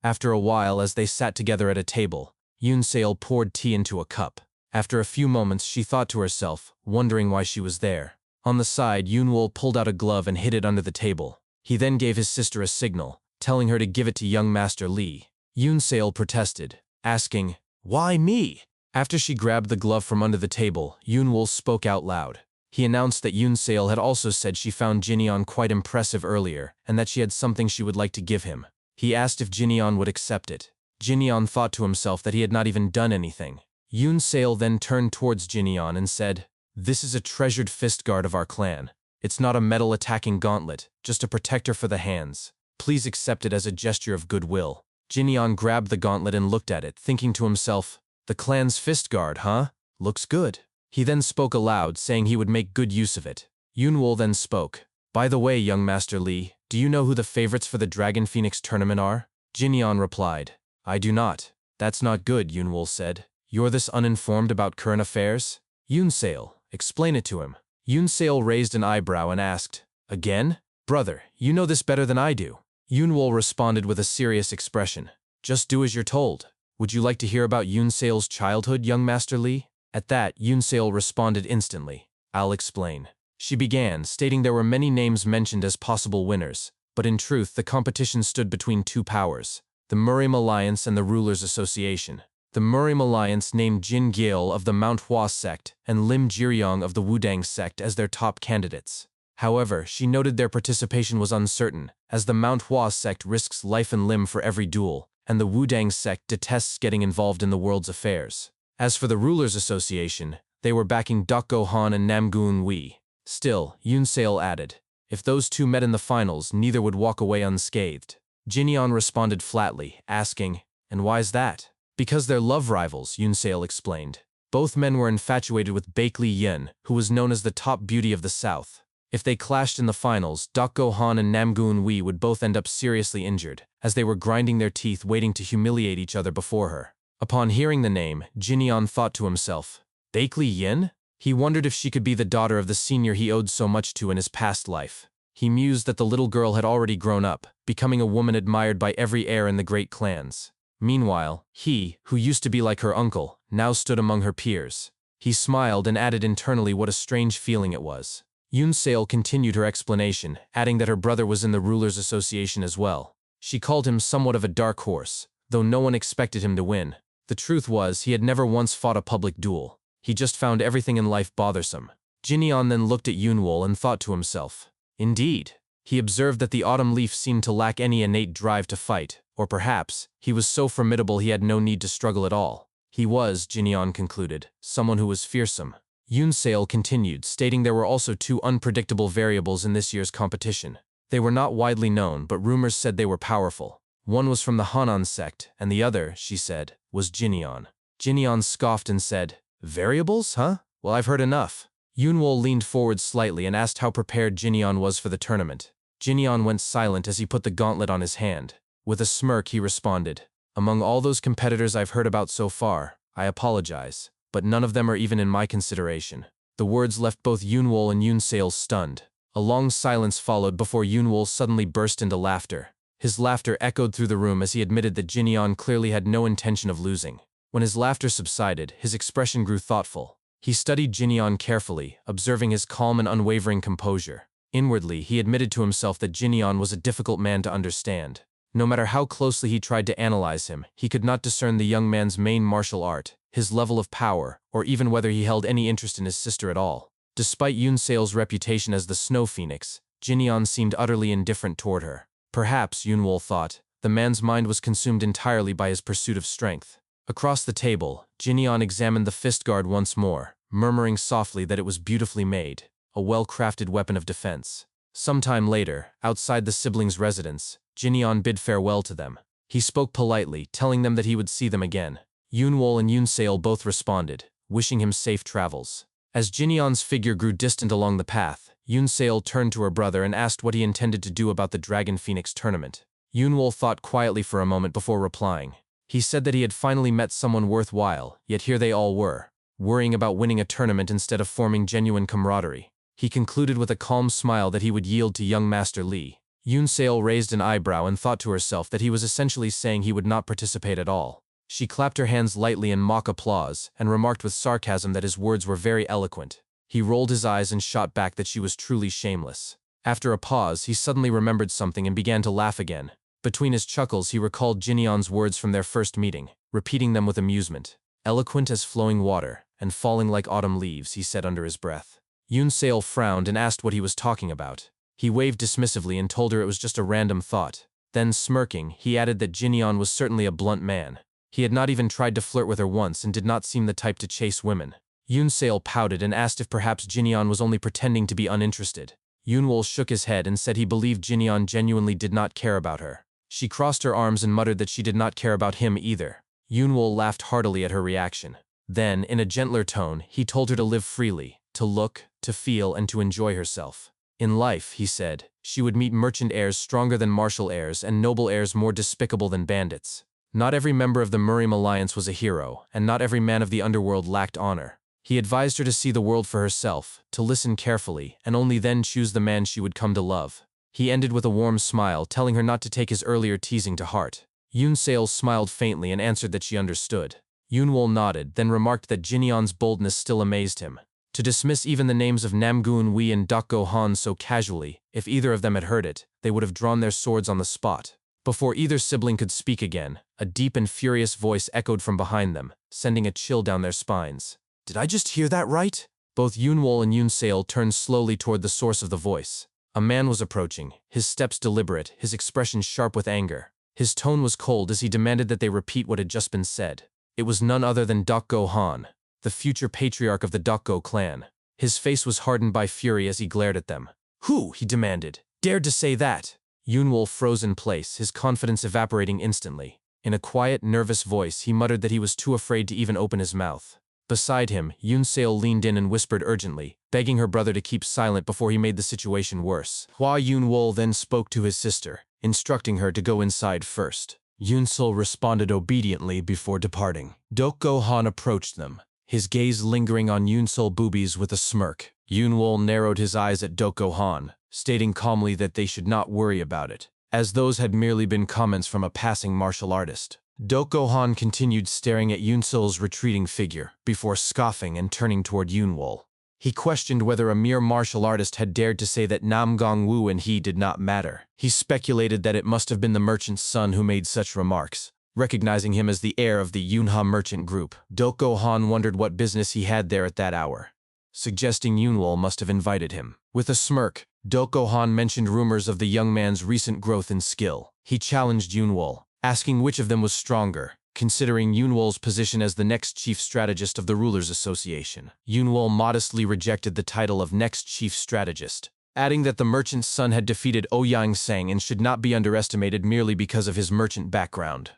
After a while, as they sat together at a table, Yun-seol poured tea into a cup. After a few moments, she thought to herself, wondering why she was there. On the side, Yun-wol pulled out a glove and hid it under the table. He then gave his sister a signal, telling her to give it to young Master Li. Yun-seol protested, asking, "Why me?" After she grabbed the glove from under the table, Yun-wol spoke out loud. He announced that Yun-seol had also said she found Jinyan quite impressive earlier, and that she had something she would like to give him. He asked if Jinyan would accept it. Jinyan thought to himself that he had not even done anything. Yun-seol then turned towards Jinyan and said, "This is a treasured fist guard of our clan. It's not a metal-attacking gauntlet, just a protector for the hands. Please accept it as a gesture of goodwill." Jinyan grabbed the gauntlet and looked at it, thinking to himself, "The clan's fist guard, huh? Looks good." He then spoke aloud, saying he would make good use of it. Yun-wol then spoke, "By the way, young Master Li, do you know who the favorites for the Dragon Phoenix tournament are?" Jinyeon replied. I do not. That's not good, Yoonwol said. You're this uninformed about current affairs? Yoonseol, explain it to him. Yoonseol raised an eyebrow and asked, Again? Brother, you know this better than I do. Yoonwol responded with a serious expression. Just do as you're told. Would you like to hear about Yoonseol's childhood, young Master Lee? At that, Yoonseol responded instantly. I'll explain. She began, stating there were many names mentioned as possible winners, but in truth the competition stood between two powers, the Murim Alliance and the Rulers Association. The Murim Alliance named Jin Gyeol of the Manhwa sect and Lim Jiryong of the Wudang sect as their top candidates. However, she noted their participation was uncertain, as the Manhwa sect risks life and limb for every duel, and the Wudang sect detests getting involved in the world's affairs. As for the Rulers Association, they were backing Dokgo Han and Namgoon Wi. Still, Yoonseol added, if those two met in the finals, neither would walk away unscathed. Jinyeon responded flatly, asking, and why's that? Because they're love rivals, Yoonseol explained. Both men were infatuated with Baek Lee Yin, who was known as the top beauty of the South. If they clashed in the finals, Dokgo Han and Namgoon Wi would both end up seriously injured, as they were grinding their teeth waiting to humiliate each other before her. Upon hearing the name, Jinyeon thought to himself, Baek Lee Yin? He wondered if she could be the daughter of the senior he owed so much to in his past life. He mused that the little girl had already grown up, becoming a woman admired by every heir in the great clans. Meanwhile, he, who used to be like her uncle, now stood among her peers. He smiled and added internally what a strange feeling it was. Yoonseol continued her explanation, adding that her brother was in the Rulers Association as well. She called him somewhat of a dark horse, though no one expected him to win. The truth was, he had never once fought a public duel. He just found everything in life bothersome. Jinyeon then looked at Yoonwol and thought to himself, indeed. He observed that the autumn leaf seemed to lack any innate drive to fight, or perhaps, he was so formidable he had no need to struggle at all. He was, Jinyeon concluded, someone who was fearsome. Yoonseol continued, stating there were also two unpredictable variables in this year's competition. They were not widely known, but rumors said they were powerful. One was from the Hanan sect, and the other, she said, was Jinyeon. Jinyeon scoffed and said, Variables, huh? Well, I've heard enough. Yoonwol leaned forward slightly and asked how prepared Jinyeon was for the tournament. Jinyeon went silent as he put the gauntlet on his hand. With a smirk, he responded, Among all those competitors I've heard about so far, I apologize, but none of them are even in my consideration. The words left both Yoonwol and Yoonseol stunned. A long silence followed before Yoonwol suddenly burst into laughter. His laughter echoed through the room as he admitted that Jinyeon clearly had no intention of losing. When his laughter subsided, his expression grew thoughtful. He studied Jinyeon carefully, observing his calm and unwavering composure. Inwardly, he admitted to himself that Jinyeon was a difficult man to understand. No matter how closely he tried to analyze him, he could not discern the young man's main martial art, his level of power, or even whether he held any interest in his sister at all. Despite Yoonseol's reputation as the Snow Phoenix, Jinyeon seemed utterly indifferent toward her. Perhaps, Yoonwol thought, the man's mind was consumed entirely by his pursuit of strength. Across the table, Jinyeon examined the fist guard once more, murmuring softly that it was beautifully made, a well-crafted weapon of defense. Sometime later, outside the siblings' residence, Jinyeon bid farewell to them. He spoke politely, telling them that he would see them again. Yoonwol and Yoonseol both responded, wishing him safe travels. As Jinyeon's figure grew distant along the path, Yoonseol turned to her brother and asked what he intended to do about the Dragon Phoenix tournament. Yoonwol thought quietly for a moment before replying. He said that he had finally met someone worthwhile, yet here they all were, worrying about winning a tournament instead of forming genuine camaraderie. He concluded with a calm smile that he would yield to young Master Lee. Yoonseol raised an eyebrow and thought to herself that he was essentially saying he would not participate at all. She clapped her hands lightly in mock applause and remarked with sarcasm that his words were very eloquent. He rolled his eyes and shot back that she was truly shameless. After a pause, he suddenly remembered something and began to laugh again. Between his chuckles, he recalled Jinyeon's words from their first meeting, repeating them with amusement. Eloquent as flowing water, and falling like autumn leaves, he said under his breath. Yoonseol frowned and asked what he was talking about. He waved dismissively and told her it was just a random thought. Then, smirking, he added that Jinyeon was certainly a blunt man. He had not even tried to flirt with her once and did not seem the type to chase women. Yoonseol pouted and asked if perhaps Jinyeon was only pretending to be uninterested. Yoonwol shook his head and said he believed Jinyeon genuinely did not care about her. She crossed her arms and muttered that she did not care about him either. Yoonwol laughed heartily at her reaction. Then, in a gentler tone, he told her to live freely, to look, to feel, and to enjoy herself. In life, he said, she would meet merchant heirs stronger than martial heirs and noble heirs more despicable than bandits. Not every member of the Muriam alliance was a hero, and not every man of the underworld lacked honor. He advised her to see the world for herself, to listen carefully, and only then choose the man she would come to love. He ended with a warm smile, telling her not to take his earlier teasing to heart. Yoon Sale smiled faintly and answered that she understood. Yoonwol nodded, then remarked that Jinyeon's boldness still amazed him. To dismiss even the names of Namgoon Wi and Dokgo Han so casually, if either of them had heard it, they would have drawn their swords on the spot. Before either sibling could speak again, a deep and furious voice echoed from behind them, sending a chill down their spines. Did I just hear that right? Both Yoonwol and Yoon Sale turned slowly toward the source of the voice. A man was approaching, his steps deliberate, his expression sharp with anger. His tone was cold as he demanded that they repeat what had just been said. It was none other than Dokgo Han, the future patriarch of the Dokgo clan. His face was hardened by fury as he glared at them. Who, he demanded, dared to say that? Yoonwol froze in place, his confidence evaporating instantly. In a quiet, nervous voice, he muttered that he was too afraid to even open his mouth. Beside him, Yoon Sale leaned in and whispered urgently, begging her brother to keep silent before he made the situation worse. Hwa Yoonwol then spoke to his sister, instructing her to go inside first. Yoon Sale responded obediently before departing. Dokgo Han approached them, his gaze lingering on Yoon Sale boobies with a smirk. Yoonwol narrowed his eyes at Dokgo Han, stating calmly that they should not worry about it, as those had merely been comments from a passing martial artist. Dokgo Han continued staring at Yoon Sale's retreating figure, before scoffing and turning toward Yoonwol. He questioned whether a mere martial artist had dared to say that Nam Gong-woo and he did not matter. He speculated that it must have been the merchant's son who made such remarks, recognizing him as the heir of the Yunha merchant group. Dokgo Han wondered what business he had there at that hour, suggesting Yoonwol must have invited him. With a smirk, Dokgo Han mentioned rumors of the young man's recent growth in skill. He challenged Yoonwol, asking which of them was stronger, considering Yoonwol's position as the next chief strategist of the Rulers Association. Yoonwol modestly rejected the title of next chief strategist, adding that the merchant's son had defeated Ouyang Sang and should not be underestimated merely because of his merchant background.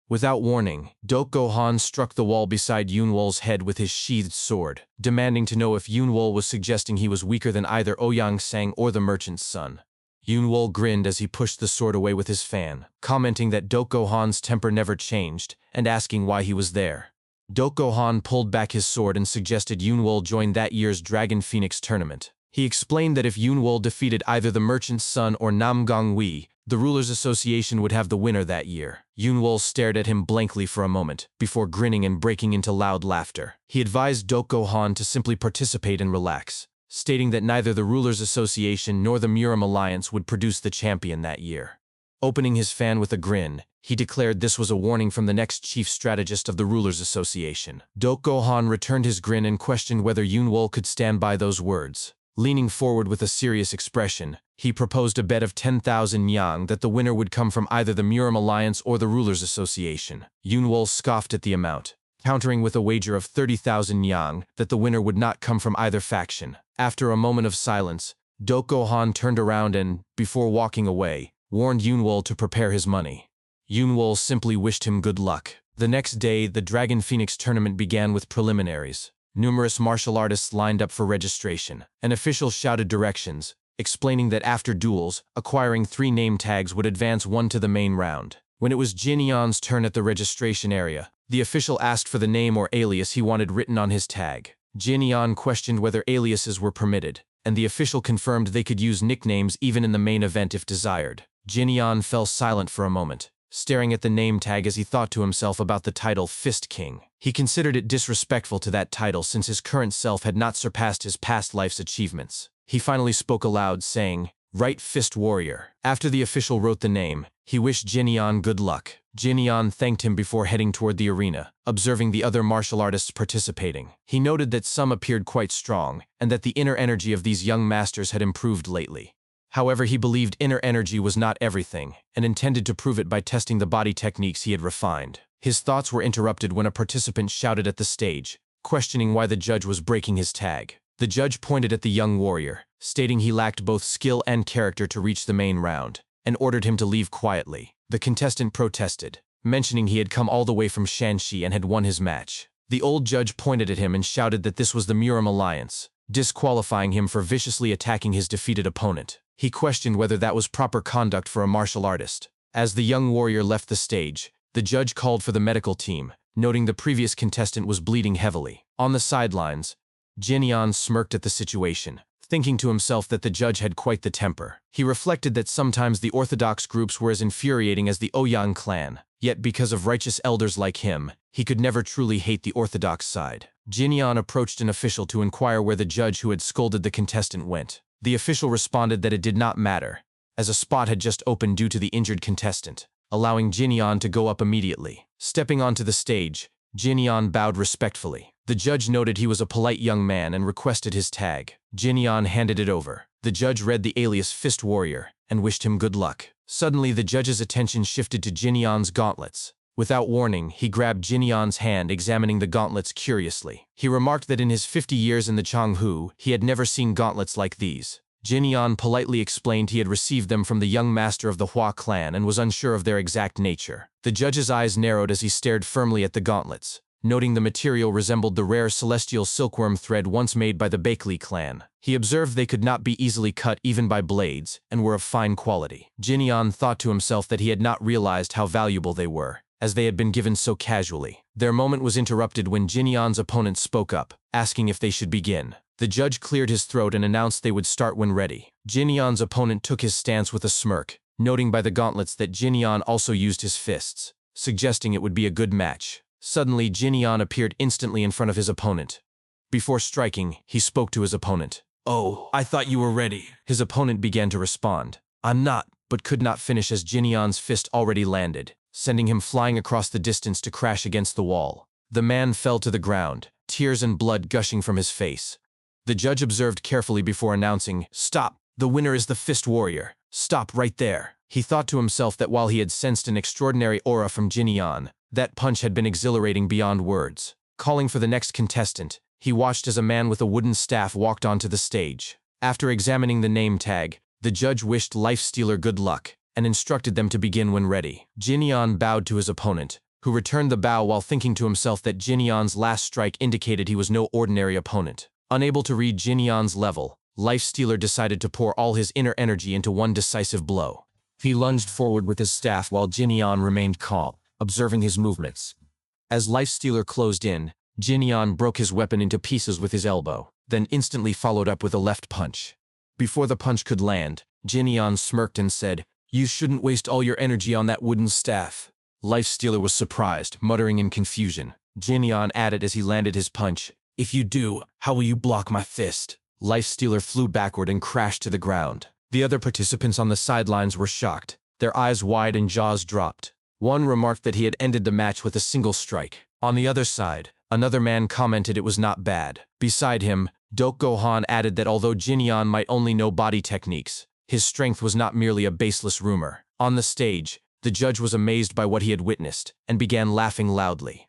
Without warning, Dokgo Han struck the wall beside Yoonwol's head with his sheathed sword, demanding to know if Yoonwol was suggesting he was weaker than either Ouyang Sang or the merchant's son. Yoonwol grinned as he pushed the sword away with his fan, commenting that Dokgo Han's temper never changed, and asking why he was there. Dokgo Han pulled back his sword and suggested Yoonwol join that year's Dragon Phoenix tournament. He explained that if Yoonwol defeated either the merchant's son or Nam Gong-wee, the Rulers Association would have the winner that year. Yoonwol stared at him blankly for a moment, before grinning and breaking into loud laughter. He advised Dokgo Han to simply participate and relax, stating that neither the Rulers Association nor the Muriam Alliance would produce the champion that year. Opening his fan with a grin, he declared this was a warning from the next chief strategist of the Rulers Association. Dokgo Han returned his grin and questioned whether Yoonwol could stand by those words. Leaning forward with a serious expression, he proposed a bet of 10,000 yang that the winner would come from either the Muriam Alliance or the Rulers Association. Yoonwol scoffed at the amount, countering with a wager of 30,000 yang that the winner would not come from either faction. After a moment of silence, Dokgo Han turned around and, before walking away, warned Yoonwol to prepare his money. Yoonwol simply wished him good luck. The next day, the Dragon Phoenix tournament began with preliminaries. Numerous martial artists lined up for registration. An official shouted directions, explaining that after duels, acquiring 3 name tags would advance one to the main round. When it was Jinyeon's turn at the registration area, the official asked for the name or alias he wanted written on his tag. Jinyeon questioned whether aliases were permitted, and the official confirmed they could use nicknames even in the main event if desired. Jinyeon fell silent for a moment, staring at the name tag as he thought to himself about the title Fist King. He considered it disrespectful to that title since his current self had not surpassed his past life's achievements. He finally spoke aloud, saying, "Right Fist Warrior." After the official wrote the name, he wished Jinyeon good luck. Jinyeon thanked him before heading toward the arena, observing the other martial artists participating. He noted that some appeared quite strong, and that the inner energy of these young masters had improved lately. However, he believed inner energy was not everything, and intended to prove it by testing the body techniques he had refined. His thoughts were interrupted when a participant shouted at the stage, questioning why the judge was breaking his tag. The judge pointed at the young warrior, stating he lacked both skill and character to reach the main round, and ordered him to leave quietly. The contestant protested, mentioning he had come all the way from Shanxi and had won his match. The old judge pointed at him and shouted that this was the Muriam Alliance, disqualifying him for viciously attacking his defeated opponent. He questioned whether that was proper conduct for a martial artist. As the young warrior left the stage, the judge called for the medical team, noting the previous contestant was bleeding heavily. On the sidelines, Jinyan smirked at the situation, thinking to himself that the judge had quite the temper. He reflected that sometimes the orthodox groups were as infuriating as the Ouyang clan, yet because of righteous elders like him, he could never truly hate the orthodox side. Jinyan approached an official to inquire where the judge who had scolded the contestant went. The official responded that it did not matter, as a spot had just opened due to the injured contestant, allowing Jinyan to go up immediately. Stepping onto the stage, Jinyan bowed respectfully. The judge noted he was a polite young man and requested his tag. Jinyan handed it over. The judge read the alias Fist Warrior and wished him good luck. Suddenly, the judge's attention shifted to Jinyan's gauntlets. Without warning, he grabbed Jinyan's hand, examining the gauntlets curiously. He remarked that in his 50 years in the Changhu, he had never seen gauntlets like these. Jinyan politely explained he had received them from the young master of the Hua clan and was unsure of their exact nature. The judge's eyes narrowed as he stared firmly at the gauntlets, noting the material resembled the rare celestial silkworm thread once made by the Bakley clan. He observed they could not be easily cut even by blades and were of fine quality. Jinyan thought to himself that he had not realized how valuable they were, as they had been given so casually. Their moment was interrupted when Jinyan's opponent spoke up, asking if they should begin. The judge cleared his throat and announced they would start when ready. Jinyan's opponent took his stance with a smirk, noting by the gauntlets that Jinyan also used his fists, suggesting it would be a good match. Suddenly, Jinyan appeared instantly in front of his opponent. Before striking, he spoke to his opponent. "Oh, I thought you were ready." His opponent began to respond. "I'm not," but could not finish as Jinyan's fist already landed, sending him flying across the distance to crash against the wall. The man fell to the ground, tears and blood gushing from his face. The judge observed carefully before announcing, "Stop, the winner is the Fist Warrior. Stop right there." He thought to himself that while he had sensed an extraordinary aura from Jinyan, that punch had been exhilarating beyond words. Calling for the next contestant, he watched as a man with a wooden staff walked onto the stage. After examining the name tag, the judge wished Lifestealer good luck and instructed them to begin when ready. Jinyan bowed to his opponent, who returned the bow while thinking to himself that Jinyan's last strike indicated he was no ordinary opponent. Unable to read Jinyan's level, Lifestealer decided to pour all his inner energy into one decisive blow. He lunged forward with his staff while Jinyan remained calm, observing his movements. As Lifestealer closed in, Jinyan broke his weapon into pieces with his elbow, then instantly followed up with a left punch. Before the punch could land, Jinyan smirked and said, "You shouldn't waste all your energy on that wooden staff." Lifestealer was surprised, muttering in confusion. Jinyan added as he landed his punch, "If you do, how will you block my fist?" Lifestealer flew backward and crashed to the ground. The other participants on the sidelines were shocked, their eyes wide and jaws dropped. One remarked that he had ended the match with a single strike. On the other side, another man commented it was not bad. Beside him, Dok Gohan added that although Jinyan might only know body techniques, his strength was not merely a baseless rumor. On the stage, the judge was amazed by what he had witnessed and began laughing loudly.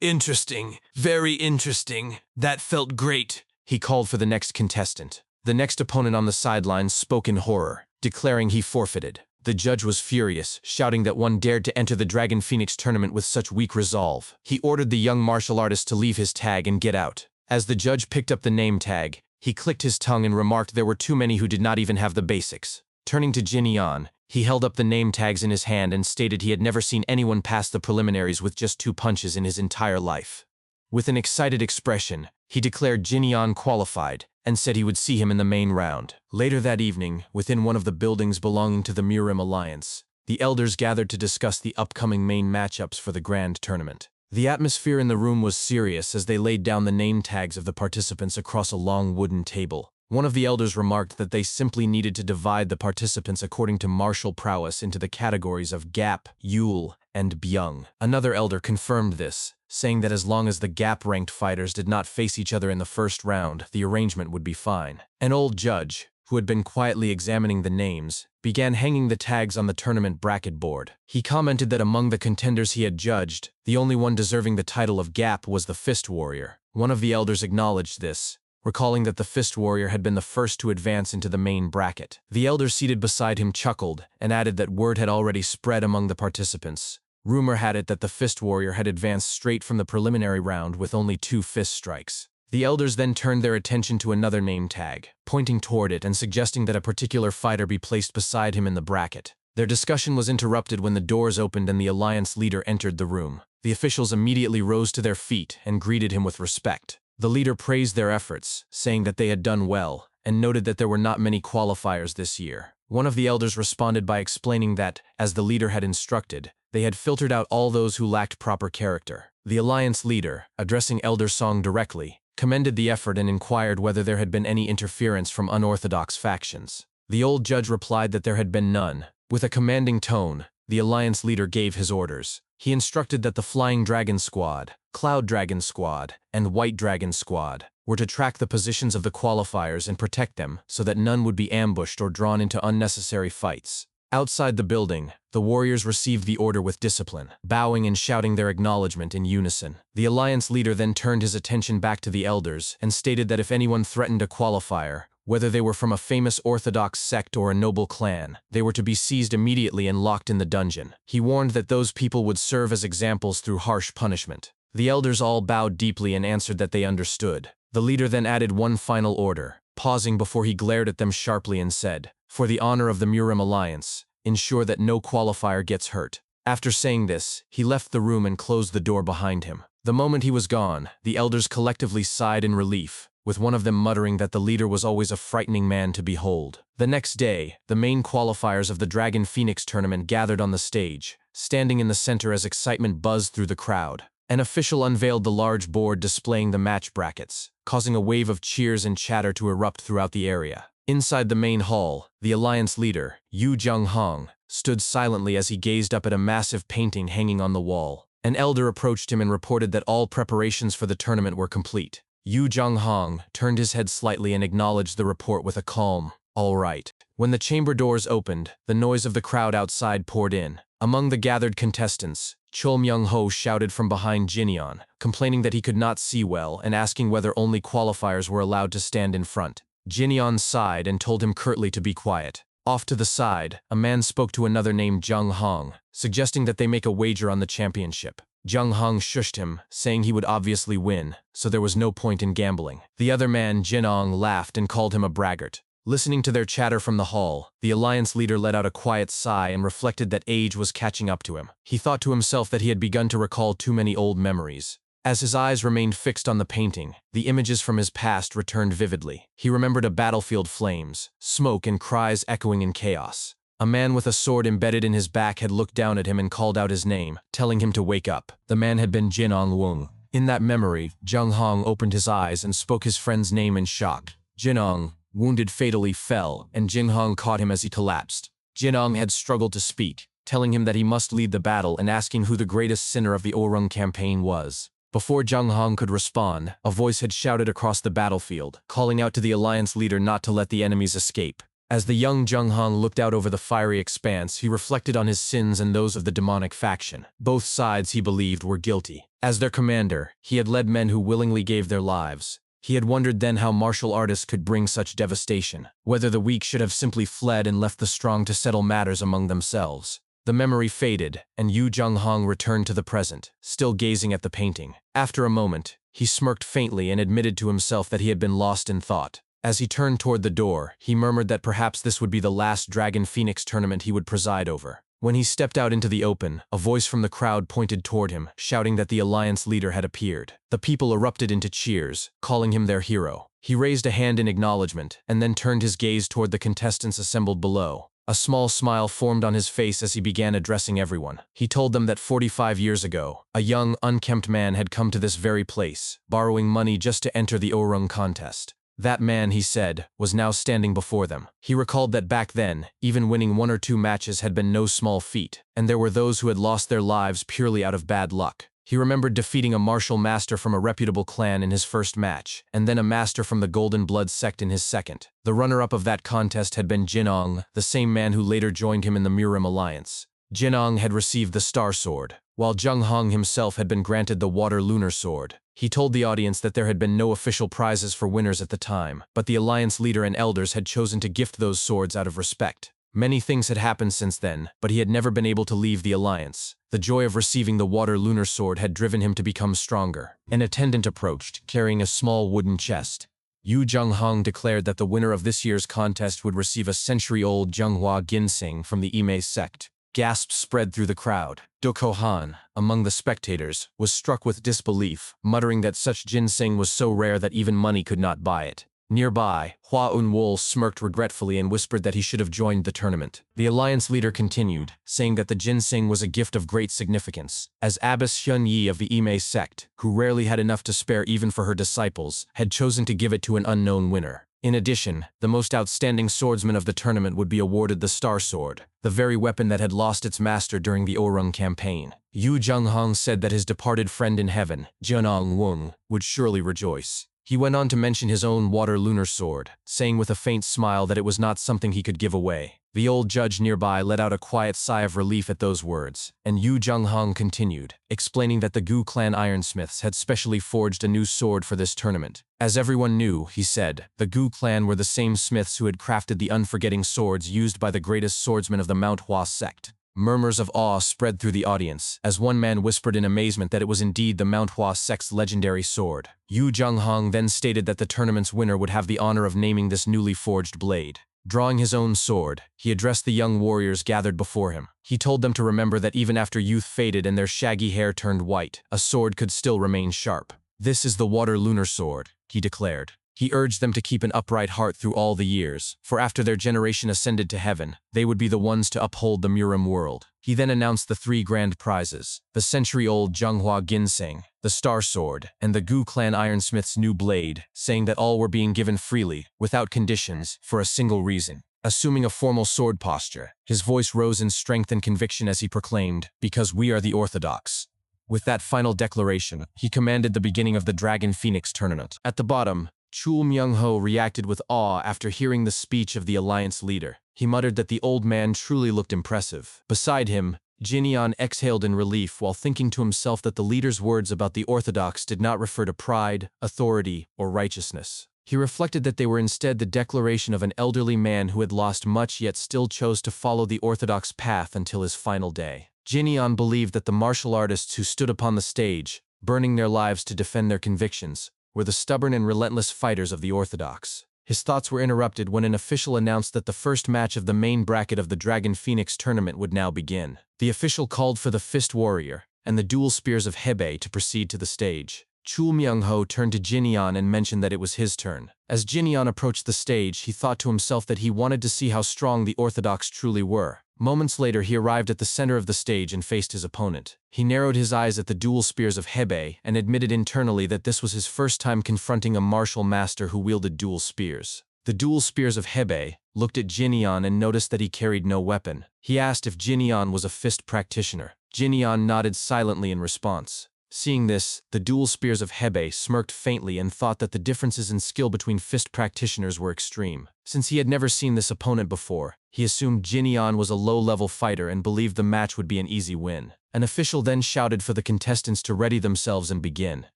Interesting. Very interesting. That felt great." He called for the next contestant. The next opponent on the sidelines spoke in horror, declaring he forfeited. The judge was furious, shouting that one dared to enter the Dragon Phoenix tournament with such weak resolve. He ordered the young martial artist to leave his tag and get out. As the judge picked up the name tag, he clicked his tongue and remarked there were too many who did not even have the basics. Turning to Jinyan, he held up the name tags in his hand and stated he had never seen anyone pass the preliminaries with just 2 punches in his entire life. With an excited expression, he declared Jinyan qualified and said he would see him in the main round. Later that evening, within one of the buildings belonging to the Murim Alliance, the elders gathered to discuss the upcoming main matchups for the grand tournament. The atmosphere in the room was serious as they laid down the name tags of the participants across a long wooden table. One of the elders remarked that they simply needed to divide the participants according to martial prowess into the categories of Gap, Yule, and Byung. Another elder confirmed this, saying that as long as the Gap-ranked fighters did not face each other in the first round, the arrangement would be fine. An old judge, who had been quietly examining the names, began hanging the tags on the tournament bracket board. He commented that among the contenders he had judged, the only one deserving the title of Gap was the Fist Warrior. One of the elders acknowledged this, recalling that the Fist Warrior had been the first to advance into the main bracket. The elder seated beside him chuckled and added that word had already spread among the participants. Rumor had it that the Fist Warrior had advanced straight from the preliminary round with only 2 fist strikes. The elders then turned their attention to another name tag, pointing toward it and suggesting that a particular fighter be placed beside him in the bracket. Their discussion was interrupted when the doors opened and the alliance leader entered the room. The officials immediately rose to their feet and greeted him with respect. The leader praised their efforts, saying that they had done well, and noted that there were not many qualifiers this year. One of the elders responded by explaining that, as the leader had instructed, they had filtered out all those who lacked proper character. The alliance leader, addressing Elder Song directly, commended the effort and inquired whether there had been any interference from unorthodox factions. The old judge replied that there had been none. With a commanding tone, the alliance leader gave his orders. He instructed that the Flying Dragon Squad, Cloud Dragon Squad, and White Dragon Squad were to track the positions of the qualifiers and protect them so that none would be ambushed or drawn into unnecessary fights. Outside the building, the warriors received the order with discipline, bowing and shouting their acknowledgement in unison. The alliance leader then turned his attention back to the elders and stated that if anyone threatened a qualifier, whether they were from a famous orthodox sect or a noble clan, they were to be seized immediately and locked in the dungeon. He warned that those people would serve as examples through harsh punishment. The elders all bowed deeply and answered that they understood. The leader then added one final order, pausing before he glared at them sharply and said, "For the honor of the Murim Alliance, ensure that no qualifier gets hurt." After saying this, he left the room and closed the door behind him. The moment he was gone, the elders collectively sighed in relief, with one of them muttering that the leader was always a frightening man to behold. The next day, the main qualifiers of the Dragon Phoenix tournament gathered on the stage, standing in the center as excitement buzzed through the crowd. An official unveiled the large board displaying the match brackets, causing a wave of cheers and chatter to erupt throughout the area. Inside the main hall, the alliance leader, Yu Jung-hong, stood silently as he gazed up at a massive painting hanging on the wall. An elder approached him and reported that all preparations for the tournament were complete. Yu Jung-hong turned his head slightly and acknowledged the report with a calm, "All right." When the chamber doors opened, the noise of the crowd outside poured in. Among the gathered contestants, Chol Myung-ho shouted from behind Jinyeon, complaining that he could not see well and asking whether only qualifiers were allowed to stand in front. Jinyeon sighed and told him curtly to be quiet. Off to the side, a man spoke to another named Jung Hong, suggesting that they make a wager on the championship. Jung Hong shushed him, saying he would obviously win, so there was no point in gambling. The other man, Jinong, laughed and called him a braggart. Listening to their chatter from the hall, the alliance leader let out a quiet sigh and reflected that age was catching up to him. He thought to himself that he had begun to recall too many old memories. As his eyes remained fixed on the painting, the images from his past returned vividly. He remembered a battlefield flames, smoke and cries echoing in chaos. A man with a sword embedded in his back had looked down at him and called out his name, telling him to wake up. The man had been Jin Ong-wung. In that memory, Jung Hong opened his eyes and spoke his friend's name in shock. Jinong, wounded fatally, fell, and Jin Hong caught him as he collapsed. Jinong had struggled to speak, telling him that he must lead the battle and asking who the greatest sinner of the Orung campaign was. Before Jung Hong could respond, a voice had shouted across the battlefield, calling out to the alliance leader not to let the enemies escape. As the young Jung Hong looked out over the fiery expanse, he reflected on his sins and those of the demonic faction. Both sides, he believed, were guilty. As their commander, he had led men who willingly gave their lives. He had wondered then how martial artists could bring such devastation, whether the weak should have simply fled and left the strong to settle matters among themselves. The memory faded, and Yu Jung-hong returned to the present, still gazing at the painting. After a moment, he smirked faintly and admitted to himself that he had been lost in thought. As he turned toward the door, he murmured that perhaps this would be the last Dragon Phoenix tournament he would preside over. When he stepped out into the open, a voice from the crowd pointed toward him, shouting that the alliance leader had appeared. The people erupted into cheers, calling him their hero. He raised a hand in acknowledgement, and then turned his gaze toward the contestants assembled below. A small smile formed on his face as he began addressing everyone. He told them that 45 years ago, a young, unkempt man had come to this very place, borrowing money just to enter the Orung contest. That man, he said, was now standing before them. He recalled that back then, even winning 1 or 2 matches had been no small feat, and there were those who had lost their lives purely out of bad luck. He remembered defeating a martial master from a reputable clan in his first match, and then a master from the Golden Blood sect in his second. The runner-up of that contest had been Jinong, the same man who later joined him in the Murim Alliance. Jinong had received the Star Sword, while Jung Hong himself had been granted the Water Lunar Sword. He told the audience that there had been no official prizes for winners at the time, but the alliance leader and elders had chosen to gift those swords out of respect. Many things had happened since then, but he had never been able to leave the alliance. The joy of receiving the water lunar sword had driven him to become stronger. An attendant approached, carrying a small wooden chest. Yu Zhenghong declared that the winner of this year's contest would receive a century-old Zhenghua ginseng from the Ime sect. Gasps spread through the crowd. Doko Han, among the spectators, was struck with disbelief, muttering that such ginseng was so rare that even money could not buy it. Nearby, Hua Unwol smirked regretfully and whispered that he should have joined the tournament. The alliance leader continued, saying that the ginseng was a gift of great significance, as Abbess Hyun Yi of the Ime sect, who rarely had enough to spare even for her disciples, had chosen to give it to an unknown winner. In addition, the most outstanding swordsman of the tournament would be awarded the Star Sword, the very weapon that had lost its master during the Orung campaign. Yu Zhenghong said that his departed friend in heaven, Jianong Weng, would surely rejoice. He went on to mention his own water lunar sword, saying with a faint smile that it was not something he could give away. The old judge nearby let out a quiet sigh of relief at those words, and Yu Zhenghong continued, explaining that the Gu clan ironsmiths had specially forged a new sword for this tournament. As everyone knew, he said, the Gu clan were the same smiths who had crafted the unforgetting swords used by the greatest swordsman of the Manhwa sect. Murmurs of awe spread through the audience, as one man whispered in amazement that it was indeed the Manhwa sect's legendary sword. Yu Zhenghong then stated that the tournament's winner would have the honor of naming this newly forged blade. Drawing his own sword, he addressed the young warriors gathered before him. He told them to remember that even after youth faded and their shaggy hair turned white, a sword could still remain sharp. This is the water lunar sword, he declared. He urged them to keep an upright heart through all the years, for after their generation ascended to heaven, they would be the ones to uphold the Murim world. He then announced the 3 grand prizes: the century-old Zhenghua ginseng, the Star Sword, and the Gu clan ironsmith's new blade, saying that all were being given freely, without conditions, for a single reason. Assuming a formal sword posture, his voice rose in strength and conviction as he proclaimed, "Because we are the Orthodox." With that final declaration, he commanded the beginning of the Dragon Phoenix tournament. At the bottom, Chul Myung-ho reacted with awe after hearing the speech of the alliance leader. He muttered that the old man truly looked impressive. Beside him, Jin-yeon exhaled in relief while thinking to himself that the leader's words about the Orthodox did not refer to pride, authority, or righteousness. He reflected that they were instead the declaration of an elderly man who had lost much yet still chose to follow the Orthodox path until his final day. Jin-yeon believed that the martial artists who stood upon the stage, burning their lives to defend their convictions, were the stubborn and relentless fighters of the Orthodox. His thoughts were interrupted when an official announced that the first match of the main bracket of the Dragon Phoenix tournament would now begin. The official called for the Fist Warrior and the Dual Spears of Hebei to proceed to the stage. Chul Myung-ho turned to Jin-yeon and mentioned that it was his turn. As Jin-yeon approached the stage, he thought to himself that he wanted to see how strong the Orthodox truly were. Moments later, he arrived at the center of the stage and faced his opponent. He narrowed his eyes at the Dual Spears of Hebei and admitted internally that this was his first time confronting a martial master who wielded dual spears. The Dual Spears of Hebei looked at Jin-yeon and noticed that he carried no weapon. He asked if Jin-yeon was a fist practitioner. Jin-yeon nodded silently in response. Seeing this, the Dual Spears of Hebei smirked faintly and thought that the differences in skill between fist practitioners were extreme. Since he had never seen this opponent before, he assumed Jin-yeon was a low-level fighter and believed the match would be an easy win. An official then shouted for the contestants to ready themselves and begin.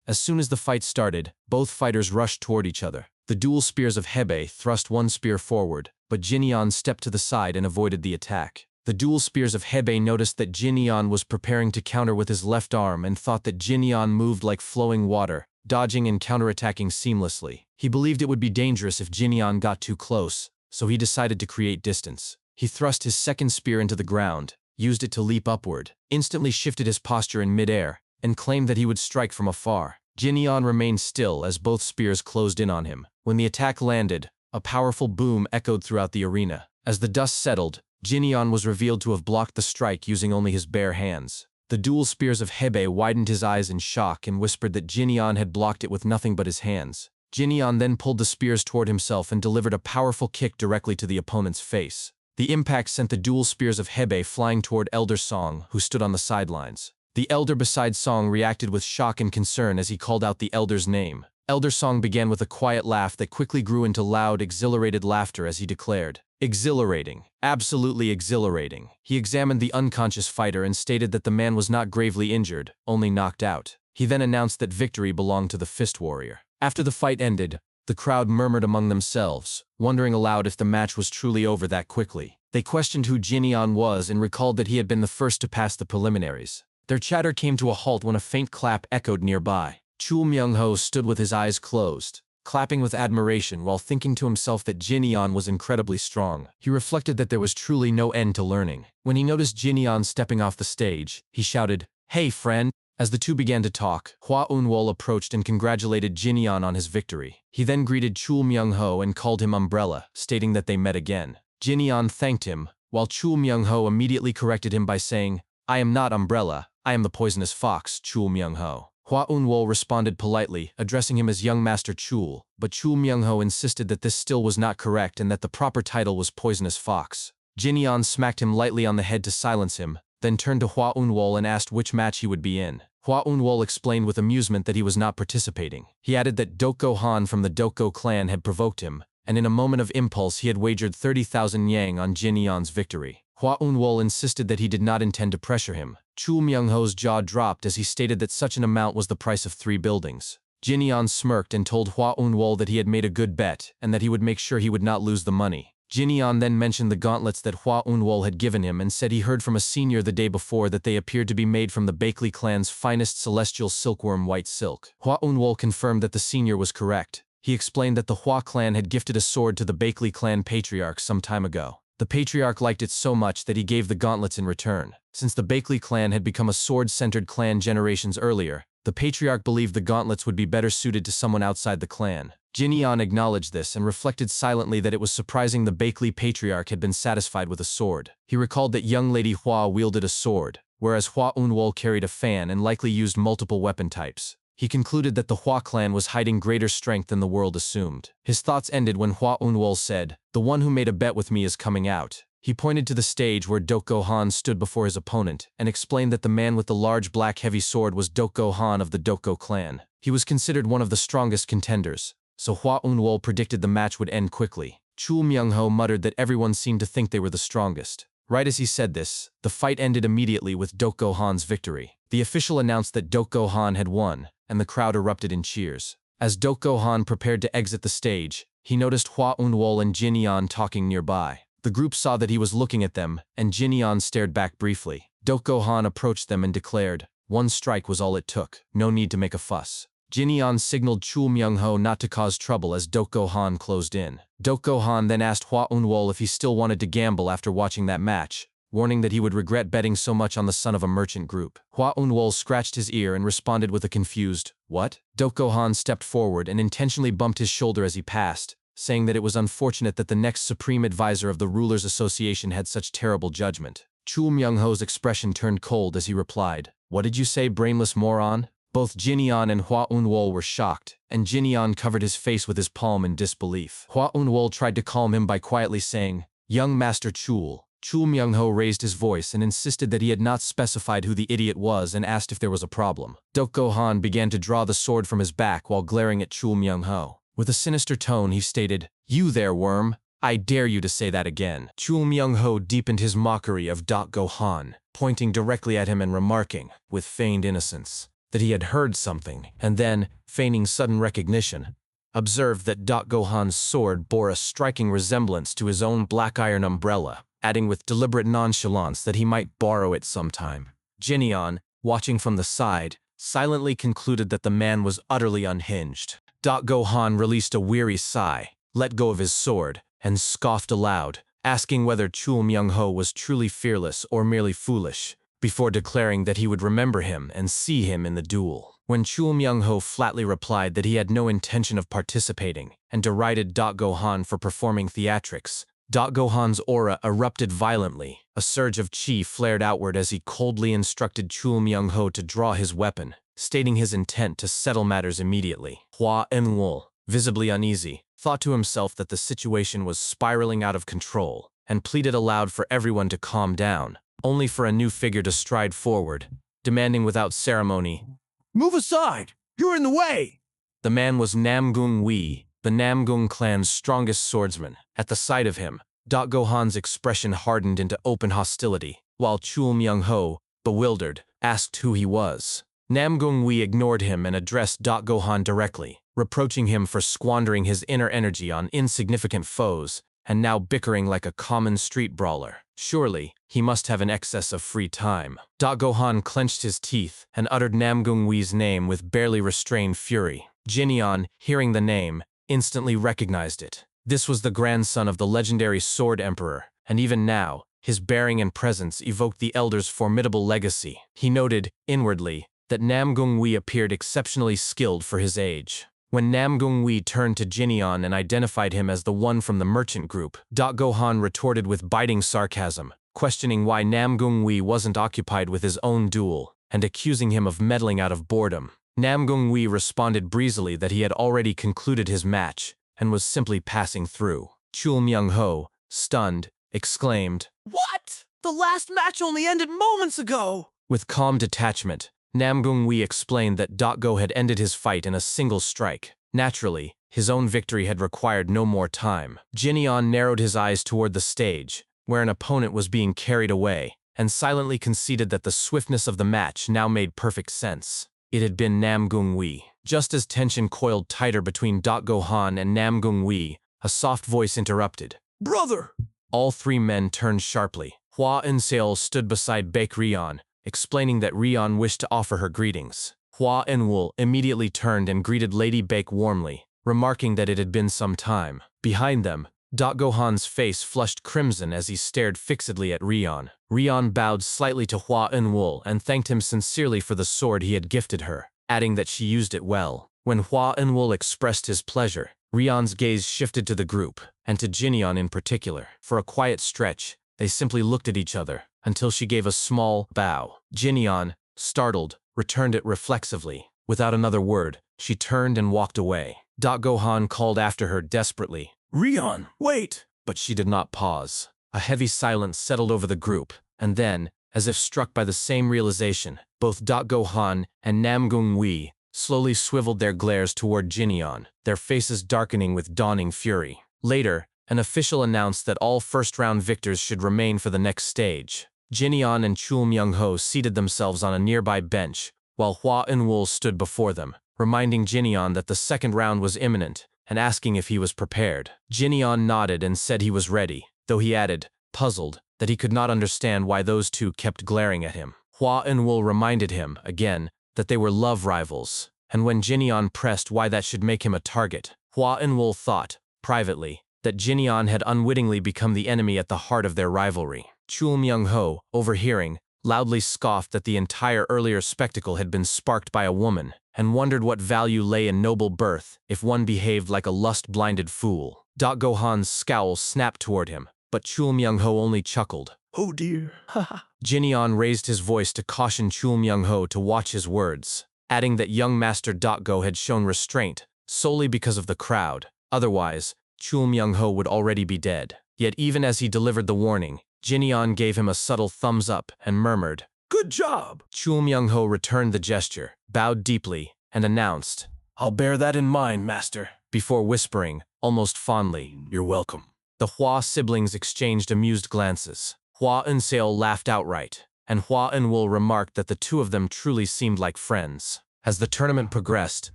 As soon as the fight started, both fighters rushed toward each other. The Dual Spears of Hebei thrust one spear forward, but Jin-yeon stepped to the side and avoided the attack. The Dual Spears of Hebei noticed that Jin-yeon was preparing to counter with his left arm and thought that Jin-yeon moved like flowing water, dodging and counterattacking seamlessly. He believed it would be dangerous if Jin-yeon got too close, so he decided to create distance. He thrust his second spear into the ground, used it to leap upward, instantly shifted his posture in midair, and claimed that he would strike from afar. Jin-yeon remained still as both spears closed in on him. When the attack landed, a powerful boom echoed throughout the arena. As the dust settled, Jin-yeon was revealed to have blocked the strike using only his bare hands. The Dual Spears of Hebei widened his eyes in shock and whispered that Jin-yeon had blocked it with nothing but his hands. Jin-yeon then pulled the spears toward himself and delivered a powerful kick directly to the opponent's face. The impact sent the Dual Spears of Hebei flying toward Elder Song, who stood on the sidelines. The elder beside Song reacted with shock and concern as he called out the elder's name. Elder Song began with a quiet laugh that quickly grew into loud, exhilarated laughter as he declared, "Exhilarating. Absolutely exhilarating." He examined the unconscious fighter and stated that the man was not gravely injured, only knocked out. He then announced that victory belonged to the Fist Warrior. After the fight ended, The crowd murmured among themselves, wondering aloud if the match was truly over that quickly. They questioned who Jin was and recalled that he had been the first to pass the preliminaries. Their chatter came to a halt when a faint clap echoed nearby. Chul Myung-ho stood with his eyes closed, clapping with admiration while thinking to himself that Jin was incredibly strong. He reflected that there was truly no end to learning. When he noticed Jin stepping off the stage, he shouted, "Hey, friend!" As the two began to talk, Hua Eun-wol approached and congratulated Jin on his victory. He then greeted Chul Myung-ho and called him Umbrella, stating that they met again. Jin thanked him, while Chul Myung-ho immediately corrected him by saying, "I am not Umbrella, I am the poisonous fox, Chul Myung-ho." Hua Eun-wol responded politely, addressing him as young Master Chul, but Chul Myung-ho insisted that this still was not correct and that the proper title was poisonous fox. Jin smacked him lightly on the head to silence him, then turned to Hua Eun-wol and asked which match he would be in. Hua Eun-wol explained with amusement that he was not participating. He added that Dokgo Han from the Dokgo clan had provoked him, and in a moment of impulse he had wagered 30,000 yang on Jin-yeon's victory. Hua Eun-wol insisted that he did not intend to pressure him. Chul Myung-ho's jaw dropped as he stated that such an amount was the price of 3 buildings. Jin-yeon smirked and told Hua Eun-wol that he had made a good bet and that he would make sure he would not lose the money. Jin-yeon then mentioned the gauntlets that Hua Eun-wol had given him and said he heard from a senior the day before that they appeared to be made from the Bakley clan's finest celestial silkworm white silk. Hua Eun-wol confirmed that the senior was correct. He explained that the Hua clan had gifted a sword to the Bakley clan patriarch some time ago. The patriarch liked it so much that he gave the gauntlets in return. Since the Bakley clan had become a sword-centered clan generations earlier, the patriarch believed the gauntlets would be better suited to someone outside the clan. Jin-yeon acknowledged this and reflected silently that it was surprising the Bakley patriarch had been satisfied with a sword. He recalled that young Lady Hua wielded a sword, whereas Hua Eun-wol carried a fan and likely used multiple weapon types. He concluded that the Hua clan was hiding greater strength than the world assumed. His thoughts ended when Hua Eun-wol said, "The one who made a bet with me is coming out." He pointed to the stage where Dokgo Han stood before his opponent and explained that the man with the large black heavy sword was Dokgo Han of the Dokgo clan. He was considered one of the strongest contenders, so Hua Eun-wol predicted the match would end quickly. Chul Myung-ho muttered that everyone seemed to think they were the strongest. Right as he said this, the fight ended immediately with Dokgo Han's victory. The official announced that Dokgo Han had won, and the crowd erupted in cheers. As Dokgo Han prepared to exit the stage, he noticed Hua Eun-wol and Jin-yeon talking nearby. The group saw that he was looking at them, and Jin-yeon stared back briefly. Dokgo Han approached them and declared, "One strike was all it took, no need to make a fuss." Jin-yeon signaled Chul Myung-ho not to cause trouble as Dokgo Han closed in. Dokgo Han then asked Hua Eun-wol if he still wanted to gamble after watching that match, warning that he would regret betting so much on the son of a merchant group. Hua Eun-wol scratched his ear and responded with a confused, "What?" Dokgo Han stepped forward and intentionally bumped his shoulder as he passed, saying that it was unfortunate that the next supreme advisor of the Rulers Association had such terrible judgment. Chul Myung-ho's expression turned cold as he replied, "What did you say, brainless moron?" Both Jin-yeon and Hua Eun-wol were shocked, and Jin-yeon covered his face with his palm in disbelief. Hua Eun-wol tried to calm him by quietly saying, "Young Master Chul." Chul Myung-ho raised his voice and insisted that he had not specified who the idiot was and asked if there was a problem. Dokgo Han began to draw the sword from his back while glaring at Chul Myung-ho. With a sinister tone, he stated, "You there, worm. I dare you to say that again." Chul Myung-ho deepened his mockery of Dokgo Han, pointing directly at him and remarking, with feigned innocence, that he had heard something, and then, feigning sudden recognition, observed that Dokgo Han's sword bore a striking resemblance to his own black iron umbrella, adding with deliberate nonchalance that he might borrow it sometime. Jin-yeon, watching from the side, silently concluded that the man was utterly unhinged. Dokgo Han released a weary sigh, let go of his sword, and scoffed aloud, asking whether Chul Myung-ho was truly fearless or merely foolish, before declaring that he would remember him and see him in the duel. When Chul Myung-ho flatly replied that he had no intention of participating and derided Dokgo Han for performing theatrics, Dokgo Han's aura erupted violently. A surge of chi flared outward as he coldly instructed Chul Myung-ho to draw his weapon, stating his intent to settle matters immediately. Hua Eun-wol, visibly uneasy, thought to himself that the situation was spiraling out of control and pleaded aloud for everyone to calm down, only for a new figure to stride forward, demanding without ceremony, "Move aside! You're in the way!" The man was Namgung Wee, the Namgung clan's strongest swordsman. At the sight of him, Dokgo Han's expression hardened into open hostility, while Chul Myung-ho, bewildered, asked who he was. Nam Gongwi ignored him and addressed Gohan directly, reproaching him for squandering his inner energy on insignificant foes and now bickering like a common street brawler. Surely, he must have an excess of free time. Gohan clenched his teeth and uttered Nam Gongwi's name with barely restrained fury. Jinyan, hearing the name, instantly recognized it. This was the grandson of the legendary Sword Emperor, and even now, his bearing and presence evoked the elder's formidable legacy. He noted, inwardly, that Nam Gongwi appeared exceptionally skilled for his age. When Nam Gongwi turned to Jinyan and identified him as the one from the merchant group, Gohan retorted with biting sarcasm, questioning why Nam Gongwi wasn't occupied with his own duel, and accusing him of meddling out of boredom. Nam Gongwi responded breezily that he had already concluded his match, and was simply passing through. Chul Myung-ho, stunned, exclaimed, "What? The last match only ended moments ago!" With calm detachment, Nam Gongwi explained that Go had ended his fight in a single strike. Naturally, his own victory had required no more time. Jinyan narrowed his eyes toward the stage, where an opponent was being carried away, and silently conceded that the swiftness of the match now made perfect sense. It had been Nam Gongwi. Just as tension coiled tighter between Gohan and Nam Gongwi, a soft voice interrupted. "Brother!" All three men turned sharply. Hua Eun-seol stood beside Baek Rion, explaining that Rion wished to offer her greetings. Hua Eun-wol immediately turned and greeted Lady Baek warmly, remarking that it had been some time. Behind them, Gohan's face flushed crimson as he stared fixedly at Rion. Rion bowed slightly to Hua Eun-wol and thanked him sincerely for the sword he had gifted her, adding that she used it well. When Hua Eun-wol expressed his pleasure, Rion's gaze shifted to the group, and to Jinyan in particular. For a quiet stretch, they simply looked at each other, until she gave a small bow. Jinyan, startled, returned it reflexively. Without another word, she turned and walked away. Gohan called after her desperately, "Rion, wait!" but she did not pause. A heavy silence settled over the group, and then, as if struck by the same realization, both Gohan and Nam Gongwi slowly swiveled their glares toward Jinyan, their faces darkening with dawning fury. Later, an official announced that all first-round victors should remain for the next stage. Jinyan and Chul Myung-ho seated themselves on a nearby bench, while Hua Eun-wol stood before them, reminding Jinyan that the second round was imminent, and asking if he was prepared. Jinyan nodded and said he was ready, though he added, puzzled, that he could not understand why those two kept glaring at him. Hua Eun-wol reminded him, again, that they were love rivals, and when Jinyan pressed why that should make him a target, Hua Eun-wol thought, privately, that Jinyan had unwittingly become the enemy at the heart of their rivalry. Chul Myung-ho, overhearing, loudly scoffed that the entire earlier spectacle had been sparked by a woman, and wondered what value lay in noble birth if one behaved like a lust-blinded fool. Gohan's scowl snapped toward him, but Chul Myung-ho only chuckled. "Oh dear, haha." Jinyan raised his voice to caution Chul Myung-ho to watch his words, adding that young Master Go had shown restraint solely because of the crowd. Otherwise, Chul Myung-ho would already be dead. Yet even as he delivered the warning, Jinyan gave him a subtle thumbs up and murmured, "Good job!" Chul Myung-ho returned the gesture, bowed deeply, and announced, "I'll bear that in mind, Master." Before whispering, almost fondly, "You're welcome." The Hua siblings exchanged amused glances. Hua Eun-seol laughed outright, and Hua Eun-wol remarked that the two of them truly seemed like friends. As the tournament progressed,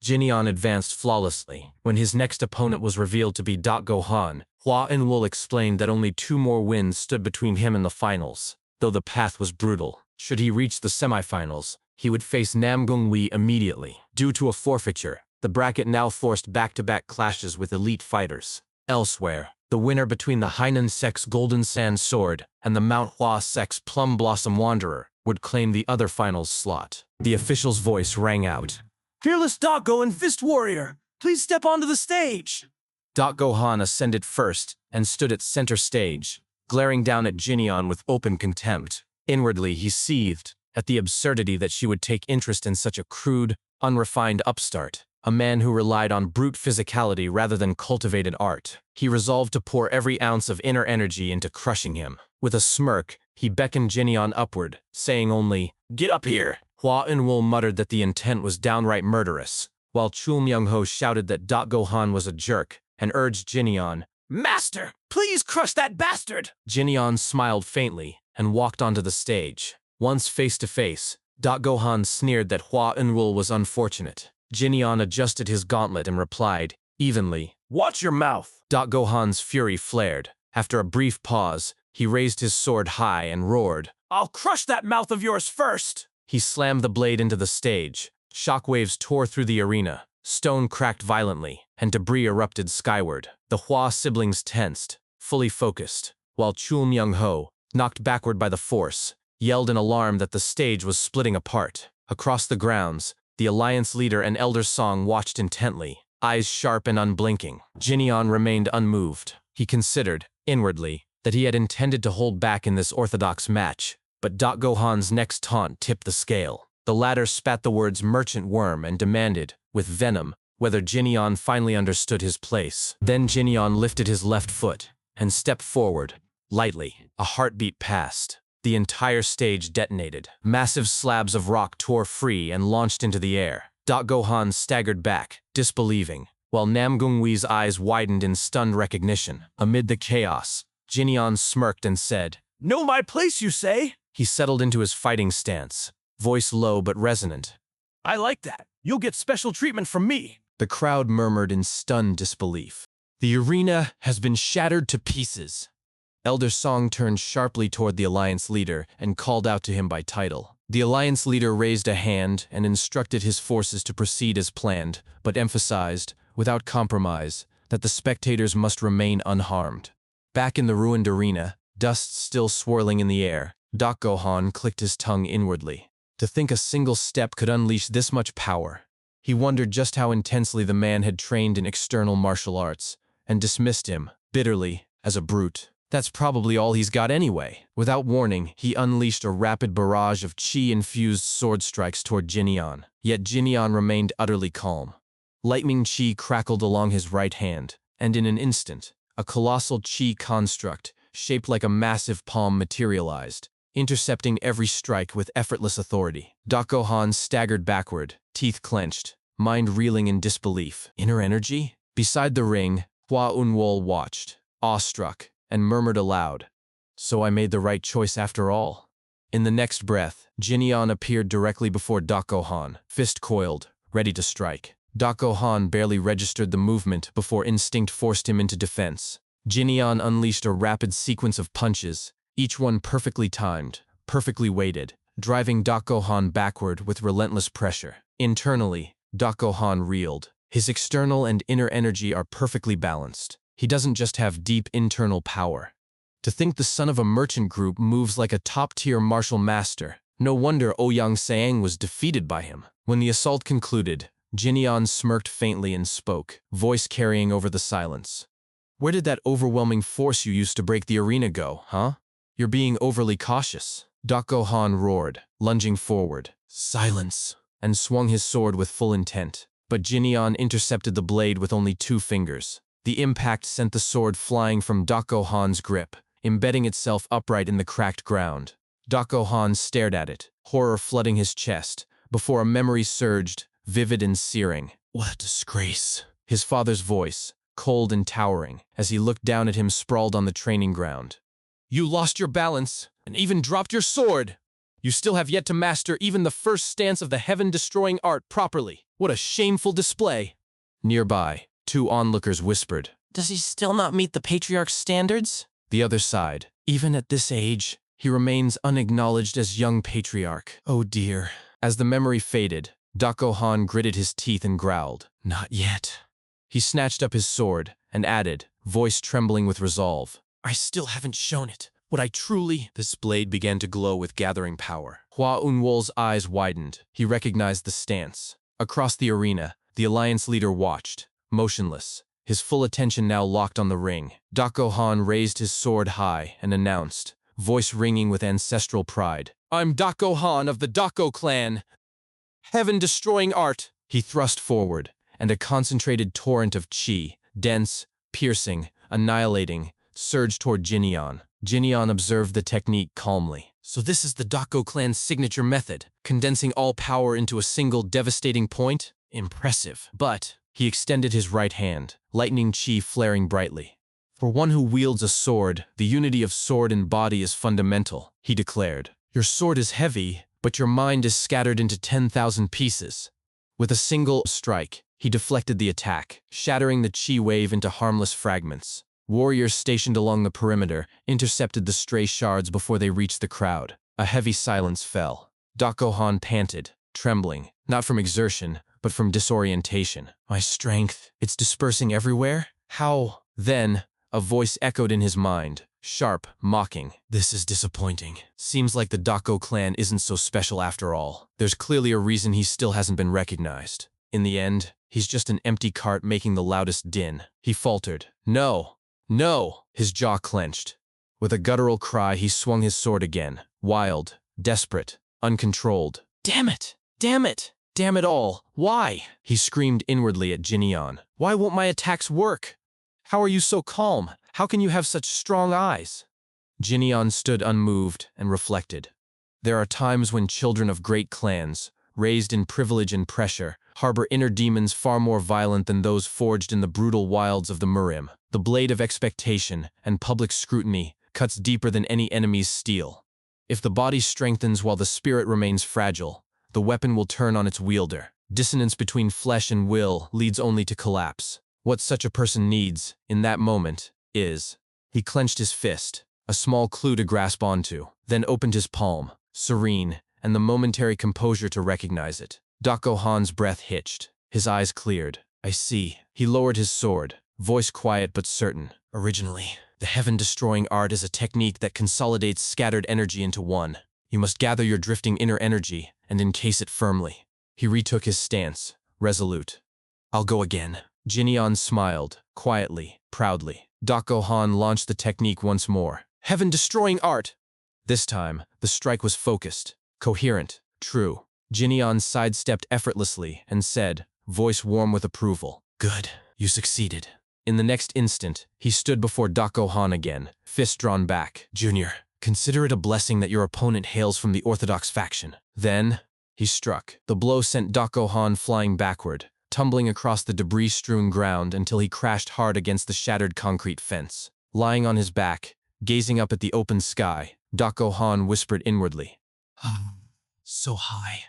Jinyan advanced flawlessly. When his next opponent was revealed to be Gohan, Hua Eun-wol explained that only 2 more wins stood between him and the finals, though the path was brutal. Should he reach the semifinals, he would face Nam Gongwi immediately. Due to a forfeiture, the bracket now forced back-to-back clashes with elite fighters. Elsewhere, the winner between the Hainan Sect's Golden Sand Sword and the Mount Hua Sect's Plum Blossom Wanderer would claim the other finals slot. The official's voice rang out. "Fearless Doggo and Fist Warrior, please step onto the stage." Gohan ascended first and stood at center stage, glaring down at Jinyan with open contempt. Inwardly, he seethed at the absurdity that she would take interest in such a crude, unrefined upstart, a man who relied on brute physicality rather than cultivated art. He resolved to pour every ounce of inner energy into crushing him. With a smirk, he beckoned Jinyan upward, saying only, "Get up here." Hua Eun-wol muttered that the intent was downright murderous, while Chul Myung-ho shouted that Gohan was a jerk and urged Jinyan, "Master, please crush that bastard!" Jinyan smiled faintly and walked onto the stage. Once face to face, Gohan sneered that Hua Enlil was unfortunate. Jinyan adjusted his gauntlet and replied, evenly, Watch your mouth. Gohan's fury flared. After a brief pause, he raised his sword high and roared. I'll crush that mouth of yours first. He slammed the blade into the stage. Shockwaves tore through the arena. Stone cracked violently, and debris erupted skyward. The Hua siblings tensed, fully focused, while Chul Myung-ho, knocked backward by the force, yelled in alarm that the stage was splitting apart. Across the grounds, the Alliance leader and Elder Song watched intently, eyes sharp and unblinking. Jinyan remained unmoved. He considered, inwardly, that he had intended to hold back in this orthodox match, but Gohan's next taunt tipped the scale. The latter spat the words merchant worm and demanded, with venom, whether Jinyan finally understood his place. Then Jinyan lifted his left foot and stepped forward, lightly. A heartbeat passed. The entire stage detonated. Massive slabs of rock tore free and launched into the air. Gohan staggered back, disbelieving, while Namgungwee's eyes widened in stunned recognition. Amid the chaos, Jinyan smirked and said, Know my place, you say? He settled into his fighting stance, voice low but resonant. I like that. You'll get special treatment from me. The crowd murmured in stunned disbelief. The arena has been shattered to pieces. Elder Song turned sharply toward the Alliance leader and called out to him by title. The Alliance leader raised a hand and instructed his forces to proceed as planned, but emphasized, without compromise, that the spectators must remain unharmed. Back in the ruined arena, dust still swirling in the air, Gohan clicked his tongue inwardly. To think a single step could unleash this much power. He wondered just how intensely the man had trained in external martial arts, and dismissed him, bitterly, as a brute. That's probably all he's got anyway. Without warning, he unleashed a rapid barrage of chi-infused sword strikes toward Jinyan. Yet Jinyan remained utterly calm. Lightning chi crackled along his right hand, and in an instant, a colossal chi construct, shaped like a massive palm, materialized, intercepting every strike with effortless authority. Gohan staggered backward, teeth clenched, mind reeling in disbelief. Inner energy? Beside the ring, Hua Enlil watched, awestruck, and murmured aloud, So I made the right choice after all. In the next breath, Jinyan appeared directly before Gohan, fist coiled, ready to strike. Gohan barely registered the movement before instinct forced him into defense. Jinyan unleashed a rapid sequence of punches, each one perfectly timed, perfectly weighted, driving Gohan backward with relentless pressure. Internally, Gohan reeled. His external and inner energy are perfectly balanced. He doesn't just have deep internal power. To think the son of a merchant group moves like a top-tier martial master. No wonder Ouyang Saeng was defeated by him. When the assault concluded, Jinyan smirked faintly and spoke, voice carrying over the silence. Where did that overwhelming force you used to break the arena go, huh? You're being overly cautious. Gohan roared, lunging forward. Silence! And swung his sword with full intent. But Jinyan intercepted the blade with only 2 fingers. The impact sent the sword flying from Gohan's grip, embedding itself upright in the cracked ground. Gohan stared at it, horror flooding his chest, before a memory surged, vivid and searing. What a disgrace. His father's voice, cold and towering, as he looked down at him sprawled on the training ground. You lost your balance, and even dropped your sword! You still have yet to master even the first stance of the heaven-destroying art properly. What a shameful display! Nearby, 2 onlookers whispered, Does he still not meet the patriarch's standards? The other sighed. Even at this age, he remains unacknowledged as young patriarch. Oh dear. As the memory faded, Gohan gritted his teeth and growled, Not yet. He snatched up his sword and added, voice trembling with resolve, I still haven't shown it. What I truly... This blade began to glow with gathering power. Hua Enlil's eyes widened. He recognized the stance. Across the arena, the Alliance leader watched, motionless, his full attention now locked on the ring. Gohan raised his sword high and announced, voice ringing with ancestral pride, I'm Gohan of the Dako clan! Heaven-destroying art! He thrust forward, and a concentrated torrent of chi, dense, piercing, annihilating, surged toward Jinyan. Jinyan observed the technique calmly. So this is the Dako clan's signature method, condensing all power into a single devastating point? Impressive. But he extended his right hand, lightning chi flaring brightly. For one who wields a sword, the unity of sword and body is fundamental, he declared. Your sword is heavy, but your mind is scattered into 10,000 pieces. With a single strike, he deflected the attack, shattering the chi wave into harmless fragments. Warriors stationed along the perimeter intercepted the stray shards before they reached the crowd. A heavy silence fell. Dakohan panted, trembling, not from exertion, but from disorientation. My strength, it's dispersing everywhere? How? Then, a voice echoed in his mind, sharp, mocking. This is disappointing. Seems like the Dako clan isn't so special after all. There's clearly a reason he still hasn't been recognized. In the end, he's just an empty cart making the loudest din. He faltered. No! No! His jaw clenched. With a guttural cry, he swung his sword again. Wild, desperate, uncontrolled. Damn it! Damn it! Damn it all! Why? He screamed inwardly at Jinyan. Why won't my attacks work? How are you so calm? How can you have such strong eyes? Jinyan stood unmoved and reflected. There are times when children of great clans, raised in privilege and pressure, harbor inner demons far more violent than those forged in the brutal wilds of the Murim. The blade of expectation and public scrutiny cuts deeper than any enemy's steel. If the body strengthens while the spirit remains fragile, the weapon will turn on its wielder. Dissonance between flesh and will leads only to collapse. What such a person needs, in that moment, is... He clenched his fist, a small clue to grasp onto, then opened his palm, serene, and the momentary composure to recognize it. Dakohan's breath hitched. His eyes cleared. I see. He lowered his sword, voice quiet but certain. Originally, the heaven-destroying art is a technique that consolidates scattered energy into one. You must gather your drifting inner energy and encase it firmly. He retook his stance, resolute. I'll go again. Jinyan smiled, quietly, proudly. Dakohan launched the technique once more. Heaven-destroying art! This time, the strike was focused, coherent, true. Jinyan sidestepped effortlessly and said, voice warm with approval, Good, you succeeded. In the next instant, he stood before Dakohan again, fist drawn back. Junior, consider it a blessing that your opponent hails from the Orthodox faction. Then, he struck. The blow sent Dakohan flying backward, tumbling across the debris-strewn ground until he crashed hard against the shattered concrete fence. Lying on his back, gazing up at the open sky, Dakohan whispered inwardly, So high.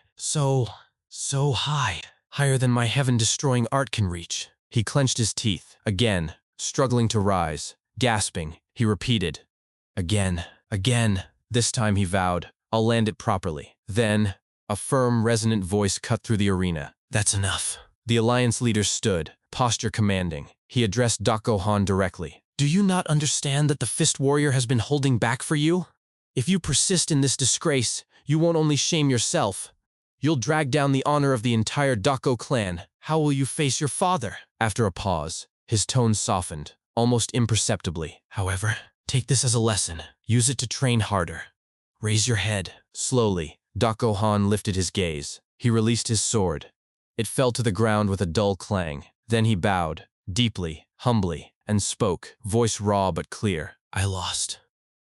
So high. Higher than my heaven-destroying art can reach. He clenched his teeth. Again, struggling to rise. Gasping, he repeated. Again. This time he vowed, I'll land it properly. Then, a firm, resonant voice cut through the arena. That's enough. The alliance leader stood, posture commanding. He addressed Dakohan directly. Do you not understand that the Fist Warrior has been holding back for you? If you persist in this disgrace, you won't only shame yourself. You'll drag down the honor of the entire Dako clan. How will you face your father? After a pause, his tone softened, almost imperceptibly. However, take this as a lesson. Use it to train harder. Raise your head. Slowly, Dakohan lifted his gaze. He released his sword. It fell to the ground with a dull clang. Then he bowed, deeply, humbly, and spoke, voice raw but clear. I lost.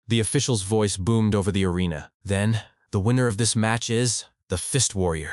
The official's voice boomed over the arena. Then, the winner of this match is the Fist Warrior.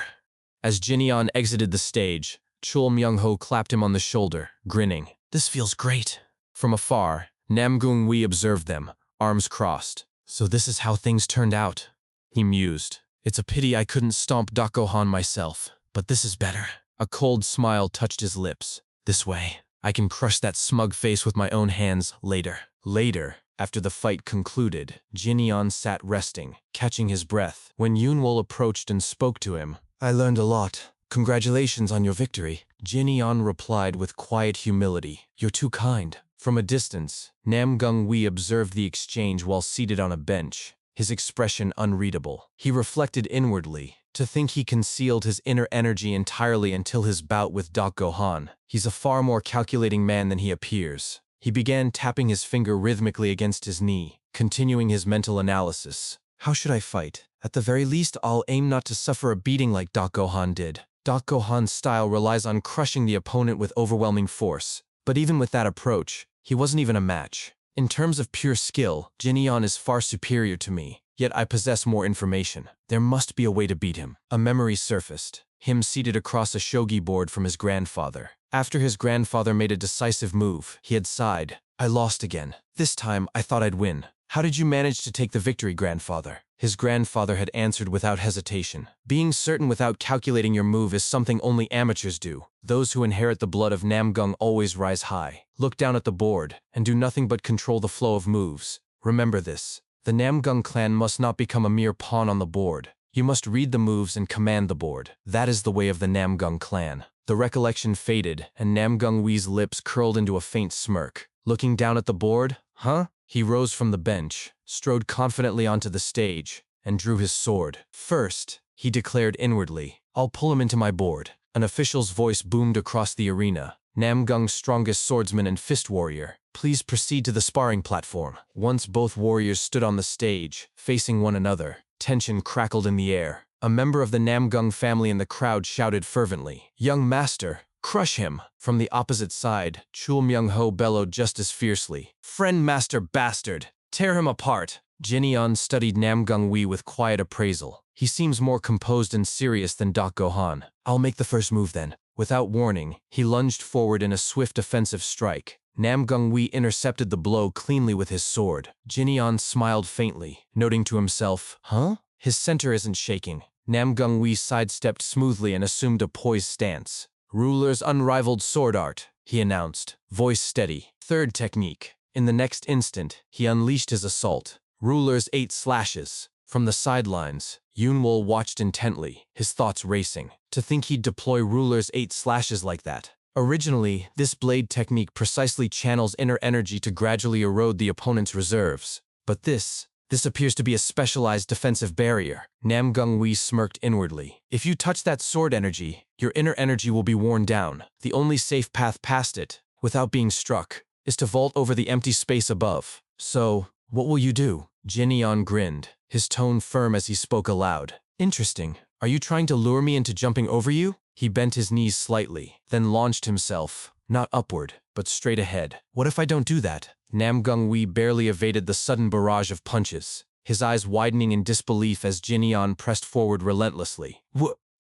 As Jinyan exited the stage, Chul Myung-ho clapped him on the shoulder, grinning. This feels great. From afar, Namgung Wi observed them, arms crossed. So this is how things turned out. He mused. It's a pity I couldn't stomp Dakohan myself, but this is better. A cold smile touched his lips. This way, I can crush that smug face with my own hands later. Later, after the fight concluded, Jinyan sat resting, catching his breath. When Yunwol approached and spoke to him, I learned a lot. Congratulations on your victory. Jinyan replied with quiet humility. You're too kind. From a distance, Namgung Wi observed the exchange while seated on a bench, his expression unreadable. He reflected inwardly. To think he concealed his inner energy entirely until his bout with Dakohan. He's a far more calculating man than he appears. He began tapping his finger rhythmically against his knee, continuing his mental analysis. How should I fight? At the very least, I'll aim not to suffer a beating like Dakohan did. Dakohan's style relies on crushing the opponent with overwhelming force. But even with that approach, he wasn't even a match. In terms of pure skill, Jinyan is far superior to me, yet I possess more information. There must be a way to beat him. A memory surfaced, him seated across a shogi board from his grandfather. After his grandfather made a decisive move, he had sighed. I lost again. This time, I thought I'd win. How did you manage to take the victory, grandfather? his grandfather had answered without hesitation. Being certain without calculating your move is something only amateurs do. Those who inherit the blood of Namgung always rise high, look down at the board, and do nothing but control the flow of moves. Remember this. The Namgung clan must not become a mere pawn on the board. You must read the moves and command the board. That is the way of the Namgung clan. The recollection faded, and Namgung Wee's lips curled into a faint smirk. Looking down at the board, huh? He rose from the bench, strode confidently onto the stage, and drew his sword. First, he declared inwardly, I'll pull him into my board. An official's voice boomed across the arena. Namgung's strongest swordsman and fist warrior, please proceed to the sparring platform. Once both warriors stood on the stage, facing one another, tension crackled in the air. A member of the Namgung family in the crowd shouted fervently, Young master, crush him! From the opposite side, Chul Myung-ho bellowed just as fiercely, Friend master bastard! Tear him apart! Jinyeon studied Namgung Wee with quiet appraisal. He seems more composed and serious than Dak Gohan. I'll make the first move then. Without warning, he lunged forward in a swift offensive strike. Namgung Wee intercepted the blow cleanly with his sword. Jinyeon smiled faintly, noting to himself, huh? His center isn't shaking. Namgung Wee sidestepped smoothly and assumed a poised stance. Ruler's unrivaled sword art, he announced, voice steady. Third technique. In the next instant, he unleashed his assault. Ruler's 8 slashes. From the sidelines, Yunwol watched intently, his thoughts racing. To think he'd deploy Ruler's 8 slashes like that. Originally, this blade technique precisely channels inner energy to gradually erode the opponent's reserves. But this appears to be a specialized defensive barrier. Namgung Wee smirked inwardly. If you touch that sword energy, your inner energy will be worn down. The only safe path past it, without being struck, is to vault over the empty space above. So, what will you do? Jinyeon grinned, his tone firm as he spoke aloud. Interesting. Are you trying to lure me into jumping over you? He bent his knees slightly, then launched himself, not upward, but straight ahead. What if I don't do that? Namgung Wee barely evaded the sudden barrage of punches, his eyes widening in disbelief as Jinyeon pressed forward relentlessly.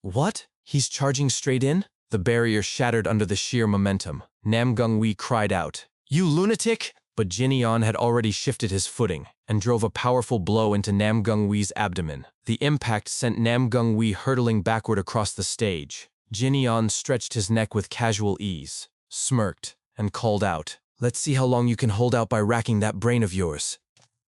What? He's charging straight in? The barrier shattered under the sheer momentum. Namgung Wee cried out, You lunatic! But Jinyeon had already shifted his footing and drove a powerful blow into Namgung Wee's abdomen. The impact sent Namgung Wee hurtling backward across the stage. Jinyeon stretched his neck with casual ease, smirked, and called out, Let's see how long you can hold out by racking that brain of yours.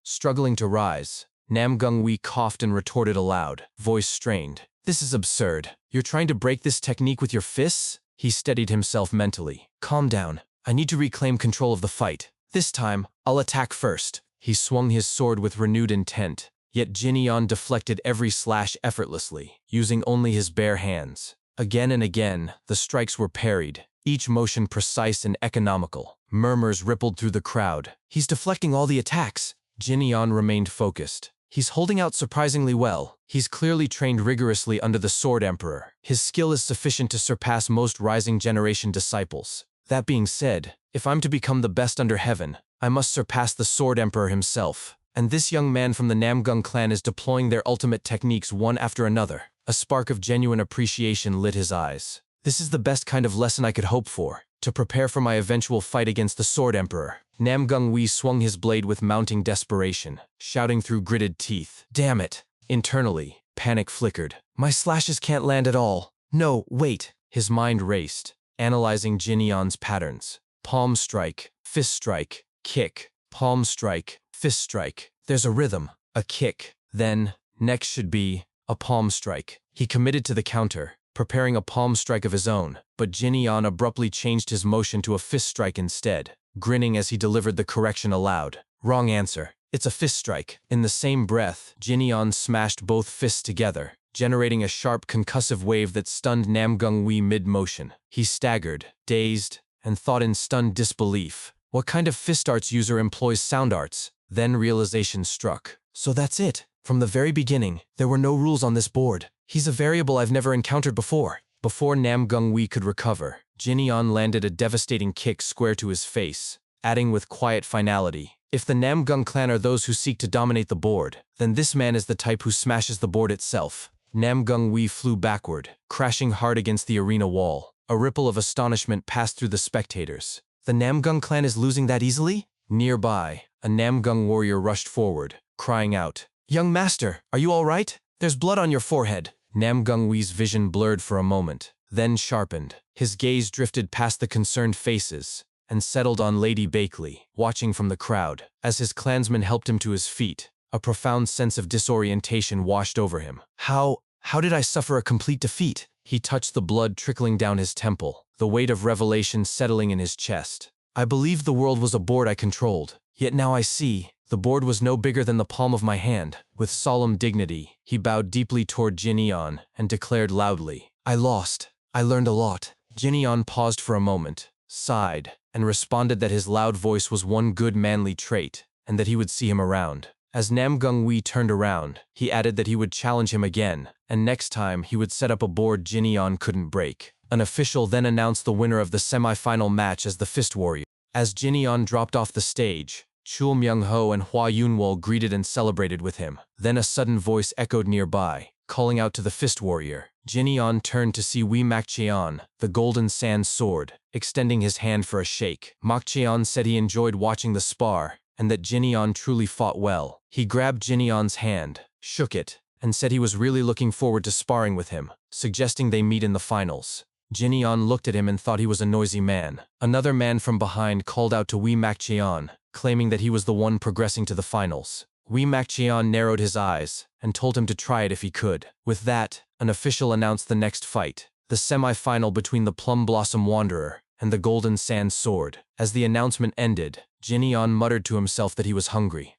Struggling to rise, Namgung Wee coughed and retorted aloud, voice strained. This is absurd. You're trying to break this technique with your fists? He steadied himself mentally. Calm down. I need to reclaim control of the fight. This time, I'll attack first. He swung his sword with renewed intent, yet Jinyeon deflected every slash effortlessly, using only his bare hands. Again and again, the strikes were parried, each motion precise and economical. Murmurs rippled through the crowd. He's deflecting all the attacks. Jinyeon remained focused. He's holding out surprisingly well. He's clearly trained rigorously under the Sword Emperor. His skill is sufficient to surpass most rising generation disciples. That being said, if I'm to become the best under heaven, I must surpass the Sword Emperor himself. And this young man from the Namgung clan is deploying their ultimate techniques one after another. A spark of genuine appreciation lit his eyes. This is the best kind of lesson I could hope for, to prepare for my eventual fight against the Sword Emperor. Namgung Wee swung his blade with mounting desperation, shouting through gritted teeth, Damn it! Internally, panic flickered. My slashes can't land at all. No, wait. His mind raced, analyzing Jinyeon's patterns. Palm strike, fist strike, kick, palm strike, fist strike. There's a rhythm, a kick. Then, next should be a palm strike. He committed to the counter, preparing a palm strike of his own, but Jinyeon abruptly changed his motion to a fist strike instead, grinning as he delivered the correction aloud. Wrong answer. It's a fist strike. In the same breath, Jinyeon smashed both fists together, generating a sharp concussive wave that stunned Namgung Wee mid-motion. He staggered, dazed, and thought in stunned disbelief. What kind of fist arts user employs sound arts? Then realization struck. So that's it. From the very beginning, there were no rules on this board. He's a variable I've never encountered before. Before Namgung Wee could recover, Jinyeon landed a devastating kick square to his face, adding with quiet finality, If the Namgung clan are those who seek to dominate the board, then this man is the type who smashes the board itself. Namgung Wee flew backward, crashing hard against the arena wall. A ripple of astonishment passed through the spectators. The Namgung clan is losing that easily? Nearby, a Namgung warrior rushed forward, crying out, Young master, are you all right? There's blood on your forehead. Nam Gungwee's vision blurred for a moment, then sharpened. His gaze drifted past the concerned faces and settled on Lady Bakeley, watching from the crowd. As his clansmen helped him to his feet, a profound sense of disorientation washed over him. How did I suffer a complete defeat? He touched the blood trickling down his temple, the weight of revelation settling in his chest. I believed the world was a board I controlled, yet now I see the board was no bigger than the palm of my hand. With solemn dignity, he bowed deeply toward Jin Eon and declared loudly, I lost. I learned a lot. Jin Eon paused for a moment, sighed, and responded that his loud voice was one good manly trait, and that he would see him around. As Nam Gungwee turned around, he added that he would challenge him again, and next time he would set up a board Jin Eon couldn't break. An official then announced the winner of the semi-final match as the Fist Warrior. As Jin Eon dropped off the stage, Chul Myung-ho and Hua Yunwol greeted and celebrated with him. Then a sudden voice echoed nearby, calling out to the Fist Warrior. Jin Eon turned to see Wee Mak Cheon, the Golden Sand Sword, extending his hand for a shake. Mak Cheon said he enjoyed watching the spar, and that Jin Eon truly fought well. He grabbed Jin Eon's hand, shook it, and said he was really looking forward to sparring with him, suggesting they meet in the finals. Jin Eon looked at him and thought he was a noisy man. Another man from behind called out to Wee Mak Cheon, claiming that he was the one progressing to the finals. Wee Mak Cheon narrowed his eyes and told him to try it if he could. With that, an official announced the next fight, the semi-final between the Plum Blossom Wanderer and the Golden Sand Sword. As the announcement ended, Jin Eon muttered to himself that he was hungry.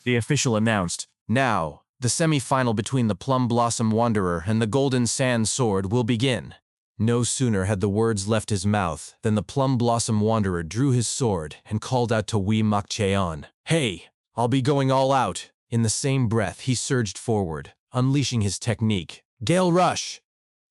The official announced, now, the semi-final between the Plum Blossom Wanderer and the Golden Sand Sword will begin. No sooner had the words left his mouth than the Plum Blossom Wanderer drew his sword and called out to Wee Mak Cheon, Hey, I'll be going all out. In the same breath, he surged forward, unleashing his technique. Gale Rush!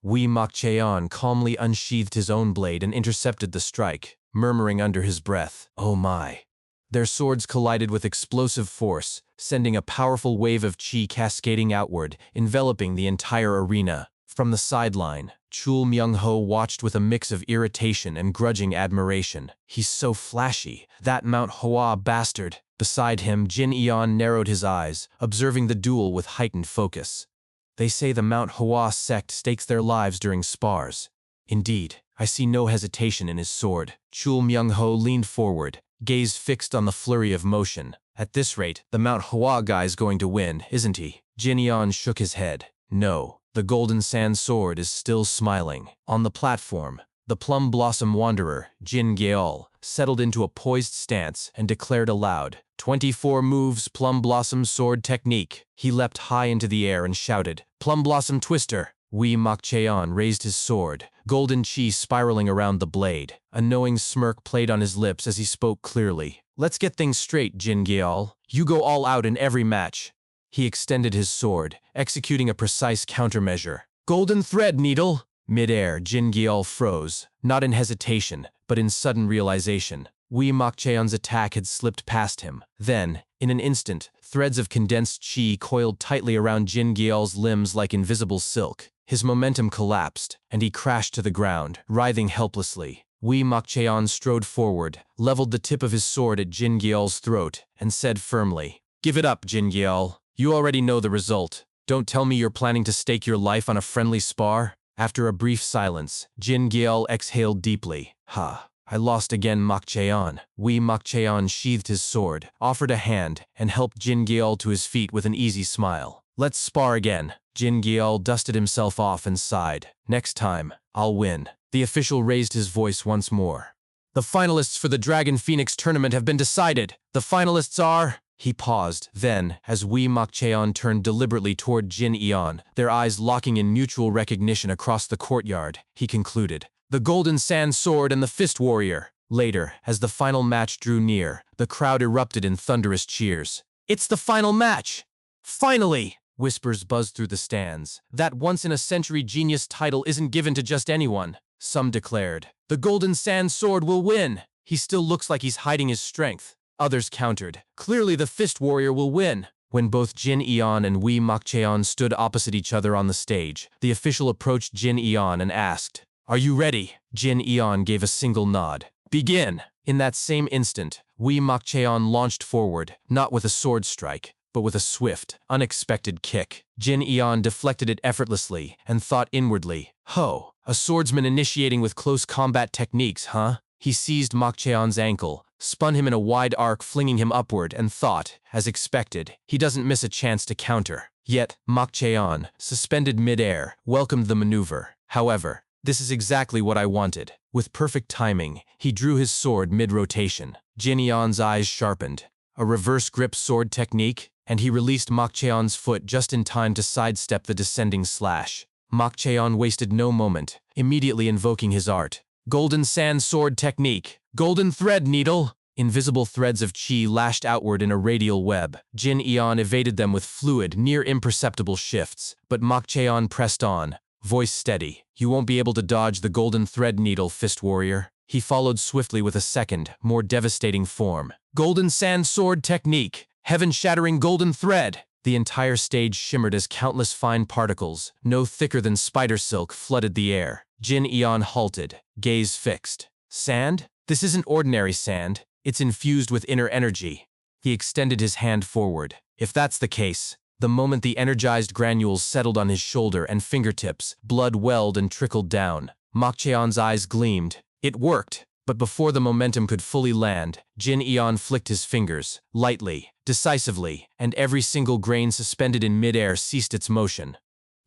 Wee Mak Cheon calmly unsheathed his own blade and intercepted the strike, murmuring under his breath, Oh my. Their swords collided with explosive force, sending a powerful wave of chi cascading outward, enveloping the entire arena. From the sideline, Chul Myung-ho watched with a mix of irritation and grudging admiration. He's so flashy, that Mount Hwa bastard. Beside him, Jin Eon narrowed his eyes, observing the duel with heightened focus. They say the Mount Hwa sect stakes their lives during spars. Indeed, I see no hesitation in his sword. Chul Myung-ho leaned forward, gaze fixed on the flurry of motion. At this rate, the Mount Hwa guy's going to win, isn't he? Jin Eon shook his head. No. The Golden Sand Sword is still smiling. On the platform, the Plum Blossom Wanderer, Jin Geol, settled into a poised stance and declared aloud, 24 moves Plum Blossom Sword Technique. He leapt high into the air and shouted, Plum Blossom Twister. Wee Mak Cheon raised his sword, golden chi spiraling around the blade. A knowing smirk played on his lips as he spoke clearly. Let's get things straight, Jin Geol. You go all out in every match. He extended his sword, executing a precise countermeasure. Golden thread needle! Mid-air, Jin Geol froze, not in hesitation, but in sudden realization. Wee Mak Cheon's attack had slipped past him. Then, in an instant, threads of condensed chi coiled tightly around Jin Geol's limbs like invisible silk. His momentum collapsed, and he crashed to the ground, writhing helplessly. Wee Mak Cheon strode forward, leveled the tip of his sword at Jin Geol's throat, and said firmly, Give it up, Jin Geol. You already know the result. Don't tell me you're planning to stake your life on a friendly spar. After a brief silence, Jin Geol exhaled deeply. I lost again, Mak Cheon. Wee Mak Cheon sheathed his sword, offered a hand, and helped Jin Geol to his feet with an easy smile. Let's spar again. Jin Geol dusted himself off and sighed. Next time, I'll win. The official raised his voice once more. The finalists for the Dragon Phoenix tournament have been decided. The finalists are... He paused. Then, as Wee Mak Cheon turned deliberately toward Jin Eon, their eyes locking in mutual recognition across the courtyard, he concluded, The Golden Sand Sword and the Fist Warrior. Later, as the final match drew near, the crowd erupted in thunderous cheers. It's the final match! Finally! Whispers buzzed through the stands. That once-in-a-century genius title isn't given to just anyone. Some declared, The Golden Sand Sword will win! He still looks like he's hiding his strength. Others countered, Clearly the Fist Warrior will win. When both Jin Eon and Wee Mak Cheon stood opposite each other on the stage, the official approached Jin Eon and asked, Are you ready? Jin Eon gave a single nod. Begin! In that same instant, Wee Mak Cheon launched forward, not with a sword strike, but with a swift, unexpected kick. Jin Eon deflected it effortlessly and thought inwardly, "Ho, a swordsman initiating with close combat techniques, huh?" He seized Mok Cheon's ankle, spun him in a wide arc, flinging him upward, and thought, as expected, he doesn't miss a chance to counter. Yet, Mok Cheon, suspended mid-air, welcomed the maneuver. However, this is exactly what I wanted. With perfect timing, he drew his sword mid-rotation. Jin Eon's eyes sharpened. A reverse grip sword technique, and he released Mok Cheon's foot just in time to sidestep the descending slash. Mok Cheon wasted no moment, immediately invoking his art. Golden Sand Sword Technique. Golden Thread Needle. Invisible threads of chi lashed outward in a radial web. Jin Eon evaded them with fluid, near imperceptible shifts, but Mok Cheon pressed on, voice steady. "You won't be able to dodge the Golden Thread Needle, Fist Warrior." He followed swiftly with a second, more devastating form. Golden Sand Sword Technique. Heaven-shattering golden thread. The entire stage shimmered as countless fine particles, no thicker than spider silk, flooded the air. Jin Eon halted, gaze fixed. Sand? This isn't ordinary sand. It's infused with inner energy. He extended his hand forward. If that's the case, the moment the energized granules settled on his shoulder and fingertips, blood welled and trickled down. Mok Cheon's eyes gleamed. It worked. But before the momentum could fully land, Jin Eon flicked his fingers, lightly, decisively, and every single grain suspended in midair ceased its motion.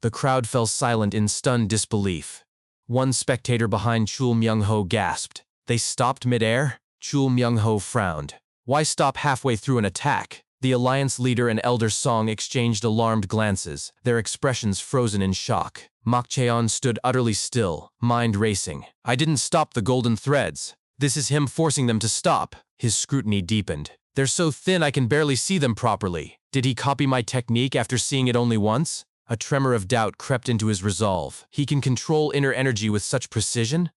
The crowd fell silent in stunned disbelief. One spectator behind Chul Myung-ho gasped. They stopped midair? Chul Myung-ho frowned. Why stop halfway through an attack? The alliance leader and Elder Song exchanged alarmed glances, their expressions frozen in shock. Mok Cheon stood utterly still, mind racing. "I didn't stop the golden threads. This is him forcing them to stop." His scrutiny deepened. "They're so thin I can barely see them properly. Did he copy my technique after seeing it only once?" A tremor of doubt crept into his resolve. He can control inner energy with such precision?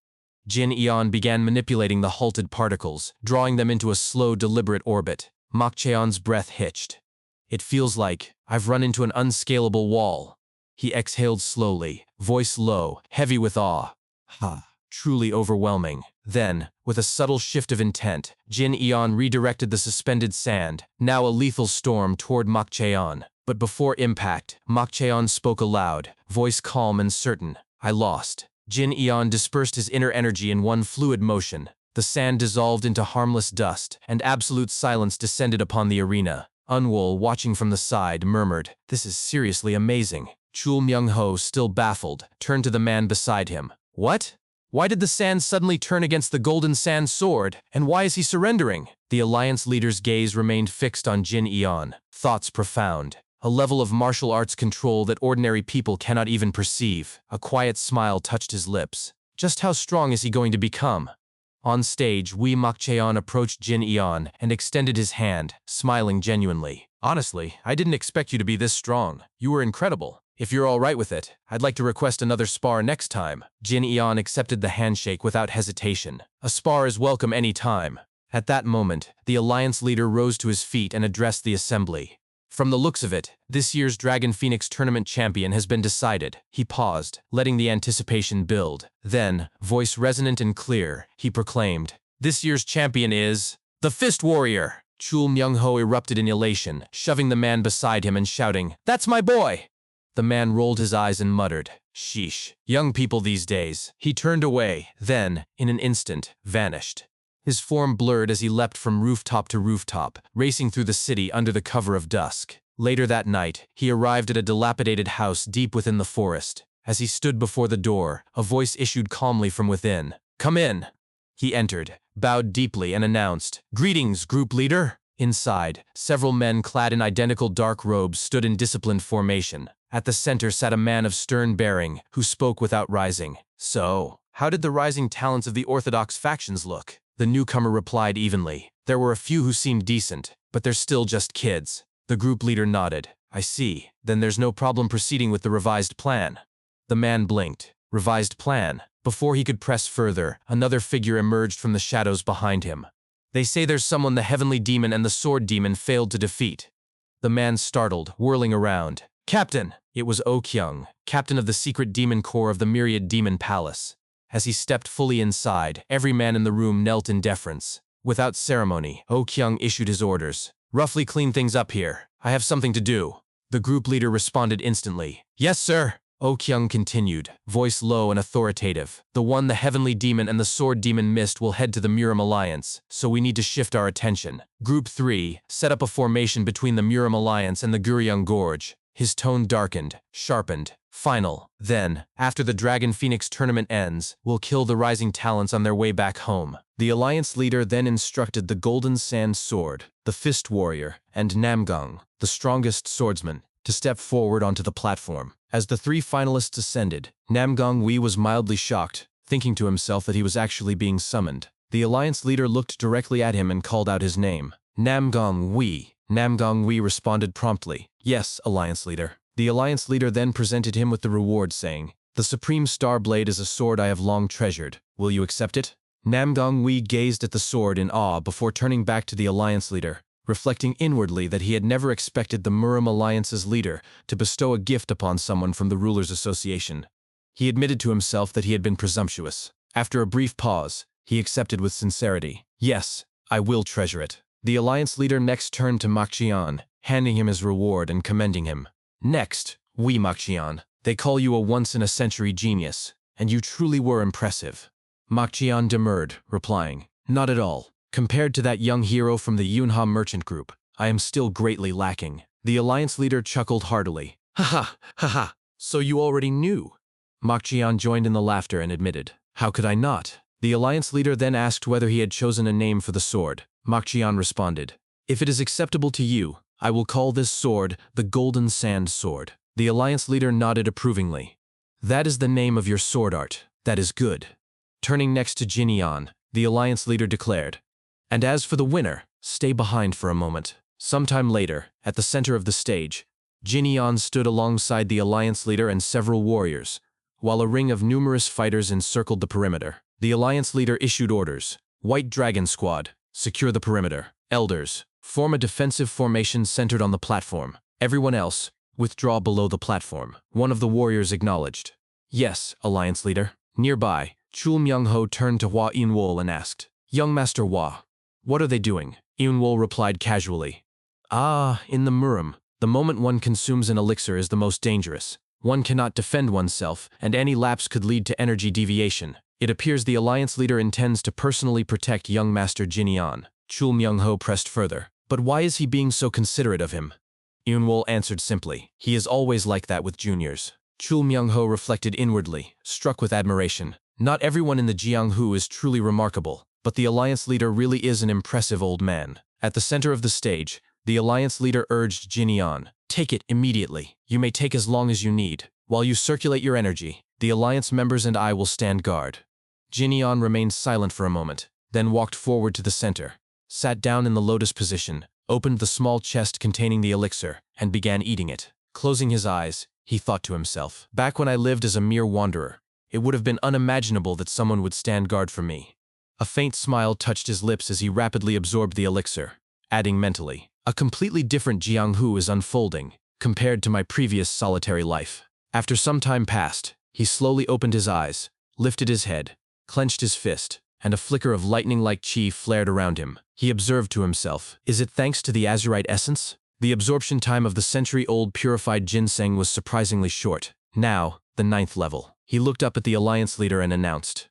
Jin Eon began manipulating the halted particles, drawing them into a slow, deliberate orbit. Mok Cheon's breath hitched. "It feels like I've run into an unscalable wall." He exhaled slowly, voice low, heavy with awe. "Ha, truly overwhelming." Then, with a subtle shift of intent, Jin Eon redirected the suspended sand, now a lethal storm, toward Mok Cheon. But before impact, Mok Cheon spoke aloud, voice calm and certain. "I lost." Jin Eon dispersed his inner energy in one fluid motion. The sand dissolved into harmless dust, and absolute silence descended upon the arena. Unwol, watching from the side, murmured, "This is seriously amazing." Chul Myung-ho, still baffled, turned to the man beside him. "What? Why did the sand suddenly turn against the golden sand sword, and why is he surrendering?" The alliance leader's gaze remained fixed on Jin Eon, thoughts profound. A level of martial arts control that ordinary people cannot even perceive. A quiet smile touched his lips. Just how strong is he going to become? On stage, Mok Cheon approached Jin Eon and extended his hand, smiling genuinely. "Honestly, I didn't expect you to be this strong. You were incredible. If you're all right with it, I'd like to request another spar next time." Jin Eon accepted the handshake without hesitation. "A spar is welcome any time." At that moment, the alliance leader rose to his feet and addressed the assembly. "From the looks of it, this year's Dragon Phoenix tournament champion has been decided." He paused, letting the anticipation build. Then, voice resonant and clear, he proclaimed, "This year's champion is the Fist Warrior." Chul Myung-ho erupted in elation, shoving the man beside him and shouting, "That's my boy!" The man rolled his eyes and muttered, "Sheesh, young people these days." He turned away, then, in an instant, vanished. His form blurred as he leapt from rooftop to rooftop, racing through the city under the cover of dusk. Later that night, he arrived at a dilapidated house deep within the forest. As he stood before the door, a voice issued calmly from within. "Come in." He entered, bowed deeply, and announced, "Greetings, group leader." Inside, several men clad in identical dark robes stood in disciplined formation. At the center sat a man of stern bearing, who spoke without rising. "So, how did the rising talents of the Orthodox factions look?" The newcomer replied evenly. "There were a few who seemed decent, but they're still just kids." The group leader nodded. "I see. Then there's no problem proceeding with the revised plan." The man blinked. Revised plan? Before he could press further, another figure emerged from the shadows behind him. "They say there's someone the Heavenly Demon and the Sword Demon failed to defeat." The man startled, whirling around. "Captain!" It was Oh Kyung, captain of the secret demon corps of the Myriad Demon Palace. As he stepped fully inside, every man in the room knelt in deference. Without ceremony, Oh Kyung issued his orders. Roughly clean things up here. I have something to do. The group leader responded instantly. Yes, sir. Oh Kyung continued, voice low and authoritative. The one the heavenly demon and the sword demon missed will head to the Murim Alliance, so we need to shift our attention. Group 3, set up a formation between the Murim Alliance and the Guryung Gorge. His tone darkened, sharpened. Final. Then, after the Dragon Phoenix tournament ends, we'll kill the rising talents on their way back home. The Alliance leader then instructed the Golden Sand Sword, the Fist Warrior, and Namgung, the strongest swordsman, to step forward onto the platform. As the 3 finalists ascended, Namgung Wee was mildly shocked, thinking to himself that he was actually being summoned. The Alliance leader looked directly at him and called out his name. Namgung Wee. Namgung Wee responded promptly. Yes, Alliance leader. The Alliance leader then presented him with the reward, saying, The Supreme Star Blade is a sword I have long treasured. Will you accept it? Namgung Wee gazed at the sword in awe before turning back to the Alliance leader, reflecting inwardly that he had never expected the Murim Alliance's leader to bestow a gift upon someone from the Rulers' Association. He admitted to himself that he had been presumptuous. After a brief pause, he accepted with sincerity. Yes, I will treasure it. The Alliance leader next turned to Makchian, handing him his reward and commending him. Next, Wee Makchian. They call you a once-in-a-century genius, and you truly were impressive. Makchian demurred, replying, Not at all. Compared to that young hero from the Yunha merchant group, I am still greatly lacking. The Alliance leader chuckled heartily. Ha. So you already knew? Makchian joined in the laughter and admitted, How could I not? The Alliance leader then asked whether he had chosen a name for the sword. Makchian responded, If it is acceptable to you, I will call this sword the Golden Sand Sword. The Alliance leader nodded approvingly. That is the name of your sword art. That is good. Turning next to Jinyan, the Alliance leader declared, And as for the winner, stay behind for a moment. Sometime later, at the center of the stage, Jinyan stood alongside the Alliance leader and several warriors, while a ring of numerous fighters encircled the perimeter. The Alliance leader issued orders. White Dragon Squad, secure the perimeter. Elders, form a defensive formation centered on the platform. Everyone else, withdraw below the platform. One of the warriors acknowledged. Yes, Alliance leader. Nearby, Chul Myung-ho turned to Hua Yunwol and asked, Young Master Hua, what are they doing? Yunwol replied casually. In the Murim, the moment one consumes an elixir is the most dangerous. One cannot defend oneself, and any lapse could lead to energy deviation. It appears the Alliance leader intends to personally protect young Master Jinyan. Chul Myung-ho pressed further. But why is he being so considerate of him? Yunwol answered simply, He is always like that with juniors. Chul Myung-ho reflected inwardly, struck with admiration. Not everyone in the Jianghu is truly remarkable, but the Alliance leader really is an impressive old man. At the center of the stage, the Alliance leader urged Jinyan, Take it immediately. You may take as long as you need. While you circulate your energy, the Alliance members and I will stand guard. Jinyan remained silent for a moment, then walked forward to the center, sat down in the lotus position, opened the small chest containing the elixir, and began eating it. Closing his eyes, he thought to himself, Back when I lived as a mere wanderer, it would have been unimaginable that someone would stand guard for me. A faint smile touched his lips as he rapidly absorbed the elixir, adding mentally, A completely different Jianghu is unfolding, compared to my previous solitary life. After some time passed, he slowly opened his eyes, lifted his head, clenched his fist, and a flicker of lightning-like chi flared around him. He observed to himself, Is it thanks to the azurite essence? The absorption time of the century-old purified ginseng was surprisingly short. Now, the 9th level. He looked up at the Alliance leader and announced,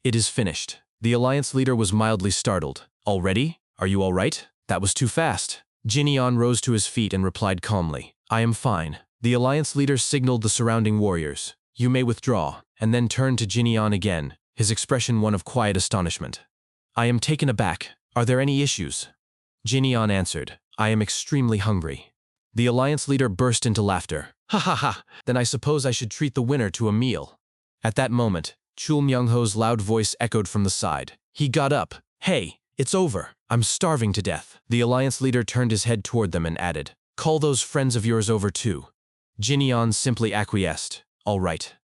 It is finished. The Alliance leader was mildly startled. Already? Are you all right? That was too fast. Jinyan rose to his feet and replied calmly, I am fine. The Alliance leader signaled the surrounding warriors. You may withdraw, and then turned to Jinyan again, his expression one of quiet astonishment. I am taken aback. Are there any issues? Jinyan answered, I am extremely hungry. The Alliance leader burst into laughter. Ha, then I suppose I should treat the winner to a meal. At that moment, Chul Myung-ho's loud voice echoed from the side. He got up. Hey, it's over. I'm starving to death. The Alliance leader turned his head toward them and added, Call those friends of yours over too. Jinyan simply acquiesced. All right.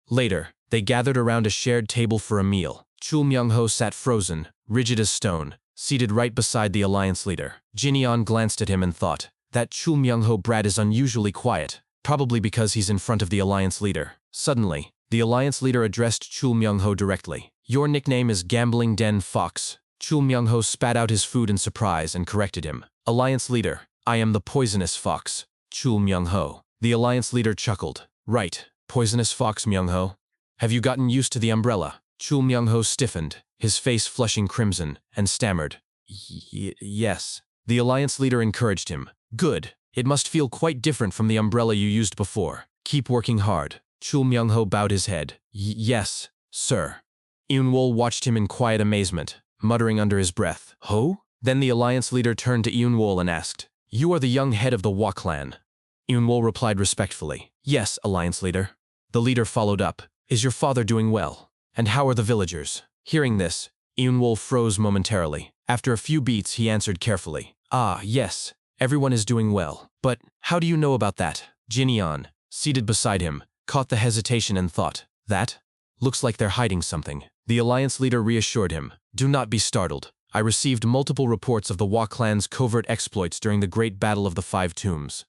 Later, they gathered around a shared table for a meal. Chul Myung-ho sat frozen, rigid as stone, seated right beside the Alliance leader. Jinyan glanced at him and thought, That Chul Myung-ho brat is unusually quiet, probably because he's in front of the Alliance leader. Suddenly, the Alliance leader addressed Chul Myung-ho directly. Your nickname is Gambling Den Fox. Chul Myung-ho spat out his food in surprise and corrected him. Alliance leader, I am the poisonous fox, Chul Myung-ho. The alliance leader chuckled. Right, poisonous fox Myung-ho. Have you gotten used to the umbrella? Chul Myung-ho stiffened, his face flushing crimson, and stammered. Yes. The alliance leader encouraged him. Good. It must feel quite different from the umbrella you used before. Keep working hard. Chul Myung-ho bowed his head. Yes, sir. Eun-wol watched him in quiet amazement, muttering under his breath. Ho? Then the alliance leader turned to Eun-wol and asked, You are the young head of the Wa clan. Eun-wol replied respectfully. Yes, alliance leader. The leader followed up. Is your father doing well? And how are the villagers? Hearing this, Eun-wol froze momentarily. After a few beats, he answered carefully. Ah, yes. Everyone is doing well. But how do you know about that? Jin-yeon, seated beside him, caught the hesitation and thought, That? Looks like they're hiding something. The alliance leader reassured him. Do not be startled. I received multiple reports of the Wa clan's covert exploits during the Great Battle of the Five Tombs.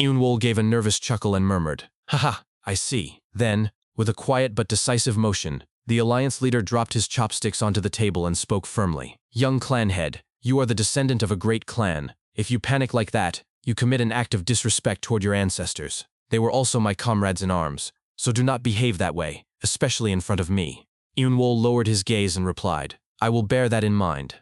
Eun-wol gave a nervous chuckle and murmured, Haha, I see. Then, with a quiet but decisive motion, the alliance leader dropped his chopsticks onto the table and spoke firmly. Young clan head, you are the descendant of a great clan. If you panic like that, you commit an act of disrespect toward your ancestors. They were also my comrades in arms, so do not behave that way, especially in front of me. Eun-wol lowered his gaze and replied, I will bear that in mind.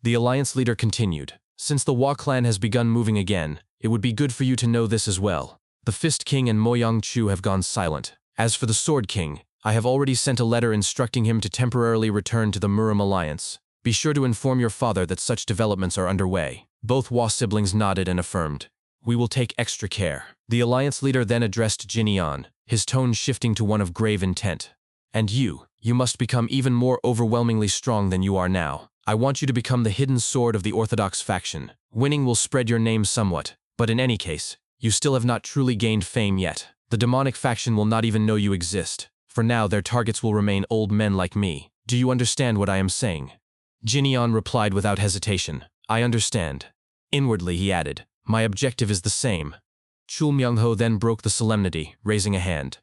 The alliance leader continued, Since the Wa clan has begun moving again, it would be good for you to know this as well. The Fist King and Moyang-chu have gone silent. As for the Sword King, I have already sent a letter instructing him to temporarily return to the Murim alliance. Be sure to inform your father that such developments are underway. Both Wa siblings nodded and affirmed. We will take extra care. The alliance leader then addressed Jin-yeon, his tone shifting to one of grave intent. And you must become even more overwhelmingly strong than you are now. I want you to become the hidden sword of the Orthodox faction. Winning will spread your name somewhat, but in any case, you still have not truly gained fame yet. The demonic faction will not even know you exist. For now, their targets will remain old men like me. Do you understand what I am saying? Jin-yeon replied without hesitation. I understand. Inwardly, he added, My objective is the same. Chul Myung-ho then broke the solemnity, raising a hand.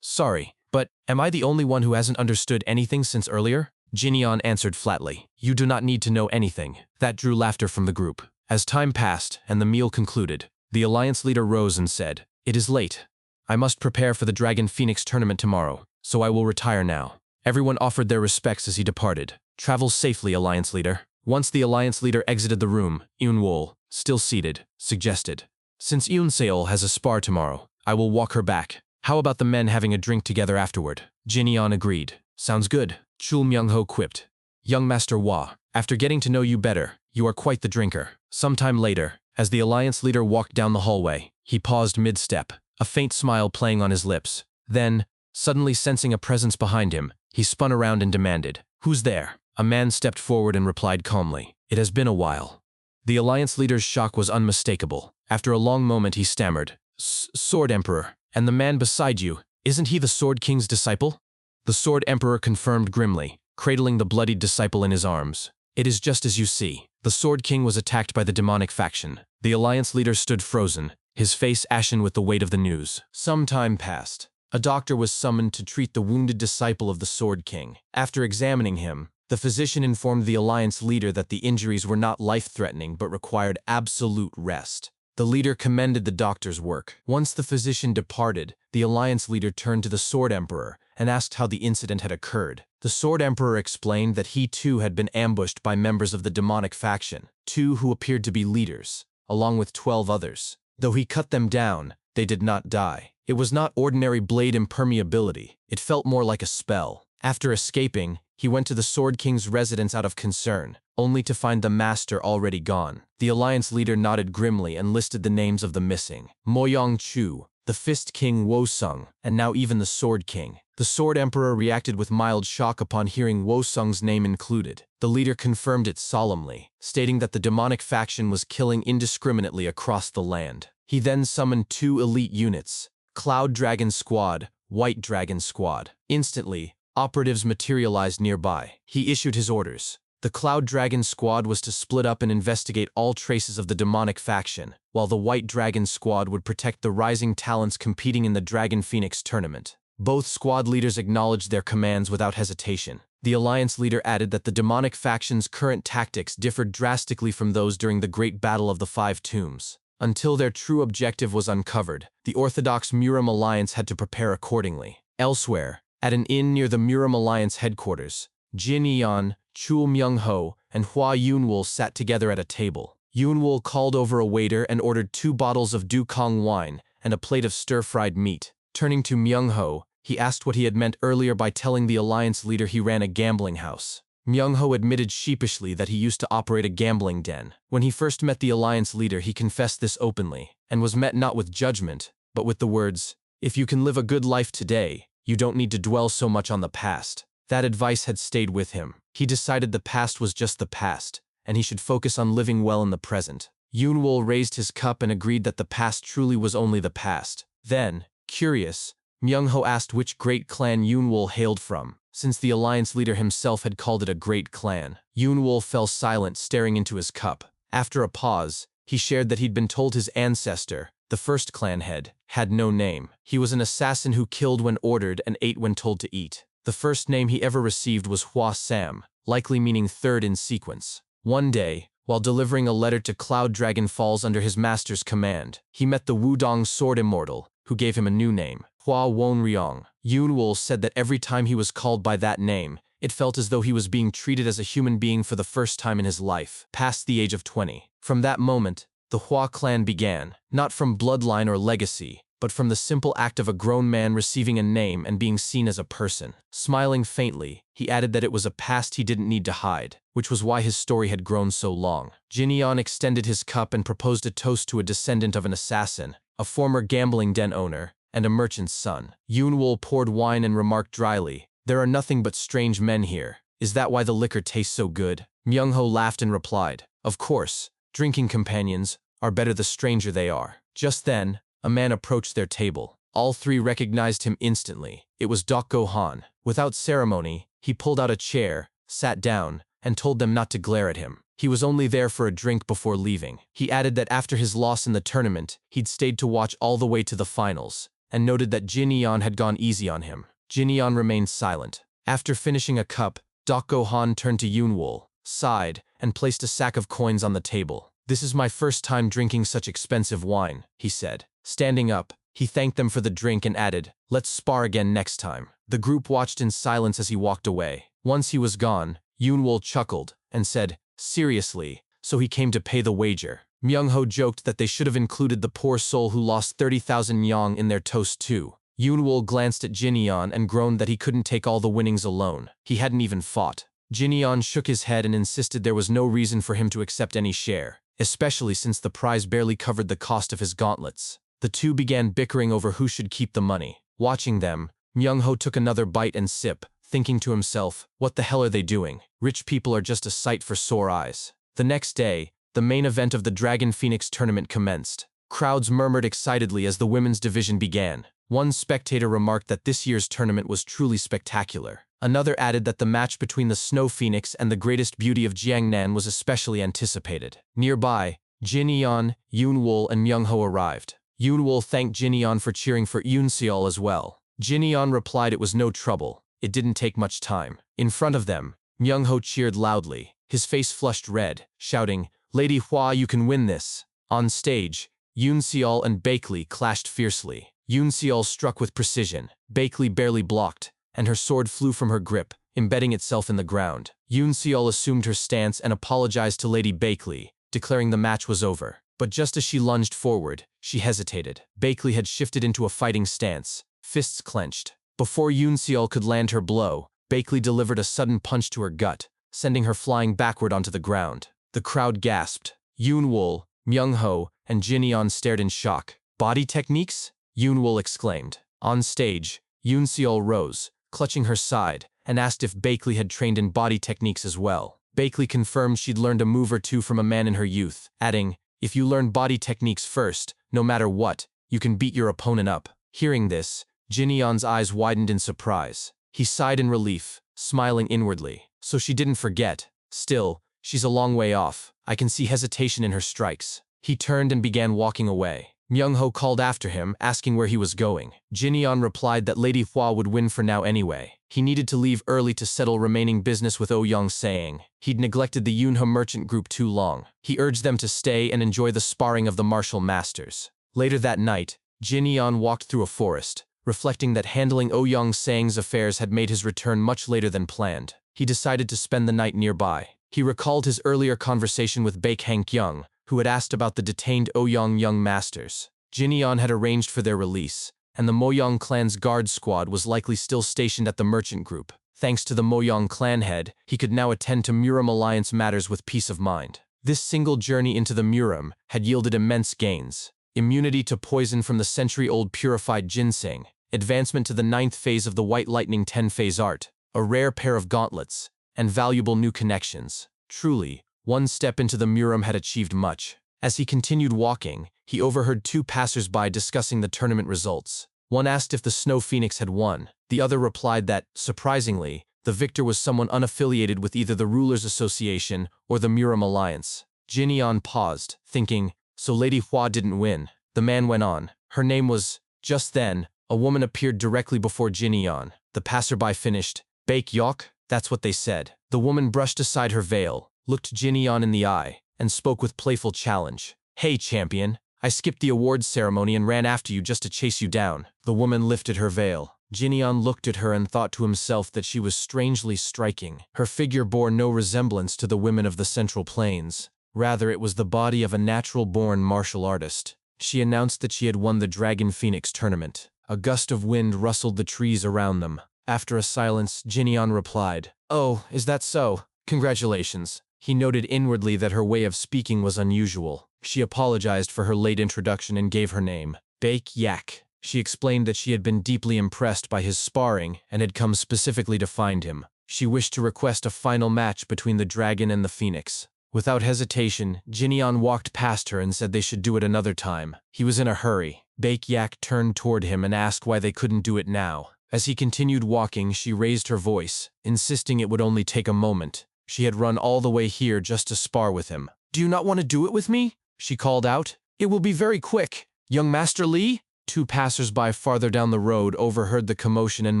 Sorry, but am I the only one who hasn't understood anything since earlier? Jin-yeon answered flatly. You do not need to know anything. That drew laughter from the group. As time passed and the meal concluded, the alliance leader rose and said, It is late. I must prepare for the Dragon Phoenix tournament tomorrow, so I will retire now. Everyone offered their respects as he departed. Travel safely, alliance leader. Once the alliance leader exited the room, Eun-wol, still seated, suggested, Since Eun-seol has a spar tomorrow, I will walk her back. How about the men having a drink together afterward? Jin-yeon agreed. Sounds good. Chul Myung-ho quipped. Young Master Wa, after getting to know you better, you are quite the drinker. Sometime later, as the alliance leader walked down the hallway, he paused mid-step, a faint smile playing on his lips. Then, suddenly sensing a presence behind him, he spun around and demanded, Who's there? A man stepped forward and replied calmly, It has been a while. The alliance leader's shock was unmistakable. After a long moment he stammered, Sword Emperor, and the man beside you, isn't he the Sword King's disciple? The Sword Emperor confirmed grimly, cradling the bloodied disciple in his arms. It is just as you see. The Sword King was attacked by the demonic faction. The alliance leader stood frozen, his face ashen with the weight of the news. Some time passed. A doctor was summoned to treat the wounded disciple of the Sword King. After examining him, the physician informed the alliance leader that the injuries were not life-threatening but required absolute rest. The leader commended the doctor's work. Once the physician departed, the alliance leader turned to the Sword Emperor and asked how the incident had occurred. The Sword Emperor explained that he too had been ambushed by members of the demonic faction, 2 who appeared to be leaders, along with 12 others. Though he cut them down, they did not die. It was not ordinary blade impermeability. It felt more like a spell. After escaping, he went to the Sword King's residence out of concern, only to find the master already gone. The alliance leader nodded grimly and listed the names of the missing. Moyang-chu, the Fist King Wo-sung, and now even the Sword King. The Sword Emperor reacted with mild shock upon hearing Wo-sung's name included. The leader confirmed it solemnly, stating that the demonic faction was killing indiscriminately across the land. He then summoned 2 elite units, Cloud Dragon Squad, White Dragon Squad. Instantly, operatives materialized nearby. He issued his orders. The Cloud Dragon Squad was to split up and investigate all traces of the demonic faction, while the White Dragon Squad would protect the rising talents competing in the Dragon Phoenix tournament. Both squad leaders acknowledged their commands without hesitation. The alliance leader added that the demonic faction's current tactics differed drastically from those during the Great Battle of the Five Tombs. Until their true objective was uncovered, the Orthodox Muram Alliance had to prepare accordingly. Elsewhere, at an inn near the Muram Alliance headquarters, Jin Yeon, Chul Myung-ho, and Hua Yunwol sat together at a table. Yunwol called over a waiter and ordered 2 bottles of Dukong wine and a plate of stir-fried meat. Turning to Myung-ho, he asked what he had meant earlier by telling the alliance leader he ran a gambling house. Myung-ho admitted sheepishly that he used to operate a gambling den. When he first met the alliance leader, he confessed this openly, and was met not with judgment, but with the words, "If you can live a good life today, you don't need to dwell so much on the past." That advice had stayed with him. He decided the past was just the past, and he should focus on living well in the present. Yunwol raised his cup and agreed that the past truly was only the past. Then, curious, Myung-ho asked which great clan Yunwol hailed from, since the alliance leader himself had called it a great clan. Yunwol fell silent, staring into his cup. After a pause, he shared that he'd been told his ancestor, the first clan head, had no name. He was an assassin who killed when ordered and ate when told to eat. The first name he ever received was Hua Sam, likely meaning third in sequence. One day, while delivering a letter to Cloud Dragon Falls under his master's command, he met the Wudong Sword Immortal, who gave him a new name, Hua Wonryong. Yunwol said that every time he was called by that name, it felt as though he was being treated as a human being for the first time in his life, past the age of 20. From that moment, the Hua clan began, not from bloodline or legacy, but from the simple act of a grown man receiving a name and being seen as a person. Smiling faintly, he added that it was a past he didn't need to hide, which was why his story had grown so long. Jin Yeon extended his cup and proposed a toast to a descendant of an assassin, a former gambling den owner, and a merchant's son. Yunwol poured wine and remarked dryly, "There are nothing but strange men here. Is that why the liquor tastes so good?" Myung-ho laughed and replied, "Of course, drinking companions are better the stranger they are." Just then, a man approached their table. All 3 recognized him instantly. It was Dokgo Han. Without ceremony, he pulled out a chair, sat down, and told them not to glare at him. He was only there for a drink before leaving. He added that after his loss in the tournament, he'd stayed to watch all the way to the finals, and noted that Jin Yeon had gone easy on him. Jin Yeon remained silent. After finishing a cup, Dokgo Han turned to Yunwol, sighed, and placed a sack of coins on the table. "This is my first time drinking such expensive wine," he said. Standing up, he thanked them for the drink and added, "Let's spar again next time." The group watched in silence as he walked away. Once he was gone, Yunwol chuckled and said, "Seriously, so he came to pay the wager." Myung-ho joked that they should have included the poor soul who lost 30,000 yong in their toast too. Yunwol glanced at Jin Yeon and groaned that he couldn't take all the winnings alone. He hadn't even fought. Jin Yeon shook his head and insisted there was no reason for him to accept any share, especially since the prize barely covered the cost of his gauntlets. The 2 began bickering over who should keep the money. Watching them, Myung-ho took another bite and sip, thinking to himself, what the hell are they doing? Rich people are just a sight for sore eyes. The next day, the main event of the Dragon Phoenix tournament commenced. Crowds murmured excitedly as the women's division began. One spectator remarked that this year's tournament was truly spectacular. Another added that the match between the Snow Phoenix and the greatest beauty of Jiangnan was especially anticipated. Nearby, Jin Yeon, Yunwol, and Myung-ho arrived. Yunwol thanked Jin Yeon for cheering for Yoon-seol as well. Jin Yeon replied it was no trouble. It didn't take much time. In front of them, Myung-ho cheered loudly. His face flushed red, shouting, "Lady Hua, you can win this." On stage, Yoon-seol and Baekli clashed fiercely. Yoon-seol struck with precision. Baekli barely blocked, and her sword flew from her grip, embedding itself in the ground. Yoon-seol assumed her stance and apologized to Lady Baekli, declaring the match was over. But just as she lunged forward, she hesitated. Baekli had shifted into a fighting stance, fists clenched. Before Yoon-seol could land her blow, Baekli delivered a sudden punch to her gut, sending her flying backward onto the ground. The crowd gasped. Yunwol, Myung-ho, and Jin Yeon stared in shock. "Body techniques?" Yunwol exclaimed. On stage, Yoon-seol rose, clutching her side, and asked if Baekli had trained in body techniques as well. Baekli confirmed she'd learned a move or two from a man in her youth, adding, "If you learn body techniques first, no matter what, you can beat your opponent up." Hearing this, Jin Yeon's eyes widened in surprise. He sighed in relief, smiling inwardly. So she didn't forget. Still, she's a long way off. I can see hesitation in her strikes. He turned and began walking away. Myung-ho called after him, asking where he was going. Jin-yeon replied that Lady Hua would win for now anyway. He needed to leave early to settle remaining business with Oh-young, saying he'd neglected the Yunha merchant group too long. He urged them to stay and enjoy the sparring of the martial masters. Later that night, Jin-yeon walked through a forest, reflecting that handling Oh-young Sang's affairs had made his return much later than planned. He decided to spend the night nearby. He recalled his earlier conversation with Baek Hank-young, who had asked about the detained Oh-young young masters. Jin-yeon had arranged for their release, and the Moyong clan's guard squad was likely still stationed at the merchant group. Thanks to the Moyong clan head, he could now attend to Muram alliance matters with peace of mind. This single journey into the Muram had yielded immense gains: immunity to poison from the century-old purified ginseng, advancement to the 9th phase of the White Lightning 10-phase art, a rare pair of gauntlets, and valuable new connections. Truly, one step into the Muram had achieved much. As he continued walking, he overheard two passers-by discussing the tournament results. One asked if the Snow Phoenix had won. The other replied that, surprisingly, the victor was someone unaffiliated with either the Rulers Association or the Muram Alliance. Jin-yeon paused, thinking, so Lady Hua didn't win. The man went on. Her name was... Just then, a woman appeared directly before Jin-yeon. The passerby finished, Baek Yok? That's what they said. The woman brushed aside her veil, looked Jin-yeon in the eye, and spoke with playful challenge. Hey, champion. I skipped the awards ceremony and ran after you just to chase you down. The woman lifted her veil. Jin-yeon looked at her and thought to himself that she was strangely striking. Her figure bore no resemblance to the women of the Central Plains. Rather, it was the body of a natural-born martial artist. She announced that she had won the Dragon Phoenix tournament. A gust of wind rustled the trees around them. After a silence, Jin-yeon replied, "Oh, is that so? Congratulations." He noted inwardly that her way of speaking was unusual. She apologized for her late introduction and gave her name, Baek Yak. She explained that she had been deeply impressed by his sparring and had come specifically to find him. She wished to request a final match between the dragon and the phoenix. Without hesitation, Jin-yeon walked past her and said they should do it another time. He was in a hurry. Baek Yak turned toward him and asked why they couldn't do it now. As he continued walking, she raised her voice, insisting it would only take a moment. She had run all the way here just to spar with him. "Do you not want to do it with me?" she called out. "It will be very quick. Young Master Lee?" Two passers-by farther down the road overheard the commotion and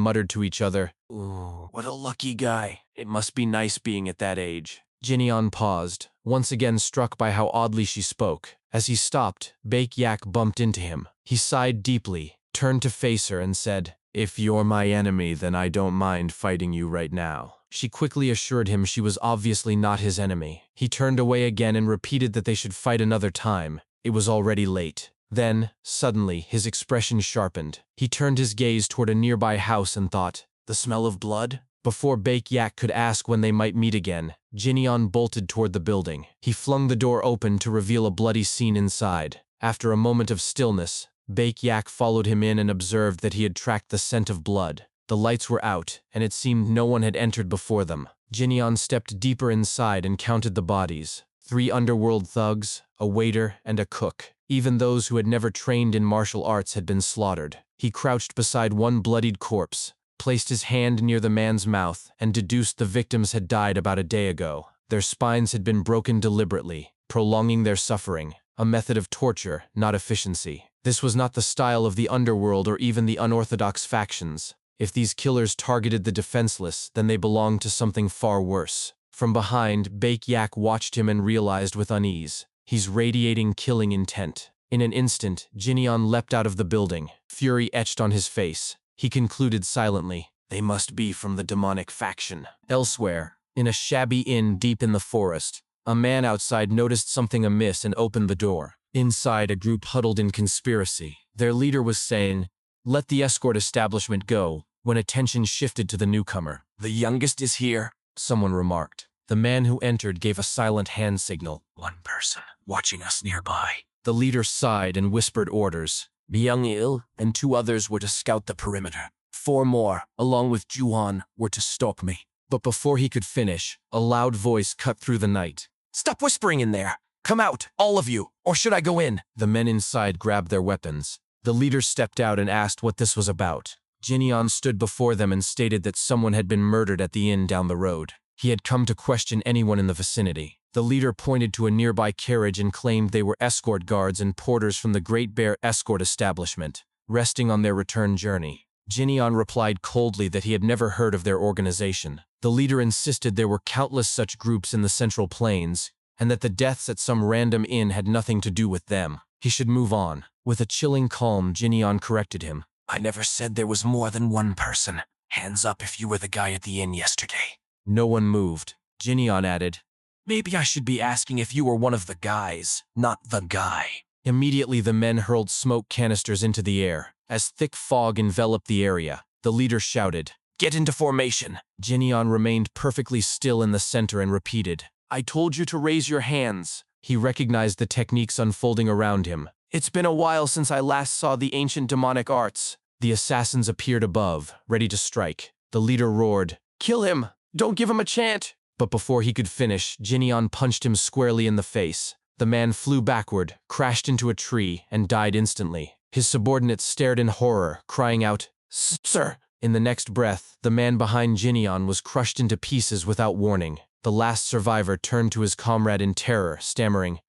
muttered to each other, "Ooh, what a lucky guy. It must be nice being at that age." Jin-yeon paused, once again struck by how oddly she spoke. As he stopped, Baek Yak bumped into him. He sighed deeply, turned to face her, and said, "If you're my enemy, then I don't mind fighting you right now." She quickly assured him she was obviously not his enemy. He turned away again and repeated that they should fight another time. It was already late. Then, suddenly, his expression sharpened. He turned his gaze toward a nearby house and thought, "The smell of blood?" Before Baek Yak could ask when they might meet again, Jin-yeon bolted toward the building. He flung the door open to reveal a bloody scene inside. After a moment of stillness, Baek Yak followed him in and observed that he had tracked the scent of blood. The lights were out, and it seemed no one had entered before them. Jin-yeon stepped deeper inside and counted the bodies. 3 underworld thugs, a waiter, and a cook. Even those who had never trained in martial arts had been slaughtered. He crouched beside one bloodied corpse, placed his hand near the man's mouth, and deduced the victims had died about a day ago. Their spines had been broken deliberately, prolonging their suffering, a method of torture, not efficiency. This was not the style of the underworld or even the unorthodox factions. If these killers targeted the defenseless, then they belonged to something far worse. From behind, Baek Yak watched him and realized with unease. He's radiating killing intent. In an instant, Jin-yeon leapt out of the building, fury etched on his face. He concluded silently, "They must be from the demonic faction." Elsewhere, in a shabby inn deep in the forest, a man outside noticed something amiss and opened the door. Inside, a group huddled in conspiracy. Their leader was saying, "Let the escort establishment go," when attention shifted to the newcomer. "The youngest is here," someone remarked. The man who entered gave a silent hand signal. "One person watching us nearby." The leader sighed and whispered orders. Byung-il and 2 others were to scout the perimeter. 4 more, along with Juhan, were to stalk me. But before he could finish, a loud voice cut through the night. "Stop whispering in there! Come out, all of you, or should I go in?" The men inside grabbed their weapons. The leader stepped out and asked what this was about. Jin-yeon stood before them and stated that someone had been murdered at the inn down the road. He had come to question anyone in the vicinity. The leader pointed to a nearby carriage and claimed they were escort guards and porters from the Great Bear Escort Establishment, resting on their return journey. Jinyon replied coldly that he had never heard of their organization. The leader insisted there were countless such groups in the Central Plains, and that the deaths at some random inn had nothing to do with them. He should move on. With a chilling calm, Jinyon corrected him. I never said there was more than one person. Hands up if you were the guy at the inn yesterday. No one moved. Jinyon added, Maybe I should be asking if you were one of the guys, not the guy. Immediately the men hurled smoke canisters into the air. As thick fog enveloped the area, the leader shouted, Get into formation. Jinyon remained perfectly still in the center and repeated, I told you to raise your hands. He recognized the techniques unfolding around him. It's been a while since I last saw the ancient demonic arts. The assassins appeared above, ready to strike. The leader roared, Kill him! Don't give him a chance! But before he could finish, Jinyon punched him squarely in the face. The man flew backward, crashed into a tree, and died instantly. His subordinates stared in horror, crying out, Sir! In the next breath, the man behind Jinyon was crushed into pieces without warning. The last survivor turned to his comrade in terror, stammering,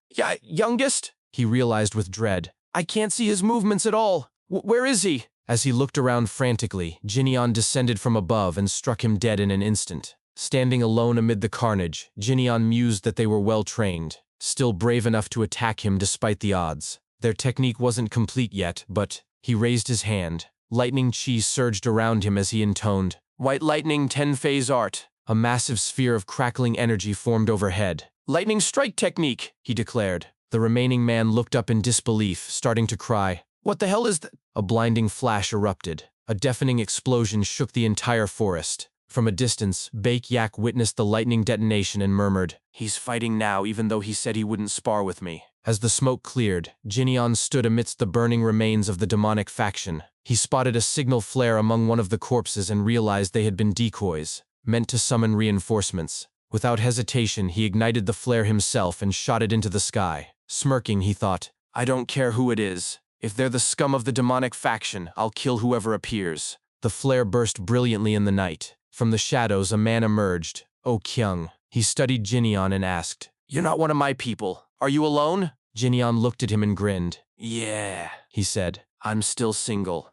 Youngest? He realized with dread, I can't see his movements at all. Where is he? As he looked around frantically, Jinyon descended from above and struck him dead in an instant. Standing alone amid the carnage, Jinyon mused that they were well trained, still brave enough to attack him despite the odds. Their technique wasn't complete yet, but he raised his hand. Lightning chi surged around him as he intoned, White lightning 10-phase art. A massive sphere of crackling energy formed overhead. Lightning strike technique, he declared. The remaining man looked up in disbelief, starting to cry, What the hell is that? A blinding flash erupted. A deafening explosion shook the entire forest. From a distance, Bake Yak witnessed the lightning detonation and murmured, He's fighting now even though he said he wouldn't spar with me. As the smoke cleared, Jinyon stood amidst the burning remains of the demonic faction. He spotted a signal flare among one of the corpses and realized they had been decoys, meant to summon reinforcements. Without hesitation, he ignited the flare himself and shot it into the sky. Smirking, he thought, I don't care who it is. If they're the scum of the demonic faction, I'll kill whoever appears. The flare burst brilliantly in the night. From the shadows, a man emerged. Oh Kyung. He studied Jinyon and asked, You're not one of my people. Are you alone? Jinyon looked at him and grinned. Yeah, he said. I'm still single.